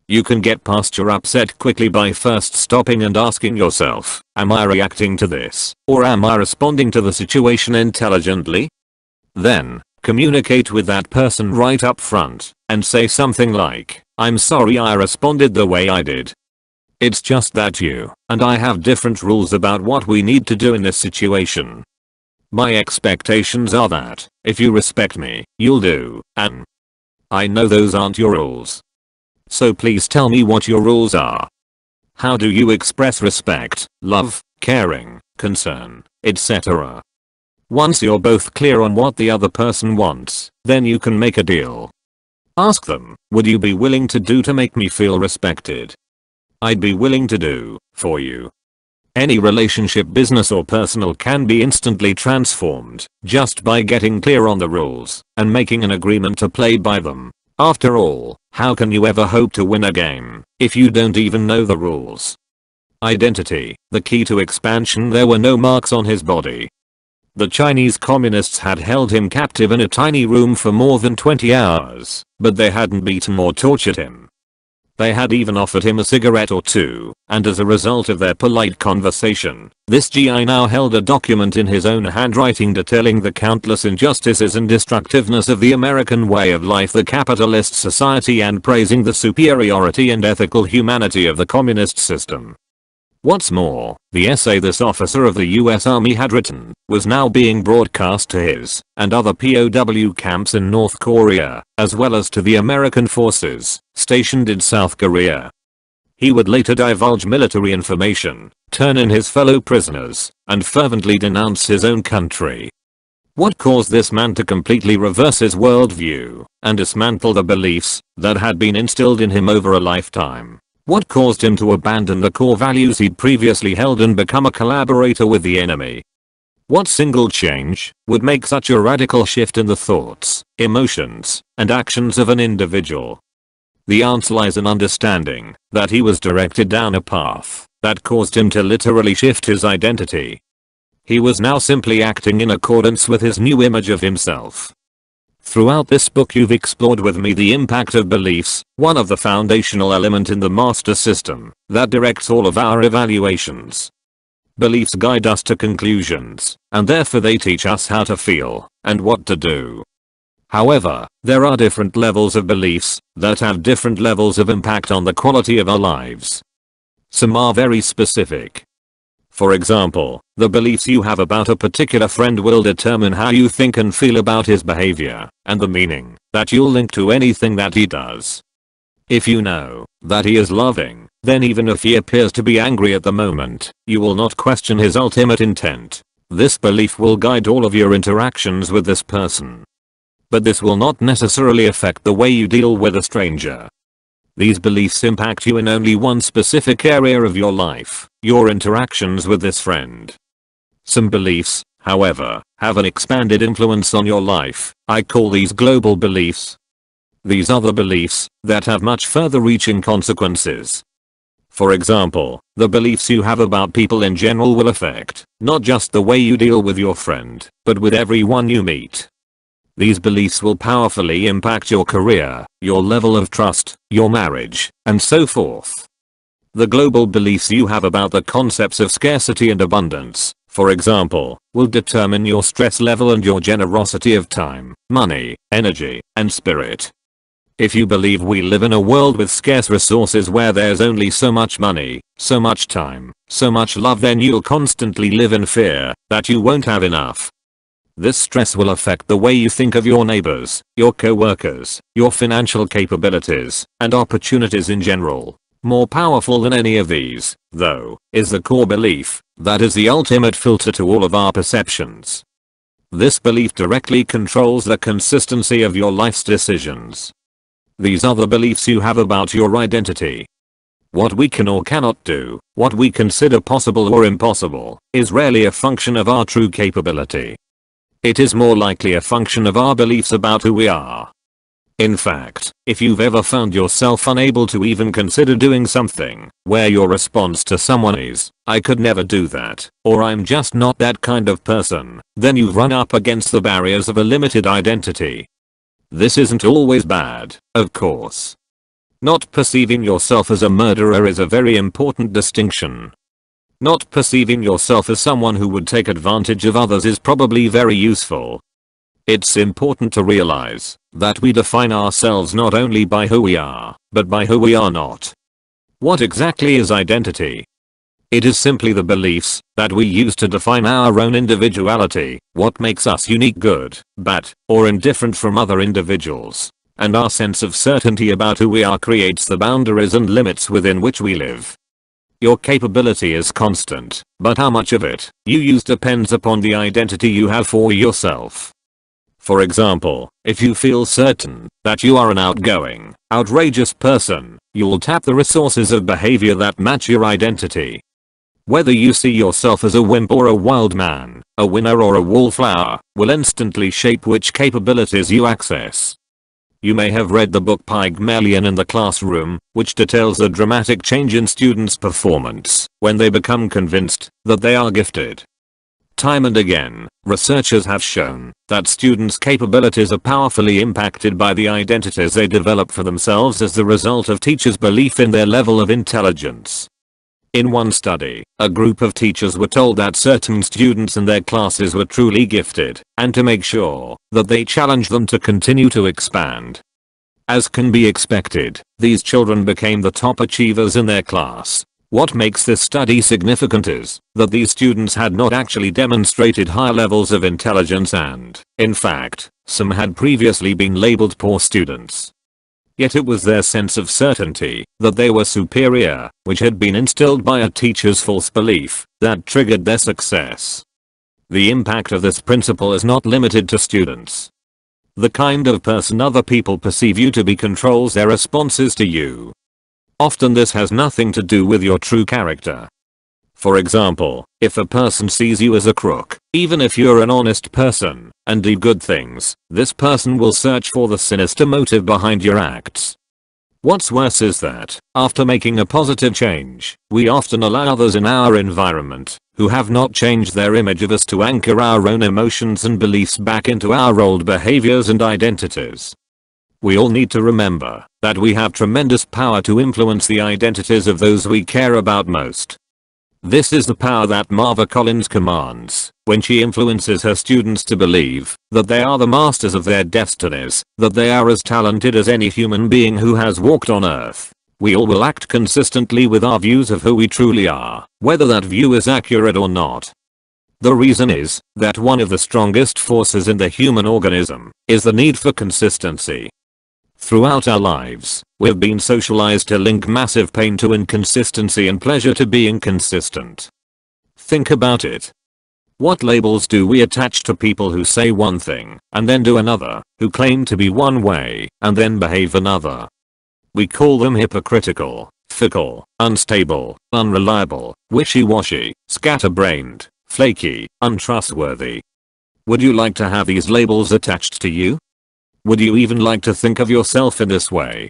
You can get past your upset quickly by first stopping and asking yourself, am I reacting to this, or am I responding to the situation intelligently? Then, communicate with that person right up front, and say something like, I'm sorry I responded the way I did. It's just that you and I have different rules about what we need to do in this situation. My expectations are that, if you respect me, you'll do, and I know those aren't your rules. So please tell me what your rules are. How do you express respect, love, caring, concern, etc.? Once you're both clear on what the other person wants, then you can make a deal. Ask them, would you be willing to do to make me feel respected? I'd be willing to do, for you. Any relationship, business or personal, can be instantly transformed just by getting clear on the rules and making an agreement to play by them. After all, how can you ever hope to win a game if you don't even know the rules? Identity, the key to expansion. There were no marks on his body. The Chinese communists had held him captive in a tiny room for more than 20 hours, but they hadn't beaten or tortured him. They had even offered him a cigarette or two, and as a result of their polite conversation, this GI now held a document in his own handwriting detailing the countless injustices and destructiveness of the American way of life, the capitalist society, and praising the superiority and ethical humanity of the communist system. What's more, the essay this officer of the US Army had written was now being broadcast to his and other POW camps in North Korea, as well as to the American forces stationed in South Korea. He would later divulge military information, turn in his fellow prisoners, and fervently denounce his own country. What caused this man to completely reverse his worldview and dismantle the beliefs that had been instilled in him over a lifetime? What caused him to abandon the core values he'd previously held and become a collaborator with the enemy? What single change would make such a radical shift in the thoughts, emotions, and actions of an individual? The answer lies in understanding that he was directed down a path that caused him to literally shift his identity. He was now simply acting in accordance with his new image of himself. Throughout this book you've explored with me the impact of beliefs, one of the foundational elements in the master system that directs all of our evaluations. Beliefs guide us to conclusions, and therefore they teach us how to feel and what to do. However, there are different levels of beliefs that have different levels of impact on the quality of our lives. Some are very specific. For example, the beliefs you have about a particular friend will determine how you think and feel about his behavior, and the meaning that you'll link to anything that he does. If you know that he is loving, then even if he appears to be angry at the moment, you will not question his ultimate intent. This belief will guide all of your interactions with this person. But this will not necessarily affect the way you deal with a stranger. These beliefs impact you in only one specific area of your life, your interactions with this friend. Some beliefs, however, have an expanded influence on your life. I call these global beliefs. These are the beliefs that have much further reaching consequences. For example, the beliefs you have about people in general will affect not just the way you deal with your friend, but with everyone you meet. These beliefs will powerfully impact your career, your level of trust, your marriage, and so forth. The global beliefs you have about the concepts of scarcity and abundance, for example, will determine your stress level and your generosity of time, money, energy, and spirit. If you believe we live in a world with scarce resources where there's only so much money, so much time, so much love, then you'll constantly live in fear that you won't have enough. This stress will affect the way you think of your neighbors, your co-workers, your financial capabilities, and opportunities in general. More powerful than any of these, though, is the core belief that is the ultimate filter to all of our perceptions. This belief directly controls the consistency of your life's decisions. These are the beliefs you have about your identity. What we can or cannot do, what we consider possible or impossible, is rarely a function of our true capability. It is more likely a function of our beliefs about who we are. In fact, if you've ever found yourself unable to even consider doing something, where your response to someone is, I could never do that, or I'm just not that kind of person, then you've run up against the barriers of a limited identity. This isn't always bad, of course. Not perceiving yourself as a murderer is a very important distinction. Not perceiving yourself as someone who would take advantage of others is probably very useful. It's important to realize that we define ourselves not only by who we are, but by who we are not. What exactly is identity? It is simply the beliefs that we use to define our own individuality, what makes us unique, good, bad, or indifferent from other individuals. And our sense of certainty about who we are creates the boundaries and limits within which we live. Your capability is constant, but how much of it you use depends upon the identity you have for yourself. For example, if you feel certain that you are an outgoing, outrageous person, you'll tap the resources of behavior that match your identity. Whether you see yourself as a wimp or a wild man, a winner or a wallflower, will instantly shape which capabilities you access. You may have read the book Pygmalion in the Classroom, which details a dramatic change in students' performance when they become convinced that they are gifted. Time and again, researchers have shown that students' capabilities are powerfully impacted by the identities they develop for themselves as the result of teachers' belief in their level of intelligence. In one study, a group of teachers were told that certain students in their classes were truly gifted, and to make sure that they challenged them to continue to expand. As can be expected, these children became the top achievers in their class. What makes this study significant is that these students had not actually demonstrated high levels of intelligence and, in fact, some had previously been labeled poor students. Yet it was their sense of certainty that they were superior, which had been instilled by a teacher's false belief, that triggered their success. The impact of this principle is not limited to students. The kind of person other people perceive you to be controls their responses to you. Often this has nothing to do with your true character. For example, if a person sees you as a crook, even if you're an honest person and do good things, this person will search for the sinister motive behind your acts. What's worse is that, after making a positive change, we often allow others in our environment, who have not changed their image of us, to anchor our own emotions and beliefs back into our old behaviors and identities. We all need to remember that we have tremendous power to influence the identities of those we care about most. This is the power that Marva Collins commands when she influences her students to believe that they are the masters of their destinies, that they are as talented as any human being who has walked on Earth. We all will act consistently with our views of who we truly are, whether that view is accurate or not. The reason is that one of the strongest forces in the human organism is the need for consistency. Throughout our lives, we've been socialized to link massive pain to inconsistency and pleasure to being consistent. Think about it. What labels do we attach to people who say one thing and then do another, who claim to be one way and then behave another? We call them hypocritical, fickle, unstable, unreliable, wishy-washy, scatterbrained, flaky, untrustworthy. Would you like to have these labels attached to you? Would you even like to think of yourself in this way?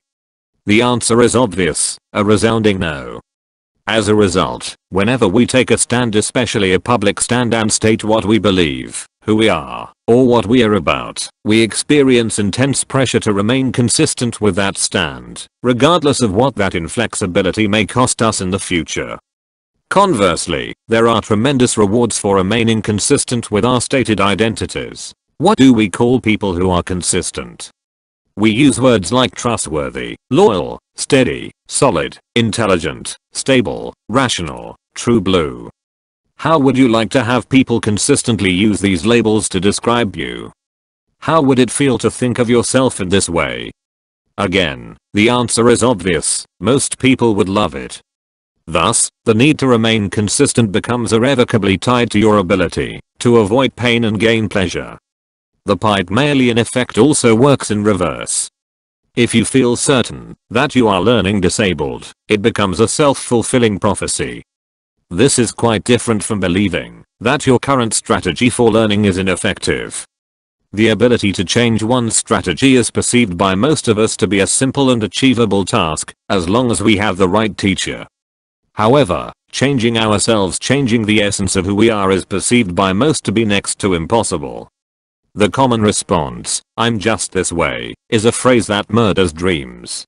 The answer is obvious, a resounding no. As a result, whenever we take a stand, especially a public stand, and state what we believe, who we are, or what we are about, we experience intense pressure to remain consistent with that stand, regardless of what that inflexibility may cost us in the future. Conversely, there are tremendous rewards for remaining consistent with our stated identities. What do we call people who are consistent? We use words like trustworthy, loyal, steady, solid, intelligent, stable, rational, true blue. How would you like to have people consistently use these labels to describe you? How would it feel to think of yourself in this way? Again, the answer is obvious, most people would love it. Thus, the need to remain consistent becomes irrevocably tied to your ability to avoid pain and gain pleasure. The Pygmalion effect also works in reverse. If you feel certain that you are learning disabled, it becomes a self-fulfilling prophecy. This is quite different from believing that your current strategy for learning is ineffective. The ability to change one's strategy is perceived by most of us to be a simple and achievable task, as long as we have the right teacher. However, changing ourselves, changing the essence of who we are, is perceived by most to be next to impossible. The common response, "I'm just this way," is a phrase that murders dreams.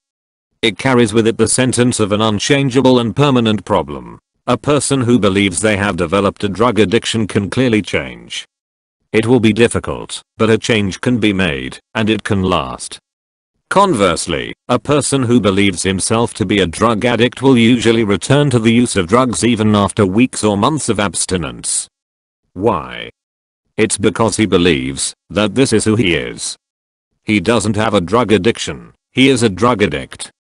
It carries with it the sentence of an unchangeable and permanent problem. A person who believes they have developed a drug addiction can clearly change. It will be difficult, but a change can be made, and it can last. Conversely, a person who believes himself to be a drug addict will usually return to the use of drugs even after weeks or months of abstinence. Why? It's because he believes that this is who he is. He doesn't have a drug addiction, he is a drug addict.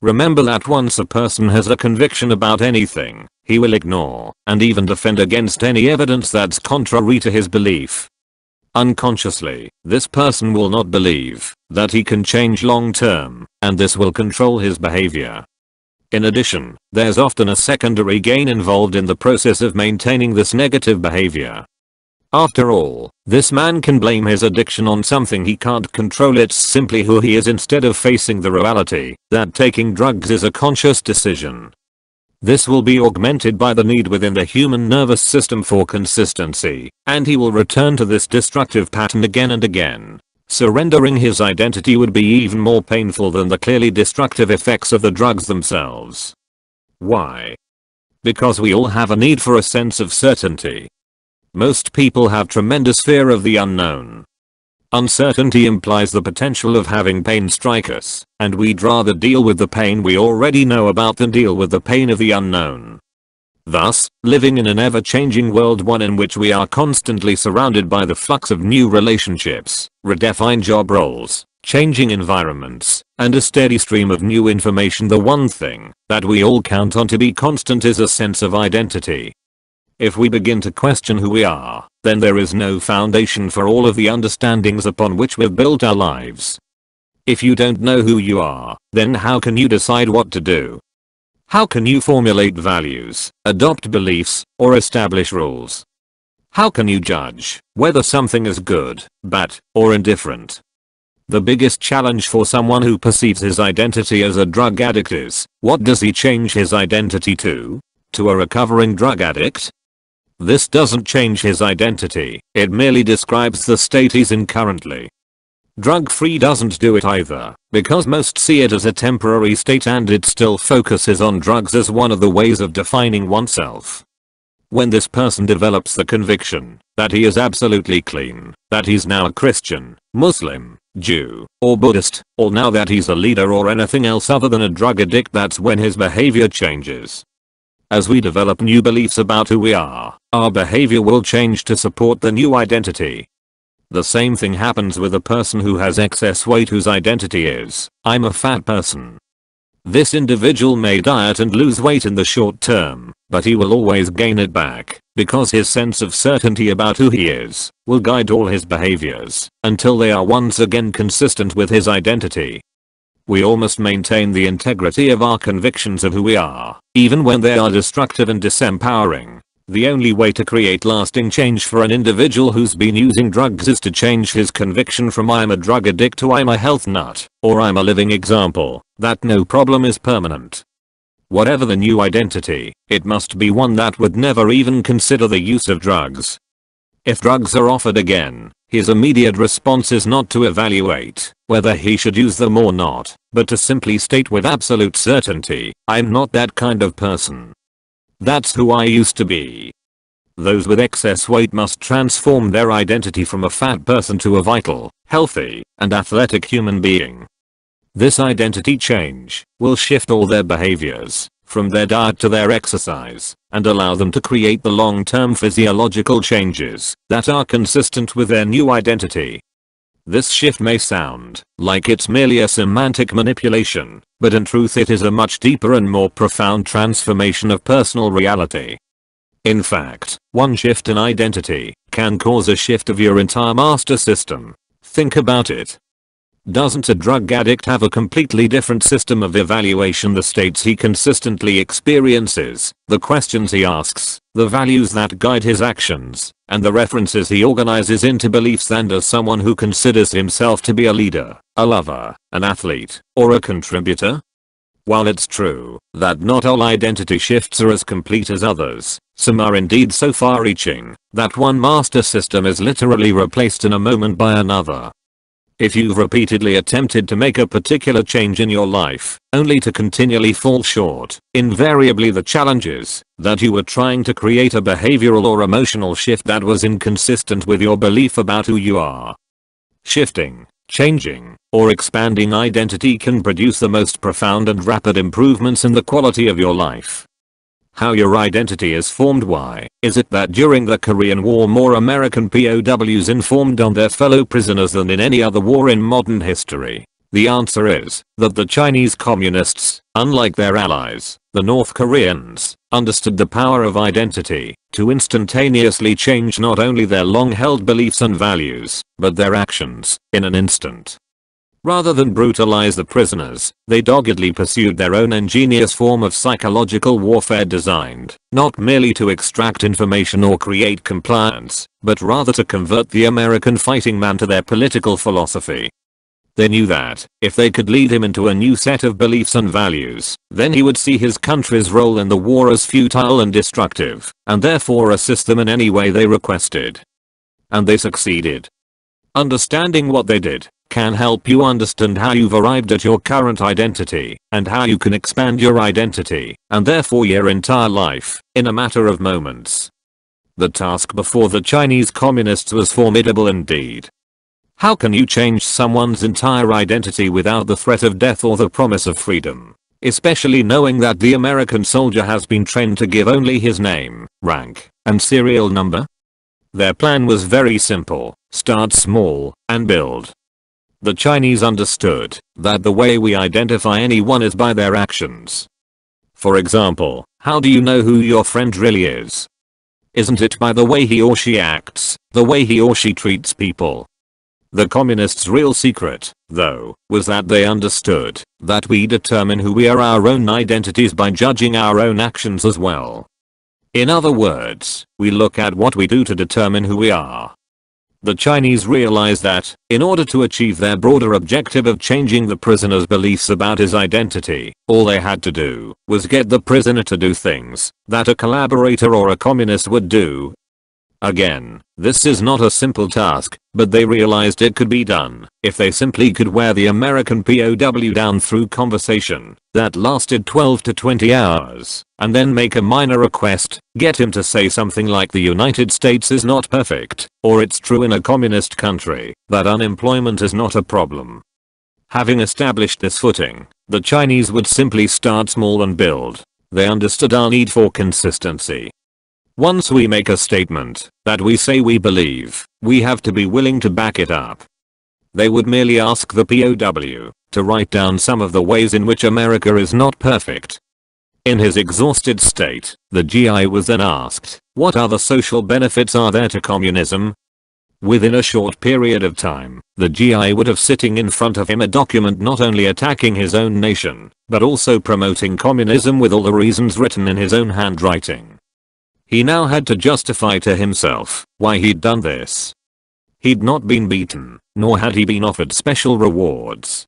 Remember that once a person has a conviction about anything, he will ignore and even defend against any evidence that's contrary to his belief. Unconsciously, this person will not believe that he can change long term, and this will control his behavior. In addition, there's often a secondary gain involved in the process of maintaining this negative behavior. After all, this man can blame his addiction on something he can't control. It's simply who he is, instead of facing the reality that taking drugs is a conscious decision. This will be augmented by the need within the human nervous system for consistency, and he will return to this destructive pattern again and again. Surrendering his identity would be even more painful than the clearly destructive effects of the drugs themselves. Why? Because we all have a need for a sense of certainty. Most people have tremendous fear of the unknown. Uncertainty implies the potential of having pain strike us, and we'd rather deal with the pain we already know about than deal with the pain of the unknown. Thus, living in an ever-changing world, one in which we are constantly surrounded by the flux of new relationships, redefined job roles, changing environments, and a steady stream of new information, the one thing that we all count on to be constant is a sense of identity. If we begin to question who we are, then there is no foundation for all of the understandings upon which we've built our lives. If you don't know who you are, then how can you decide what to do? How can you formulate values, adopt beliefs, or establish rules? How can you judge whether something is good, bad, or indifferent? The biggest challenge for someone who perceives his identity as a drug addict is, what does he change his identity to? To a recovering drug addict? This doesn't change his identity, it merely describes the state he's in currently. Drug-free doesn't do it either, because most see it as a temporary state and it still focuses on drugs as one of the ways of defining oneself. When this person develops the conviction that he is absolutely clean, that he's now a Christian, Muslim, Jew, or Buddhist, or now that he's a leader or anything else other than a drug addict, that's when his behavior changes. As we develop new beliefs about who we are, our behavior will change to support the new identity. The same thing happens with a person who has excess weight whose identity is, "I'm a fat person." This individual may diet and lose weight in the short term, but he will always gain it back, because his sense of certainty about who he is will guide all his behaviors until they are once again consistent with his identity. We all must maintain the integrity of our convictions of who we are, even when they are destructive and disempowering. The only way to create lasting change for an individual who's been using drugs is to change his conviction from "I'm a drug addict" to "I'm a health nut," or "I'm a living example that no problem is permanent." Whatever the new identity, it must be one that would never even consider the use of drugs. If drugs are offered again, his immediate response is not to evaluate whether he should use them or not, but to simply state with absolute certainty, "I'm not that kind of person. That's who I used to be." Those with excess weight must transform their identity from a fat person to a vital, healthy, and athletic human being. This identity change will shift all their behaviors, from their diet to their exercise, and allow them to create the long-term physiological changes that are consistent with their new identity. This shift may sound like it's merely a semantic manipulation, but in truth it is a much deeper and more profound transformation of personal reality. In fact, one shift in identity can cause a shift of your entire master system. Think about it. Doesn't a drug addict have a completely different system of evaluation? The states he consistently experiences, the questions he asks, the values that guide his actions, and the references he organizes into beliefs than does someone who considers himself to be a leader, a lover, an athlete, or a contributor? While it's true that not all identity shifts are as complete as others, Some are indeed so far-reaching that one master system is literally replaced in a moment by another. If you've repeatedly attempted to make a particular change in your life, only to continually fall short, invariably the challenge is that you were trying to create a behavioral or emotional shift that was inconsistent with your belief about who you are. Shifting, changing, or expanding identity can produce the most profound and rapid improvements in the quality of your life. How your identity is formed. Why is it that during the Korean War more American POWs informed on their fellow prisoners than in any other war in modern history? The answer is that the Chinese communists, unlike their allies, the North Koreans, understood the power of identity to instantaneously change not only their long-held beliefs and values, but their actions, in an instant. Rather than brutalize the prisoners, they doggedly pursued their own ingenious form of psychological warfare designed not merely to extract information or create compliance, but rather to convert the American fighting man to their political philosophy. They knew that if they could lead him into a new set of beliefs and values, then he would see his country's role in the war as futile and destructive, and therefore assist them in any way they requested. And they succeeded. Understanding what they did can help you understand how you've arrived at your current identity, and how you can expand your identity, and therefore your entire life, in a matter of moments. The task before the Chinese communists was formidable indeed. How can you change someone's entire identity without the threat of death or the promise of freedom? Especially knowing that the American soldier has been trained to give only his name, rank, and serial number? Their plan was very simple: start small, and build. The Chinese understood that the way we identify anyone is by their actions. For example, how do you know who your friend really is? Isn't it by the way he or she acts, the way he or she treats people? The communists' real secret, though, was that they understood that we determine who we are, our own identities, by judging our own actions as well. In other words, we look at what we do to determine who we are. The Chinese realized that, in order to achieve their broader objective of changing the prisoner's beliefs about his identity, all they had to do was get the prisoner to do things that a collaborator or a communist would do. Again, this is not a simple task, but they realized it could be done if they simply could wear the American POW down through conversation that lasted 12 to 20 hours, and then make a minor request, get him to say something like the United States is not perfect, or it's true in a communist country that unemployment is not a problem. Having established this footing, the Chinese would simply start small and build. They understood our need for consistency. Once we make a statement that we say we believe, we have to be willing to back it up. They would merely ask the POW to write down some of the ways in which America is not perfect. In his exhausted state, the GI was then asked, what other social benefits are there to communism? Within a short period of time, the GI would have sitting in front of him a document not only attacking his own nation, but also promoting communism with all the reasons written in his own handwriting. He now had to justify to himself why he'd done this. He'd not been beaten, nor had he been offered special rewards.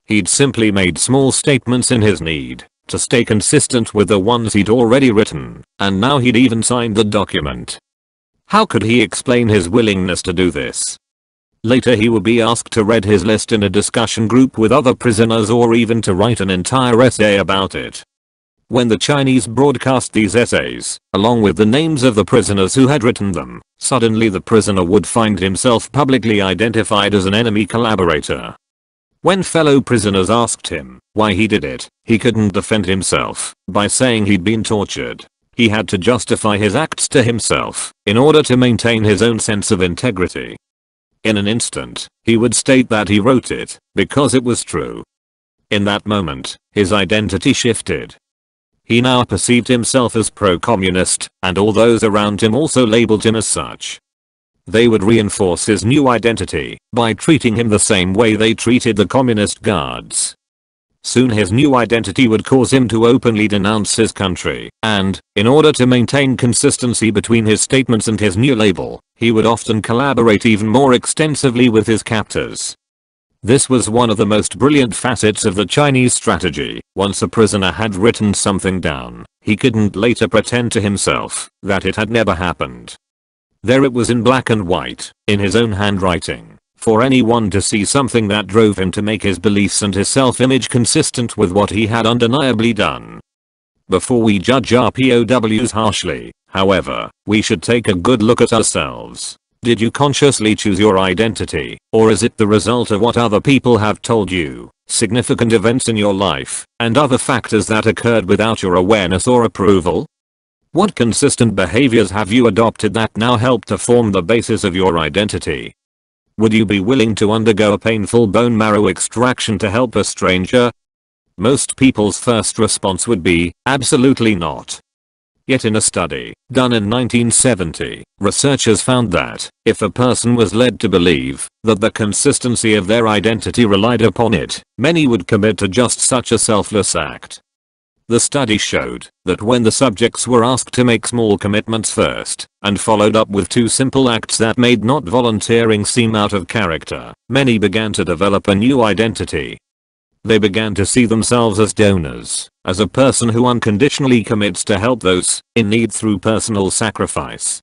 He'd simply made small statements in his need to stay consistent with the ones he'd already written, and now he'd even signed the document. How could he explain his willingness to do this? Later he would be asked to read his list in a discussion group with other prisoners, or even to write an entire essay about it. When the Chinese broadcast these essays, along with the names of the prisoners who had written them, suddenly the prisoner would find himself publicly identified as an enemy collaborator. When fellow prisoners asked him why he did it, he couldn't defend himself by saying he'd been tortured. He had to justify his acts to himself in order to maintain his own sense of integrity. In an instant, he would state that he wrote it because it was true. In that moment, his identity shifted. He now perceived himself as pro-communist, and all those around him also labeled him as such. They would reinforce his new identity by treating him the same way they treated the communist guards. Soon his new identity would cause him to openly denounce his country, and, in order to maintain consistency between his statements and his new label, he would often collaborate even more extensively with his captors. This was one of the most brilliant facets of the Chinese strategy. Once a prisoner had written something down, he couldn't later pretend to himself that it had never happened. There it was in black and white, in his own handwriting, for anyone to see, something that drove him to make his beliefs and his self-image consistent with what he had undeniably done. Before we judge our POWs harshly, however, we should take a good look at ourselves. Did you consciously choose your identity, or is it the result of what other people have told you, significant events in your life, and other factors that occurred without your awareness or approval? What consistent behaviors have you adopted that now help to form the basis of your identity? Would you be willing to undergo a painful bone marrow extraction to help a stranger? Most people's first response would be, absolutely not. Yet in a study done in 1970, researchers found that if a person was led to believe that the consistency of their identity relied upon it, many would commit to just such a selfless act. The study showed that when the subjects were asked to make small commitments first, and followed up with 2 simple acts that made not volunteering seem out of character, many began to develop a new identity. They began to see themselves as donors, as a person who unconditionally commits to help those in need through personal sacrifice.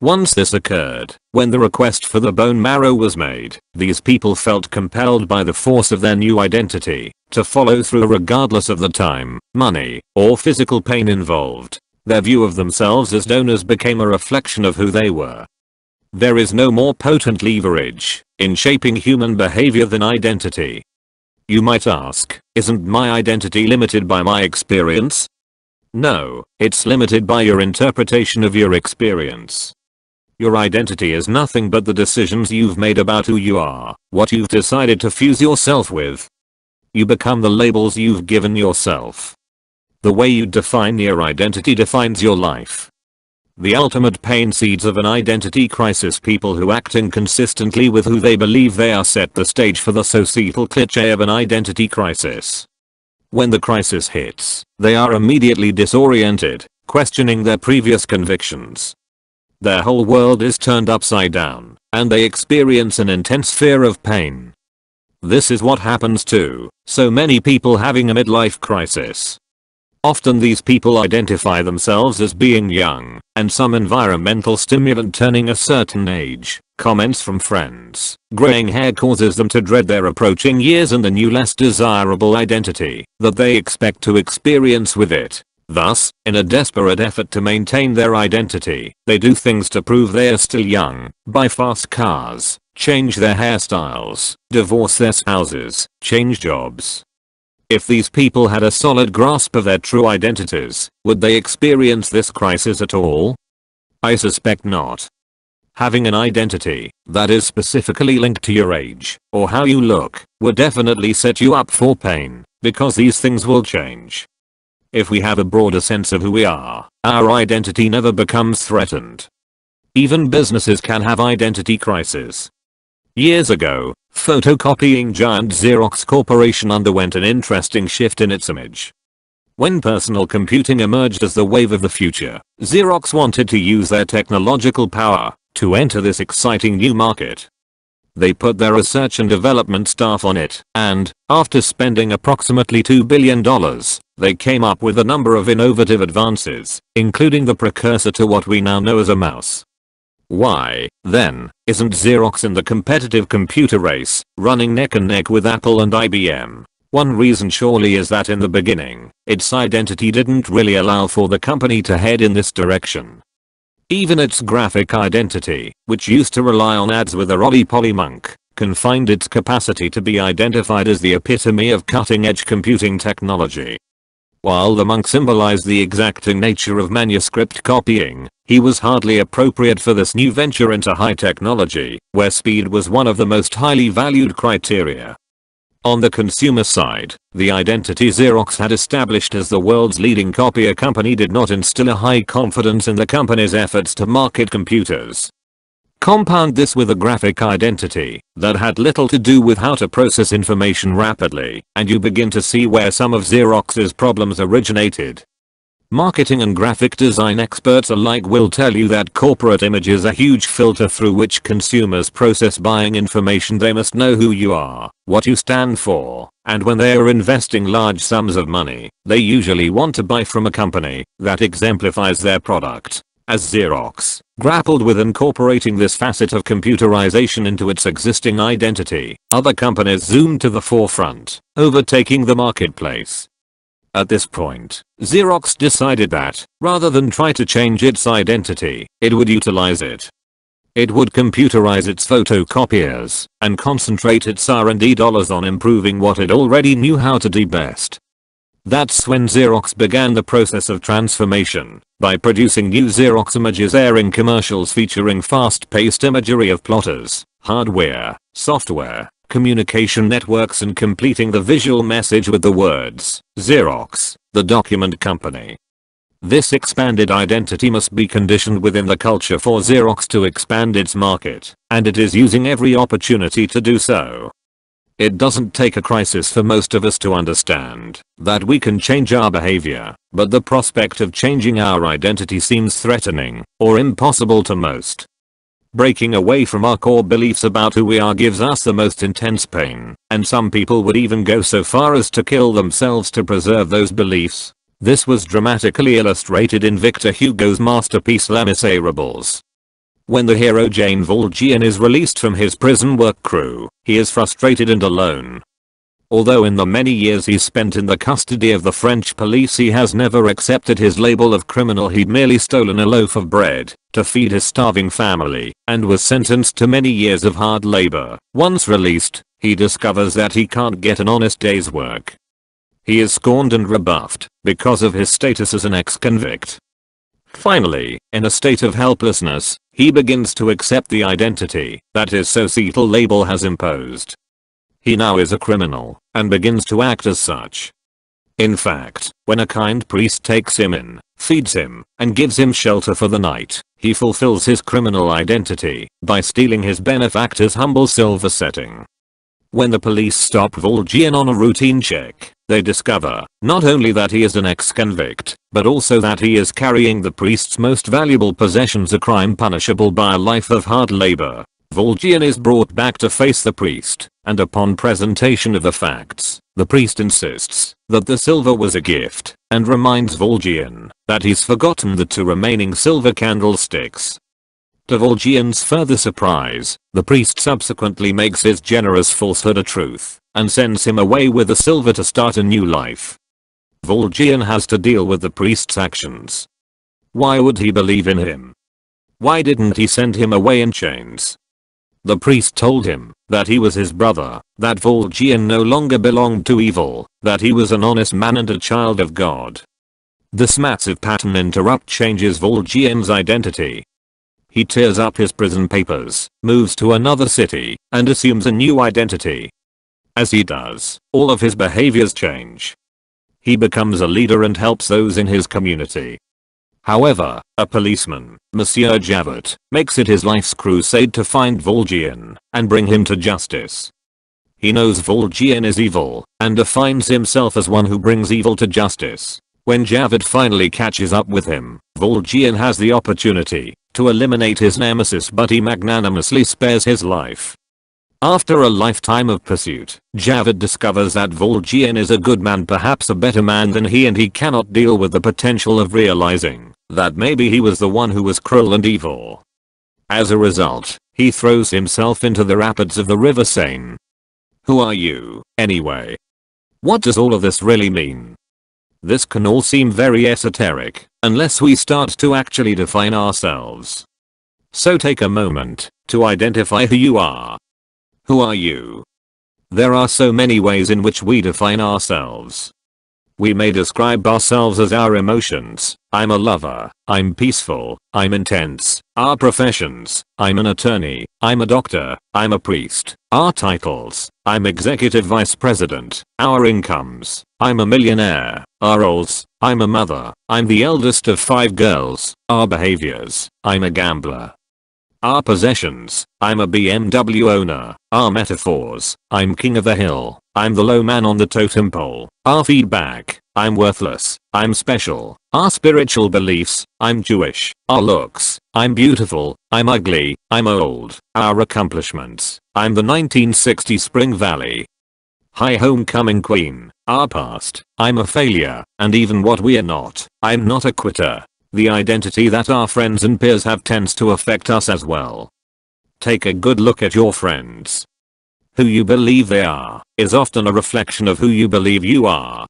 Once this occurred, when the request for the bone marrow was made, these people felt compelled by the force of their new identity to follow through regardless of the time, money, or physical pain involved. Their view of themselves as donors became a reflection of who they were. There is no more potent leverage in shaping human behavior than identity. You might ask, isn't my identity limited by my experience? No, it's limited by your interpretation of your experience. Your identity is nothing but the decisions you've made about who you are, what you've decided to fuse yourself with. You become the labels you've given yourself. The way you define your identity defines your life. The ultimate pain seeds of an identity crisis. People who act inconsistently with who they believe they are set the stage for the societal cliché of an identity crisis. When the crisis hits, they are immediately disoriented, questioning their previous convictions. Their whole world is turned upside down, and they experience an intense fear of pain. This is what happens to so many people having a midlife crisis. Often these people identify themselves as being young, and some environmental stimulant turning a certain age, comments from friends, graying hair causes them to dread their approaching years and the new less desirable identity that they expect to experience with it. Thus, in a desperate effort to maintain their identity, they do things to prove they are still young, buy fast cars, change their hairstyles, divorce their spouses, change jobs. If these people had a solid grasp of their true identities, would they experience this crisis at all? I suspect not. Having an identity that is specifically linked to your age or how you look would definitely set you up for pain, because these things will change. If we have a broader sense of who we are, our identity never becomes threatened. Even businesses can have identity crises. Years ago, photocopying giant Xerox Corporation underwent an interesting shift in its image. When personal computing emerged as the wave of the future, Xerox wanted to use their technological power to enter this exciting new market. They put their research and development staff on it, and, after spending approximately $2 billion, they came up with a number of innovative advances, including the precursor to what we now know as a mouse. Why, then, isn't Xerox in the competitive computer race, running neck and neck with Apple and IBM? One reason surely is that in the beginning, its identity didn't really allow for the company to head in this direction. Even its graphic identity, which used to rely on ads with a roly-poly monk, confined its capacity to be identified as the epitome of cutting-edge computing technology. While the monk symbolized the exacting nature of manuscript copying, he was hardly appropriate for this new venture into high technology, where speed was one of the most highly valued criteria. On the consumer side, the identity Xerox had established as the world's leading copier company did not instill a high confidence in the company's efforts to market computers. Compound this with a graphic identity that had little to do with how to process information rapidly, and you begin to see where some of Xerox's problems originated. Marketing and graphic design experts alike will tell you that corporate image is a huge filter through which consumers process buying information. They must know who you are, what you stand for, and when they are investing large sums of money, they usually want to buy from a company that exemplifies their product. As Xerox grappled with incorporating this facet of computerization into its existing identity, other companies zoomed to the forefront, overtaking the marketplace. At this point, Xerox decided that, rather than try to change its identity, it would utilize it. It would computerize its photocopiers and concentrate its R&D dollars on improving what it already knew how to do best. That's when Xerox began the process of transformation, by producing new Xerox images, airing commercials featuring fast-paced imagery of plotters, hardware, software, communication networks, and completing the visual message with the words, Xerox, the document company. This expanded identity must be conditioned within the culture for Xerox to expand its market, and it is using every opportunity to do so. It doesn't take a crisis for most of us to understand that we can change our behavior, but the prospect of changing our identity seems threatening or impossible to most. Breaking away from our core beliefs about who we are gives us the most intense pain, and some people would even go so far as to kill themselves to preserve those beliefs. This was dramatically illustrated in Victor Hugo's masterpiece Les Miserables. When the hero Jean Valjean is released from his prison work crew, he is frustrated and alone. Although in the many years he spent in the custody of the French police he has never accepted his label of criminal, he'd merely stolen a loaf of bread to feed his starving family and was sentenced to many years of hard labor. Once released, he discovers that he can't get an honest day's work. He is scorned and rebuffed because of his status as an ex-convict. Finally, in a state of helplessness, he begins to accept the identity that his societal label has imposed. He now is a criminal and begins to act as such. In fact, when a kind priest takes him in, feeds him, and gives him shelter for the night, he fulfills his criminal identity by stealing his benefactor's humble silver setting. When the police stop Valjean on a routine check, they discover not only that he is an ex-convict, but also that he is carrying the priest's most valuable possessions, a crime punishable by a life of hard labor. Valjean is brought back to face the priest, and upon presentation of the facts, the priest insists that the silver was a gift, and reminds Valjean that he's forgotten the 2 remaining silver candlesticks. To Valjean's further surprise, the priest subsequently makes his generous falsehood a truth, and sends him away with the silver to start a new life. Valjean has to deal with the priest's actions. Why would he believe in him? Why didn't he send him away in chains? The priest told him that he was his brother, that Valjean no longer belonged to evil, that he was an honest man and a child of God. This massive pattern changes Valjean's identity. He tears up his prison papers, moves to another city, and assumes a new identity. As he does, all of his behaviors change. He becomes a leader and helps those in his community. However, a policeman, Monsieur Javert, makes it his life's crusade to find Valjean and bring him to justice. He knows Valjean is evil and defines himself as one who brings evil to justice. When Javert finally catches up with him, Valjean has the opportunity to eliminate his nemesis, but he magnanimously spares his life. After a lifetime of pursuit, Javert discovers that Valjean is a good man, perhaps a better man than he, and he cannot deal with the potential of realizing that maybe he was the one who was cruel and evil. As a result, he throws himself into the rapids of the River Seine. Who are you, anyway? What does all of this really mean? This can all seem very esoteric, unless we start to actually define ourselves. So take a moment to identify who you are. Who are you? There are so many ways in which we define ourselves. We may describe ourselves as our emotions. I'm a lover, I'm peaceful, I'm intense. Our professions, I'm an attorney, I'm a doctor, I'm a priest. Our titles, I'm executive vice president. Our incomes, I'm a millionaire. Our roles, I'm a mother, I'm the eldest of 5 girls. Our behaviors, I'm a gambler. Our possessions, I'm a BMW owner. Our metaphors, I'm king of the hill, I'm the low man on the totem pole. Our feedback, I'm worthless, I'm special. Our spiritual beliefs, I'm Jewish. Our looks, I'm beautiful, I'm ugly, I'm old. Our accomplishments, I'm the 1960 Spring Valley. Hi homecoming queen. Our past, I'm a failure, and even what we're not, I'm not a quitter. The identity that our friends and peers have tends to affect us as well. Take a good look at your friends. Who you believe they are is often a reflection of who you believe you are.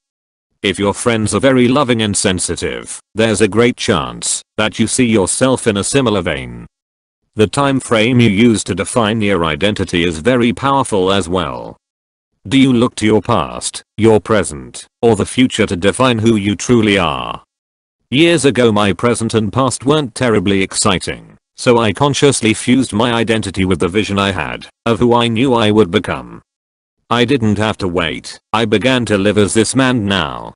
If your friends are very loving and sensitive, there's a great chance that you see yourself in a similar vein. The time frame you use to define your identity is very powerful as well. Do you look to your past, your present, or the future to define who you truly are? Years ago my present and past weren't terribly exciting, so I consciously fused my identity with the vision I had of who I knew I would become. I didn't have to wait, I began to live as this man now.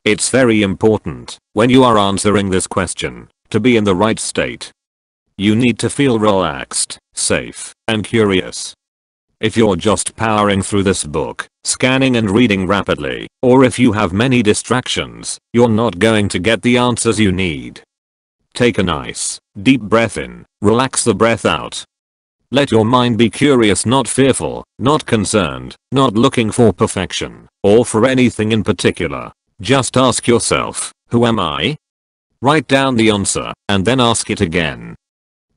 It's very important, when you are answering this question, to be in the right state. You need to feel relaxed, safe, and curious. If you're just powering through this book, scanning and reading rapidly, or if you have many distractions, you're not going to get the answers you need. Take a nice, deep breath in, relax the breath out. Let your mind be curious, not fearful, not concerned, not looking for perfection, or for anything in particular. Just ask yourself, who am I? Write down the answer, and then ask it again.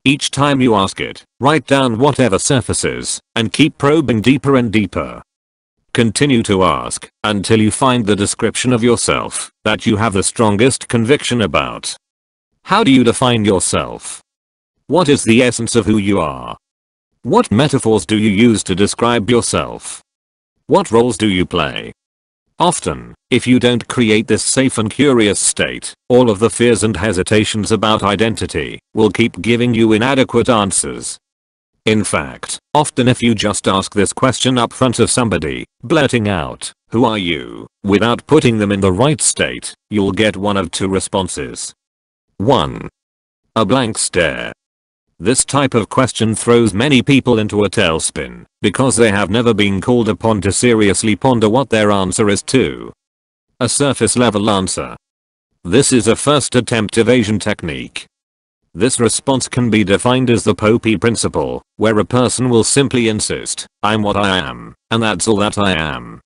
Each time you ask it, write down whatever surfaces, and keep probing deeper and deeper. Continue to ask, until you find the description of yourself that you have the strongest conviction about. How do you define yourself? What is the essence of who you are? What metaphors do you use to describe yourself? What roles do you play? Often, if you don't create this safe and curious state, all of the fears and hesitations about identity will keep giving you inadequate answers. In fact, often if you just ask this question up front of somebody, blurting out, "Who are you?" without putting them in the right state, you'll get one of two responses. 1. A blank stare. This type of question throws many people into a tailspin because they have never been called upon to seriously ponder what their answer is to. A surface level answer. This is a first attempt evasion technique. This response can be defined as the Popey principle, where a person will simply insist, "I'm what I am, and that's all that I am."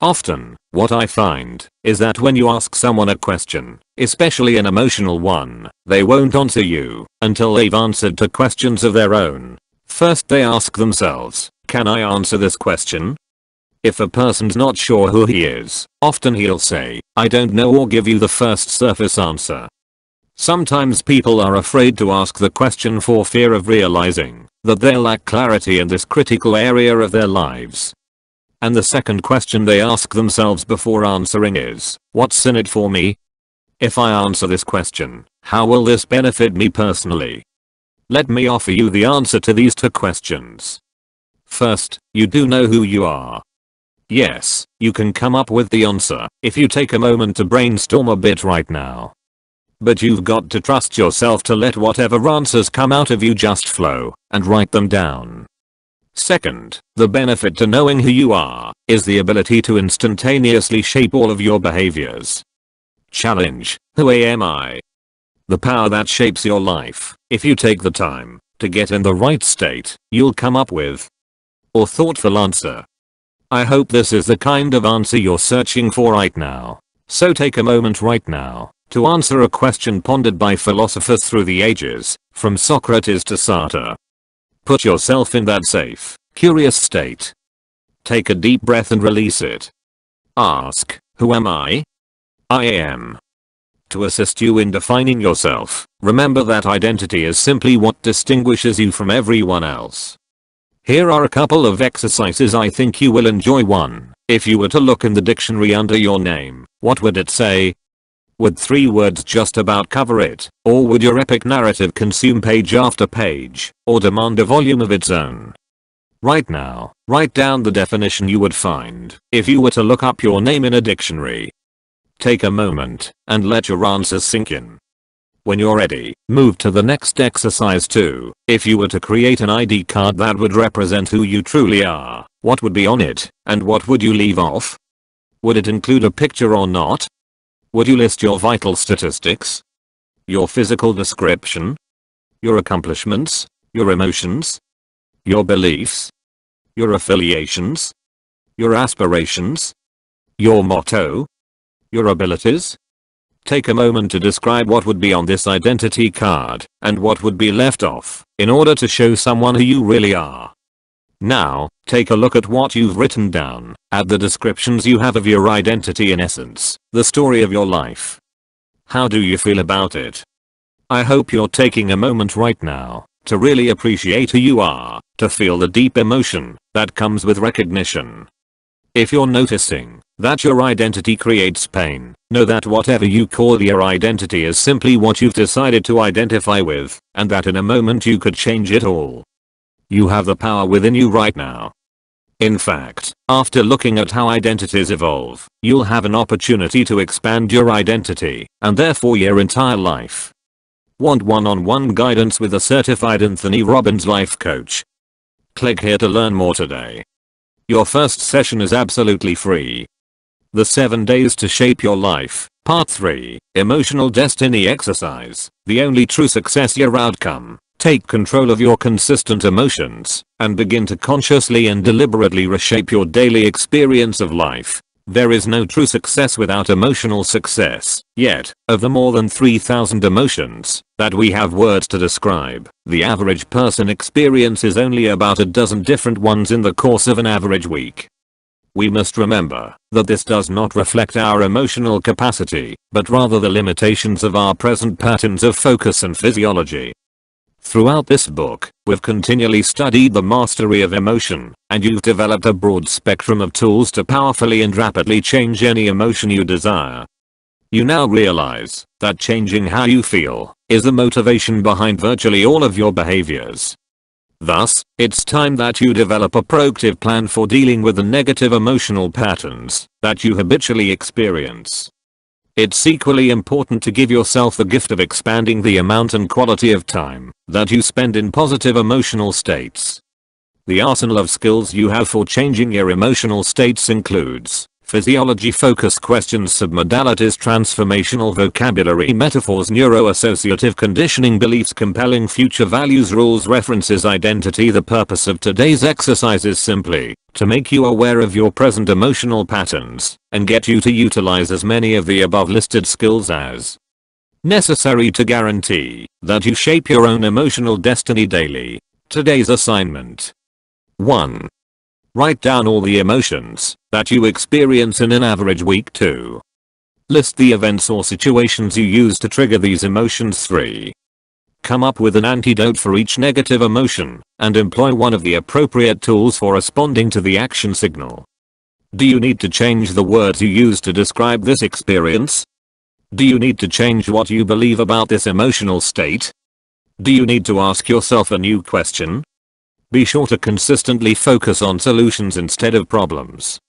Often, what I find is that when you ask someone a question, especially an emotional one, they won't answer you until they've answered two questions of their own. First they ask themselves, "Can I answer this question?" If a person's not sure who he is, often he'll say, "I don't know," or give you the first surface answer. Sometimes people are afraid to ask the question for fear of realizing that they lack clarity in this critical area of their lives. And the second question they ask themselves before answering is, "What's in it for me? If I answer this question, how will this benefit me personally?" Let me offer you the answer to these two questions. First, you do know who you are. Yes, you can come up with the answer if you take a moment to brainstorm a bit right now. But you've got to trust yourself to let whatever answers come out of you just flow, and write them down. Second, the benefit to knowing who you are is the ability to instantaneously shape all of your behaviors. Challenge, who am I? The power that shapes your life. If you take the time to get in the right state, you'll come up with a thoughtful answer. I hope this is the kind of answer you're searching for right now. So take a moment right now to answer a question pondered by philosophers through the ages, from Socrates to Sartre. Put yourself in that safe, curious state. Take a deep breath and release it. Ask, who am I? I am. To assist you in defining yourself, remember that identity is simply what distinguishes you from everyone else. Here are a couple of exercises I think you will enjoy. 1. If you were to look in the dictionary under your name, what would it say? Would 3 words just about cover it, or would your epic narrative consume page after page, or demand a volume of its own? Right now, write down the definition you would find if you were to look up your name in a dictionary. Take a moment and let your answers sink in. When you're ready, move to the next exercise 2. If you were to create an ID card that would represent who you truly are, what would be on it, and what would you leave off? Would it include a picture or not? Would you list your vital statistics? Your physical description? Your accomplishments? Your emotions? Your beliefs? Your affiliations? Your aspirations? Your motto? Your abilities? Take a moment to describe what would be on this identity card and what would be left off in order to show someone who you really are. Now, take a look at what you've written down, at the descriptions you have of your identity in essence, the story of your life. How do you feel about it? I hope you're taking a moment right now to really appreciate who you are, to feel the deep emotion that comes with recognition. If you're noticing that your identity creates pain, know that whatever you call your identity is simply what you've decided to identify with, and that in a moment you could change it all. You have the power within you right now. In fact, after looking at how identities evolve, you'll have an opportunity to expand your identity, and therefore your entire life. Want one-on-one guidance with a certified Tony Robbins life coach? Click here to learn more today. Your first session is absolutely free. The 7 days to shape your life, part 3, emotional destiny exercise, the only true success your outcome. Take control of your consistent emotions and begin to consciously and deliberately reshape your daily experience of life. There is no true success without emotional success, yet, of the more than 3,000 emotions that we have words to describe, the average person experiences only about a dozen different ones in the course of an average week. We must remember that this does not reflect our emotional capacity, but rather the limitations of our present patterns of focus and physiology. Throughout this book, we've continually studied the mastery of emotion, and you've developed a broad spectrum of tools to powerfully and rapidly change any emotion you desire. You now realize that changing how you feel is the motivation behind virtually all of your behaviors. Thus, it's time that you develop a proactive plan for dealing with the negative emotional patterns that you habitually experience. It's equally important to give yourself the gift of expanding the amount and quality of time that you spend in positive emotional states. The arsenal of skills you have for changing your emotional states includes physiology focus questions, submodalities, transformational vocabulary, metaphors, neuroassociative conditioning, beliefs, compelling future values, rules, references, identity. The purpose of today's exercise is simply to make you aware of your present emotional patterns and get you to utilize as many of the above listed skills as necessary to guarantee that you shape your own emotional destiny daily. Today's assignment: 1. Write down all the emotions that you experience in an average week. 2. List the events or situations you use to trigger these emotions. 3. Come up with an antidote for each negative emotion and employ one of the appropriate tools for responding to the action signal. Do you need to change the words you use to describe this experience? Do you need to change what you believe about this emotional state? Do you need to ask yourself a new question? Be sure to consistently focus on solutions instead of problems.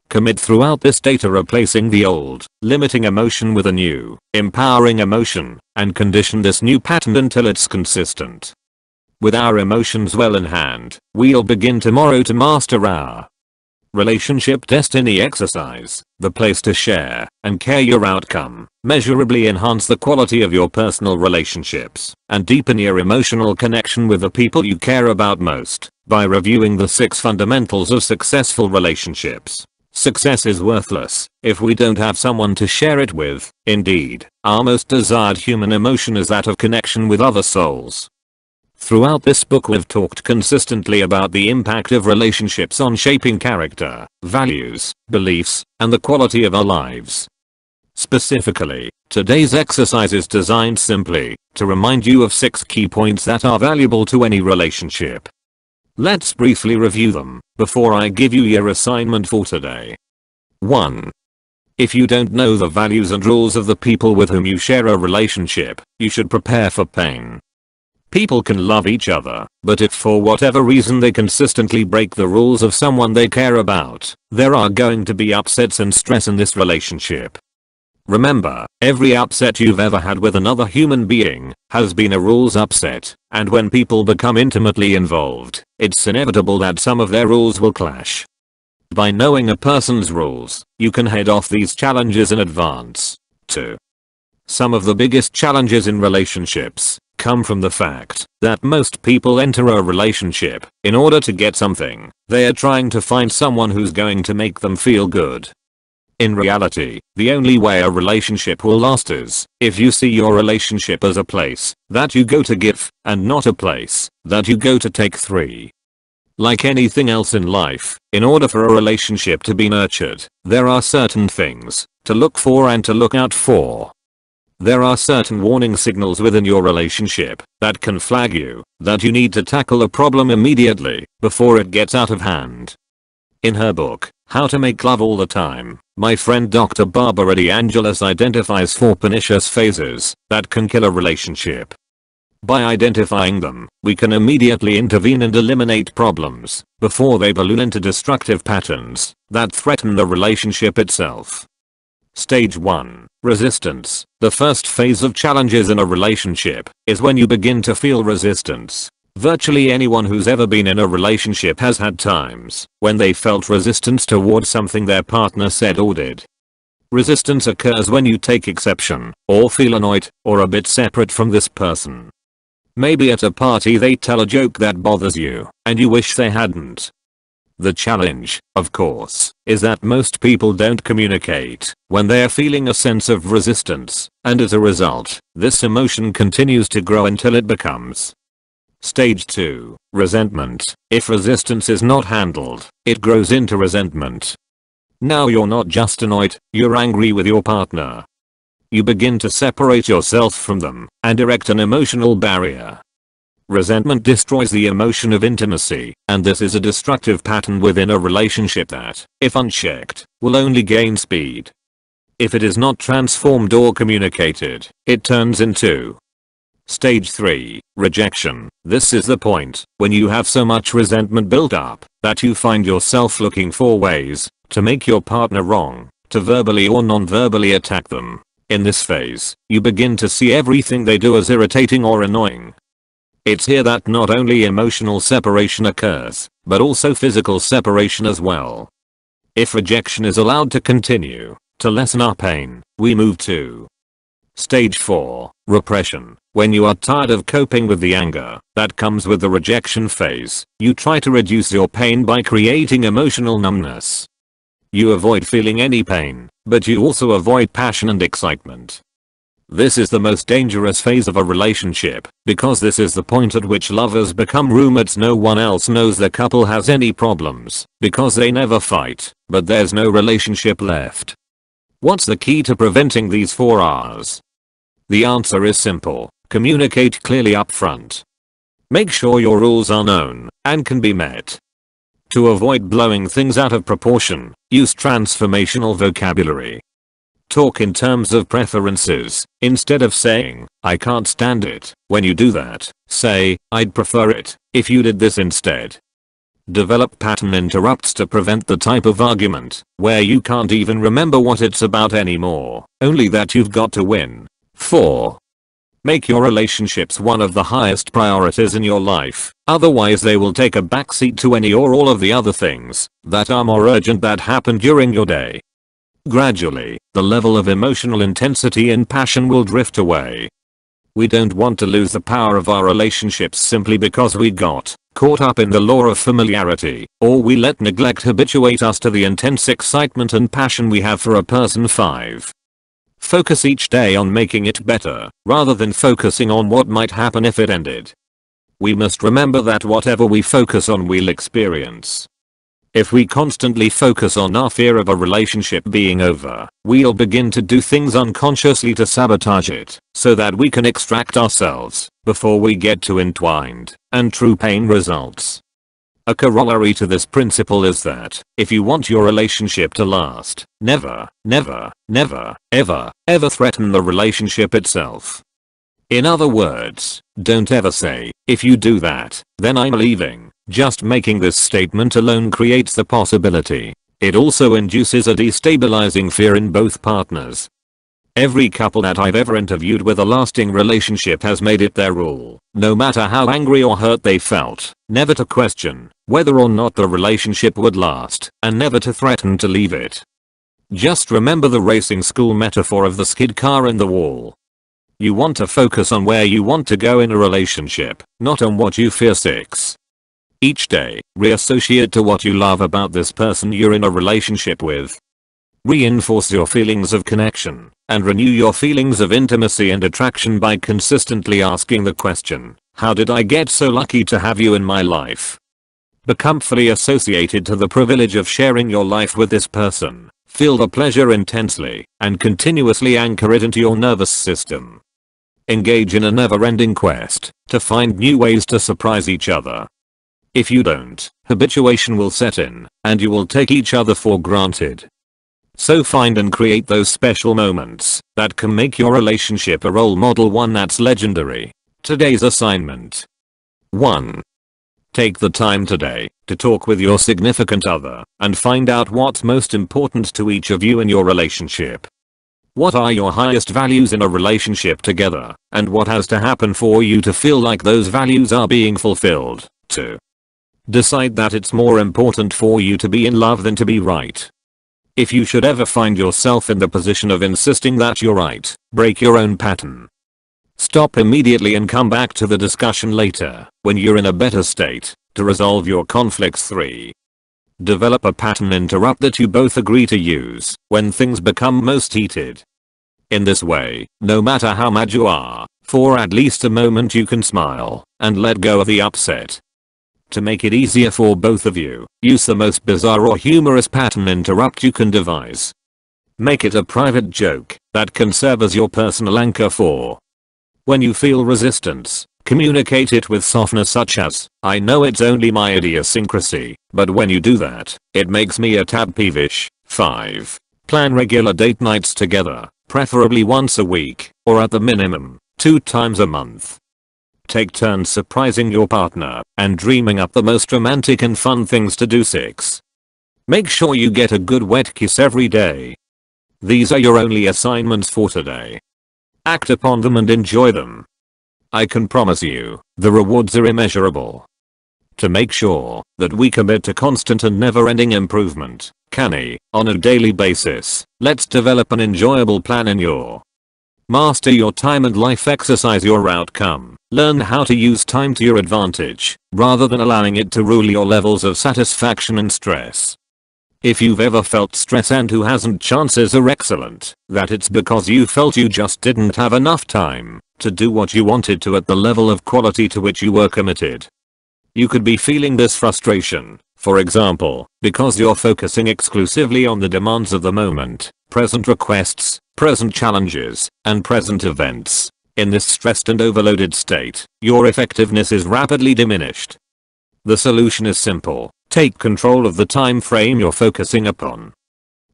Commit throughout this day to replacing the old, limiting emotion with a new, empowering emotion, and condition this new pattern until it's consistent. With our emotions well in hand, we'll begin tomorrow to master our relationship destiny exercise, the place to share and care your outcome, measurably enhance the quality of your personal relationships, and deepen your emotional connection with the people you care about most by reviewing the 6 fundamentals of successful relationships. Success is worthless if we don't have someone to share it with. Indeed, our most desired human emotion is that of connection with other souls. Throughout this book we've talked consistently about the impact of relationships on shaping character, values, beliefs, and the quality of our lives. Specifically, today's exercise is designed simply to remind you of 6 key points that are valuable to any relationship. Let's briefly review them before I give you your assignment for today. 1. If you don't know the values and rules of the people with whom you share a relationship, you should prepare for pain. People can love each other, but if for whatever reason they consistently break the rules of someone they care about, there are going to be upsets and stress in this relationship. Remember, every upset you've ever had with another human being has been a rules upset, and when people become intimately involved, it's inevitable that some of their rules will clash. By knowing a person's rules, you can head off these challenges in advance. 2. Some of the biggest challenges in relationships come from the fact that most people enter a relationship in order to get something. They are trying to find someone who's going to make them feel good. In reality, the only way a relationship will last is if you see your relationship as a place that you go to give and not a place that you go to take. 3. Like anything else in life, in order for a relationship to be nurtured, there are certain things to look for and to look out for. There are certain warning signals within your relationship that can flag you that you need to tackle a problem immediately before it gets out of hand. In her book, How to Make Love All the Time, my friend Dr. Barbara DeAngelis identifies 4 pernicious phases that can kill a relationship. By identifying them, we can immediately intervene and eliminate problems before they balloon into destructive patterns that threaten the relationship itself. Stage 1. Resistance. The first phase of challenges in a relationship is when you begin to feel resistance. Virtually anyone who's ever been in a relationship has had times when they felt resistance towards something their partner said or did. Resistance occurs when you take exception, or feel annoyed, or a bit separate from this person. Maybe at a party they tell a joke that bothers you, and you wish they hadn't. The challenge, of course, is that most people don't communicate when they're feeling a sense of resistance, and as a result, this emotion continues to grow until it becomes. Stage 2. Resentment. If resistance is not handled, it grows into resentment. Now you're not just annoyed, you're angry with your partner. You begin to separate yourself from them and erect an emotional barrier. Resentment destroys the emotion of intimacy, and this is a destructive pattern within a relationship that, if unchecked, will only gain speed. If it is not transformed or communicated, it turns into Stage 3. Rejection. This is the point when you have so much resentment built up that you find yourself looking for ways to make your partner wrong, to verbally or non-verbally attack them. In this phase, you begin to see everything they do as irritating or annoying. It's here that not only emotional separation occurs, but also physical separation as well. If rejection is allowed to continue, to lessen our pain, we move to Stage 4. Repression. When you are tired of coping with the anger that comes with the rejection phase, you try to reduce your pain by creating emotional numbness. You avoid feeling any pain, but you also avoid passion and excitement. This is the most dangerous phase of a relationship, because this is the point at which lovers become roommates. No one else knows the couple has any problems, because they never fight, but there's no relationship left. What's the key to preventing these 4 R's? The answer is simple. Communicate clearly up front. Make sure your rules are known and can be met. To avoid blowing things out of proportion, use transformational vocabulary. Talk in terms of preferences, instead of saying, "I can't stand it." When you do that, say, "I'd prefer it if you did this instead." Develop pattern interrupts to prevent the type of argument where you can't even remember what it's about anymore, only that you've got to win. 4. Make your relationships one of the highest priorities in your life, otherwise they will take a backseat to any or all of the other things that are more urgent that happen during your day. Gradually, the level of emotional intensity and passion will drift away. We don't want to lose the power of our relationships simply because we got caught up in the law of familiarity, or we let neglect habituate us to the intense excitement and passion we have for a person. 5. Focus each day on making it better, rather than focusing on what might happen if it ended. We must remember that whatever we focus on we'll experience. If we constantly focus on our fear of a relationship being over, we'll begin to do things unconsciously to sabotage it, so that we can extract ourselves before we get too entwined, and true pain results. A corollary to this principle is that, if you want your relationship to last, never, ever threaten the relationship itself. In other words, don't ever say, "If you do that, then I'm leaving." Just making this statement alone creates the possibility. It also induces a destabilizing fear in both partners. Every couple that I've ever interviewed with a lasting relationship has made it their rule, no matter how angry or hurt they felt, never to question whether or not the relationship would last, and never to threaten to leave it. Just remember the racing school metaphor of the skid car and the wall. You want to focus on where you want to go in a relationship, not on what you fear. 6. Each day, reassociate to what you love about this person you're in a relationship with. Reinforce your feelings of connection, and renew your feelings of intimacy and attraction by consistently asking the question, how did I get so lucky to have you in my life? Become fully associated to the privilege of sharing your life with this person. Feel the pleasure intensely, and continuously anchor it into your nervous system. Engage in a never-ending quest to find new ways to surprise each other. If you don't, habituation will set in, and you will take each other for granted. So find and create those special moments that can make your relationship a role model, one that's legendary. Today's assignment. 1. Take the time today to talk with your significant other and find out what's most important to each of you in your relationship. What are your highest values in a relationship together, and what has to happen for you to feel like those values are being fulfilled? 2. Decide that it's more important for you to be in love than to be right. If you should ever find yourself in the position of insisting that you're right, break your own pattern. Stop immediately and come back to the discussion later, when you're in a better state, to resolve your conflicts. 3. Develop a pattern interrupt that you both agree to use when things become most heated. In this way, no matter how mad you are, for at least a moment you can smile and let go of the upset. To make it easier for both of you, use the most bizarre or humorous pattern interrupt you can devise. Make it a private joke that can serve as your personal anchor for when you feel resistance. Communicate it with softness, such as, I know it's only my idiosyncrasy, but when you do that, it makes me a tad peevish. 5. Plan regular date nights together, preferably once a week, or at the minimum, 2 times a month. Take turns surprising your partner and dreaming up the most romantic and fun things to do. 6. Make sure you get a good wet kiss every day. These are your only assignments for today. Act upon them and enjoy them. I can promise you, the rewards are immeasurable. To make sure that we commit to constant and never-ending improvement, on a daily basis, let's develop an enjoyable plan in your master your time and life, exercise your outcome, learn how to use time to your advantage, rather than allowing it to rule your levels of satisfaction and stress. If you've ever felt stress, and who hasn't, chances are excellent that it's because you felt you just didn't have enough time to do what you wanted to at the level of quality to which you were committed. You could be feeling this frustration, for example, because you're focusing exclusively on the demands of the moment, present requests, present challenges, and present events. In this stressed and overloaded state, your effectiveness is rapidly diminished. The solution is simple. Take control of the time frame you're focusing upon.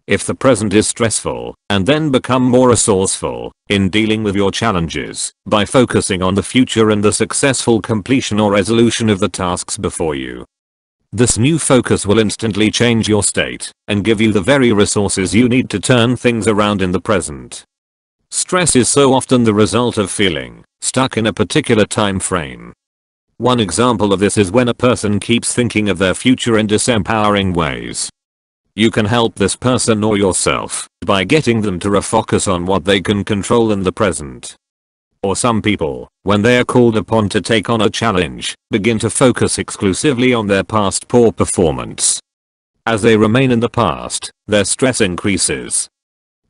If the present is stressful, and then become more resourceful in dealing with your challenges by focusing on the future and the successful completion or resolution of the tasks before you. This new focus will instantly change your state and give you the very resources you need to turn things around in the present. Stress is so often the result of feeling stuck in a particular time frame. One example of this is when a person keeps thinking of their future in disempowering ways. You can help this person or yourself by getting them to refocus on what they can control in the present. Or some people, when they are called upon to take on a challenge, begin to focus exclusively on their past poor performance. As they remain in the past, their stress increases.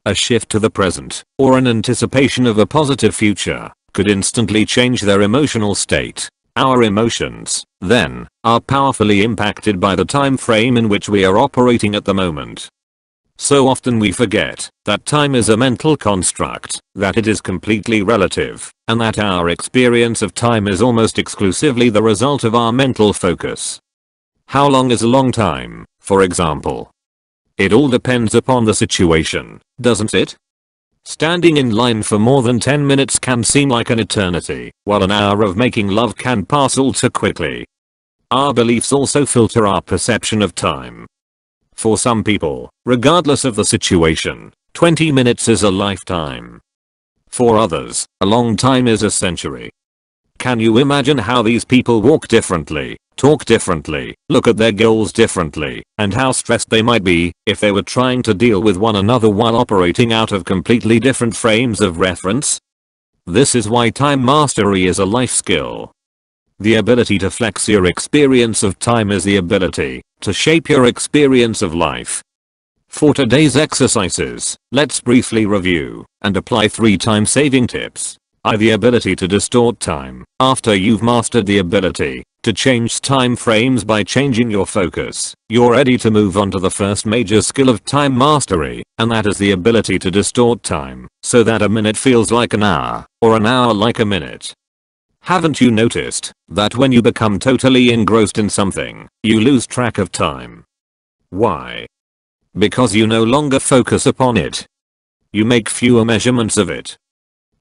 A shift to the present, or an anticipation of a positive future, could instantly change their emotional state. Our emotions, then, are powerfully impacted by the time frame in which we are operating at the moment. So often we forget that time is a mental construct, that it is completely relative, and that our experience of time is almost exclusively the result of our mental focus. How long is a long time, for example? It all depends upon the situation, doesn't it? Standing in line for more than 10 minutes can seem like an eternity, while an hour of making love can pass all too quickly. Our beliefs also filter our perception of time. For some people, regardless of the situation, 20 minutes is a lifetime. For others, a long time is a century. Can you imagine how these people walk differently, talk differently, look at their goals differently, and how stressed they might be if they were trying to deal with one another while operating out of completely different frames of reference? This is why time mastery is a life skill. The ability to flex your experience of time is the ability to shape your experience of life. For today's exercises, let's briefly review and apply 3 time-saving tips. The ability to distort time. After you've mastered the ability to change time frames by changing your focus, you're ready to move on to the first major skill of time mastery, and that is the ability to distort time so that a minute feels like an hour, or an hour like a minute. Haven't you noticed that when you become totally engrossed in something, you lose track of time? Why? Because you no longer focus upon it. You make fewer measurements of it.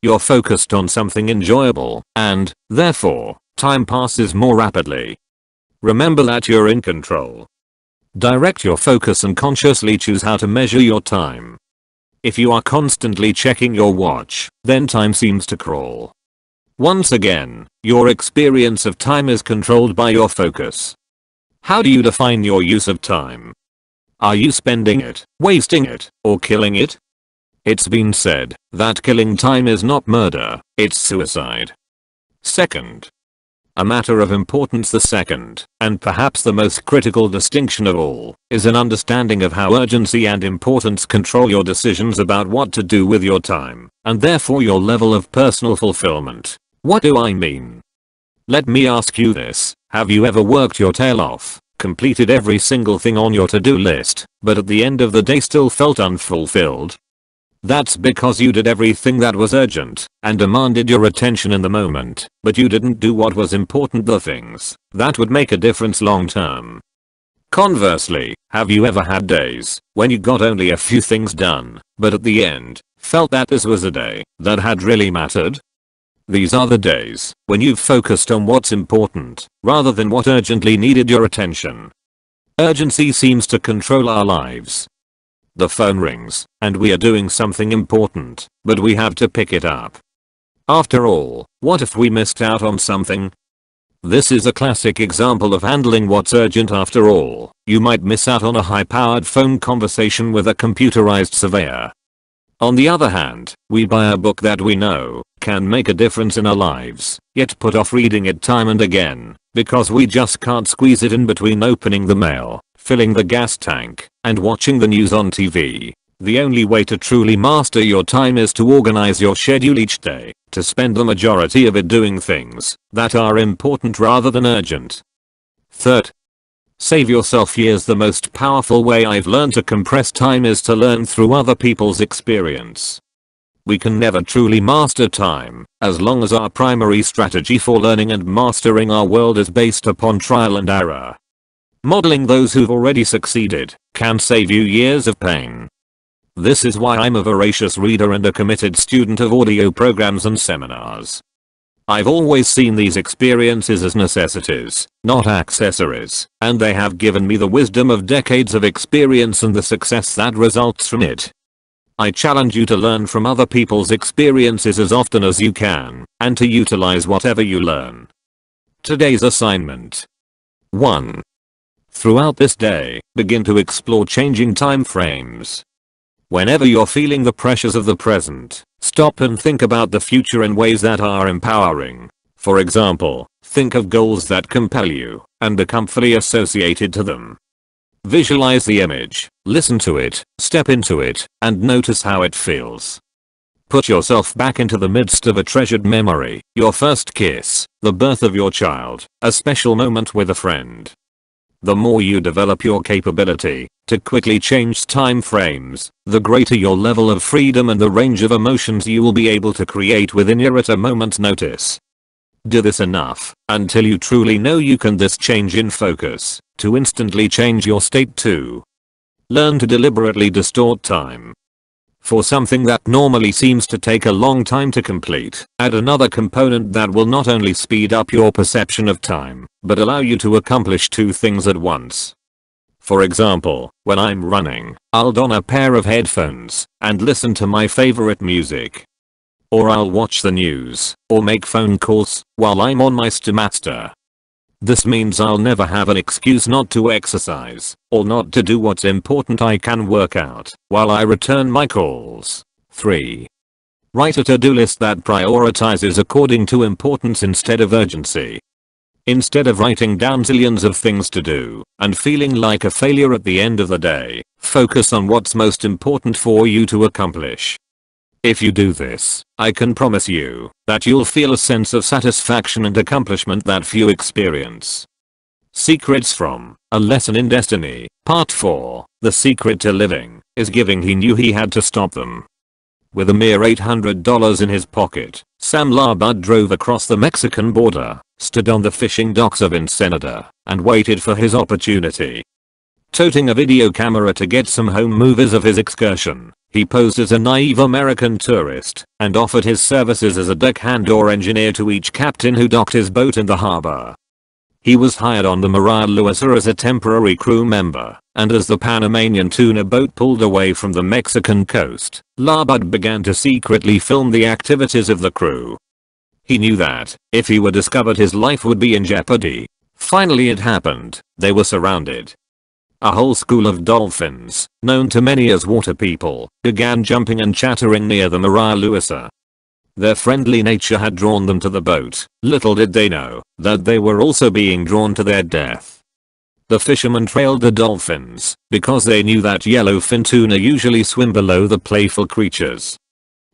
You're focused on something enjoyable, and, therefore, time passes more rapidly. Remember that you're in control. Direct your focus and consciously choose how to measure your time. If you are constantly checking your watch, then time seems to crawl. Once again, your experience of time is controlled by your focus. How do you define your use of time? Are you spending it, wasting it, or killing it? It's been said that killing time is not murder, it's suicide. Second. A matter of importance. The second, and perhaps the most critical distinction of all, is an understanding of how urgency and importance control your decisions about what to do with your time, and therefore your level of personal fulfillment. What do I mean? Let me ask you this, have you ever worked your tail off, completed every single thing on your to-do list, but at the end of the day still felt unfulfilled? That's because you did everything that was urgent and demanded your attention in the moment, but you didn't do what was important, the things that would make a difference long term. Conversely, have you ever had days when you got only a few things done, but at the end, felt that this was a day that had really mattered? These are the days when you've focused on what's important, rather than what urgently needed your attention. Urgency seems to control our lives. The phone rings, and we are doing something important, but we have to pick it up. After all, what if we missed out on something? This is a classic example of handling what's urgent. After all, you might miss out on a high-powered phone conversation with a computerized surveyor. On the other hand, we buy a book that we know can make a difference in our lives, yet put off reading it time and again, because we just can't squeeze it in between opening the mail, filling the gas tank, and watching the news on TV. The only way to truly master your time is to organize your schedule each day, to spend the majority of it doing things that are important rather than urgent. Third. Save yourself years. The most powerful way I've learned to compress time is to learn through other people's experience. We can never truly master time as long as our primary strategy for learning and mastering our world is based upon trial and error. Modeling those who've already succeeded can save you years of pain. This is why I'm a voracious reader and a committed student of audio programs and seminars. I've always seen these experiences as necessities, not accessories, and they have given me the wisdom of decades of experience and the success that results from it. I challenge you to learn from other people's experiences as often as you can, and to utilize whatever you learn. Today's assignment. 1. Throughout this day, begin to explore changing time frames. Whenever you're feeling the pressures of the present, stop and think about the future in ways that are empowering. For example, think of goals that compel you, and become fully associated to them. Visualize the image, listen to it, step into it, and notice how it feels. Put yourself back into the midst of a treasured memory, your first kiss, the birth of your child, a special moment with a friend. The more you develop your capability to quickly change time frames, the greater your level of freedom and the range of emotions you will be able to create within your at a moment's notice. Do this enough until you truly know you can. This change in focus to instantly change your state too. Learn to deliberately distort time. For something that normally seems to take a long time to complete, add another component that will not only speed up your perception of time, but allow you to accomplish 2 things at once. For example, when I'm running, I'll don a pair of headphones and listen to my favorite music. Or I'll watch the news or make phone calls while I'm on my Stairmaster. This means I'll never have an excuse not to exercise or not to do what's important. I can work out while I return my calls. 3. Write a to-do list that prioritizes according to importance instead of urgency. Instead of writing down zillions of things to do and feeling like a failure at the end of the day, focus on what's most important for you to accomplish. If you do this, I can promise you that you'll feel a sense of satisfaction and accomplishment that few experience. Secrets from A Lesson in Destiny, Part 4. The secret to living is giving. He knew he had to stop them. With a mere $800 in his pocket, Sam Labud drove across the Mexican border, stood on the fishing docks of Ensenada, and waited for his opportunity. Toting a video camera to get some home movies of his excursion, he posed as a naive American tourist and offered his services as a deckhand or engineer to each captain who docked his boat in the harbor. He was hired on the Maria Luisa as a temporary crew member, and as the Panamanian tuna boat pulled away from the Mexican coast, Labud began to secretly film the activities of the crew. He knew that, if he were discovered, his life would be in jeopardy. Finally it happened. They were surrounded. A whole school of dolphins, known to many as water people, began jumping and chattering near the Maria Luisa. Their friendly nature had drawn them to the boat. Little did they know that they were also being drawn to their death. The fishermen trailed the dolphins because they knew that yellowfin tuna usually swim below the playful creatures.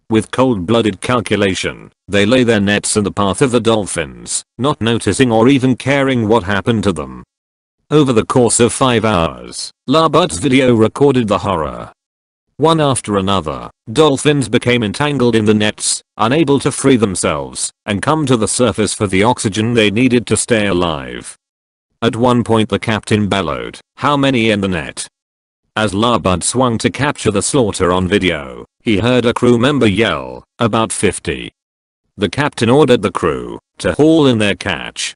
With cold-blooded calculation, they lay their nets in the path of the dolphins, not noticing or even caring what happened to them. Over the course of 5 hours, Labud's video recorded the horror. One after another, dolphins became entangled in the nets, unable to free themselves and come to the surface for the oxygen they needed to stay alive. At one point the captain bellowed, "How many in the net?" As Labud swung to capture the slaughter on video, he heard a crew member yell, "About 50. The captain ordered the crew to haul in their catch.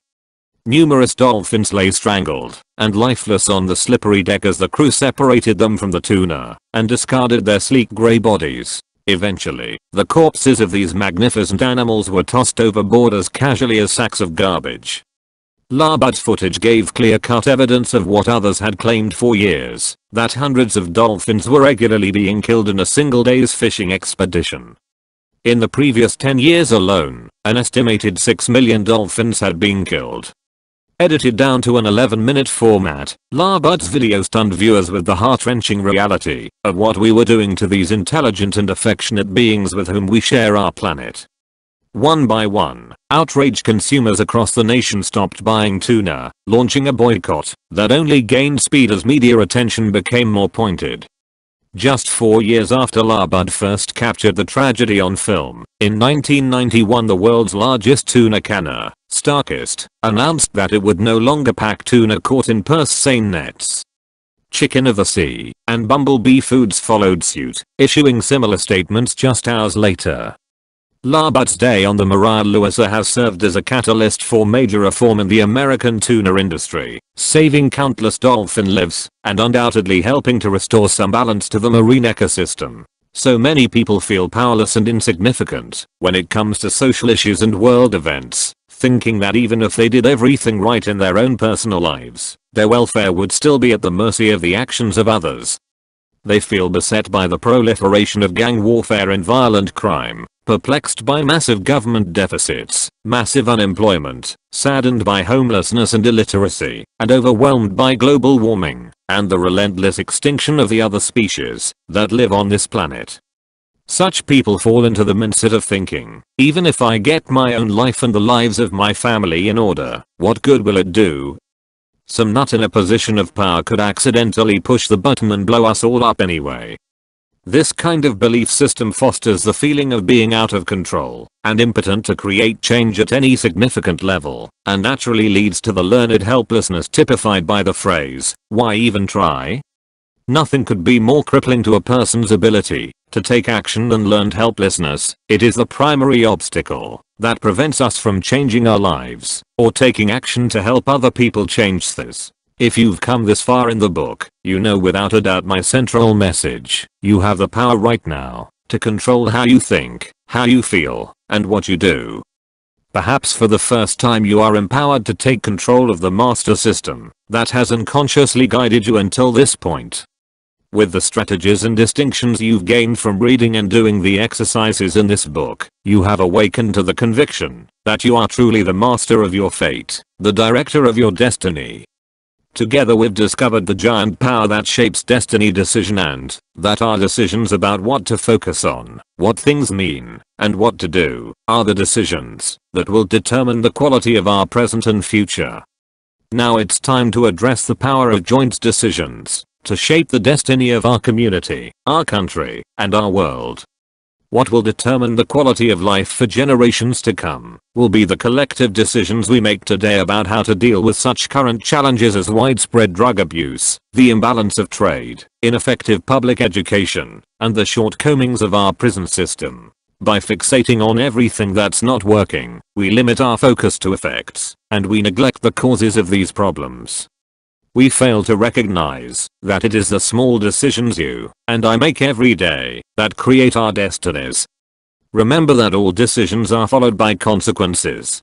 Numerous dolphins lay strangled and lifeless on the slippery deck as the crew separated them from the tuna and discarded their sleek grey bodies. Eventually, the corpses of these magnificent animals were tossed overboard as casually as sacks of garbage. Labud's footage gave clear-cut evidence of what others had claimed for years, that hundreds of dolphins were regularly being killed in a single day's fishing expedition. In the previous 10 years alone, an estimated 6 million dolphins had been killed. Edited down to an 11-minute format, Labud's video stunned viewers with the heart-wrenching reality of what we were doing to these intelligent and affectionate beings with whom we share our planet. One by one, outraged consumers across the nation stopped buying tuna, launching a boycott that only gained speed as media attention became more pointed. Just 4 years after Labud first captured the tragedy on film, in 1991 the world's largest tuna canner, Starkist, announced that it would no longer pack tuna caught in purse seine nets. Chicken of the Sea and Bumblebee Foods followed suit, issuing similar statements just hours later. Labud's day on the Maria Luisa has served as a catalyst for major reform in the American tuna industry, saving countless dolphin lives and undoubtedly helping to restore some balance to the marine ecosystem. So many people feel powerless and insignificant when it comes to social issues and world events, thinking that even if they did everything right in their own personal lives, their welfare would still be at the mercy of the actions of others. They feel beset by the proliferation of gang warfare and violent crime, perplexed by massive government deficits, massive unemployment, saddened by homelessness and illiteracy, and overwhelmed by global warming and the relentless extinction of the other species that live on this planet. Such people fall into the mindset of thinking, even if I get my own life and the lives of my family in order, what good will it do? Some nut in a position of power could accidentally push the button and blow us all up anyway. This kind of belief system fosters the feeling of being out of control and impotent to create change at any significant level, and naturally leads to the learned helplessness typified by the phrase, "Why even try?" Nothing could be more crippling to a person's ability to take action than learned helplessness. It is the primary obstacle that prevents us from changing our lives or taking action to help other people change theirs. If you've come this far in the book, you know without a doubt my central message. You have the power right now to control how you think, how you feel, and what you do. Perhaps for the first time you are empowered to take control of the master system that has unconsciously guided you until this point. With the strategies and distinctions you've gained from reading and doing the exercises in this book, you have awakened to the conviction that you are truly the master of your fate, the director of your destiny. Together we've discovered the giant power that shapes destiny decision and that our decisions about what to focus on, what things mean, and what to do are the decisions that will determine the quality of our present and future. Now it's time to address the power of joint decisions to shape the destiny of our community, our country, and our world. What will determine the quality of life for generations to come will be the collective decisions we make today about how to deal with such current challenges as widespread drug abuse, the imbalance of trade, ineffective public education, and the shortcomings of our prison system. By fixating on everything that's not working, we limit our focus to effects, and we neglect the causes of these problems. We fail to recognize that it is the small decisions you and I make every day that create our destinies. Remember that all decisions are followed by consequences.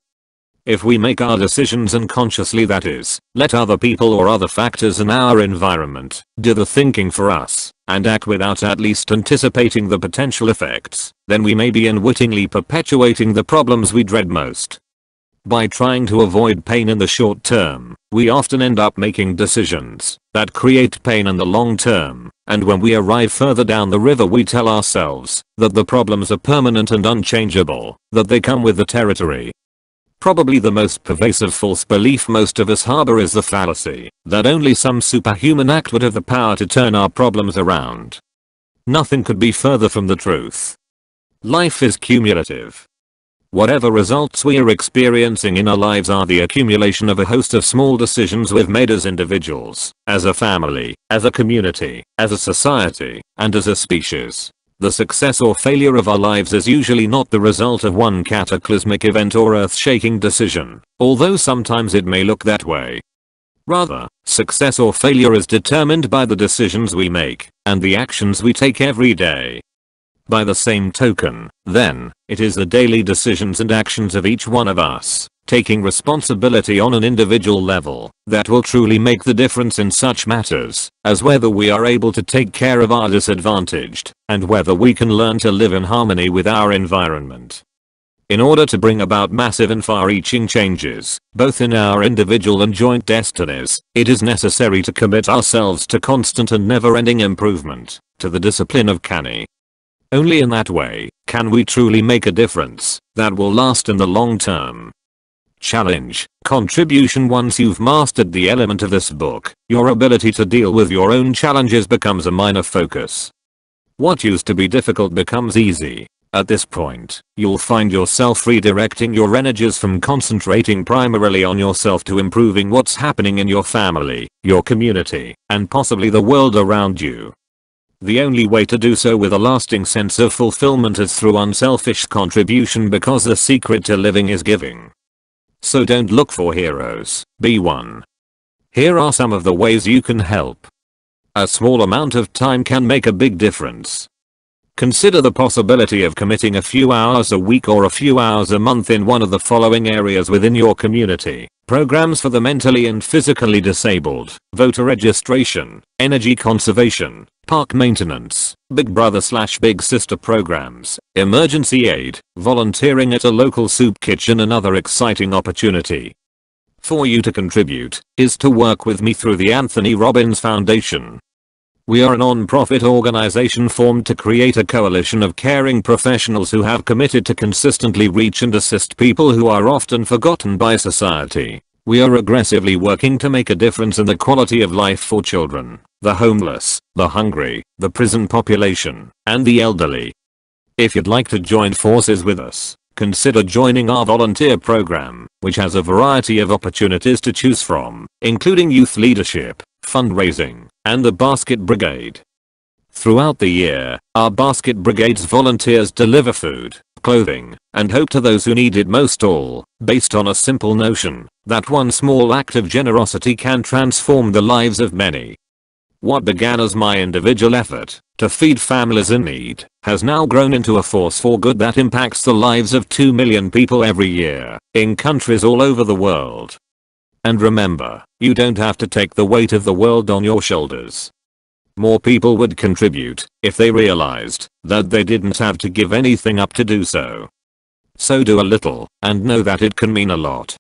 If we make our decisions unconsciously, that is, let other people or other factors in our environment do the thinking for us and act without at least anticipating the potential effects, then we may be unwittingly perpetuating the problems we dread most. By trying to avoid pain in the short term, we often end up making decisions that create pain in the long term, and when we arrive further down the river we tell ourselves that the problems are permanent and unchangeable, that they come with the territory. Probably the most pervasive false belief most of us harbor is the fallacy that only some superhuman act would have the power to turn our problems around. Nothing could be further from the truth. Life is cumulative. Whatever results we are experiencing in our lives are the accumulation of a host of small decisions we've made as individuals, as a family, as a community, as a society, and as a species. The success or failure of our lives is usually not the result of one cataclysmic event or earth-shaking decision, although sometimes it may look that way. Rather, success or failure is determined by the decisions we make and the actions we take every day. By the same token, then, it is the daily decisions and actions of each one of us, taking responsibility on an individual level, that will truly make the difference in such matters as whether we are able to take care of our disadvantaged, and whether we can learn to live in harmony with our environment. In order to bring about massive and far-reaching changes, both in our individual and joint destinies, it is necessary to commit ourselves to constant and never-ending improvement, to the discipline of canny. Only in that way can we truly make a difference that will last in the long term. Challenge, contribution. Once you've mastered the element of this book, your ability to deal with your own challenges becomes a minor focus. What used to be difficult becomes easy. At this point, you'll find yourself redirecting your energies from concentrating primarily on yourself to improving what's happening in your family, your community, and possibly the world around you. The only way to do so with a lasting sense of fulfillment is through unselfish contribution, because the secret to living is giving. So don't look for heroes, be one. Here are some of the ways you can help. A small amount of time can make a big difference. Consider the possibility of committing a few hours a week or a few hours a month in one of the following areas within your community: programs for the mentally and physically disabled, voter registration, energy conservation, park maintenance, Big Brother/Big Sister programs, emergency aid, volunteering at a local soup kitchen. Another exciting opportunity for you to contribute is to work with me through the Tony Robbins Foundation. We are a non-profit organization formed to create a coalition of caring professionals who have committed to consistently reach and assist people who are often forgotten by society. We are aggressively working to make a difference in the quality of life for children, the homeless, the hungry, the prison population, and the elderly. If you'd like to join forces with us, consider joining our volunteer program, which has a variety of opportunities to choose from, including youth leadership, fundraising, and the Basket Brigade. Throughout the year, our Basket Brigade's volunteers deliver food, clothing, and hope to those who need it most, all based on a simple notion that one small act of generosity can transform the lives of many. What began as my individual effort to feed families in need has now grown into a force for good that impacts the lives of 2 million people every year in countries all over the world. And remember, you don't have to take the weight of the world on your shoulders. More people would contribute if they realized that they didn't have to give anything up to do so. So do a little and know that it can mean a lot.